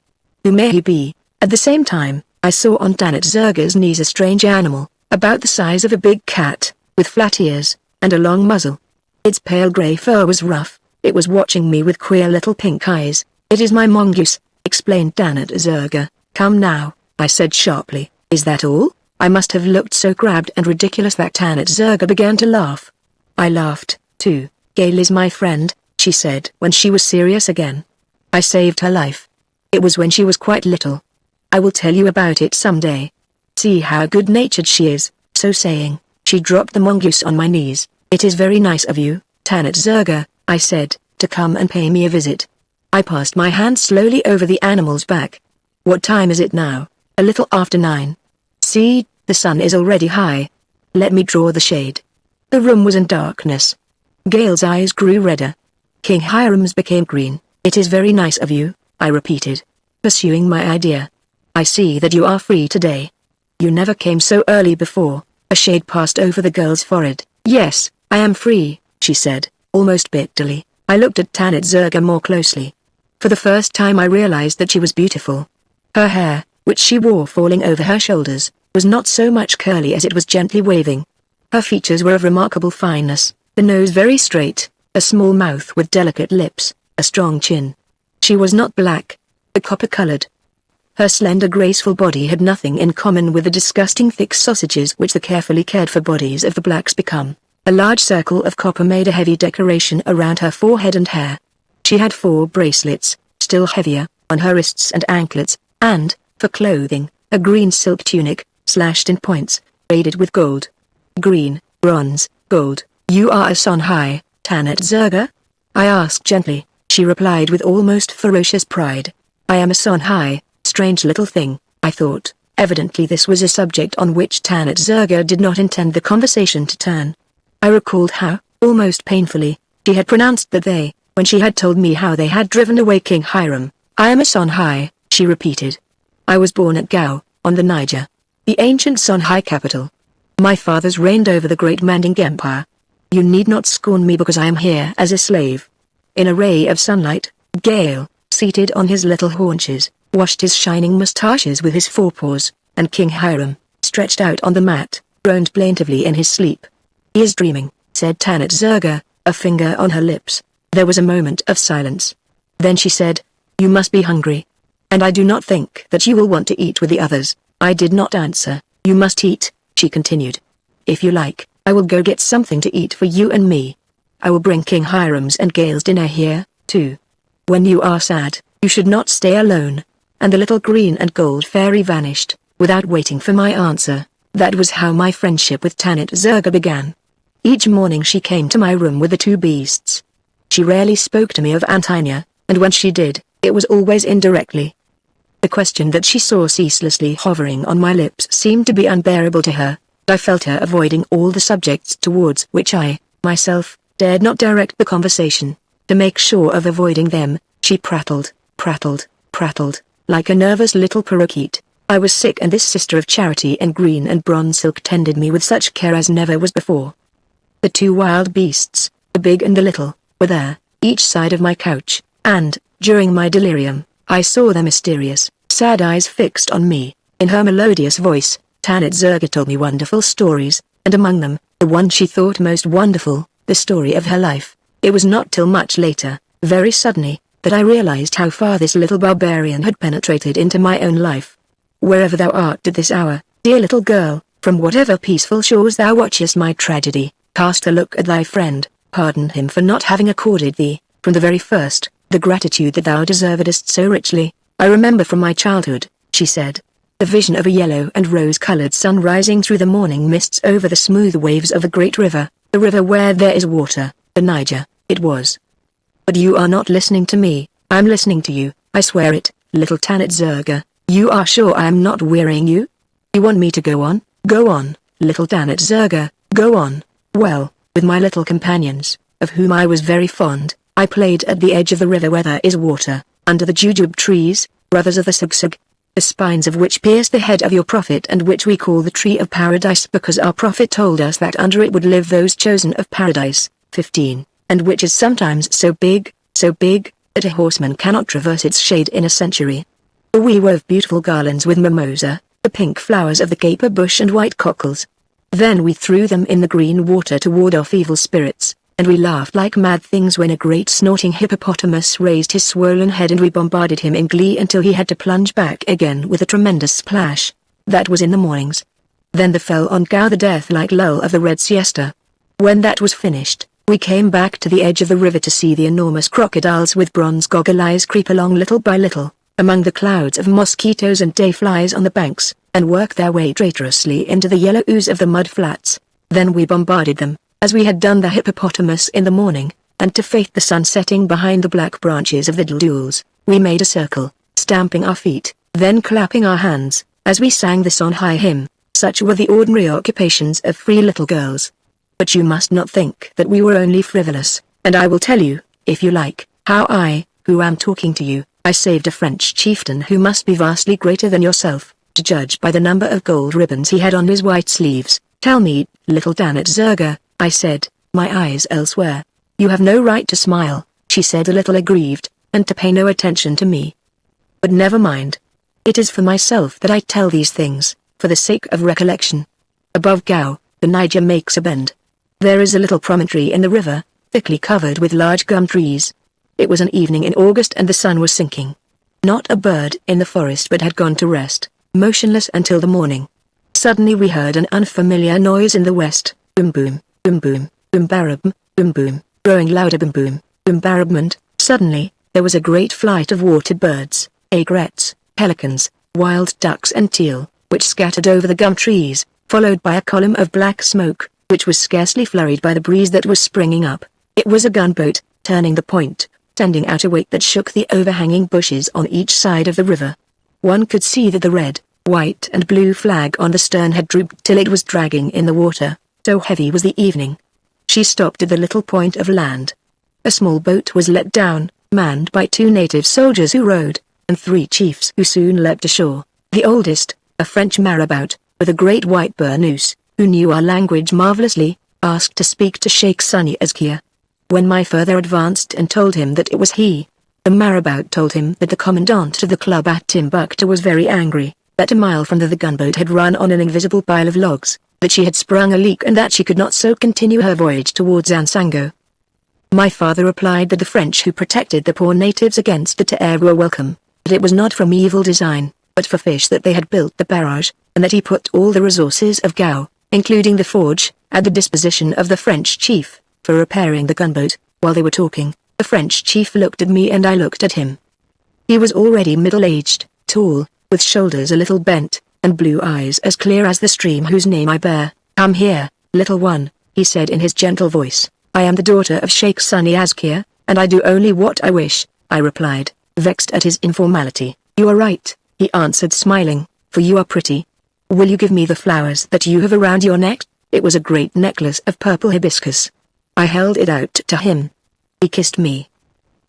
Who may he be? At the same time, I saw on Tanit Zerga's knees a strange animal, about the size of a big cat, with flat ears, and a long muzzle. Its pale grey fur was rough. It was watching me with queer little pink eyes. It is my mongoose, explained Tanit Zerga. Come now, I said sharply. Is that all? I must have looked so crabbed and ridiculous that Tanit Zerga began to laugh. I laughed, too. Gale is my friend, she said when she was serious again. I saved her life. It was when she was quite little. I will tell you about it someday. See how good-natured she is. So saying, she dropped the mongoose on my knees. It is very nice of you, Tanit Zerga, I said, to come and pay me a visit. I passed my hand slowly over the animal's back. What time is it now? A little after 9. See, the sun is already high. Let me draw the shade. The room was in darkness. Gale's eyes grew redder. King Hiram's became green. It is very nice of you, I repeated, pursuing my idea. I see that you are free today. You never came so early before. A shade passed over the girl's forehead. Yes, I am free, she said, almost bitterly. I looked at Tanit Zerga more closely. For the first time I realized that she was beautiful. Her hair, which she wore falling over her shoulders, was not so much curly as it was gently waving. Her features were of remarkable fineness, the nose very straight, a small mouth with delicate lips, a strong chin. She was not black, but copper-colored. Her slender graceful body had nothing in common with the disgusting thick sausages which the carefully cared-for bodies of the blacks become. A large circle of copper made a heavy decoration around her forehead and hair. She had 4 bracelets, still heavier, on her wrists and anklets, and, for clothing, a green silk tunic, slashed in points, braided with gold. Green, bronze, gold. You are a Sonhai, Tanit Zerga? I asked gently. She replied with almost ferocious pride. I am a Sonhai, strange little thing, I thought. Evidently this was a subject on which Tanit Zerga did not intend the conversation to turn. I recalled how, almost painfully, she had pronounced that they, when she had told me how they had driven away King Hiram. I am a Sonhai, she repeated. I was born at Gao, on the Niger, the ancient Sonhai capital. My fathers reigned over the great Manding Empire. You need not scorn me because I am here as a slave. In a ray of sunlight, Gale, seated on his little haunches, washed his shining mustaches with his forepaws, and King Hiram, stretched out on the mat, groaned plaintively in his sleep. He is dreaming, said Tanit Zerga, a finger on her lips. There was a moment of silence. Then she said, you must be hungry. And I do not think that you will want to eat with the others. I did not answer. You must eat, she continued. If you like, I will go get something to eat for you and me. I will bring King Hiram's and Gale's dinner here, too. When you are sad, you should not stay alone. And the little green and gold fairy vanished, without waiting for my answer. That was how my friendship with Tanit Zerga began. Each morning she came to my room with the two beasts. She rarely spoke to me of Antinia, and when she did, it was always indirectly. The question that she saw ceaselessly hovering on my lips seemed to be unbearable to her. I felt her avoiding all the subjects towards which I, myself, dared not direct the conversation. To make sure of avoiding them, she prattled, like a nervous little parakeet. I was sick and this sister of charity in green and bronze silk tended me with such care as never was before. The two wild beasts, the big and the little, were there, each side of my couch, and, during my delirium, I saw their mysterious, sad eyes fixed on me. In her melodious voice, Tanit Zerga told me wonderful stories, and among them, the one she thought most wonderful, the story of her life. It was not till much later, very suddenly, that I realized how far this little barbarian had penetrated into my own life. Wherever thou art at this hour, dear little girl, from whatever peaceful shores thou watchest my tragedy, cast a look at thy friend, pardon him for not having accorded thee, from the very first, the gratitude that thou deservedst so richly. I remember from my childhood, she said, the vision of a yellow and rose-colored sun rising through the morning mists over the smooth waves of a great river, the river where there is water, the Niger, it was. But you are not listening to me. I'm listening to you, I swear it, little Tanit Zerga. You are sure I am not wearying you? You want me to go on, little Tanit Zerga, go on. Well, with my little companions, of whom I was very fond, I played at the edge of the river where there is water, under the jujube trees, brothers of the sigsig, the spines of which pierce the head of your prophet and which we call the tree of paradise because our prophet told us that under it would live those chosen of paradise. 15. And which is sometimes so big, that a horseman cannot traverse its shade in a century. We wove beautiful garlands with mimosa, the pink flowers of the caper bush and white cockles. Then we threw them in the green water to ward off evil spirits, and we laughed like mad things when a great snorting hippopotamus raised his swollen head and we bombarded him in glee until he had to plunge back again with a tremendous splash. That was in the mornings. Then there fell on Gao the death-like lull of the red siesta. When that was finished, we came back to the edge of the river to see the enormous crocodiles with bronze goggle eyes creep along little by little, among the clouds of mosquitoes and dayflies on the banks, and work their way traitorously into the yellow ooze of the mud flats. Then we bombarded them, as we had done the hippopotamus in the morning, and to face the sun setting behind the black branches of the duldules, we made a circle, stamping our feet, then clapping our hands, as we sang the Sonhai hymn. Such were the ordinary occupations of free little girls. But you must not think that we were only frivolous, and I will tell you, if you like, how I, who am talking to you, I saved a French chieftain who must be vastly greater than yourself, to judge by the number of gold ribbons he had on his white sleeves. Tell me, little Tanit Zerga, I said, my eyes elsewhere. You have no right to smile, she said a little aggrieved, and to pay no attention to me. But never mind. It is for myself that I tell these things, for the sake of recollection. Above Gao, the Niger makes a bend. There is a little promontory in the river, thickly covered with large gum trees. It was an evening in August and the sun was sinking. Not a bird in the forest but had gone to rest, motionless until the morning. Suddenly we heard an unfamiliar noise in the west, boom boom, boom boom, boom barab, boom boom, growing louder boom boom, boom barabment. Suddenly, there was a great flight of water birds, egrets, pelicans, wild ducks and teal, which scattered over the gum trees, followed by a column of black smoke, which was scarcely flurried by the breeze that was springing up. It was a gunboat, turning the point, sending out a wake that shook the overhanging bushes on each side of the river. One could see that the red, white and blue flag on the stern had drooped till it was dragging in the water, so heavy was the evening. She stopped at the little point of land. A small boat was let down, manned by 2 native soldiers who rowed, and 3 chiefs who soon leapt ashore. The oldest, a French marabout, with a great white burnous, who knew our language marvelously, asked to speak to Sheikh Sunny Azkia. When my father advanced and told him that it was he, the marabout told him that the commandant of the club at Timbuktu was very angry, that a mile from there the gunboat had run on an invisible pile of logs, that she had sprung a leak and that she could not so continue her voyage towards Ansango. My father replied that the French who protected the poor natives against the Te'er were welcome, that it was not from evil design, but for fish that they had built the barrage, and that he put all the resources of Gao, including the forge, at the disposition of the French chief, for repairing the gunboat. While they were talking, the French chief looked at me and I looked at him. He was already middle-aged, tall, with shoulders a little bent, and blue eyes as clear as the stream whose name I bear. "Come here, little one," he said in his gentle voice. "I am the daughter of Sheikh Sunny Azkia, and I do only what I wish," I replied, vexed at his informality. "You are right," he answered smiling, "for you are pretty. Will you give me the flowers that you have around your neck?" It was a great necklace of purple hibiscus. I held it out to him. He kissed me.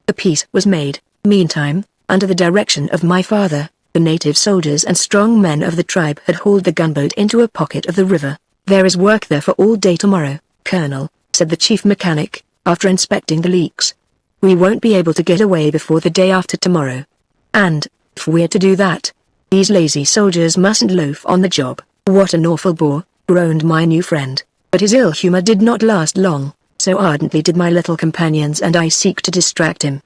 The peace was made. Meantime, under the direction of my father, the native soldiers and strong men of the tribe had hauled the gunboat into a pocket of the river. "There is work there for all day tomorrow, Colonel," said the chief mechanic, after inspecting the leaks. "We won't be able to get away before the day after tomorrow. And, if we're to do that, these lazy soldiers mustn't loaf on the job." "What an awful bore," groaned my new friend, but his ill humor did not last long, so ardently did my little companions and I seek to distract him.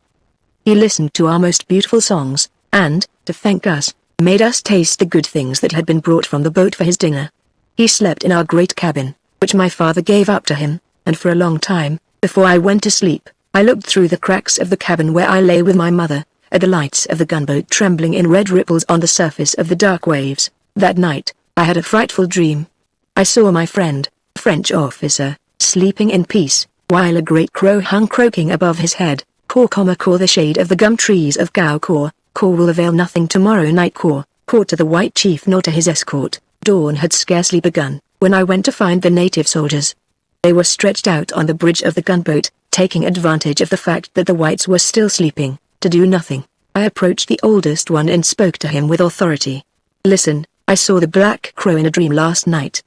He listened to our most beautiful songs, and, to thank us, made us taste the good things that had been brought from the boat for his dinner. He slept in our great cabin, which my father gave up to him, and for a long time, before I went to sleep, I looked through the cracks of the cabin where I lay with my mother, at the lights of the gunboat trembling in red ripples on the surface of the dark waves. That night, I had a frightful dream. I saw my friend, a French officer, sleeping in peace, while a great crow hung croaking above his head. Caw, the shade of the gum trees of Gao Caw will avail nothing tomorrow night. Caw to the white chief nor to his escort. Dawn had scarcely begun, when I went to find the native soldiers. They were stretched out on the bridge of the gunboat, taking advantage of the fact that the whites were still sleeping, to do nothing. I approached the oldest one and spoke to him with authority. "Listen, I saw the black crow in a dream last night.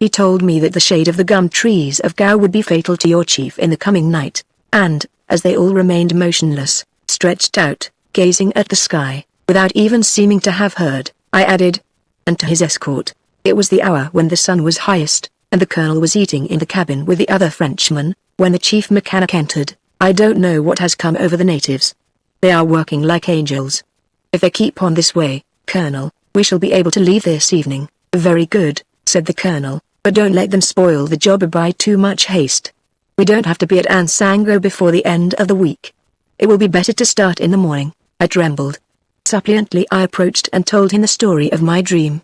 He told me that the shade of the gum trees of Gao would be fatal to your chief in the coming night," and, as they all remained motionless, stretched out, gazing at the sky, without even seeming to have heard, I added, "and to his escort." It was the hour when the sun was highest, and the colonel was eating in the cabin with the other Frenchmen, when the chief mechanic entered. "I don't know what has come over the natives. They are working like angels. If they keep on this way, Colonel, we shall be able to leave this evening." "Very good," said the colonel, "but don't let them spoil the job by too much haste. We don't have to be at Ansango before the end of the week. It will be better to start in the morning." I trembled. Suppliantly I approached and told him the story of my dream.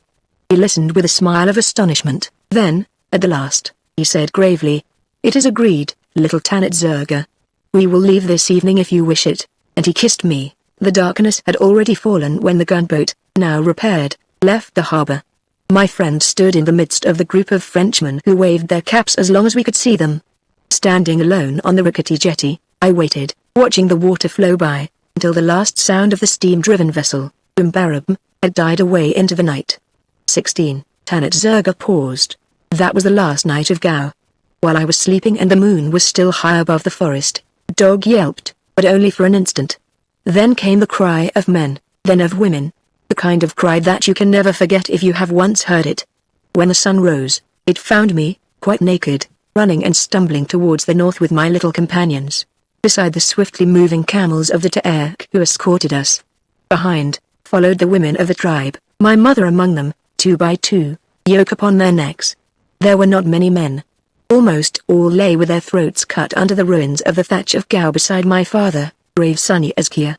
He listened with a smile of astonishment. Then, at the last, he said gravely, "It is agreed, little Tanit Zerga. We will leave this evening if you wish it," and he kissed me. The darkness had already fallen when the gunboat, now repaired, left the harbor. My friend stood in the midst of the group of Frenchmen who waved their caps as long as we could see them. Standing alone on the rickety jetty, I waited, watching the water flow by, until the last sound of the steam-driven vessel, Umbarab, had died away into the night. 16. Tanit Zerga paused. That was the last night of Gao. While I was sleeping and the moon was still high above the forest, a dog yelped, but only for an instant. Then came the cry of men, then of women, the kind of cry that you can never forget if you have once heard it. When the sun rose, it found me, quite naked, running and stumbling towards the north with my little companions, beside the swiftly moving camels of the Te'er who escorted us. Behind, followed the women of the tribe, my mother among them, 2 by 2, yoke upon their necks. There were not many men. Almost all lay with their throats cut under the ruins of the thatch of Gao beside my father, brave Sunny Askia.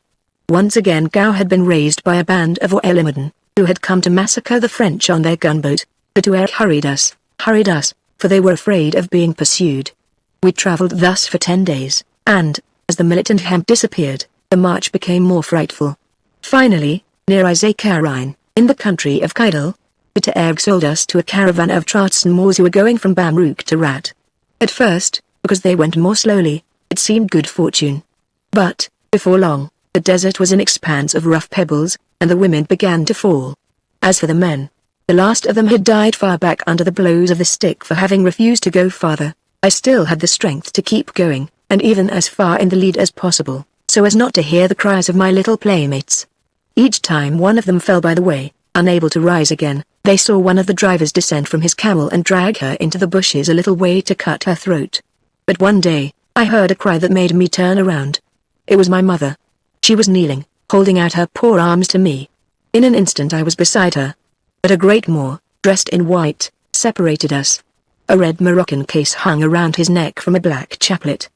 Once again Gao had been raised by a band of Oelimadan, who had come to massacre the French on their gunboat. The Tuareg hurried us, for they were afraid of being pursued. We traveled thus for 10 days, and, as the militant hemp disappeared, the march became more frightful. Finally, near Izakarine, in the country of Kaidal, the Tuareg sold us to a caravan of Trots and Moors who were going from Bamruk to Rat. At first, because they went more slowly, it seemed good fortune. But, before long, the desert was an expanse of rough pebbles, and the women began to fall. As for the men, the last of them had died far back under the blows of the stick for having refused to go farther. I still had the strength to keep going, and even as far in the lead as possible, so as not to hear the cries of my little playmates. Each time one of them fell by the way, unable to rise again, they saw one of the drivers descend from his camel and drag her into the bushes a little way to cut her throat. But one day, I heard a cry that made me turn around. It was my mother. She was kneeling, holding out her poor arms to me. In an instant I was beside her. But a great Moor, dressed in white, separated us. A red Moroccan case hung around his neck from a black chaplet.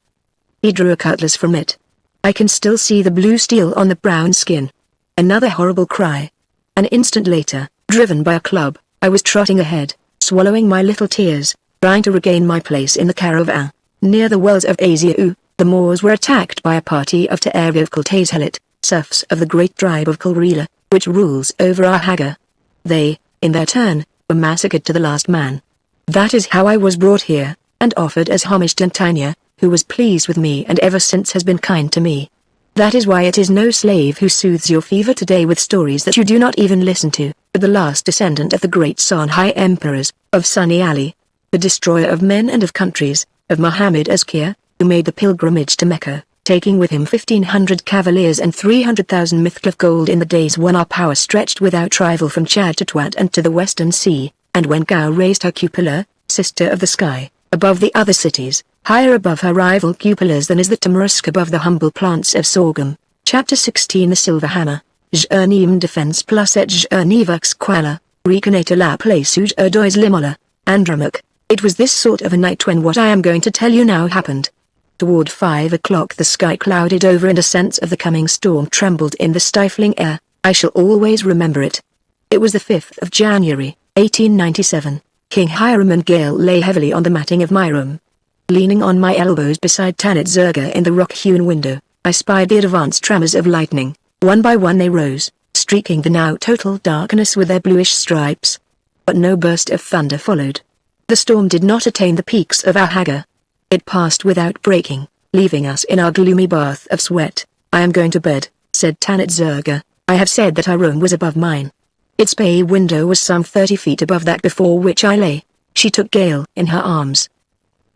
He drew a cutlass from it. I can still see the blue steel on the brown skin. Another horrible cry. An instant later, driven by a club, I was trotting ahead, swallowing my little tears, trying to regain my place in the caravan. Near the wells of Aziou, the Moors were attacked by a party of Tuareg of Kultazhelit, serfs of the great tribe of Kulrila, which rules over Ahaga. They, in their turn, were massacred to the last man. That is how I was brought here, and offered as homage to Tanya, who was pleased with me and ever since has been kind to me. That is why it is no slave who soothes your fever today with stories that you do not even listen to, but the last descendant of the great Songhai emperors, of Sunny Ali, the destroyer of men and of countries, of Muhammad Askia, who made the pilgrimage to Mecca, taking with him 1,500 cavaliers and 300,000 mithqal of gold in the days when our power stretched without rival from Chad to Twat and to the Western Sea, and when Gao raised her cupola, sister of the sky, above the other cities, higher above her rival cupolas than is the tamarisk above the humble plants of sorghum. Chapter 16 The Silver Hammer, J'ernim Defense plus et J'ernivux Quala, Reconnaître la place où Erdois Limola, Andramuk. It was this sort of a night when what I am going to tell you now happened. Toward 5 o'clock the sky clouded over and a sense of the coming storm trembled in the stifling air. I shall always remember it. It was the 5th of January, 1897. King Hiram and Gale lay heavily on the matting of my room. Leaning on my elbows beside Tanit Zerga in the rock-hewn window, I spied the advanced tremors of lightning. One by one they rose, streaking the now total darkness with their bluish stripes. But no burst of thunder followed. The storm did not attain the peaks of Ahaga. It passed without breaking, leaving us in our gloomy bath of sweat. I am going to bed, said Tanit Zerga. I have said that our room was above mine. Its bay window was some 30 feet above that before which I lay. She took Gale in her arms.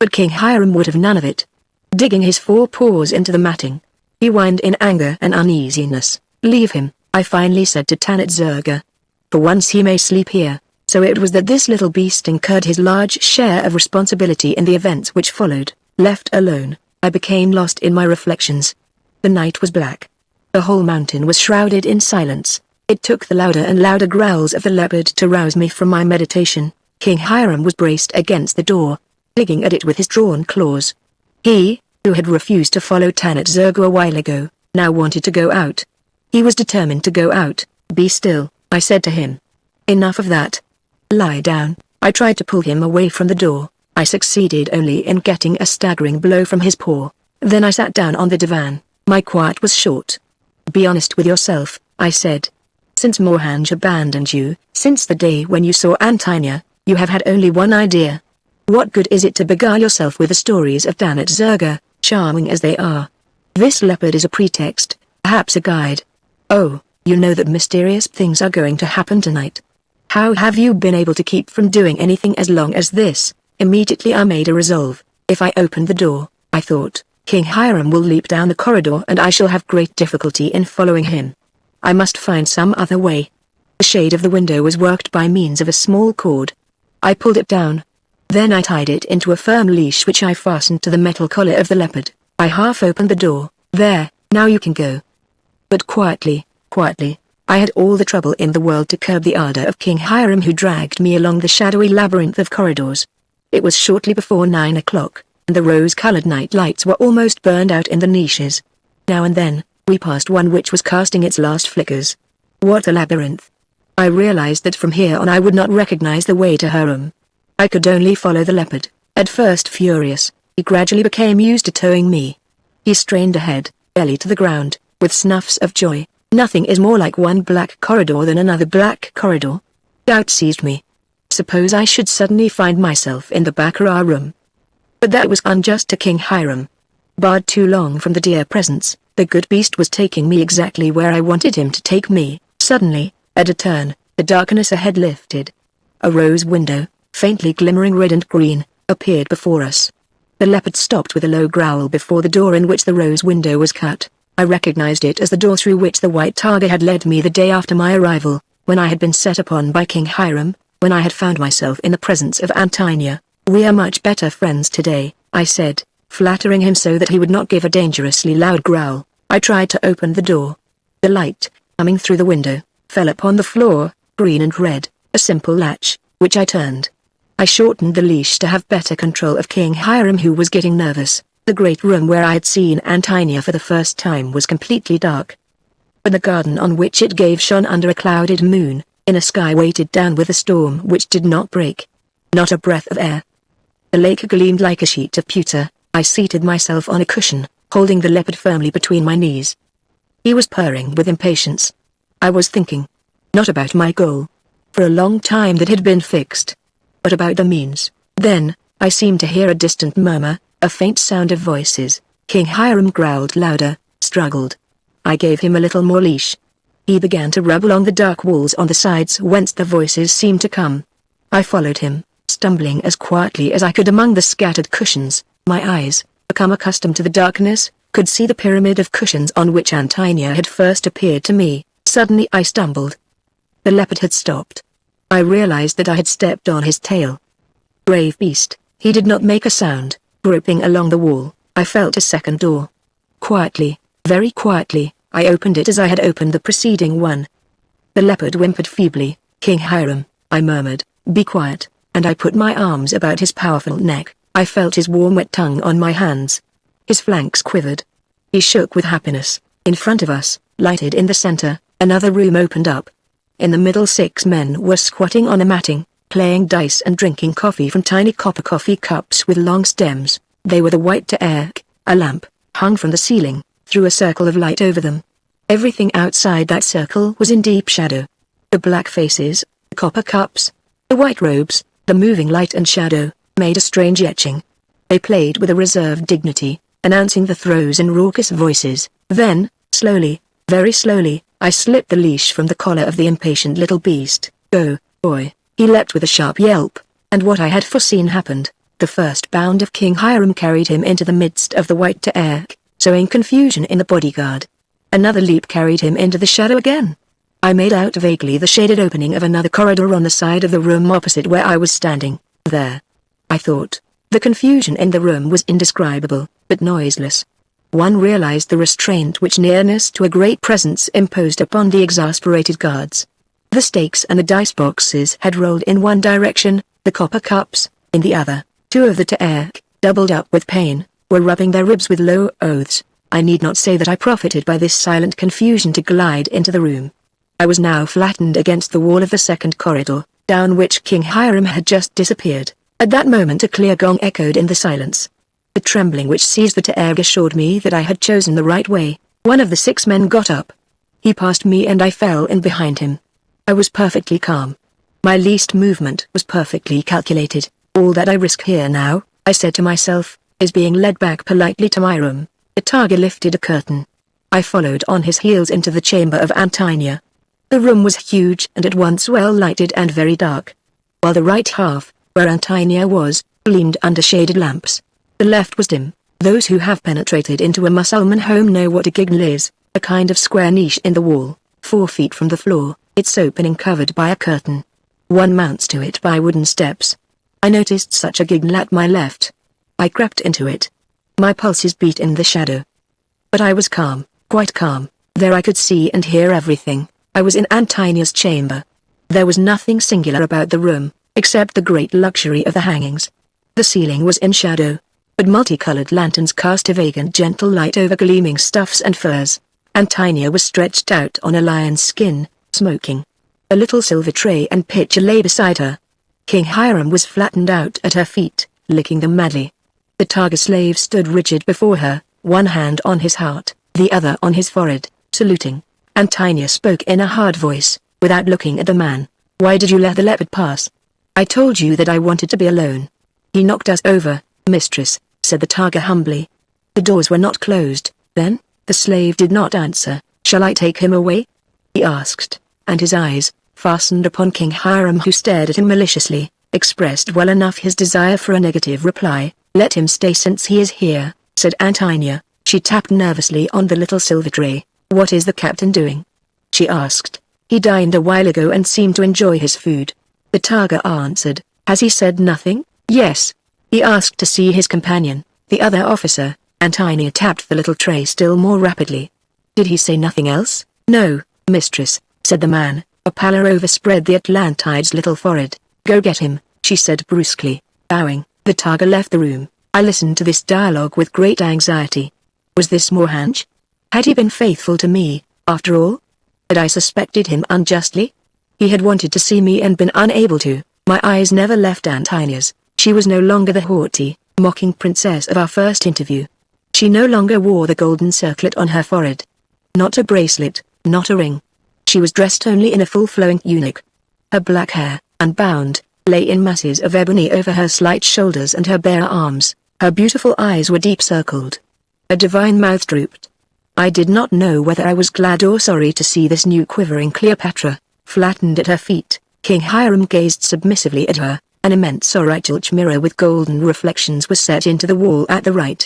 But King Hiram would have none of it. Digging his forepaws into the matting, he whined in anger and uneasiness. Leave him, I finally said to Tanit Zerga. For once he may sleep here. So it was that this little beast incurred his large share of responsibility in the events which followed. Left alone, I became lost in my reflections. The night was black. The whole mountain was shrouded in silence. It took the louder and louder growls of the leopard to rouse me from my meditation. King Hiram was braced against the door, digging at it with his drawn claws. He, who had refused to follow Tanit Zerga a while ago, now wanted to go out. He was determined to go out. Be still, I said to him. Enough of that. Lie down. I tried to pull him away from the door. I succeeded only in getting a staggering blow from his paw. Then I sat down on the divan. My quiet was short. Be honest with yourself, I said. Since Mohanj abandoned you, since the day when you saw Antonia, you have had only one idea. What good is it to beguile yourself with the stories of Tanit Zerga, charming as they are? This leopard is a pretext, perhaps a guide. Oh, you know that mysterious things are going to happen tonight. How have you been able to keep from doing anything as long as this? Immediately I made a resolve. If I open the door, I thought, King Hiram will leap down the corridor and I shall have great difficulty in following him. I must find some other way. The shade of the window was worked by means of a small cord. I pulled it down. Then I tied it into a firm leash which I fastened to the metal collar of the leopard. I half opened the door. There, now you can go. But quietly, quietly. I had all the trouble in the world to curb the ardor of King Hiram who dragged me along the shadowy labyrinth of corridors. It was shortly before 9 o'clock, and the rose-colored night lights were almost burned out in the niches. Now and then, we passed one which was casting its last flickers. What a labyrinth! I realized that from here on I would not recognize the way to her room. I could only follow the leopard. At first furious, he gradually became used to towing me. He strained ahead, belly to the ground, with snuffs of joy. Nothing is more like one black corridor than another black corridor. Doubt seized me. Suppose I should suddenly find myself in the Baccarat room. But that was unjust to King Hiram. Barred too long from the dear presence, the good beast was taking me exactly where I wanted him to take me. Suddenly, at a turn, the darkness ahead lifted. A rose window, faintly glimmering red and green, appeared before us. The leopard stopped with a low growl before the door in which the rose window was cut. I recognized it as the door through which the white tiger had led me the day after my arrival, when I had been set upon by King Hiram, when I had found myself in the presence of Antonia. "We are much better friends today," I said, flattering him so that he would not give a dangerously loud growl. I tried to open the door. The light, coming through the window, fell upon the floor, green and red, a simple latch, which I turned. I shortened the leash to have better control of King Hiram, who was getting nervous. The great room where I had seen Antonia for the first time was completely dark. But the garden on which it gave shone under a clouded moon, in a sky weighted down with a storm which did not break. Not a breath of air. The lake gleamed like a sheet of pewter. I seated myself on a cushion, holding the leopard firmly between my knees. He was purring with impatience. I was thinking. Not about my goal. For a long time that had been fixed. But about the means. Then, I seemed to hear a distant murmur, a faint sound of voices. King Hiram growled louder, struggled. I gave him a little more leash. He began to rub along the dark walls on the sides whence the voices seemed to come. I followed him, stumbling as quietly as I could among the scattered cushions. My eyes, become accustomed to the darkness, could see the pyramid of cushions on which Antonia had first appeared to me. Suddenly I stumbled. The leopard had stopped. I realized that I had stepped on his tail. Brave beast, he did not make a sound. Groping along the wall, I felt a second door. Quietly, very quietly, I opened it as I had opened the preceding one. The leopard whimpered feebly. "King Hiram," I murmured, "be quiet," and I put my arms about his powerful neck. I felt his warm wet tongue on my hands. His flanks quivered. He shook with happiness. In front of us, lighted in the center, another room opened up. In the middle 6 men were squatting on a matting, playing dice and drinking coffee from tiny copper coffee cups with long stems. They were the white Pierre. A lamp, hung from the ceiling, threw a circle of light over them. Everything outside that circle was in deep shadow. The black faces, the copper cups, the white robes, the moving light and shadow, made a strange etching. They played with a reserved dignity, announcing the throws in raucous voices. Then, slowly, very slowly, I slipped the leash from the collar of the impatient little beast. "Go, boy." He leapt with a sharp yelp, and what I had foreseen happened. The first bound of King Hiram carried him into the midst of the white Pierre, sowing confusion in the bodyguard. Another leap carried him into the shadow again. I made out vaguely the shaded opening of another corridor on the side of the room opposite where I was standing. There, I thought. The confusion in the room was indescribable, but noiseless. One realized the restraint which nearness to a great presence imposed upon the exasperated guards. The stakes and the dice boxes had rolled in one direction, the copper cups, in the other. 2 of the Pierre, doubled up with pain, were rubbing their ribs with low oaths. I need not say that I profited by this silent confusion to glide into the room. I was now flattened against the wall of the second corridor, down which King Hiram had just disappeared. At that moment a clear gong echoed in the silence. The trembling which seized the Pierre assured me that I had chosen the right way. One of the 6 men got up. He passed me and I fell in behind him. I was perfectly calm. My least movement was perfectly calculated. All that I risk here now, I said to myself, is being led back politely to my room. The tiger lifted a curtain. I followed on his heels into the chamber of Antonia. The room was huge and at once well lighted and very dark. While the right half, where Antonia was, gleamed under shaded lamps. The left was dim. Those who have penetrated into a Mussulman home know what a giggle is, a kind of square niche in the wall, 4 feet from the floor, its opening covered by a curtain. One mounts to it by wooden steps. I noticed such a giggle at my left. I crept into it. My pulses beat in the shadow. But I was calm, quite calm. There I could see and hear everything. I was in Antonia's chamber. There was nothing singular about the room, except the great luxury of the hangings. The ceiling was in shadow. but multicolored lanterns cast a vague and gentle light over gleaming stuffs and furs. Antonia was stretched out on a lion's skin, smoking. A little silver tray and pitcher lay beside her. King Hiram was flattened out at her feet, licking them madly. The Targa slave stood rigid before her, one hand on his heart, the other on his forehead, saluting. Antonia spoke in a hard voice, without looking at the man. "Why did you let the leopard pass?" "I told you that I wanted to be alone." "He knocked us over, mistress," said the Targa humbly. "The doors were not closed, then?" The slave did not answer. "Shall I take him away?" he asked, and his eyes, fastened upon King Hiram who stared at him maliciously, expressed well enough his desire for a negative reply. "Let him stay since he is here," said Antonia. She tapped nervously on the little silver tray. "What is the captain doing?" she asked. "He dined a while ago and seemed to enjoy his food." The Targa answered. "Has he said nothing?" "Yes. He asked to see his companion, the other officer." Antonia tapped the little tray still more rapidly. "Did he say nothing else?" "No, mistress," said the man. A pallor overspread the Atlantide's little forehead. "Go get him," she said brusquely. Bowing, the Targa left the room. I listened to this dialogue with great anxiety. Was this Mohanj? Had he been faithful to me, after all? Had I suspected him unjustly? He had wanted to see me and been unable to. My eyes never left Antonia's. She was no longer the haughty, mocking princess of our first interview. She no longer wore the golden circlet on her forehead. Not a bracelet, not a ring. She was dressed only in a full-flowing tunic. Her black hair, unbound, lay in masses of ebony over her slight shoulders and her bare arms. Her beautiful eyes were deep-circled. A divine mouth drooped. I did not know whether I was glad or sorry to see this new quivering Cleopatra, flattened at her feet. King Hiram gazed submissively at her. An immense oracle mirror with golden reflections was set into the wall at the right.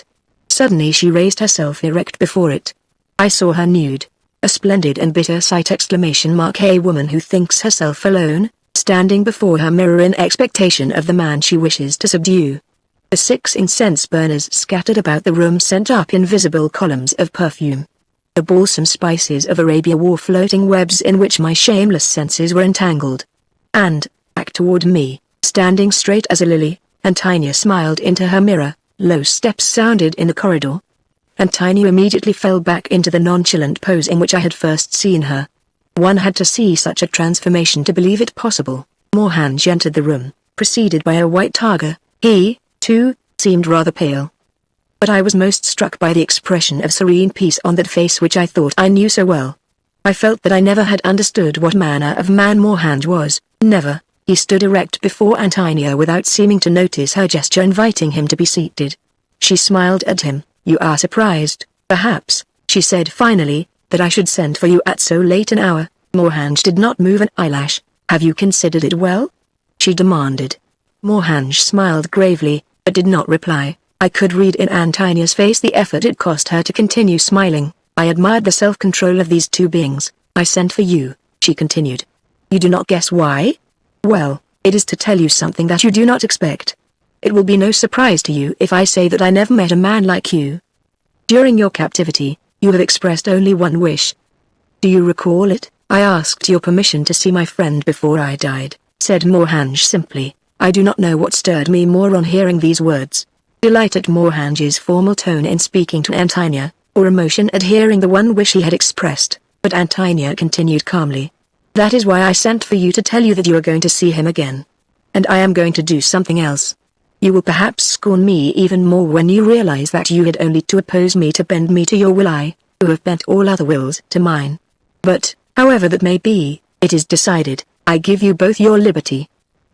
Suddenly she raised herself erect before it. I saw her nude. A splendid and bitter sight! A woman who thinks herself alone, standing before her mirror in expectation of the man she wishes to subdue. The 6 incense burners scattered about the room sent up invisible columns of perfume. The balsam spices of Arabia wore floating webs in which my shameless senses were entangled. And, back toward me, standing straight as a lily, Antonia smiled into her mirror. Low steps sounded in the corridor. Antonia immediately fell back into the nonchalant pose in which I had first seen her. One had to see such a transformation to believe it possible. Mohanj entered the room, preceded by a white Targa. He, too, seemed rather pale. But I was most struck by the expression of serene peace on that face which I thought I knew so well. I felt that I never had understood what manner of man Mohanj was. Never. He stood erect before Antonia without seeming to notice her gesture inviting him to be seated. She smiled at him. "You are surprised, perhaps," she said finally, "that I should send for you at so late an hour." Mohanj did not move an eyelash. "Have you considered it well?" she demanded. Mohanj smiled gravely, but did not reply. I could read in Antonia's face the effort it cost her to continue smiling. I admired the self-control of these two beings. "I sent for you," she continued. "You do not guess why? Well, it is to tell you something that you do not expect. It will be no surprise to you if I say that I never met a man like you. During your captivity, you have expressed only one wish. Do you recall it? I asked your permission to see my friend before I died," said Mohanj simply. I do not know what stirred me more on hearing these words. Delight at Mohanj's formal tone in speaking to Antonia, or emotion at hearing the one wish he had expressed, but Antonia continued calmly. "That is why I sent for you, to tell you that you are going to see him again. And I am going to do something else. You will perhaps scorn me even more when you realize that you had only to oppose me to bend me to your will. I, who have bent all other wills to mine. But, however that may be, it is decided. I give you both your liberty.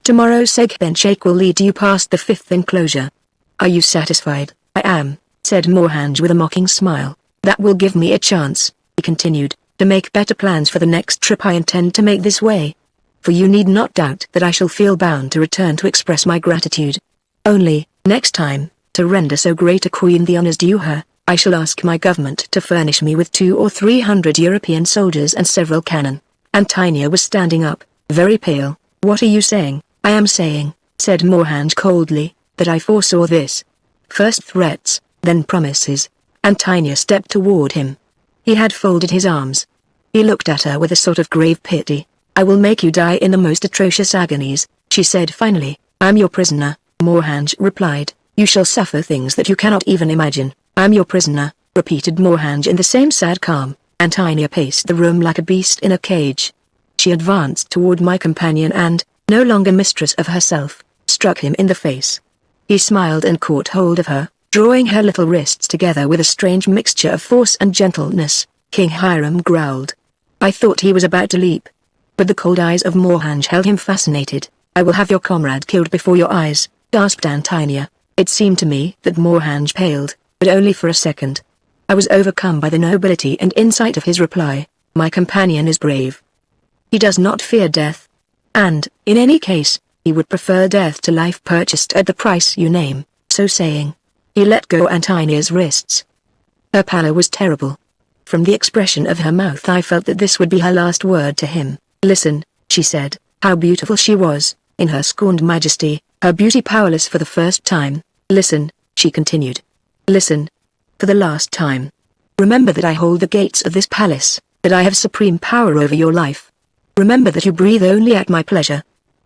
Tomorrow Shake will lead you past the 5th enclosure. Are you satisfied?" "I am," said Mohanj with a mocking smile. "That will give me a chance," he continued, "to make better plans for the next trip I intend to make this way. For you need not doubt that I shall feel bound to return to express my gratitude. Only, next time, to render so great a queen the honors due her, I shall ask my government to furnish me with 200 or 300 European soldiers and several cannon." Antonia was standing up, very pale. "What are you saying?" "I am saying," said Mohanj coldly, "that I foresaw this. First threats, then promises." Antonia stepped toward him. He had folded his arms. He looked at her with a sort of grave pity. "I will make you die in the most atrocious agonies," she said finally. "I'm your prisoner," Mohanj replied. You shall suffer things that you cannot even imagine. I am your prisoner, repeated Mohanj in the same sad calm. Antonia paced the room like a beast in a cage. She advanced toward my companion and, no longer mistress of herself, struck him in the face. He smiled and caught hold of her, drawing her little wrists together with a strange mixture of force and gentleness. King Hiram growled. I thought he was about to leap. But the cold eyes of Mohanj held him fascinated. I will have your comrade killed before your eyes, gasped Antonia. It seemed to me that Mohanj paled, but only for a second. I was overcome by the nobility and insight of his reply. My companion is brave. He does not fear death. And, in any case, he would prefer death to life purchased at the price you name. So saying, he let go Antonia's wrists. Her pallor was terrible. From the expression of her mouth I felt that this would be her last word to him. Listen, she said. How beautiful she was, in her scorned majesty, her beauty powerless for the first time. Listen, she continued. Listen. For the last time. Remember that I hold the gates of this palace, that I have supreme power over your life. Remember that you breathe only at my pleasure.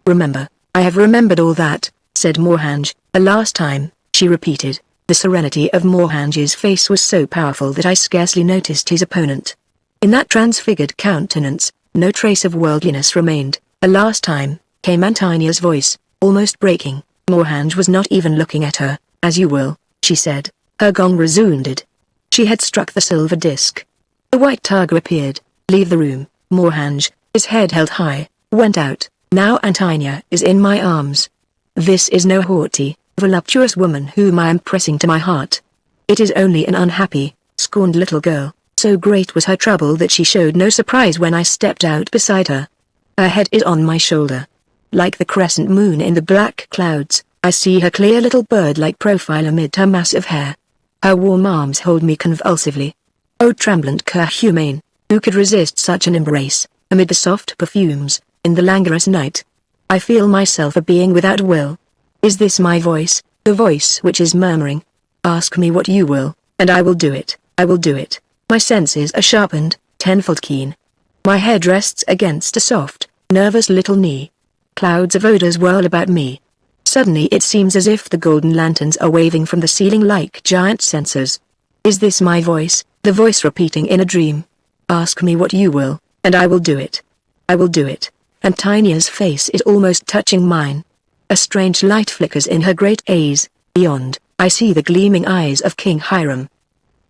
Remember. I have remembered all that, said Mohanj. The last time, she repeated. The serenity of Mohanj's face was so powerful that I scarcely noticed his opponent. In that transfigured countenance, no trace of worldliness remained. The last time, came Antonia's voice, almost breaking. Mohanj was not even looking at her. As you will, she said. Her gong resounded. She had struck the silver disc. The white tiger appeared. Leave the room, Mohanj, his head held high, went out. Now Antonia is in my arms. This is no haughty, voluptuous woman whom I am pressing to my heart. It is only an unhappy, scorned little girl. So great was her trouble that she showed no surprise when I stepped out beside her. Her head is on my shoulder. Like the crescent moon in the black clouds, I see her clear little bird-like profile amid her mass of hair. Her warm arms hold me convulsively. O tremblant cur humane, who could resist such an embrace, amid the soft perfumes, in the languorous night? I feel myself a being without will. Is this my voice, the voice which is murmuring? Ask me what you will, and I will do it, I will do it. My senses are sharpened, tenfold keen. My head rests against a soft, nervous little knee. Clouds of odors whirl about me. Suddenly it seems as if the golden lanterns are waving from the ceiling like giant censers. Is this my voice, the voice repeating in a dream? Ask me what you will, and I will do it. I will do it. Antonia's face is almost touching mine. A strange light flickers in her great eyes. Beyond, I see the gleaming eyes of King Hiram.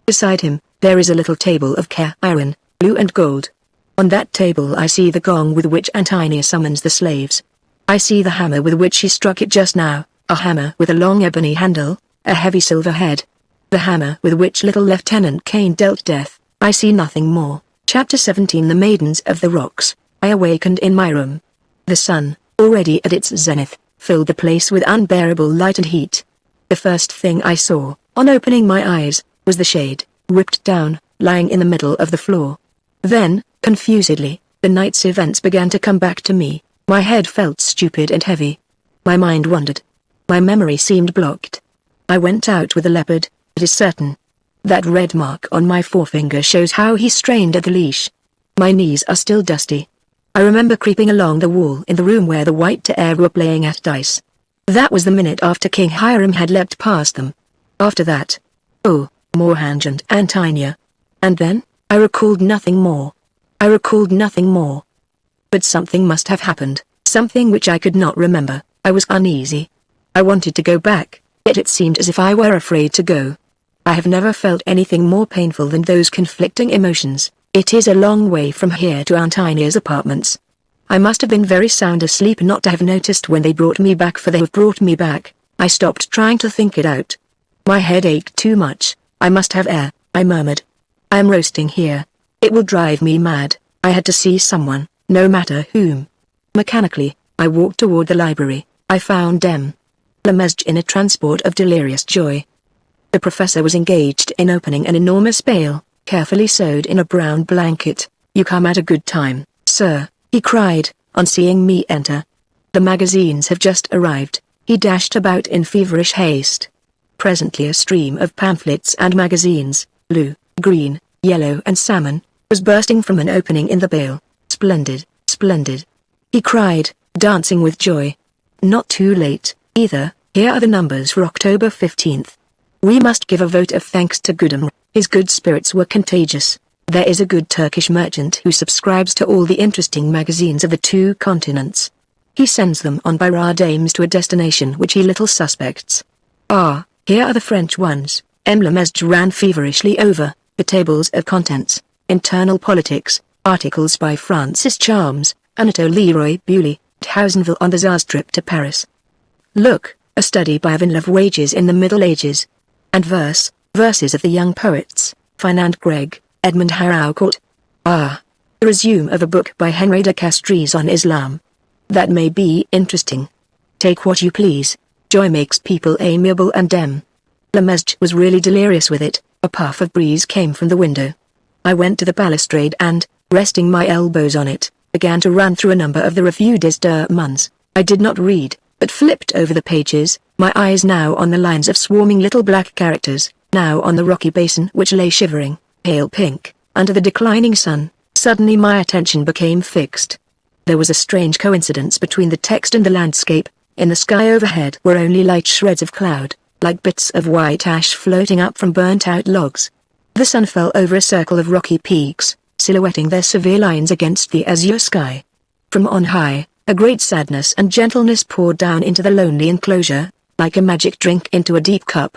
Beside him, there is a little table of iron, blue and gold. On that table I see the gong with which Antonia summons the slaves. I see the hammer with which she struck it just now, a hammer with a long ebony handle, a heavy silver head. The hammer with which little Lieutenant Kane dealt death. I see nothing more. Chapter 17 The Maidens of the Rocks. I awakened in my room. The sun, already at its zenith, filled the place with unbearable light and heat. The first thing I saw, on opening my eyes, was the shade, ripped down, lying in the middle of the floor. Then, confusedly, the night's events began to come back to me. My head felt stupid and heavy. My mind wandered. My memory seemed blocked. I went out with the leopard, it is certain. That red mark on my forefinger shows how he strained at the leash. My knees are still dusty. I remember creeping along the wall in the room where the white Pierre were playing at dice. That was the minute after King Hiram had leapt past them. After that, oh, Mohanj and Antonia. And then, I recalled nothing more. I recalled nothing more. But something must have happened, something which I could not remember. I was uneasy. I wanted to go back, yet it seemed as if I were afraid to go. I have never felt anything more painful than those conflicting emotions. It is a long way from here to Antonia's apartments. I must have been very sound asleep not to have noticed when they brought me back, for they have brought me back. I stopped trying to think it out. My head ached too much. I must have air, I murmured. I am roasting here. It will drive me mad. I had to see someone, no matter whom. Mechanically, I walked toward the library. I found Lemesge in a transport of delirious joy. The professor was engaged in opening an enormous bale, carefully sewed in a brown blanket. You come at a good time, sir, he cried, on seeing me enter. The magazines have just arrived. He dashed about in feverish haste. Presently a stream of pamphlets and magazines, blue, green, yellow and salmon, was bursting from an opening in the bale. Splendid, splendid, he cried, dancing with joy. Not too late, either, Here are the numbers for October 15th. We must give a vote of thanks to Goodham. His good spirits were contagious. There is a good Turkish merchant who subscribes to all the interesting magazines of the 2 continents. He sends them on by raw dames to a destination which he little suspects. Ah, here are the French ones. Lemesge ran feverishly over the tables of contents, internal politics, articles by Francis Charmes, Anatole Leroy Bewley, Townsendville on the Tsar's trip to Paris. Look, a study by Vinlove Wages in the Middle Ages. And verses of the young poets, Fernand Gregg, Edmund Haraucourt. Ah, the resume of a book by Henry de Castries on Islam. That may be interesting. Take what you please. Joy makes people amiable and Lemesge was really delirious with it. A puff of breeze came from the window. I went to the balustrade and, resting my elbows on it, began to run through a number of the Revue des Deux Mondes. I did not read, but flipped over the pages, my eyes now on the lines of swarming little black characters, now on the rocky basin which lay shivering, pale pink, under the declining sun. Suddenly my attention became fixed. There was a strange coincidence between the text and the landscape. In the sky overhead were only light shreds of cloud, like bits of white ash floating up from burnt-out logs. The sun fell over a circle of rocky peaks, silhouetting their severe lines against the azure sky. From on high, a great sadness and gentleness poured down into the lonely enclosure, like a magic drink into a deep cup.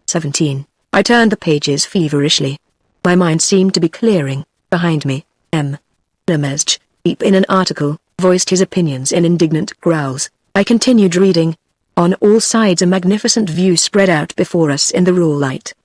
17. I turned the pages feverishly. My mind seemed to be clearing. Behind me, Lemesge, deep in an article, voiced his opinions in indignant growls. I continued reading. On all sides a magnificent view spread out before us in the raw light.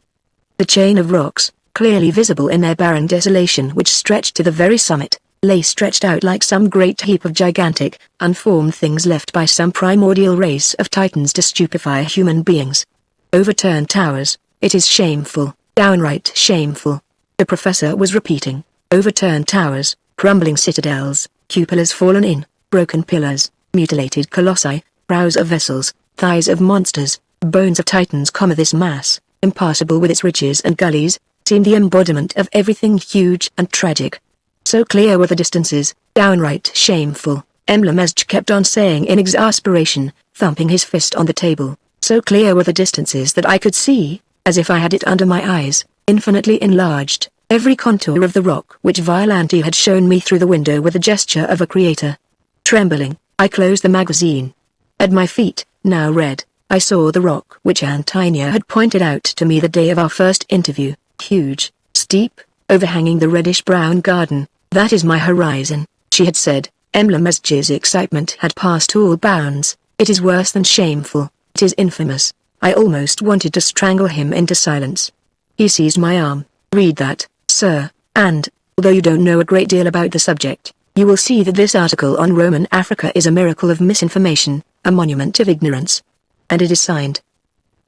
The chain of rocks, clearly visible in their barren desolation which stretched to the very summit, lay stretched out like some great heap of gigantic, unformed things left by some primordial race of titans to stupefy human beings. Overturned towers, it is shameful, downright shameful. The professor was repeating. Overturned towers, crumbling citadels, cupolas fallen in, broken pillars, mutilated colossi, prows of vessels, thighs of monsters, bones of titans. This mass, impassable with its ridges and gullies, seemed the embodiment of everything huge and tragic. So clear were the distances, downright shameful, Lemesge kept on saying in exasperation, thumping his fist on the table. So clear were the distances that I could see, as if I had it under my eyes, infinitely enlarged, every contour of the rock which Violante had shown me through the window with the gesture of a creator. Trembling, I closed the magazine. At my feet, now red, I saw the rock which Antonia had pointed out to me the day of our first interview, huge, steep, overhanging the reddish-brown garden. That is my horizon, she had said. Lemesge's excitement had passed all bounds. It is worse than shameful, it is infamous. I almost wanted to strangle him into silence. He seized my arm. Read that, sir, and, although you don't know a great deal about the subject, you will see that this article on Roman Africa is a miracle of misinformation, a monument of ignorance. And it is signed.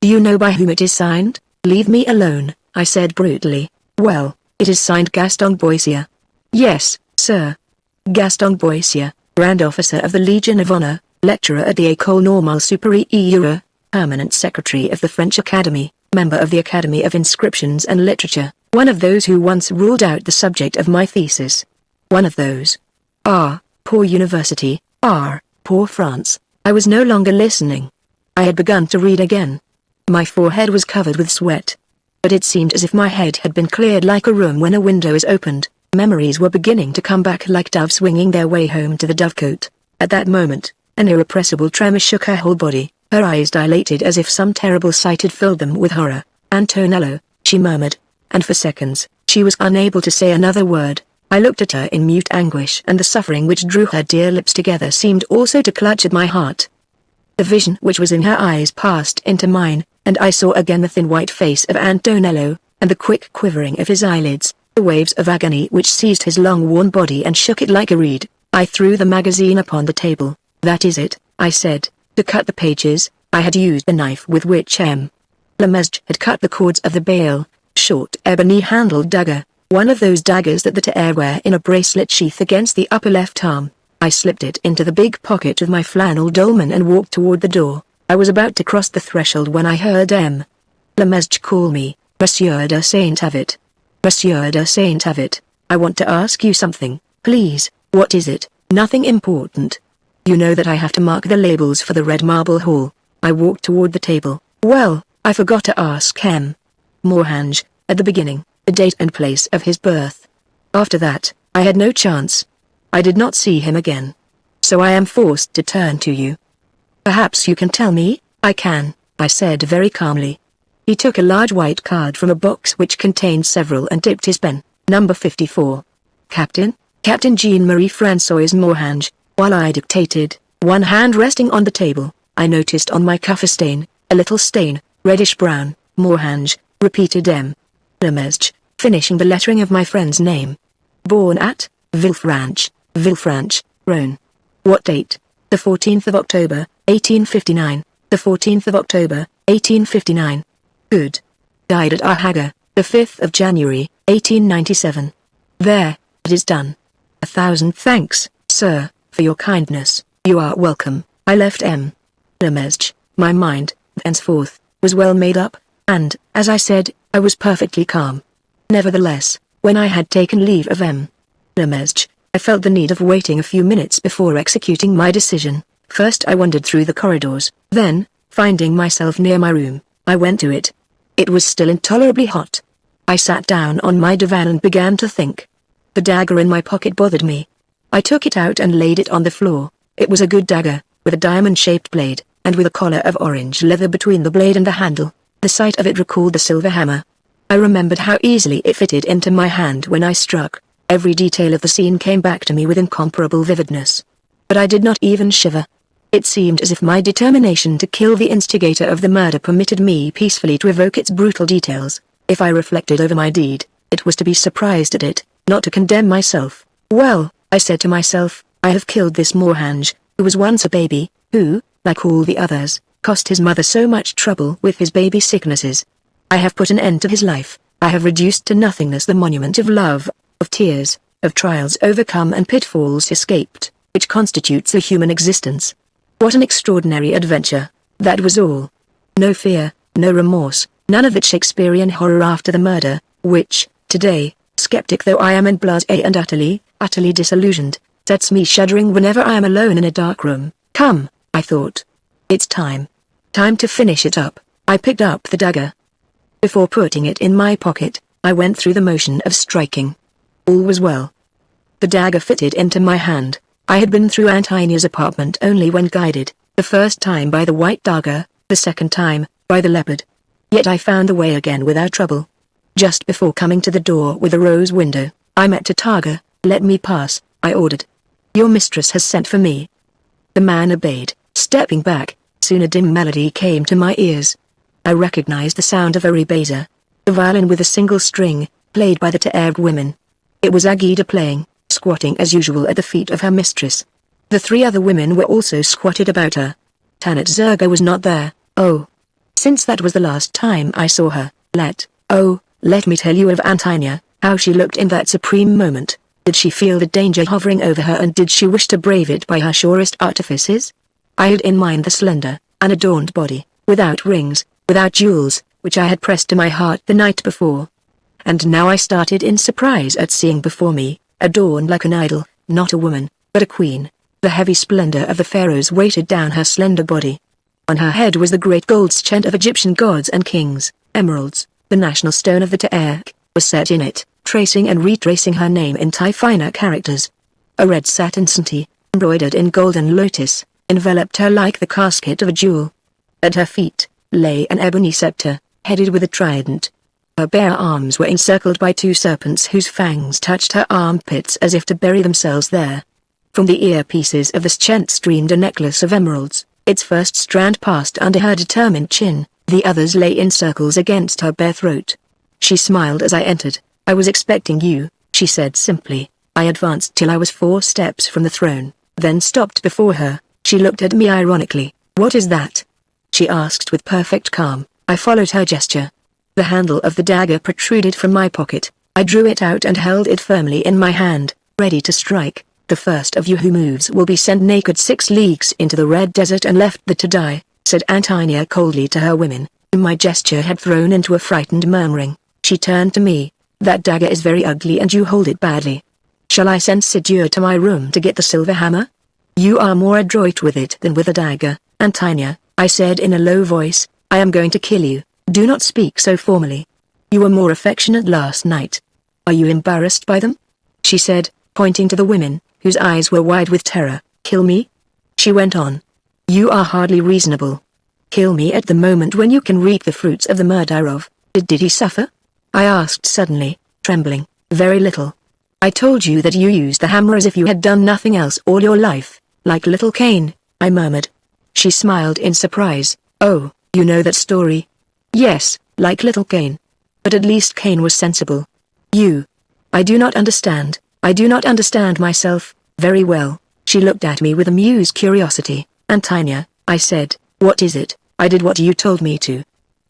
Do you know by whom it is signed? Leave me alone, I said brutally. Well, it is signed Gaston Boissier. Yes, sir. Gaston Boissier, Grand Officer of the Legion of Honor, lecturer at the École Normale Supérieure, permanent secretary of the French Academy, member of the Academy of Inscriptions and Literature, one of those who once ruled out the subject of my thesis. One of those. Ah, poor university, poor France. I was no longer listening. I had begun to read again. My forehead was covered with sweat. But it seemed as if my head had been cleared like a room when a window is opened. Memories were beginning to come back like doves winging their way home to the dovecote. At that moment, an irrepressible tremor shook her whole body. Her eyes dilated as if some terrible sight had filled them with horror. Antonello, she murmured. And for seconds, she was unable to say another word. I looked at her in mute anguish, and the suffering which drew her dear lips together seemed also to clutch at my heart. The vision which was in her eyes passed into mine, and I saw again the thin white face of Antonello, and the quick quivering of his eyelids, the waves of agony which seized his long worn body and shook it like a reed. I threw the magazine upon the table. That is it, I said. To cut the pages, I had used the knife with which Lemesge had cut the cords of the bale, short ebony-handled dagger, one of those daggers that the Pierre wear in a bracelet sheath against the upper left arm. I slipped it into the big pocket of my flannel dolman and walked toward the door. I was about to cross the threshold when I heard Lemesge call me, Monsieur de Saint-Avit. Monsieur de Saint-Avit, I want to ask you something, please. What is it? Nothing important. You know that I have to mark the labels for the Red Marble Hall. I walked toward the table. Well, I forgot to ask Mohanj, at the beginning, the date and place of his birth. After that, I had no chance. I did not see him again. So I am forced to turn to you. Perhaps you can tell me? I can, I said very calmly. He took a large white card from a box which contained several and dipped his pen. Number 54. Captain Jean-Marie François Mohanj. While I dictated, one hand resting on the table, I noticed on my cuff a stain, a little stain, reddish-brown. Mohanj, repeated Lemesge, finishing the lettering of my friend's name. Born at Villefranche, Rhône. What date? The 14th of October, 1859. The 14th of October, 1859. Good. Died at Ahaga, the 5th of January, 1897. There, it is done. 1,000 thanks, sir, for your kindness. You are welcome. I left Lemesge. My mind, thenceforth, was well made up, and, as I said, I was perfectly calm. Nevertheless, when I had taken leave of Lemesge, I felt the need of waiting a few minutes before executing my decision. First I wandered through the corridors, then, finding myself near my room, I went to it. It was still intolerably hot. I sat down on my divan and began to think. The dagger in my pocket bothered me. I took it out and laid it on the floor. It was a good dagger, with a diamond-shaped blade, and with a collar of orange leather between the blade and the handle. The sight of it recalled the silver hammer. I remembered how easily it fitted into my hand when I struck. Every detail of the scene came back to me with incomparable vividness. But I did not even shiver. It seemed as if my determination to kill the instigator of the murder permitted me peacefully to evoke its brutal details. If I reflected over my deed, it was to be surprised at it, not to condemn myself. Well, I said to myself, I have killed this Mohanj, who was once a baby, who, like all the others, cost his mother so much trouble with his baby sicknesses. I have put an end to his life. I have reduced to nothingness the monument of love, of tears, of trials overcome and pitfalls escaped, which constitutes a human existence. What an extraordinary adventure. That was all. No fear, no remorse, none of that Shakespearean horror after the murder, which, today, skeptic though I am and blasé and utterly disillusioned, sets me shuddering whenever I am alone in a dark room. Come, I thought. It's time. Time to finish it up. I picked up the dagger. Before putting it in my pocket, I went through the motion of striking. All was well. The dagger fitted into my hand. I had been through Aunt Heine's apartment only when guided, the first time by the white dagger, the second time, by the leopard. Yet I found the way again without trouble. Just before coming to the door with the rose window, I met Tataga. Let me pass, I ordered. Your mistress has sent for me. The man obeyed, stepping back. Soon a dim melody came to my ears. I recognized the sound of a rebeza, the violin with a single string, played by the Tairg women. It was Agida playing, squatting as usual at the feet of her mistress. The three other women were also squatted about her. Tanit Zerga was not there. Oh. Since that was the last time I saw her, let me tell you of Aunt Heine, how she looked in that supreme moment. Did she feel the danger hovering over her, and did she wish to brave it by her surest artifices? I had in mind the slender, unadorned body, without rings, without jewels, which I had pressed to my heart the night before. And now I started in surprise at seeing before me, adorned like an idol, not a woman, but a queen. The heavy splendor of the pharaohs weighted down her slender body. On her head was the great gold schent of Egyptian gods and kings, emeralds, the national stone of the Tairg, was set in it, tracing and retracing her name in Taifina characters. A red satin senti, embroidered in golden lotus, enveloped her like the casket of a jewel. At her feet, lay an ebony scepter, headed with a trident. Her bare arms were encircled by two serpents whose fangs touched her armpits as if to bury themselves there. From the earpieces of the schent streamed a necklace of emeralds. Its first strand passed under her determined chin, the others lay in circles against her bare throat. She smiled as I entered. I was expecting you, she said simply. I advanced till I was 4 steps from the throne, then stopped before her. She looked at me ironically. What is that? She asked with perfect calm. I followed her gesture. The handle of the dagger protruded from my pocket. I drew it out and held it firmly in my hand, ready to strike. The first of you who moves will be sent naked 6 leagues into the red desert and left there to die, said Antonia coldly to her women, whom my gesture had thrown into a frightened murmuring. She turned to me. That dagger is very ugly and you hold it badly. Shall I send Sidur to my room to get the silver hammer? You are more adroit with it than with a dagger, Antonia, I said in a low voice. I am going to kill you. Do not speak so formally. You were more affectionate last night. Are you embarrassed by them? She said, pointing to the women, whose eyes were wide with terror. Kill me? She went on. You are hardly reasonable. Kill me at the moment when you can reap the fruits of the murder of. Did he suffer? I asked suddenly, trembling. Very little. I told you that you used the hammer as if you had done nothing else all your life, like little Cain, I murmured. She smiled in surprise. Oh, you know that story? Yes, like little Cain. But at least Cain was sensible. You. I do not understand. I do not understand myself. Very well. She looked at me with amused curiosity. Antonia, I said, what is it? I did what you told me to.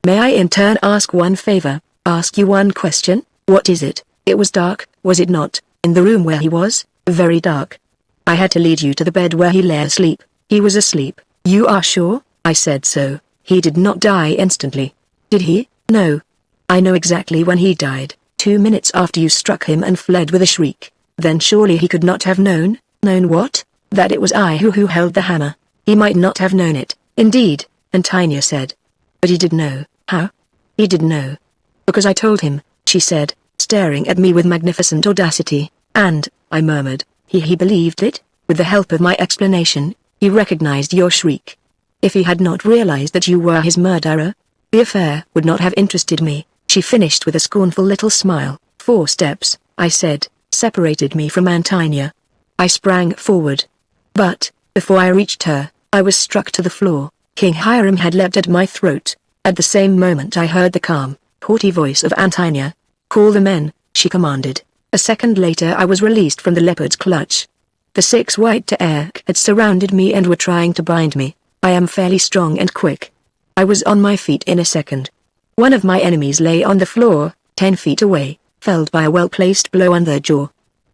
May I in turn ask one favor, ask you one question? What is it? It was dark, was it not, in the room where he was? Very dark. I had to lead you to the bed where he lay asleep. He was asleep. You are sure? I said so. He did not die instantly. Did he? No. I know exactly when he died. 2 minutes after you struck him and fled with a shriek. Then surely he could not have known. Known what? That it was I who held the hammer. He might not have known it, indeed, Antonia said. But he did know. How? He did know. Because I told him, she said, staring at me with magnificent audacity. And, I murmured, he believed it. With the help of my explanation, he recognized your shriek. If he had not realized that you were his murderer, the affair would not have interested me, she finished with a scornful little smile. 4 steps, I said, separated me from Antonia. I sprang forward. But, before I reached her, I was struck to the floor. King Hiram had leapt at my throat. At the same moment I heard the calm, haughty voice of Antonia. Call the men, she commanded. A second later I was released from the leopard's clutch. The 6 white Teerk had surrounded me and were trying to bind me. I am fairly strong and quick. I was on my feet in a second. One of my enemies lay on the floor, 10 feet away, felled by a well-placed blow on their jaw.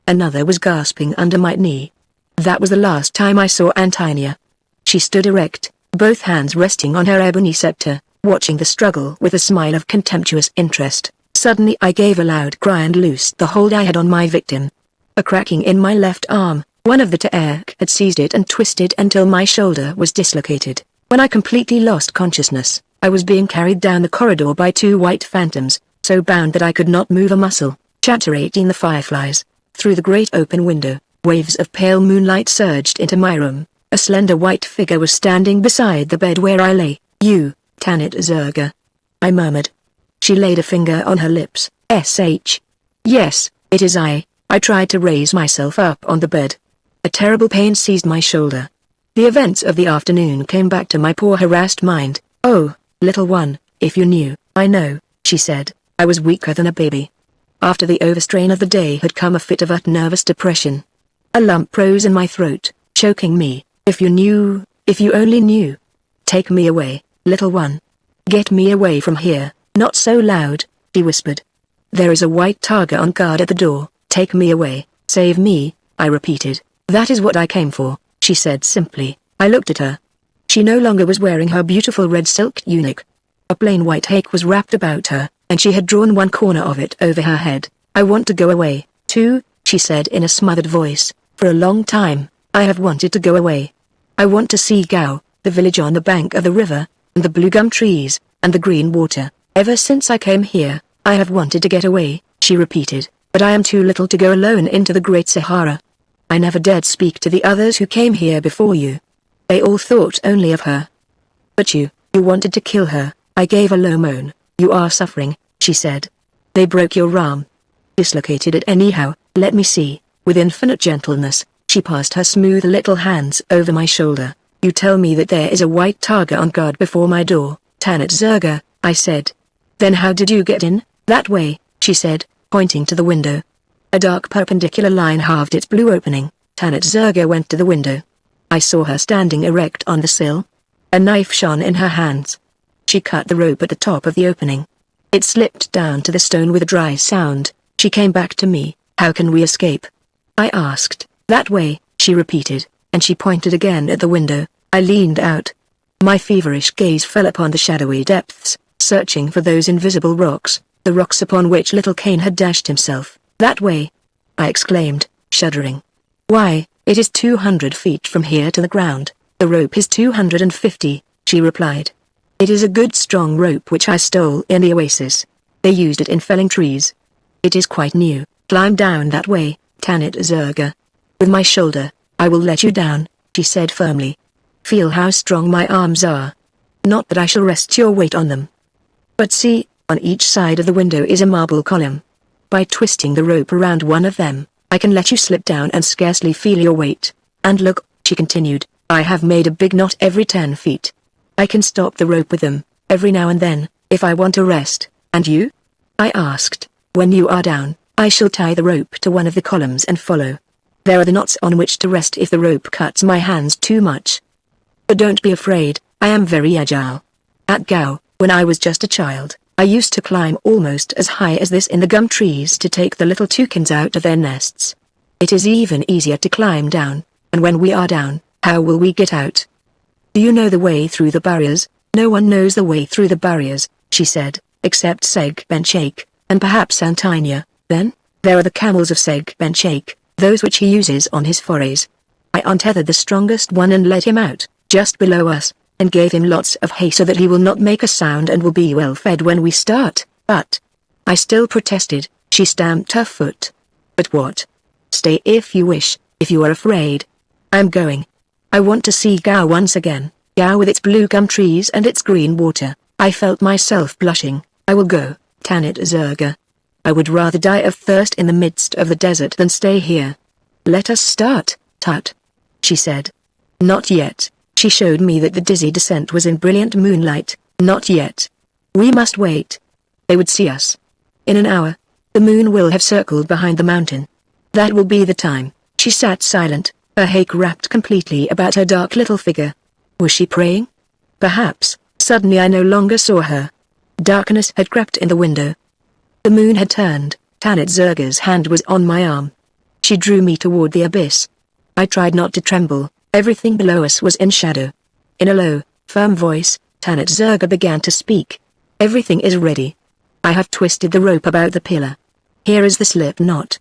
Another was gasping under my knee. That was the last time I saw Antonia. She stood erect, both hands resting on her ebony scepter, watching the struggle with a smile of contemptuous interest. Suddenly I gave a loud cry and loosed the hold I had on my victim. A cracking in my left arm, one of the Teerk had seized it and twisted until my shoulder was dislocated. When I completely lost consciousness, I was being carried down the corridor by 2 white phantoms, so bound that I could not move a muscle, chattering the fireflies. Through the great open window, waves of pale moonlight surged into my room. A slender white figure was standing beside the bed where I lay. You, Tanit Zerga. I murmured. She laid a finger on her lips. S.H. Yes, it is I. I tried to raise myself up on the bed. A terrible pain seized my shoulder. The events of the afternoon came back to my poor harassed mind. Oh, little one, if you knew. I know, she said. I was weaker than a baby. After the overstrain of the day had come a fit of utter nervous depression. A lump rose in my throat, choking me. If you knew, if you only knew. Take me away, little one. Get me away from here. Not so loud, he whispered. There is a white tiger on guard at the door. Take me away. Save me, I repeated. That is what I came for, she said simply. I looked at her. She no longer was wearing her beautiful red silk tunic. A plain white hake was wrapped about her, and she had drawn one corner of it over her head. I want to go away, too, she said in a smothered voice. For a long time, I have wanted to go away. I want to see Gao, the village on the bank of the river, and the blue gum trees, and the green water. Ever since I came here, I have wanted to get away, she repeated, but I am too little to go alone into the Great Sahara. I never dared speak to the others who came here before you. They all thought only of her. But you wanted to kill her. I gave a low moan. You are suffering, she said. They broke your arm. Dislocated it anyhow, let me see. With infinite gentleness, she passed her smooth little hands over my shoulder. You tell me that there is a white tiger on guard before my door, Tanit Zerga, I said. Then how did you get in? That way, she said, pointing to the window. A dark perpendicular line halved its blue opening. Tanit Zerga went to the window. I saw her standing erect on the sill. A knife shone in her hands. She cut the rope at the top of the opening. It slipped down to the stone with a dry sound. She came back to me. How can we escape? I asked. That way, she repeated, and she pointed again at the window. I leaned out. My feverish gaze fell upon the shadowy depths, searching for those invisible rocks, the rocks upon which little Cain had dashed himself. That way, I exclaimed, shuddering. Why, it is 200 feet from here to the ground. The rope is 250, she she replied. It is a good strong rope which I stole in the oasis. They used it in felling trees. It is quite new. Climb down that way, Tanit Zerga. With my shoulder, I will let you down, she said firmly. Feel how strong my arms are. Not that I shall rest your weight on them. But see, on each side of the window is a marble column. By twisting the rope around one of them, I can let you slip down and scarcely feel your weight. And look, she continued, I have made a big knot every 10 feet. I can stop the rope with them, every now and then, if I want to rest. And you? I asked. When you are down, I shall tie the rope to one of the columns and follow. There are the knots on which to rest if the rope cuts my hands too much. But don't be afraid, I am very agile. At Gao, when I was just a child, I used to climb almost as high as this in the gum trees to take the little toucans out of their nests. It is even easier to climb down, and when we are down, how will we get out? Do you know the way through the barriers? No one knows the way through the barriers, she said, except Seg Ben Sheikh, and perhaps Antinia. Then, there are the camels of Seg Ben Sheikh, those which he uses on his forays. I untethered the strongest one and let him out, just below us, and gave him lots of hay so that he will not make a sound and will be well fed when we start. But I still protested. She stamped her foot. But what? Stay if you wish, if you are afraid. I'm going. I want to see Gao once again, Gao with its blue gum trees and its green water. I felt myself blushing. I will go, Tanit Zerga. I would rather die of thirst in the midst of the desert than stay here. Let us start, Tut, she said. Not yet. She showed me that the dizzy descent was in brilliant moonlight. Not yet. We must wait. They would see us. In an hour, the moon will have circled behind the mountain. That will be the time. She sat silent, her hake wrapped completely about her dark little figure. Was she praying? Perhaps. Suddenly I no longer saw her. Darkness had crept in the window. The moon had turned. Tanit Zerga's hand was on my arm. She drew me toward the abyss. I tried not to tremble. Everything below us was in shadow. In a low, firm voice, Tanit Zerga began to speak. Everything is ready. I have twisted the rope about the pillar. Here is the slip knot.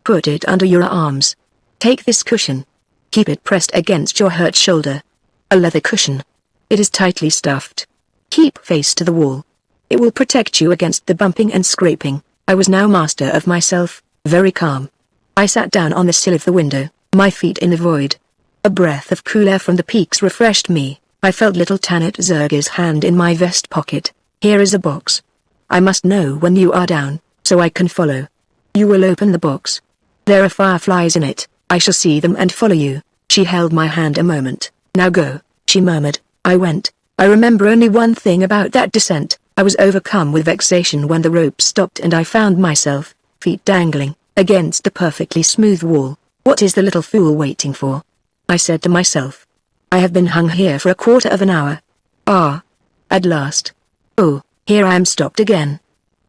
Put it under your arms. Take this cushion. Keep it pressed against your hurt shoulder. A leather cushion. It is tightly stuffed. Keep face to the wall. It will protect you against the bumping and scraping. I was now master of myself, very calm. I sat down on the sill of the window, my feet in the void. A breath of cool air from the peaks refreshed me. I felt little Tanit Zerga's hand in my vest pocket. Here is a box. I must know when you are down, so I can follow. You will open the box. There are fireflies in it. I shall see them and follow you. She held my hand a moment. Now go, she murmured. I went. I remember only one thing about that descent. I was overcome with vexation when the rope stopped and I found myself, feet dangling, against the perfectly smooth wall. What is the little fool waiting for? I said to myself. I have been hung here for a quarter of an hour. Ah. At last. Oh, here I am stopped again.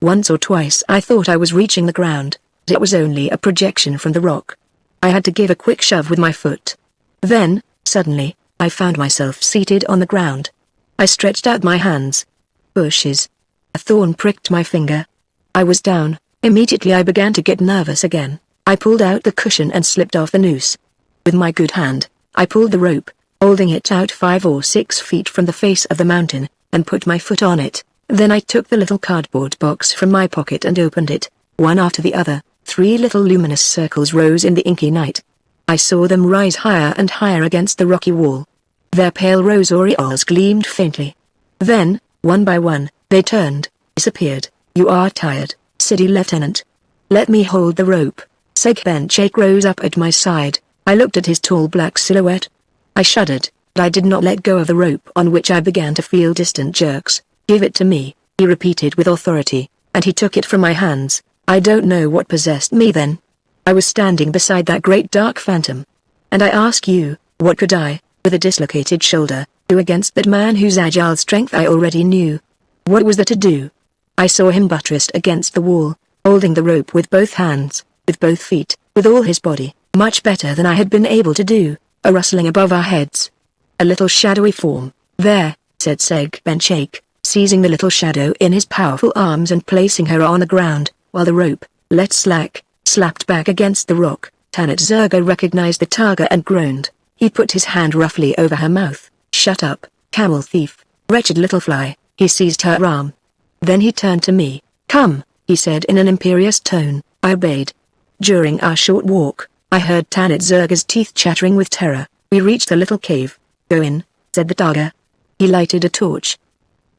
Once or twice I thought I was reaching the ground, but it was only a projection from the rock. I had to give a quick shove with my foot. Then, suddenly, I found myself seated on the ground. I stretched out my hands. Bushes. A thorn pricked my finger. I was down. Immediately I began to get nervous again. I pulled out the cushion and slipped off the noose. With my good hand, I pulled the rope, holding it out 5 or 6 feet from the face of the mountain, and put my foot on it. Then I took the little cardboard box from my pocket and opened it. One after the other, 3 little luminous circles rose in the inky night. I saw them rise higher and higher against the rocky wall. Their pale rose aureoles gleamed faintly. Then, one by one, they turned, disappeared. You are tired, City Lieutenant. Let me hold the rope. Seg Ben Sheikh rose up at my side. I looked at his tall black silhouette. I shuddered, but I did not let go of the rope on which I began to feel distant jerks. Give it to me, he repeated with authority, and he took it from my hands. I don't know what possessed me then. I was standing beside that great dark phantom. And I ask you, what could I, with a dislocated shoulder, do against that man whose agile strength I already knew? What was there to do? I saw him buttressed against the wall, holding the rope with both hands, with both feet, with all his body, much better than I had been able to do, a rustling above our heads. A little shadowy form, there, said Seg Ben Sheikh, seizing the little shadow in his powerful arms and placing her on the ground, while the rope, let slack, slapped back against the rock. Tanit Zerga recognized the target and groaned. He put his hand roughly over her mouth. Shut up, camel thief, Wretched little fly, he seized her arm. Then he turned to me. Come, he said in an imperious tone. I obeyed. During our short walk, I heard Tanit Zerga's teeth chattering with terror. We reached a little cave. Go in, said the tiger. He lighted a torch.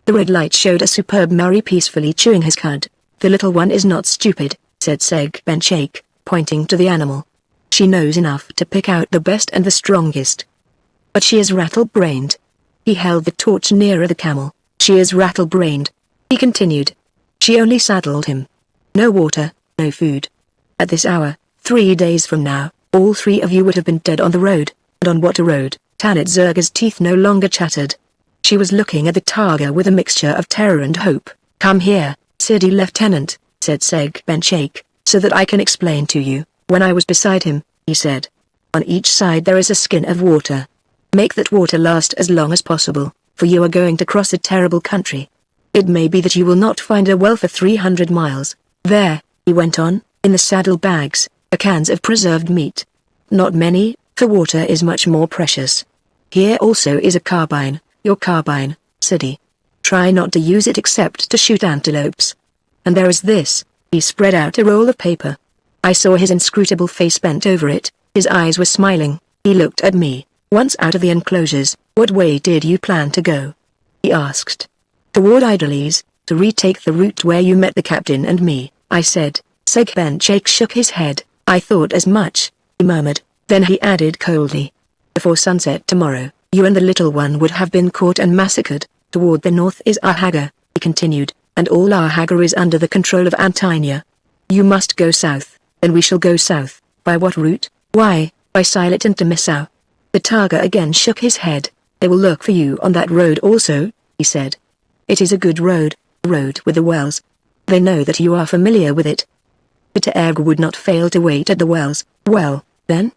The red light showed a superb Maori peacefully chewing his cud. The little one is not stupid, said Segbenchake, pointing to the animal. She knows enough to pick out the best and the strongest. But she is rattle-brained. He held the torch nearer the camel. She is rattle-brained. He continued. She only saddled him. No water, no food. At this hour, 3 days from now, all 3 of you would have been dead on the road. And on what a road? Tanit Zerga's teeth no longer chattered. She was looking at the tiger with a mixture of terror and hope. Come here, City Lieutenant, said Segbenchake, so that I can explain to you. When I was beside him, he said. On each side there is a skin of water. Make that water last as long as possible, for you are going to cross a terrible country. It may be that you will not find a well for 300 miles. There, he went on, in the saddlebags, are cans of preserved meat. Not many, for water is much more precious. Here also is a carbine, your carbine, City. Try not to use it except to shoot antelopes. And there is this, he spread out a roll of paper. I saw his inscrutable face bent over it, his eyes were smiling, he looked at me. Once out of the enclosures, what way did you plan to go? He asked. Toward Idleys, to retake the route where you met the captain and me, I said. Segbenchake shook his head. I thought as much, he murmured. Then he added coldly. Before sunset tomorrow, you and the little one would have been caught and massacred. Toward the north is Ahaga, he continued, and all Ahaga is under the control of Antinia. You must go south, and we shall go south. By what route? Why, by Silet and Temissau. The tiger again shook his head. They will look for you on that road also, he said. It is a good road with the wells. They know that you are familiar with it. The Taerg would not fail to wait at the wells. Well, then,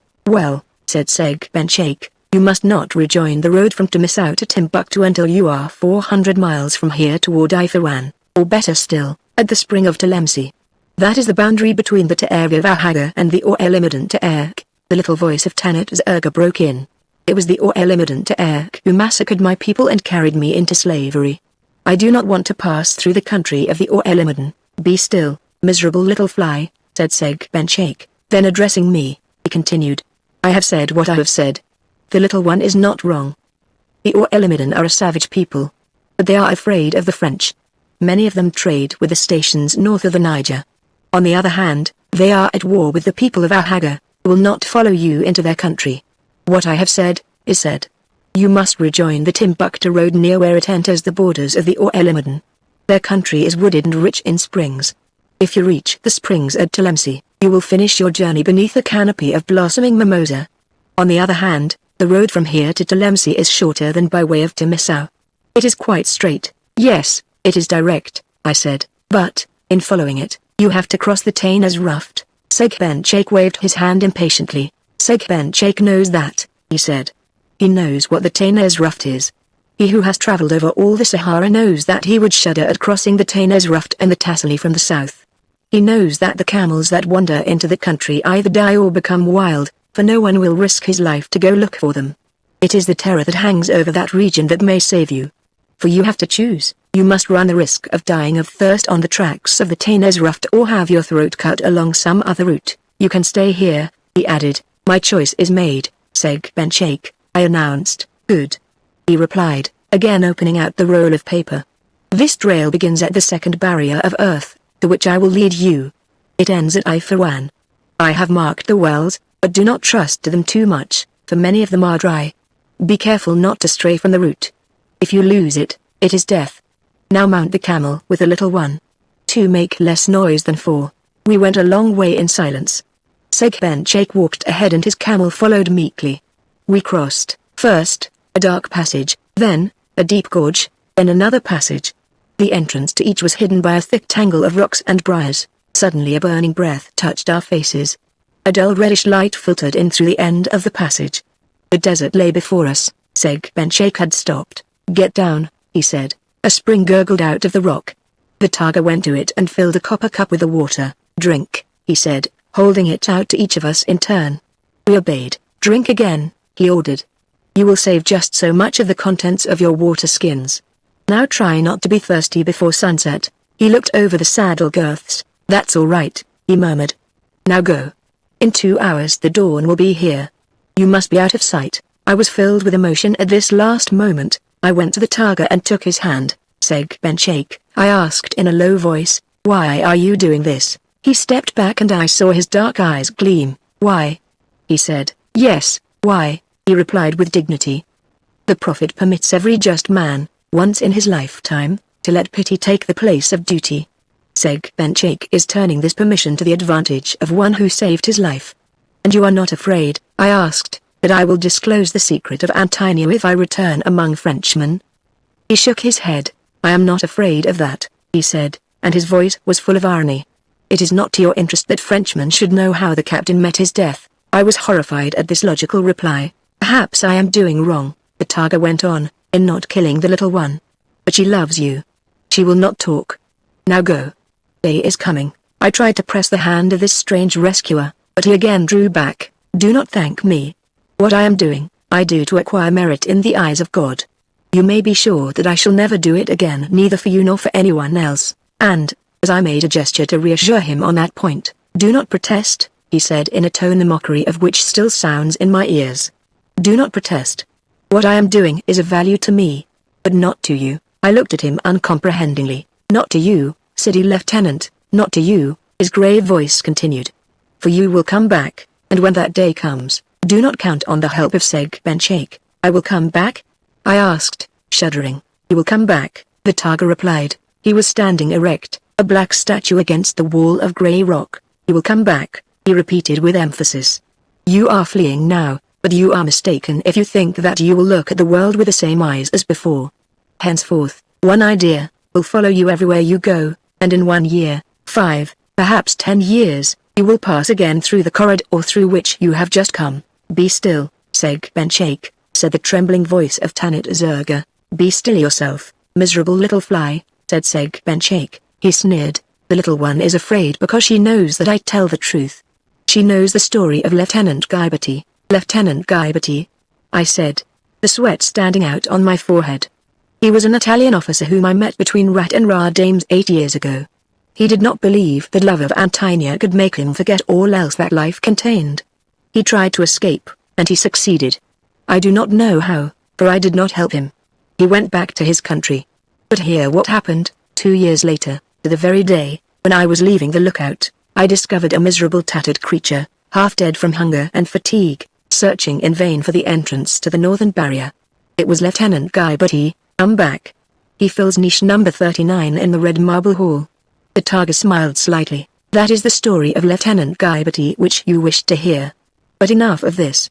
said Segbenchake, you must not rejoin the road from Temissau to Timbuktu until you are 400 miles from here toward Ifawan, or better still, at the spring of Telemsi. That is the boundary between the Taerg of Ahaga and the Orelimadan Taerg. The little voice of Tanit Zerga broke in. It was the Orelimadan Taerg who massacred my people and carried me into slavery. I do not want to pass through the country of the Orelimadan. Be still, miserable little fly, said Segbenchake. Then addressing me, he continued. I have said what I have said. The little one is not wrong. The Orelimadan are a savage people. But they are afraid of the French. Many of them trade with the stations north of the Niger. On the other hand, they are at war with the people of Ahaga, who will not follow you into their country. What I have said, is said. You must rejoin the Timbuktu road near where it enters the borders of the Orelimadan. Their country is wooded and rich in springs. If you reach the springs at Telemsi, you will finish your journey beneath a canopy of blossoming mimosa. On the other hand, the road from here to Telemsi is shorter than by way of Temissau. It is quite straight. Yes, it is direct, I said, but, in following it, you have to cross the Tainas Ruft. Segbenchake waved his hand impatiently. Segbenchake knows that, he said. He knows what the Tainas Ruft is. He who has traveled over all the Sahara knows that he would shudder at crossing the Tainas Ruft and the Tassili from the south. He knows that the camels that wander into the country either die or become wild, for no one will risk his life to go look for them. It is the terror that hangs over that region that may save you. For you have to choose. You must run the risk of dying of thirst on the tracks of the Tainas Ruft or have your throat cut along some other route. You can stay here, he added. My choice is made, Segbenchake, I announced. Good. He replied, again opening out the roll of paper. This trail begins at the second barrier of earth, to which I will lead you. It ends at Ifawan. I have marked the wells, but do not trust to them too much, for many of them are dry. Be careful not to stray from the route. If you lose it, it is death. Now mount the camel with the little one. 2 make less noise than 4. We went a long way in silence. Segbenchake walked ahead and his camel followed meekly. We crossed, first, a dark passage, then, a deep gorge, then another passage. The entrance to each was hidden by a thick tangle of rocks and briars. Suddenly a burning breath touched our faces. A dull reddish light filtered in through the end of the passage. The desert lay before us. Segbenchake had stopped. Get down, he said. A spring gurgled out of the rock. The tiger went to it and filled a copper cup with the water. Drink, he said, holding it out to each of us in turn. We obeyed. Drink again, he ordered. You will save just so much of the contents of your water skins. Now try not to be thirsty before sunset. He looked over the saddle girths. That's all right, he murmured. Now go. In 2 hours the dawn will be here. You must be out of sight. I was filled with emotion at this last moment. I went to the Targa and took his hand. Seg-Ben-Shake, I asked in a low voice, why are you doing this? He stepped back and I saw his dark eyes gleam. Why? He said. Yes, why? He replied with dignity. The Prophet permits every just man, once in his lifetime, to let pity take the place of duty. Seg-Ben-Shake is turning this permission to the advantage of one who saved his life. And you are not afraid, I asked, that I will disclose the secret of Antonia if I return among Frenchmen? He shook his head. I am not afraid of that, he said, and his voice was full of irony. It is not to your interest that Frenchmen should know how the captain met his death. I was horrified at this logical reply. Perhaps I am doing wrong, the Targa went on, in not killing the little one. But she loves you. She will not talk. Now go. Day is coming. I tried to press the hand of this strange rescuer, but he again drew back. Do not thank me. What I am doing, I do to acquire merit in the eyes of God. You may be sure that I shall never do it again, neither for you nor for anyone else, and, as I made a gesture to reassure him on that point, do not protest, he said in a tone the mockery of which still sounds in my ears. Do not protest. What I am doing is of value to me, but not to you. I looked at him uncomprehendingly. Not to you, city lieutenant, not to you, his grave voice continued. For you will come back, and when that day comes, do not count on the help of Seg-Ben-Shake. I will come back? I asked, shuddering. You will come back, the Targa replied. He was standing erect, a black statue against the wall of grey rock. You will come back, he repeated with emphasis. You are fleeing now, but you are mistaken if you think that you will look at the world with the same eyes as before. Henceforth, one idea will follow you everywhere you go, and in 1 year, 5, perhaps 10 years, you will pass again through the corridor through which you have just come. Be still, Seg-Ben-Shake, said the trembling voice of Tanit Zerga. Be still yourself, miserable little fly, said Seg-Ben-Shake. He sneered. The little one is afraid because she knows that I tell the truth. She knows the story of Lieutenant Guybety. Lieutenant Guybety? I said, the sweat standing out on my forehead. He was an Italian officer whom I met between Rat and Radames 8 years ago. He did not believe that love of Antonia could make him forget all else that life contained. He tried to escape, and he succeeded. I do not know how, for I did not help him. He went back to his country. But hear what happened. 2 years later, to the very day, when I was leaving the lookout, I discovered a miserable tattered creature, half dead from hunger and fatigue, searching in vain for the entrance to the northern barrier. It was Lieutenant Guybety. I'm back. He fills niche number 39 in the red marble hall. The Targa smiled slightly. That is the story of Lieutenant Guybety which you wished to hear. But enough of this.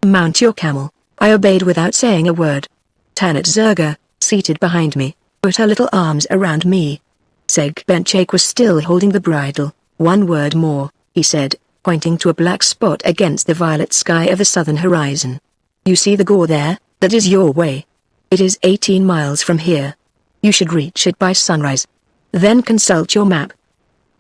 Mount your camel. I obeyed without saying a word. Tanit Zerga, seated behind me, put her little arms around me. Seg-Ben-Shake was still holding the bridle. One word more, he said, pointing to a black spot against the violet sky of the southern horizon. You see the gore there? That is your way. It is 18 miles from here. You should reach it by sunrise. Then consult your map.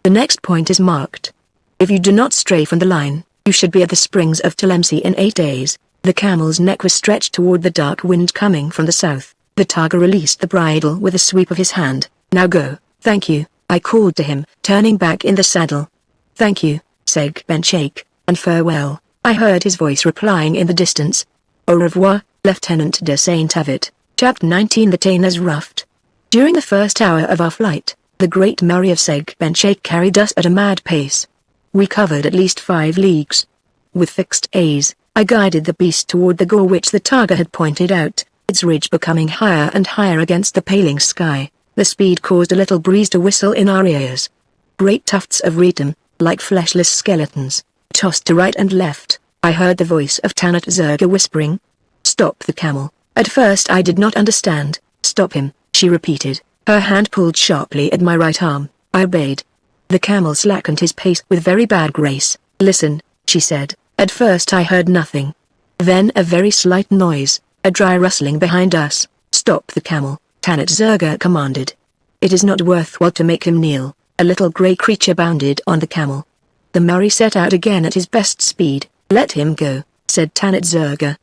The next point is marked. If you do not stray from the line, you should be at the springs of Tlemcen in 8 days. The camel's neck was stretched toward the dark wind coming from the south. The Targa released the bridle with a sweep of his hand. Now go. Thank you, I called to him, turning back in the saddle. Thank you, Seg-Ben-Shake, and farewell, I heard his voice replying in the distance. Au revoir, Lieutenant de Saint-Avit. Chapter 19. The Tainas Ruffed. During the first hour of our flight, the Great Murray of Seg-Ben-Shake carried us at a mad pace. We covered at least 5 leagues. With fixed A's, I guided the beast toward the gore which the Targa had pointed out, its ridge becoming higher and higher against the paling sky. The speed caused a little breeze to whistle in our ears. Great tufts of retum, like fleshless skeletons, tossed to right and left. I heard the voice of Tanit Zerga whispering. Stop the camel. At first I did not understand. Stop him, she repeated. Her hand pulled sharply at my right arm. I obeyed. The camel slackened his pace with very bad grace. Listen, she said. At first I heard nothing. Then a very slight noise, a dry rustling behind us. Stop the camel, Tanit Zerga commanded. It is not worthwhile to make him kneel. A little grey creature bounded on the camel. The Murray set out again at his best speed. Let him go, said Tanit Zerga.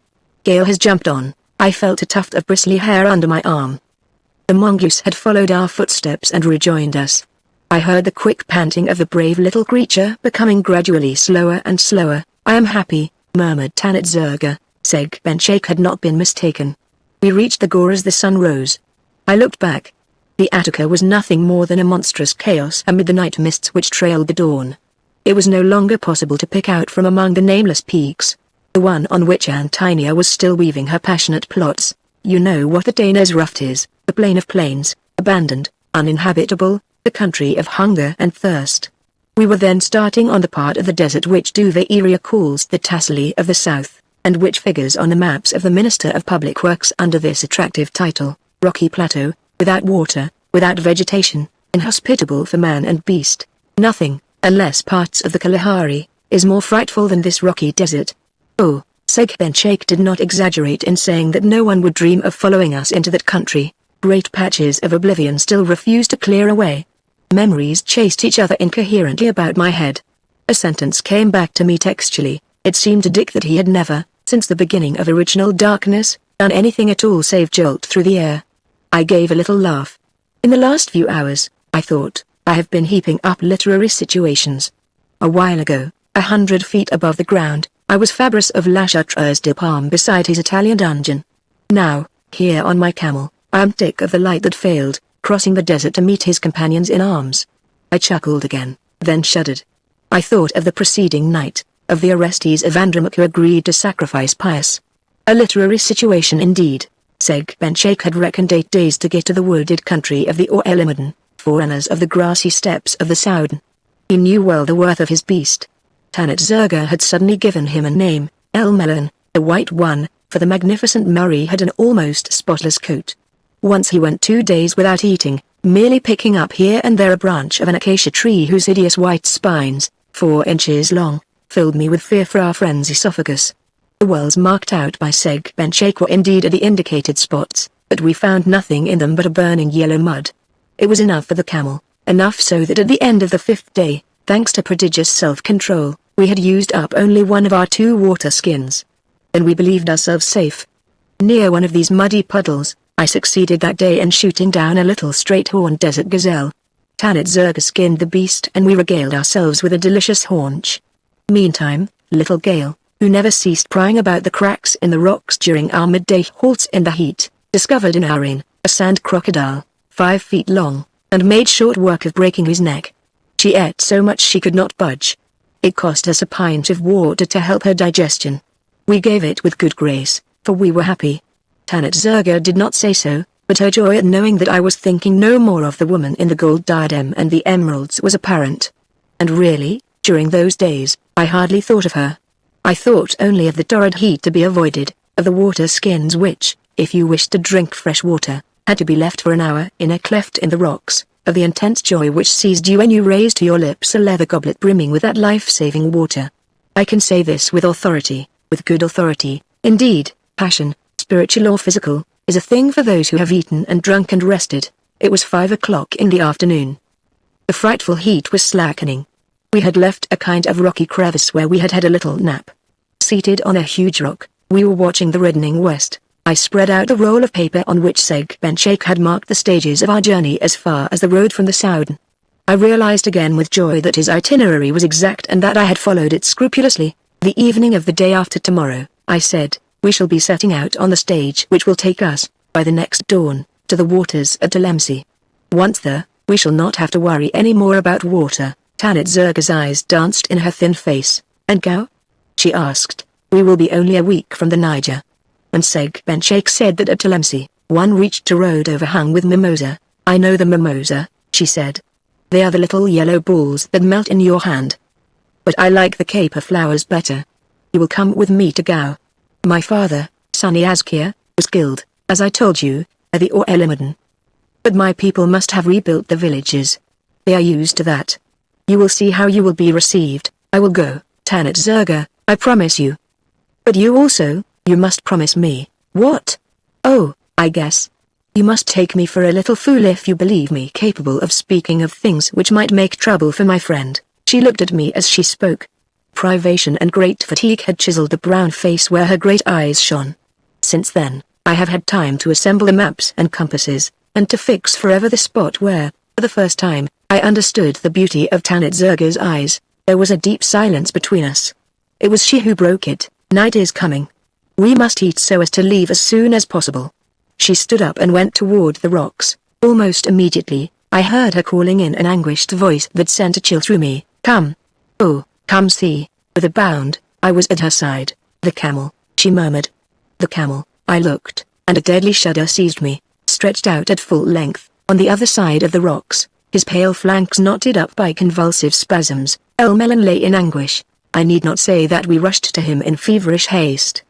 Gale has jumped on. I felt a tuft of bristly hair under my arm. The mongoose had followed our footsteps and rejoined us. I heard the quick panting of the brave little creature becoming gradually slower and slower. "I am happy," murmured Tanit Zerga. Seg Benchake had not been mistaken. We reached the gore as the sun rose. I looked back. The Attica was nothing more than a monstrous chaos amid the night mists which trailed the dawn. It was no longer possible to pick out from among the nameless peaks the one on which Antinia was still weaving her passionate plots. You know what the Danes Ruft is, the plain of plains, abandoned, uninhabitable, the country of hunger and thirst. We were then starting on the part of the desert which Duvaeria calls the Tassili of the South, and which figures on the maps of the Minister of Public Works under this attractive title: Rocky Plateau, without water, without vegetation, inhospitable for man and beast. Nothing, unless parts of the Kalahari, is more frightful than this rocky desert. Oh, Seg Benchake did not exaggerate in saying that no one would dream of following us into that country. Great patches of oblivion still refused to clear away. Memories chased each other incoherently about my head. A sentence came back to me textually. It seemed to Dick that he had never, since the beginning of original darkness, done anything at all save jolt through the air. I gave a little laugh. In the last few hours, I thought, I have been heaping up literary situations. A while ago, 100 feet above the ground, I was Fabrice of La Chartreuse de Parme beside his Italian dungeon. Now, here on my camel, I am Dick of the Light That Failed, crossing the desert to meet his companions in arms. I chuckled again, then shuddered. I thought of the preceding night, of the Orestes of Andromache who agreed to sacrifice Pius. A literary situation indeed. Seg Benchake had reckoned 8 days to get to the wooded country of the Orelimadan, forerunners of the grassy steppes of the Soudan. He knew well the worth of his beast. Tanit Zerga had suddenly given him a name, El Melon, the White One, for the magnificent Murray had an almost spotless coat. Once he went 2 days without eating, merely picking up here and there a branch of an acacia tree whose hideous white spines, 4 inches long, filled me with fear for our friend's esophagus. The wells marked out by Seg Benchake were indeed at the indicated spots, but we found nothing in them but a burning yellow mud. It was enough for the camel, enough so that at the end of the 5th day, thanks to prodigious self-control, we had used up only one of our 2 water skins. Then we believed ourselves safe. Near one of these muddy puddles, I succeeded that day in shooting down a little straight-horned desert gazelle. Tanit Zerga skinned the beast and we regaled ourselves with a delicious haunch. Meantime, little Gale, who never ceased prying about the cracks in the rocks during our midday halts in the heat, discovered in our inn, a sand crocodile, 5 feet long, and made short work of breaking his neck. She ate so much she could not budge. It cost us a pint of water to help her digestion. We gave it with good grace, for we were happy. Tanit Zerga did not say so, but her joy at knowing that I was thinking no more of the woman in the gold diadem and the emeralds was apparent. And really, during those days, I hardly thought of her. I thought only of the torrid heat to be avoided, of the water skins which, if you wished to drink fresh water, had to be left for an hour in a cleft in the rocks, of the intense joy which seized you when you raised to your lips a leather goblet brimming with that life-saving water. I can say this with authority, with good authority. Indeed, passion, spiritual or physical, is a thing for those who have eaten and drunk and rested. It was 5 o'clock in the afternoon. The frightful heat was slackening. We had left a kind of rocky crevice where we had had a little nap. Seated on a huge rock, we were watching the reddening west. I spread out the roll of paper on which Seg Benchake had marked the stages of our journey as far as the road from the Soudan. I realized again with joy that his itinerary was exact and that I had followed it scrupulously. The evening of the day after tomorrow, I said, we shall be setting out on the stage which will take us, by the next dawn, to the waters at Tlemcen. Once there, we shall not have to worry any more about water. Tanit Zerga's eyes danced in her thin face. And Gao? She asked. We will be only a week from the Niger. And Seg Benchake said that at Tlemcen, one reached a road overhung with mimosa. I know the mimosa, she said. They are the little yellow balls that melt in your hand. But I like the caper flowers better. You will come with me to Gao. My father, Sonny Azkir, was killed, as I told you, at the Orelimadan. But my people must have rebuilt the villages. They are used to that. You will see how you will be received. I will go, Tanit Zerga, I promise you. But you also, you must promise me. What? Oh, I guess. You must take me for a little fool if you believe me capable of speaking of things which might make trouble for my friend. She looked at me as she spoke. Privation and great fatigue had chiseled the brown face where her great eyes shone. Since then, I have had time to assemble the maps and compasses, and to fix forever the spot where, for the first time, I understood the beauty of Tanit Zerga's eyes. There was a deep silence between us. It was she who broke it. Night is coming. We must eat so as to leave as soon as possible. She stood up and went toward the rocks. Almost immediately, I heard her calling in an anguished voice that sent a chill through me. Come. Oh, come see. With a bound, I was at her side. The camel, she murmured. The camel. I looked, and a deadly shudder seized me. Stretched out at full length, on the other side of the rocks, his pale flanks knotted up by convulsive spasms, Elmelin lay in anguish. I need not say that we rushed to him in feverish haste.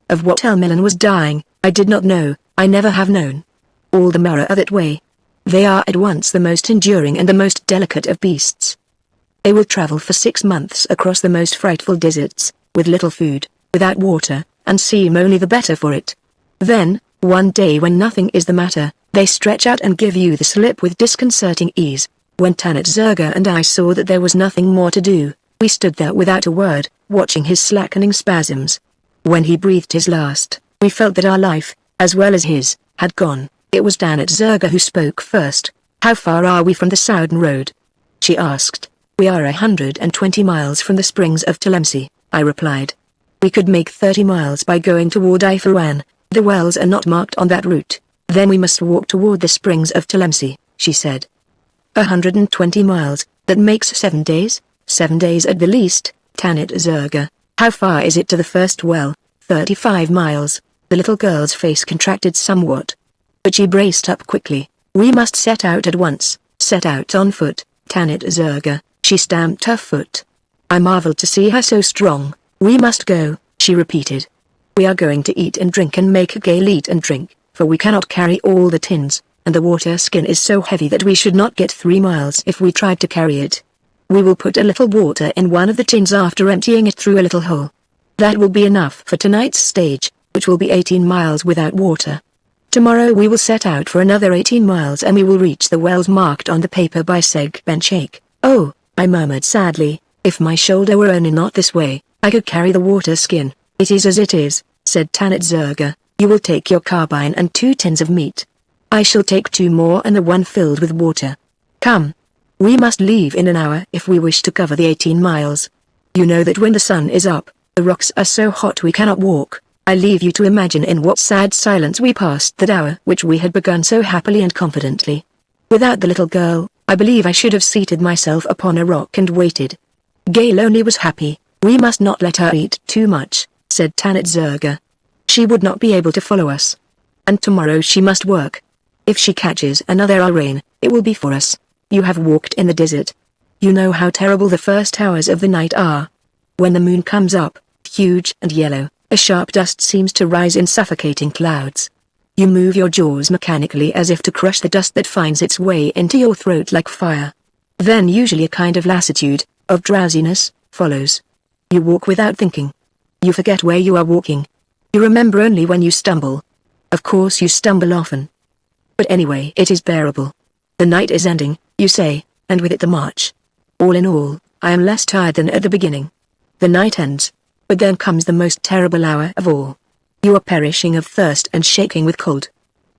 Of what Elmelin was dying, I did not know. I never have known. All the Mara are that way. They are at once the most enduring and the most delicate of beasts. They will travel for 6 months across the most frightful deserts, with little food, without water, and seem only the better for it. Then, one day when nothing is the matter, they stretch out and give you the slip with disconcerting ease. When Tanit Zerga and I saw that there was nothing more to do, we stood there without a word, watching his slackening spasms. When he breathed his last, we felt that our life, as well as his, had gone. It was Tanit Zerga who spoke first. How far are we from the Soudan road? She asked. We are 120 miles from the springs of Tlemcen, I replied. We could make 30 miles by going toward Ifawan. The wells are not marked on that route. Then we must walk toward the springs of Tlemcen, she said. 120 miles, that makes 7 days? 7 days at the least, Tanit Zerga. How far is it to the first well? 35 miles. The little girl's face contracted somewhat. But she braced up quickly. We must set out at once. Set out on foot, Tanit Zerga. She stamped her foot. I marveled to see her so strong. We must go, she repeated. We are going to eat and drink and make Gale eat and drink, for we cannot carry all the tins, and the water skin is so heavy that we should not get 3 miles if we tried to carry it. We will put a little water in one of the tins after emptying it through a little hole. That will be enough for tonight's stage, which will be 18 miles without water. Tomorrow we will set out for another 18 miles and we will reach the wells marked on the paper by Seg Ben Sheikh. Oh, I murmured sadly, if my shoulder were only not this way, I could carry the water skin. It is as it is, said Tanit Zerga. You will take your carbine and 2 tins of meat. I shall take 2 more and the one filled with water. Come. We must leave in an hour if we wish to cover the 18 miles. You know that when the sun is up, the rocks are so hot we cannot walk. I leave you to imagine in what sad silence we passed that hour which we had begun so happily and confidently. Without the little girl, I believe I should have seated myself upon a rock and waited. Gale only was happy. We must not let her eat too much, said Tanit Zerga. She would not be able to follow us. And tomorrow she must work. If she catches another rain, it will be for us. You have walked in the desert. You know how terrible the first hours of the night are. When the moon comes up, huge and yellow, a sharp dust seems to rise in suffocating clouds. You move your jaws mechanically as if to crush the dust that finds its way into your throat like fire. Then usually a kind of lassitude, of drowsiness, follows. You walk without thinking. You forget where you are walking. You remember only when you stumble. Of course you stumble often. But anyway it is bearable. The night is ending, you say, and with it the march. All in all, I am less tired than at the beginning. The night ends. But then comes the most terrible hour of all. You are perishing of thirst and shaking with cold.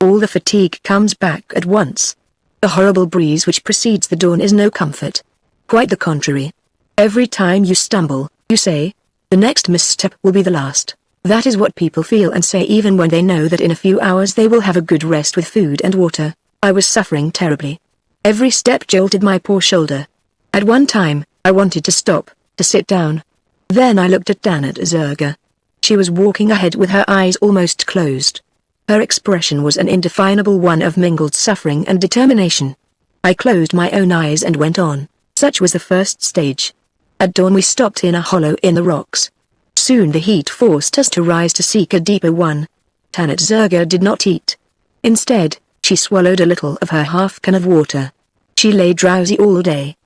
All the fatigue comes back at once. The horrible breeze which precedes the dawn is no comfort. Quite the contrary. Every time you stumble, you say, the next misstep will be the last. That is what people feel and say even when they know that in a few hours they will have a good rest with food and water. I was suffering terribly. Every step jolted my poor shoulder. At one time, I wanted to stop, to sit down. Then I looked at Tanit Zerga. She was walking ahead with her eyes almost closed. Her expression was an indefinable one of mingled suffering and determination. I closed my own eyes and went on. Such was the first stage. At dawn we stopped in a hollow in the rocks. Soon the heat forced us to rise to seek a deeper one. Tanit Zerga did not eat. Instead, she swallowed a little of her half-can of water. She lay drowsy all day.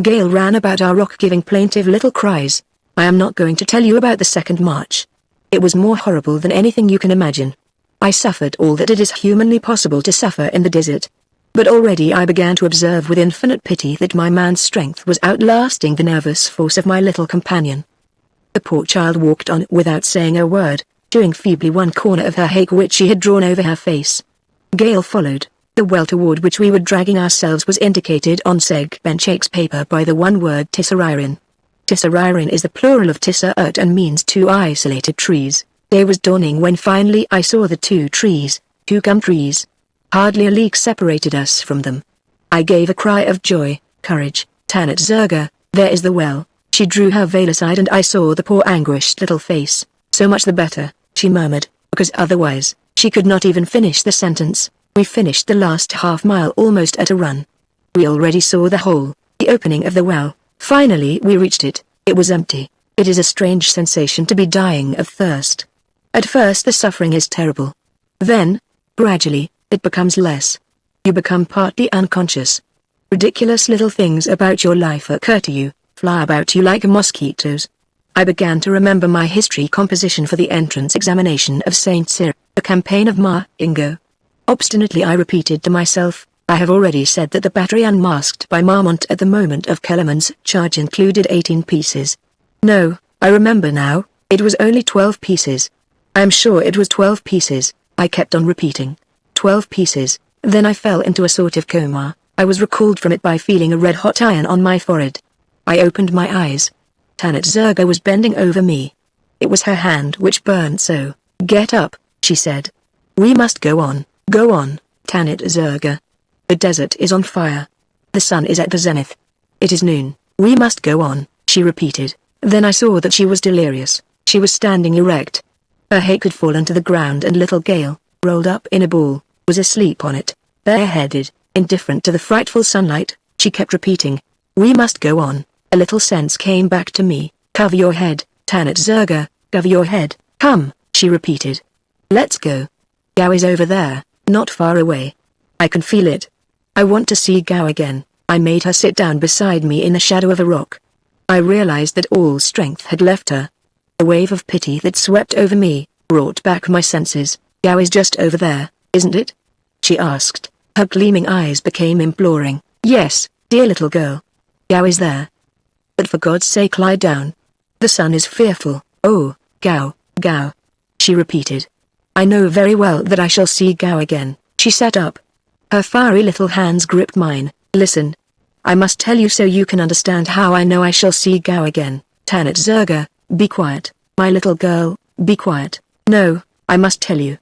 Gale ran about our rock giving plaintive little cries. I am not going to tell you about the second march. It was more horrible than anything you can imagine. I suffered all that it is humanly possible to suffer in the desert. But already I began to observe with infinite pity that my man's strength was outlasting the nervous force of my little companion. The poor child walked on without saying a word, chewing feebly one corner of her hake which she had drawn over her face. Gale followed. The well toward which we were dragging ourselves was indicated on Segbenchak's paper by the one word Tissaririn. Tissaririn is the plural of Tissaert and means two isolated trees. Day was dawning when finally I saw the two trees, two gum trees. Hardly a league separated us from them. I gave a cry of joy. Courage, Tanit Zerga, there is the well. She drew her veil aside and I saw the poor anguished little face. So much the better, she murmured, because otherwise, she could not even finish the sentence. We finished the last half-mile almost at a run. We already saw the hole, the opening of the well. Finally we reached it. It was empty. It is a strange sensation to be dying of thirst. At first the suffering is terrible. Then, gradually, it becomes less. You become partly unconscious. Ridiculous little things about your life occur to you, fly about you like mosquitoes. I began to remember my history composition for the entrance examination of Saint Cyr, the campaign of Ingo. Obstinately I repeated to myself, I have already said that the battery unmasked by Marmont at the moment of Kellerman's charge included 18 pieces. No, I remember now, it was only 12 pieces. I am sure it was 12 pieces, I kept on repeating. 12 pieces, then I fell into a sort of coma. I was recalled from it by feeling a red-hot iron on my forehead. I opened my eyes. Tanit Zerga was bending over me. It was her hand which burned so. Get up, she said. We must go on, Tanit Zerga. The desert is on fire. The sun is at the zenith. It is noon. We must go on, she repeated. Then I saw that she was delirious. She was standing erect. Her hat had fallen to the ground and little Gale, rolled up in a ball, was asleep on it, bareheaded, indifferent to the frightful sunlight. She kept repeating, we must go on. A little sense came back to me. Cover your head, Tanit Zerga, cover your head. Come, she repeated. Let's go. Gao is over there, not far away. I can feel it. I want to see Gao again. I made her sit down beside me in the shadow of a rock. I realized that all strength had left her. A wave of pity that swept over me, brought back my senses. Gao is just over there, isn't it? She asked. Her gleaming eyes became imploring. Yes, dear little girl. Gao is there. But for God's sake lie down. The sun is fearful. Oh, Gao, Gao. She repeated. I know very well that I shall see Gao again. She sat up. Her fiery little hands gripped mine. Listen. I must tell you so you can understand how I know I shall see Gao again. Tanit Zerga, be quiet, my little girl, be quiet. No, I must tell you.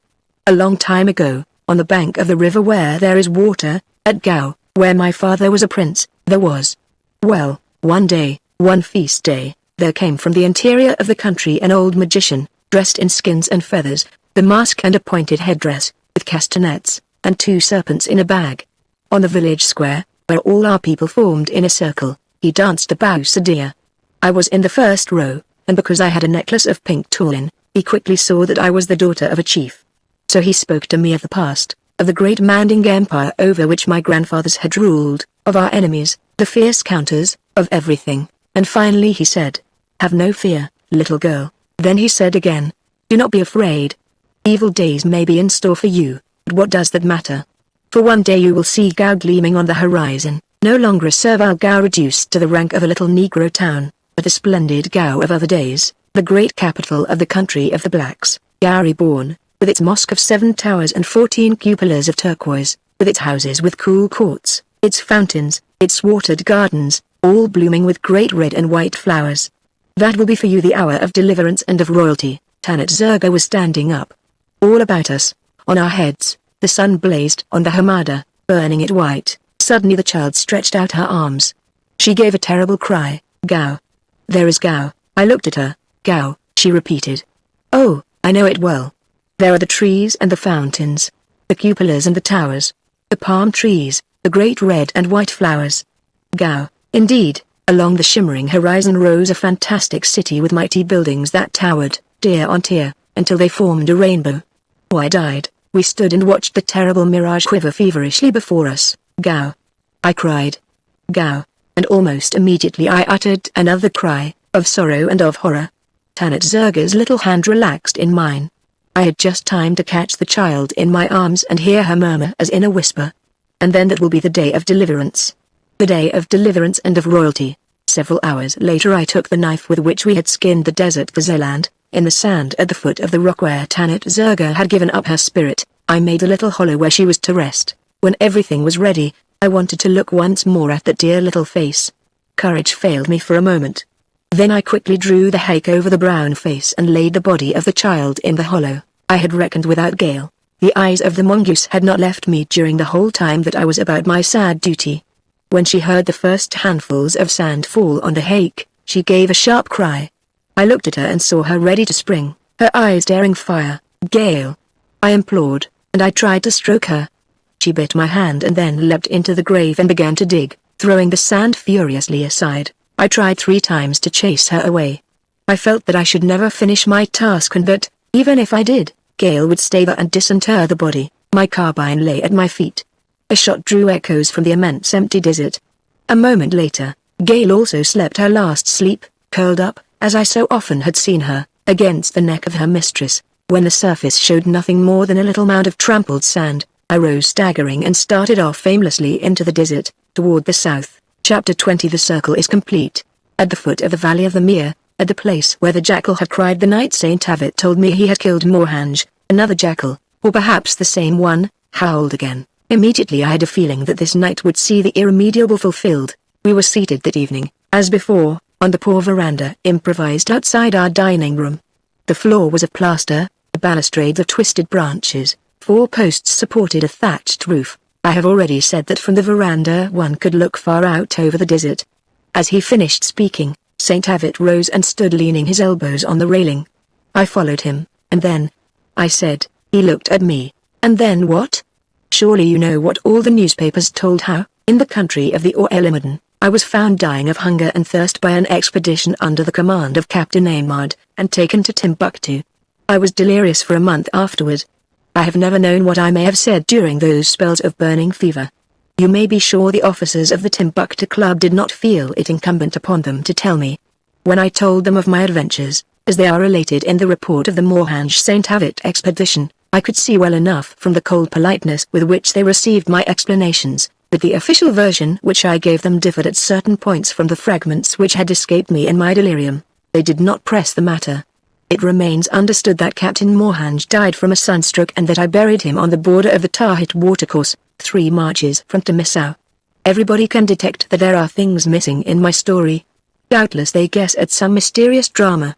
A long time ago, on the bank of the river where there is water, at Gao, where my father was a prince, there was. Well, one day, one feast day, there came from the interior of the country an old magician, dressed in skins and feathers, the mask and a pointed headdress, with castanets, and 2 serpents in a bag. On the village square, where all our people formed in a circle, he danced the Bausadia. I was in the first row, and because I had a necklace of pink tulle, he quickly saw that I was the daughter of a chief. So he spoke to me of the past, of the great Manding Empire over which my grandfathers had ruled, of our enemies, the fierce counters, of everything, and finally he said, have no fear, little girl. Then he said again, do not be afraid. Evil days may be in store for you, but what does that matter? For one day you will see Gao gleaming on the horizon, no longer a servile Gao reduced to the rank of a little Negro town, but the splendid Gao of other days, the great capital of the country of the blacks, Gao reborn, with its mosque of 7 towers and 14 cupolas of turquoise, with its houses with cool courts, its fountains, its watered gardens, all blooming with great red and white flowers. That will be for you the hour of deliverance and of royalty. Tanit Zerga was standing up. All about us, on our heads, the sun blazed on the Hamada, burning it white. Suddenly the child stretched out her arms. She gave a terrible cry. Gao. There is Gao. I looked at her. Gao, she repeated. Oh, I know it well. There are the trees and the fountains, the cupolas and the towers, the palm trees, the great red and white flowers. Gao, indeed, along the shimmering horizon rose a fantastic city with mighty buildings that towered, tier on tier, until they formed a rainbow. Wide-eyed, we stood and watched the terrible mirage quiver feverishly before us. Gao. I cried. Gao. And almost immediately I uttered another cry, of sorrow and of horror. Tanit Zerga's little hand relaxed in mine. I had just time to catch the child in my arms and hear her murmur as in a whisper. And then that will be the day of deliverance. The day of deliverance and of royalty. Several hours later I took the knife with which we had skinned the desert gazelle, in the sand at the foot of the rock where Tanit Zerga had given up her spirit, I made a little hollow where she was to rest. When everything was ready, I wanted to look once more at that dear little face. Courage failed me for a moment. Then I quickly drew the hake over the brown face and laid the body of the child in the hollow. I had reckoned without Gale. The eyes of the mongoose had not left me during the whole time that I was about my sad duty. When she heard the first handfuls of sand fall on the hake, she gave a sharp cry. I looked at her and saw her ready to spring, her eyes daring fire. "Gale!" I implored, and I tried to stroke her. She bit my hand and then leapt into the grave and began to dig, throwing the sand furiously aside. I tried 3 times to chase her away. I felt that I should never finish my task and that, even if I did, Gale would stay there and disinter the body. My carbine lay at my feet. A shot drew echoes from the immense empty desert. A moment later, Gale also slept her last sleep, curled up, as I so often had seen her, against the neck of her mistress. When the surface showed nothing more than a little mound of trampled sand, I rose staggering and started off aimlessly into the desert, toward the south. Chapter 20. The circle is complete. At the foot of the valley of the Mere, at the place where the jackal had cried the night Saint Avit told me he had killed Morhange, another jackal, or perhaps the same one, howled again. Immediately I had a feeling that this night would see the irremediable fulfilled. We were seated that evening, as before, on the poor veranda improvised outside our dining room. The floor was of plaster, a balustrade of twisted branches, 4 posts supported a thatched roof. I have already said that from the veranda one could look far out over the desert. As he finished speaking, Saint Avit rose and stood leaning his elbows on the railing. I followed him, and then, I said. He looked at me. And then what? Surely you know what all the newspapers told, how, in the country of the Orelimadan, I was found dying of hunger and thirst by an expedition under the command of Captain Ahmad, and taken to Timbuktu. I was delirious for a month afterward. I have never known what I may have said during those spells of burning fever. You may be sure the officers of the Timbuktu Club did not feel it incumbent upon them to tell me. When I told them of my adventures, as they are related in the report of the Morhange Saint Avit expedition, I could see well enough from the cold politeness with which they received my explanations, that the official version which I gave them differed at certain points from the fragments which had escaped me in my delirium. They did not press the matter. It remains understood that Captain Morhange died from a sunstroke and that I buried him on the border of the Tahit watercourse, 3 marches from Temesau. Everybody can detect that there are things missing in my story. Doubtless they guess at some mysterious drama.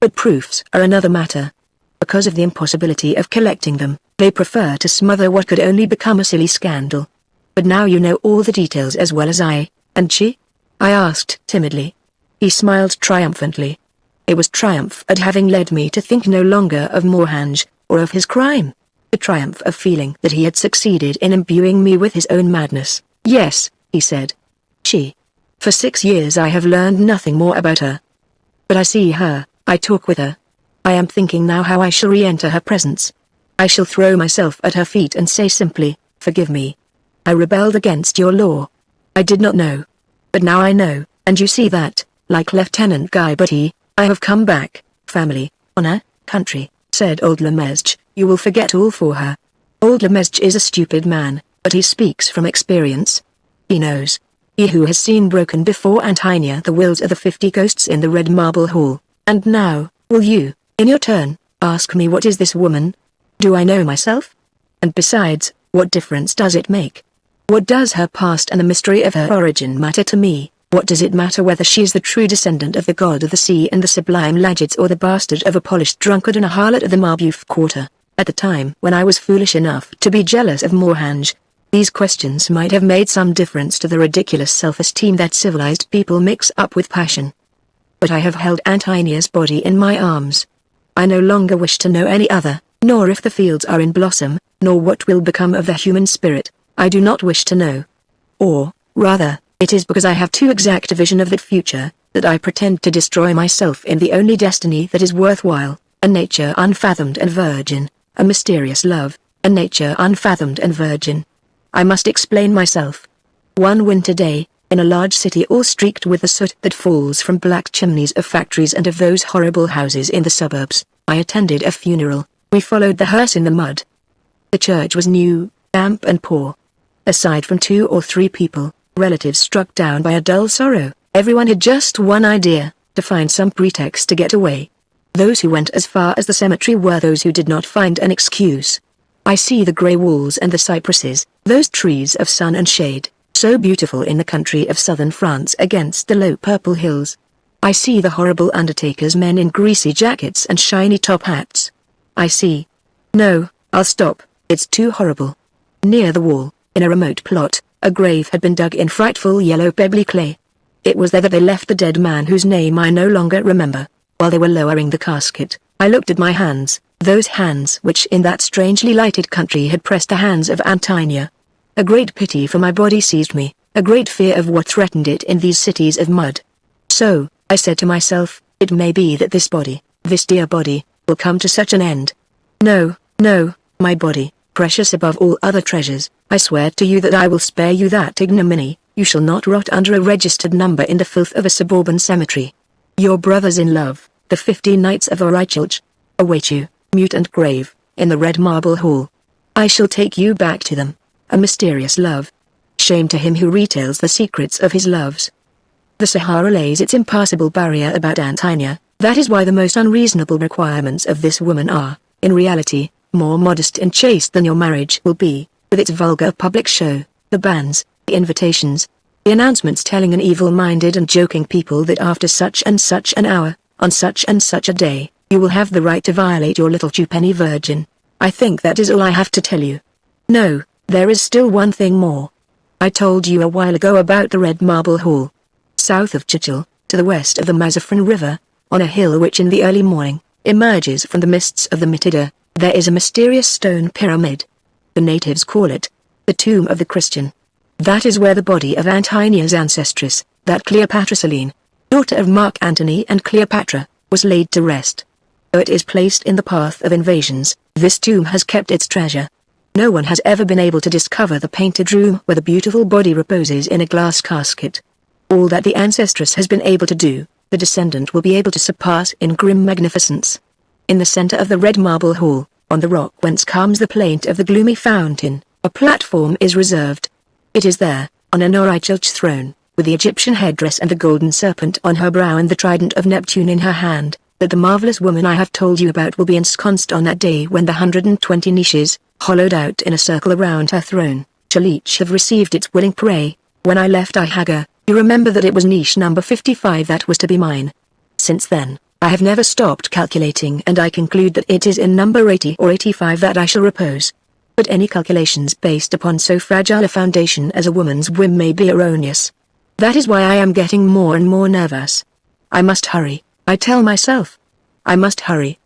But proofs are another matter. Because of the impossibility of collecting them, they prefer to smother what could only become a silly scandal. But now you know all the details as well as I, and she? I asked timidly. He smiled triumphantly. It was triumph at having led me to think no longer of Morhange, or of his crime. The triumph of feeling that he had succeeded in imbuing me with his own madness. Yes, he said. She. For 6 years I have learned nothing more about her. But I see her, I talk with her. I am thinking now how I shall re-enter her presence. I shall throw myself at her feet and say simply, "Forgive me. I rebelled against your law. I did not know. But now I know, and you see that, like Lieutenant Guy Buty, I have come back. Family, honor, country," said old Lemesge, "you will forget all for her." Old Lemesge is a stupid man, but he speaks from experience. He knows. He who has seen broken before Antinia the wills of the 50 ghosts in the Red Marble Hall. And now, will you, in your turn, ask me what is this woman? Do I know myself? And besides, what difference does it make? What does her past and the mystery of her origin matter to me? What does it matter whether she is the true descendant of the god of the sea and the sublime Lagids or the bastard of a polished drunkard and a harlot of the Marbeuf quarter? At the time when I was foolish enough to be jealous of Morhange, these questions might have made some difference to the ridiculous self-esteem that civilized people mix up with passion. But I have held Antinia's body in my arms. I no longer wish to know any other, nor if the fields are in blossom, nor what will become of the human spirit. I do not wish to know. Or, rather, it is because I have too exact a vision of that future, that I pretend to destroy myself in the only destiny that is worthwhile, a nature unfathomed and virgin, a mysterious love, a nature unfathomed and virgin. I must explain myself. One winter day, in a large city all streaked with the soot that falls from black chimneys of factories and of those horrible houses in the suburbs, I attended a funeral. We followed the hearse in the mud. The church was new, damp and poor. Aside from 2 or 3 people, relatives struck down by a dull sorrow, everyone had just one idea, to find some pretext to get away. Those who went as far as the cemetery were those who did not find an excuse. I see the grey walls and the cypresses, those trees of sun and shade, so beautiful in the country of southern France against the low purple hills. I see the horrible undertaker's men in greasy jackets and shiny top hats. I see. No, I'll stop, it's too horrible. Near the wall, in a remote plot, a grave had been dug in frightful yellow pebbly clay. It was there that they left the dead man whose name I no longer remember. While they were lowering the casket, I looked at my hands, those hands which in that strangely lighted country had pressed the hands of Antonia. A great pity for my body seized me, a great fear of what threatened it in these cities of mud. So, I said to myself, it may be that this body, this dear body, will come to such an end. No, no, my body, precious above all other treasures, I swear to you that I will spare you that ignominy. You shall not rot under a registered number in the filth of a suburban cemetery. Your brothers in love, the 15 knights of Aurichalch, await you, mute and grave, in the red marble hall. I shall take you back to them. A mysterious love. Shame to him who retails the secrets of his loves. The Sahara lays its impassable barrier about Antonia. That is why the most unreasonable requirements of this woman are, in reality, more modest and chaste than your marriage will be, with its vulgar public show, the bans, the invitations, the announcements telling an evil-minded and joking people that after such and such an hour, on such and such a day, you will have the right to violate your little twopenny virgin. I think that is all I have to tell you. No, there is still one thing more. I told you a while ago about the red marble hall. South of Chichel, to the west of the Mazafran River, on a hill which in the early morning, emerges from the mists of the Mitida, there is a mysterious stone pyramid. The natives call it the tomb of the Christian. That is where the body of Antonia's ancestress, that Cleopatra Selene, daughter of Mark Antony and Cleopatra, was laid to rest. Though it is placed in the path of invasions, this tomb has kept its treasure. No one has ever been able to discover the painted room where the beautiful body reposes in a glass casket. All that the ancestress has been able to do, the descendant will be able to surpass in grim magnificence. In the center of the red marble hall, on the rock whence comes the plaint of the gloomy fountain, a platform is reserved. It is there, on an Aurichalch throne, with the Egyptian headdress and the golden serpent on her brow and the trident of Neptune in her hand, that the marvelous woman I have told you about will be ensconced on that day when the 120 niches, hollowed out in a circle around her throne, shall each have received its willing prey. When I left Ihaga, you remember that it was niche number 55 that was to be mine. Since then, I have never stopped calculating and I conclude that it is in number 80 or 85 that I shall repose. But any calculations based upon so fragile a foundation as a woman's whim may be erroneous. That is why I am getting more and more nervous. I must hurry, I tell myself. I must hurry,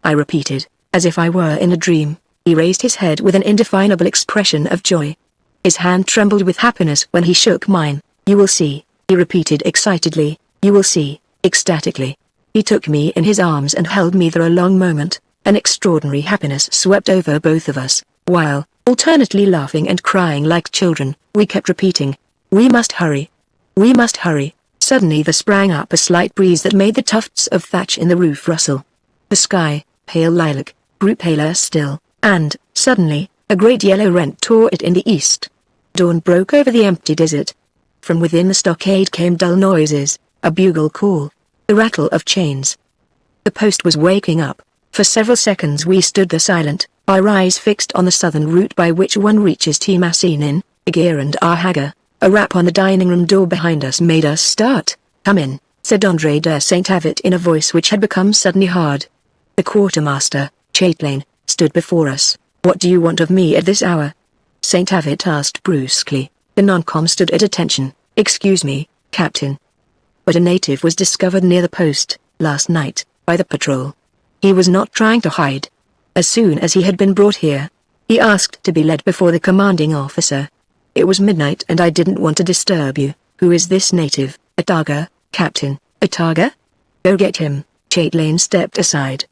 I repeated, as if I were in a dream. He raised his head with an indefinable expression of joy. His hand trembled with happiness when he shook mine. You will see, he repeated excitedly, you will see, ecstatically. He took me in his arms and held me there a long moment. An extraordinary happiness swept over both of us, while, alternately laughing and crying like children, we kept repeating, we must hurry. We must hurry. Suddenly there sprang up a slight breeze that made the tufts of thatch in the roof rustle. The sky, pale lilac, grew paler still, and, suddenly, a great yellow rent tore it in the east. Dawn broke over the empty desert. From within the stockade came dull noises, a bugle call, the rattle of chains. The post was waking up. For several seconds we stood there silent, our eyes fixed on the southern route by which one reaches Timasinin, Igir and Arhaga. A rap on the dining-room door behind us made us start. Come in, said André de Saint-Avit in a voice which had become suddenly hard. The quartermaster, Chaitlane, stood before us. What do you want of me at this hour? Saint-Avit asked brusquely. The non-com stood at attention. Excuse me, Captain. But a native was discovered near the post, last night, by the patrol. He was not trying to hide. As soon as he had been brought here, he asked to be led before the commanding officer. It was midnight and I didn't want to disturb you. Who is this native? Ataga, Captain. Ataga? Go get him. Chaitlane stepped aside.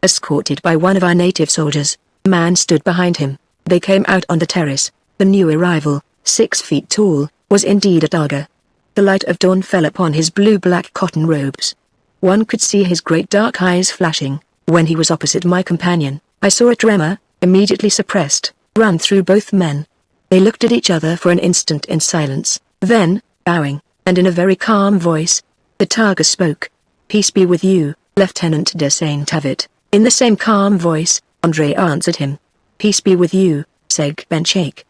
Escorted by one of our native soldiers, a man stood behind him. They came out on the terrace. The new arrival, 6 feet tall, was indeed Ataga. The light of dawn fell upon his blue-black cotton robes. One could see his great dark eyes flashing. When he was opposite my companion, I saw a tremor, immediately suppressed, run through both men. They looked at each other for an instant in silence, then, bowing, and in a very calm voice, Ataga spoke. Peace be with you, Lieutenant de Saint-Avit. In the same calm voice, André answered him. Peace be with you, Seg Ben Shake.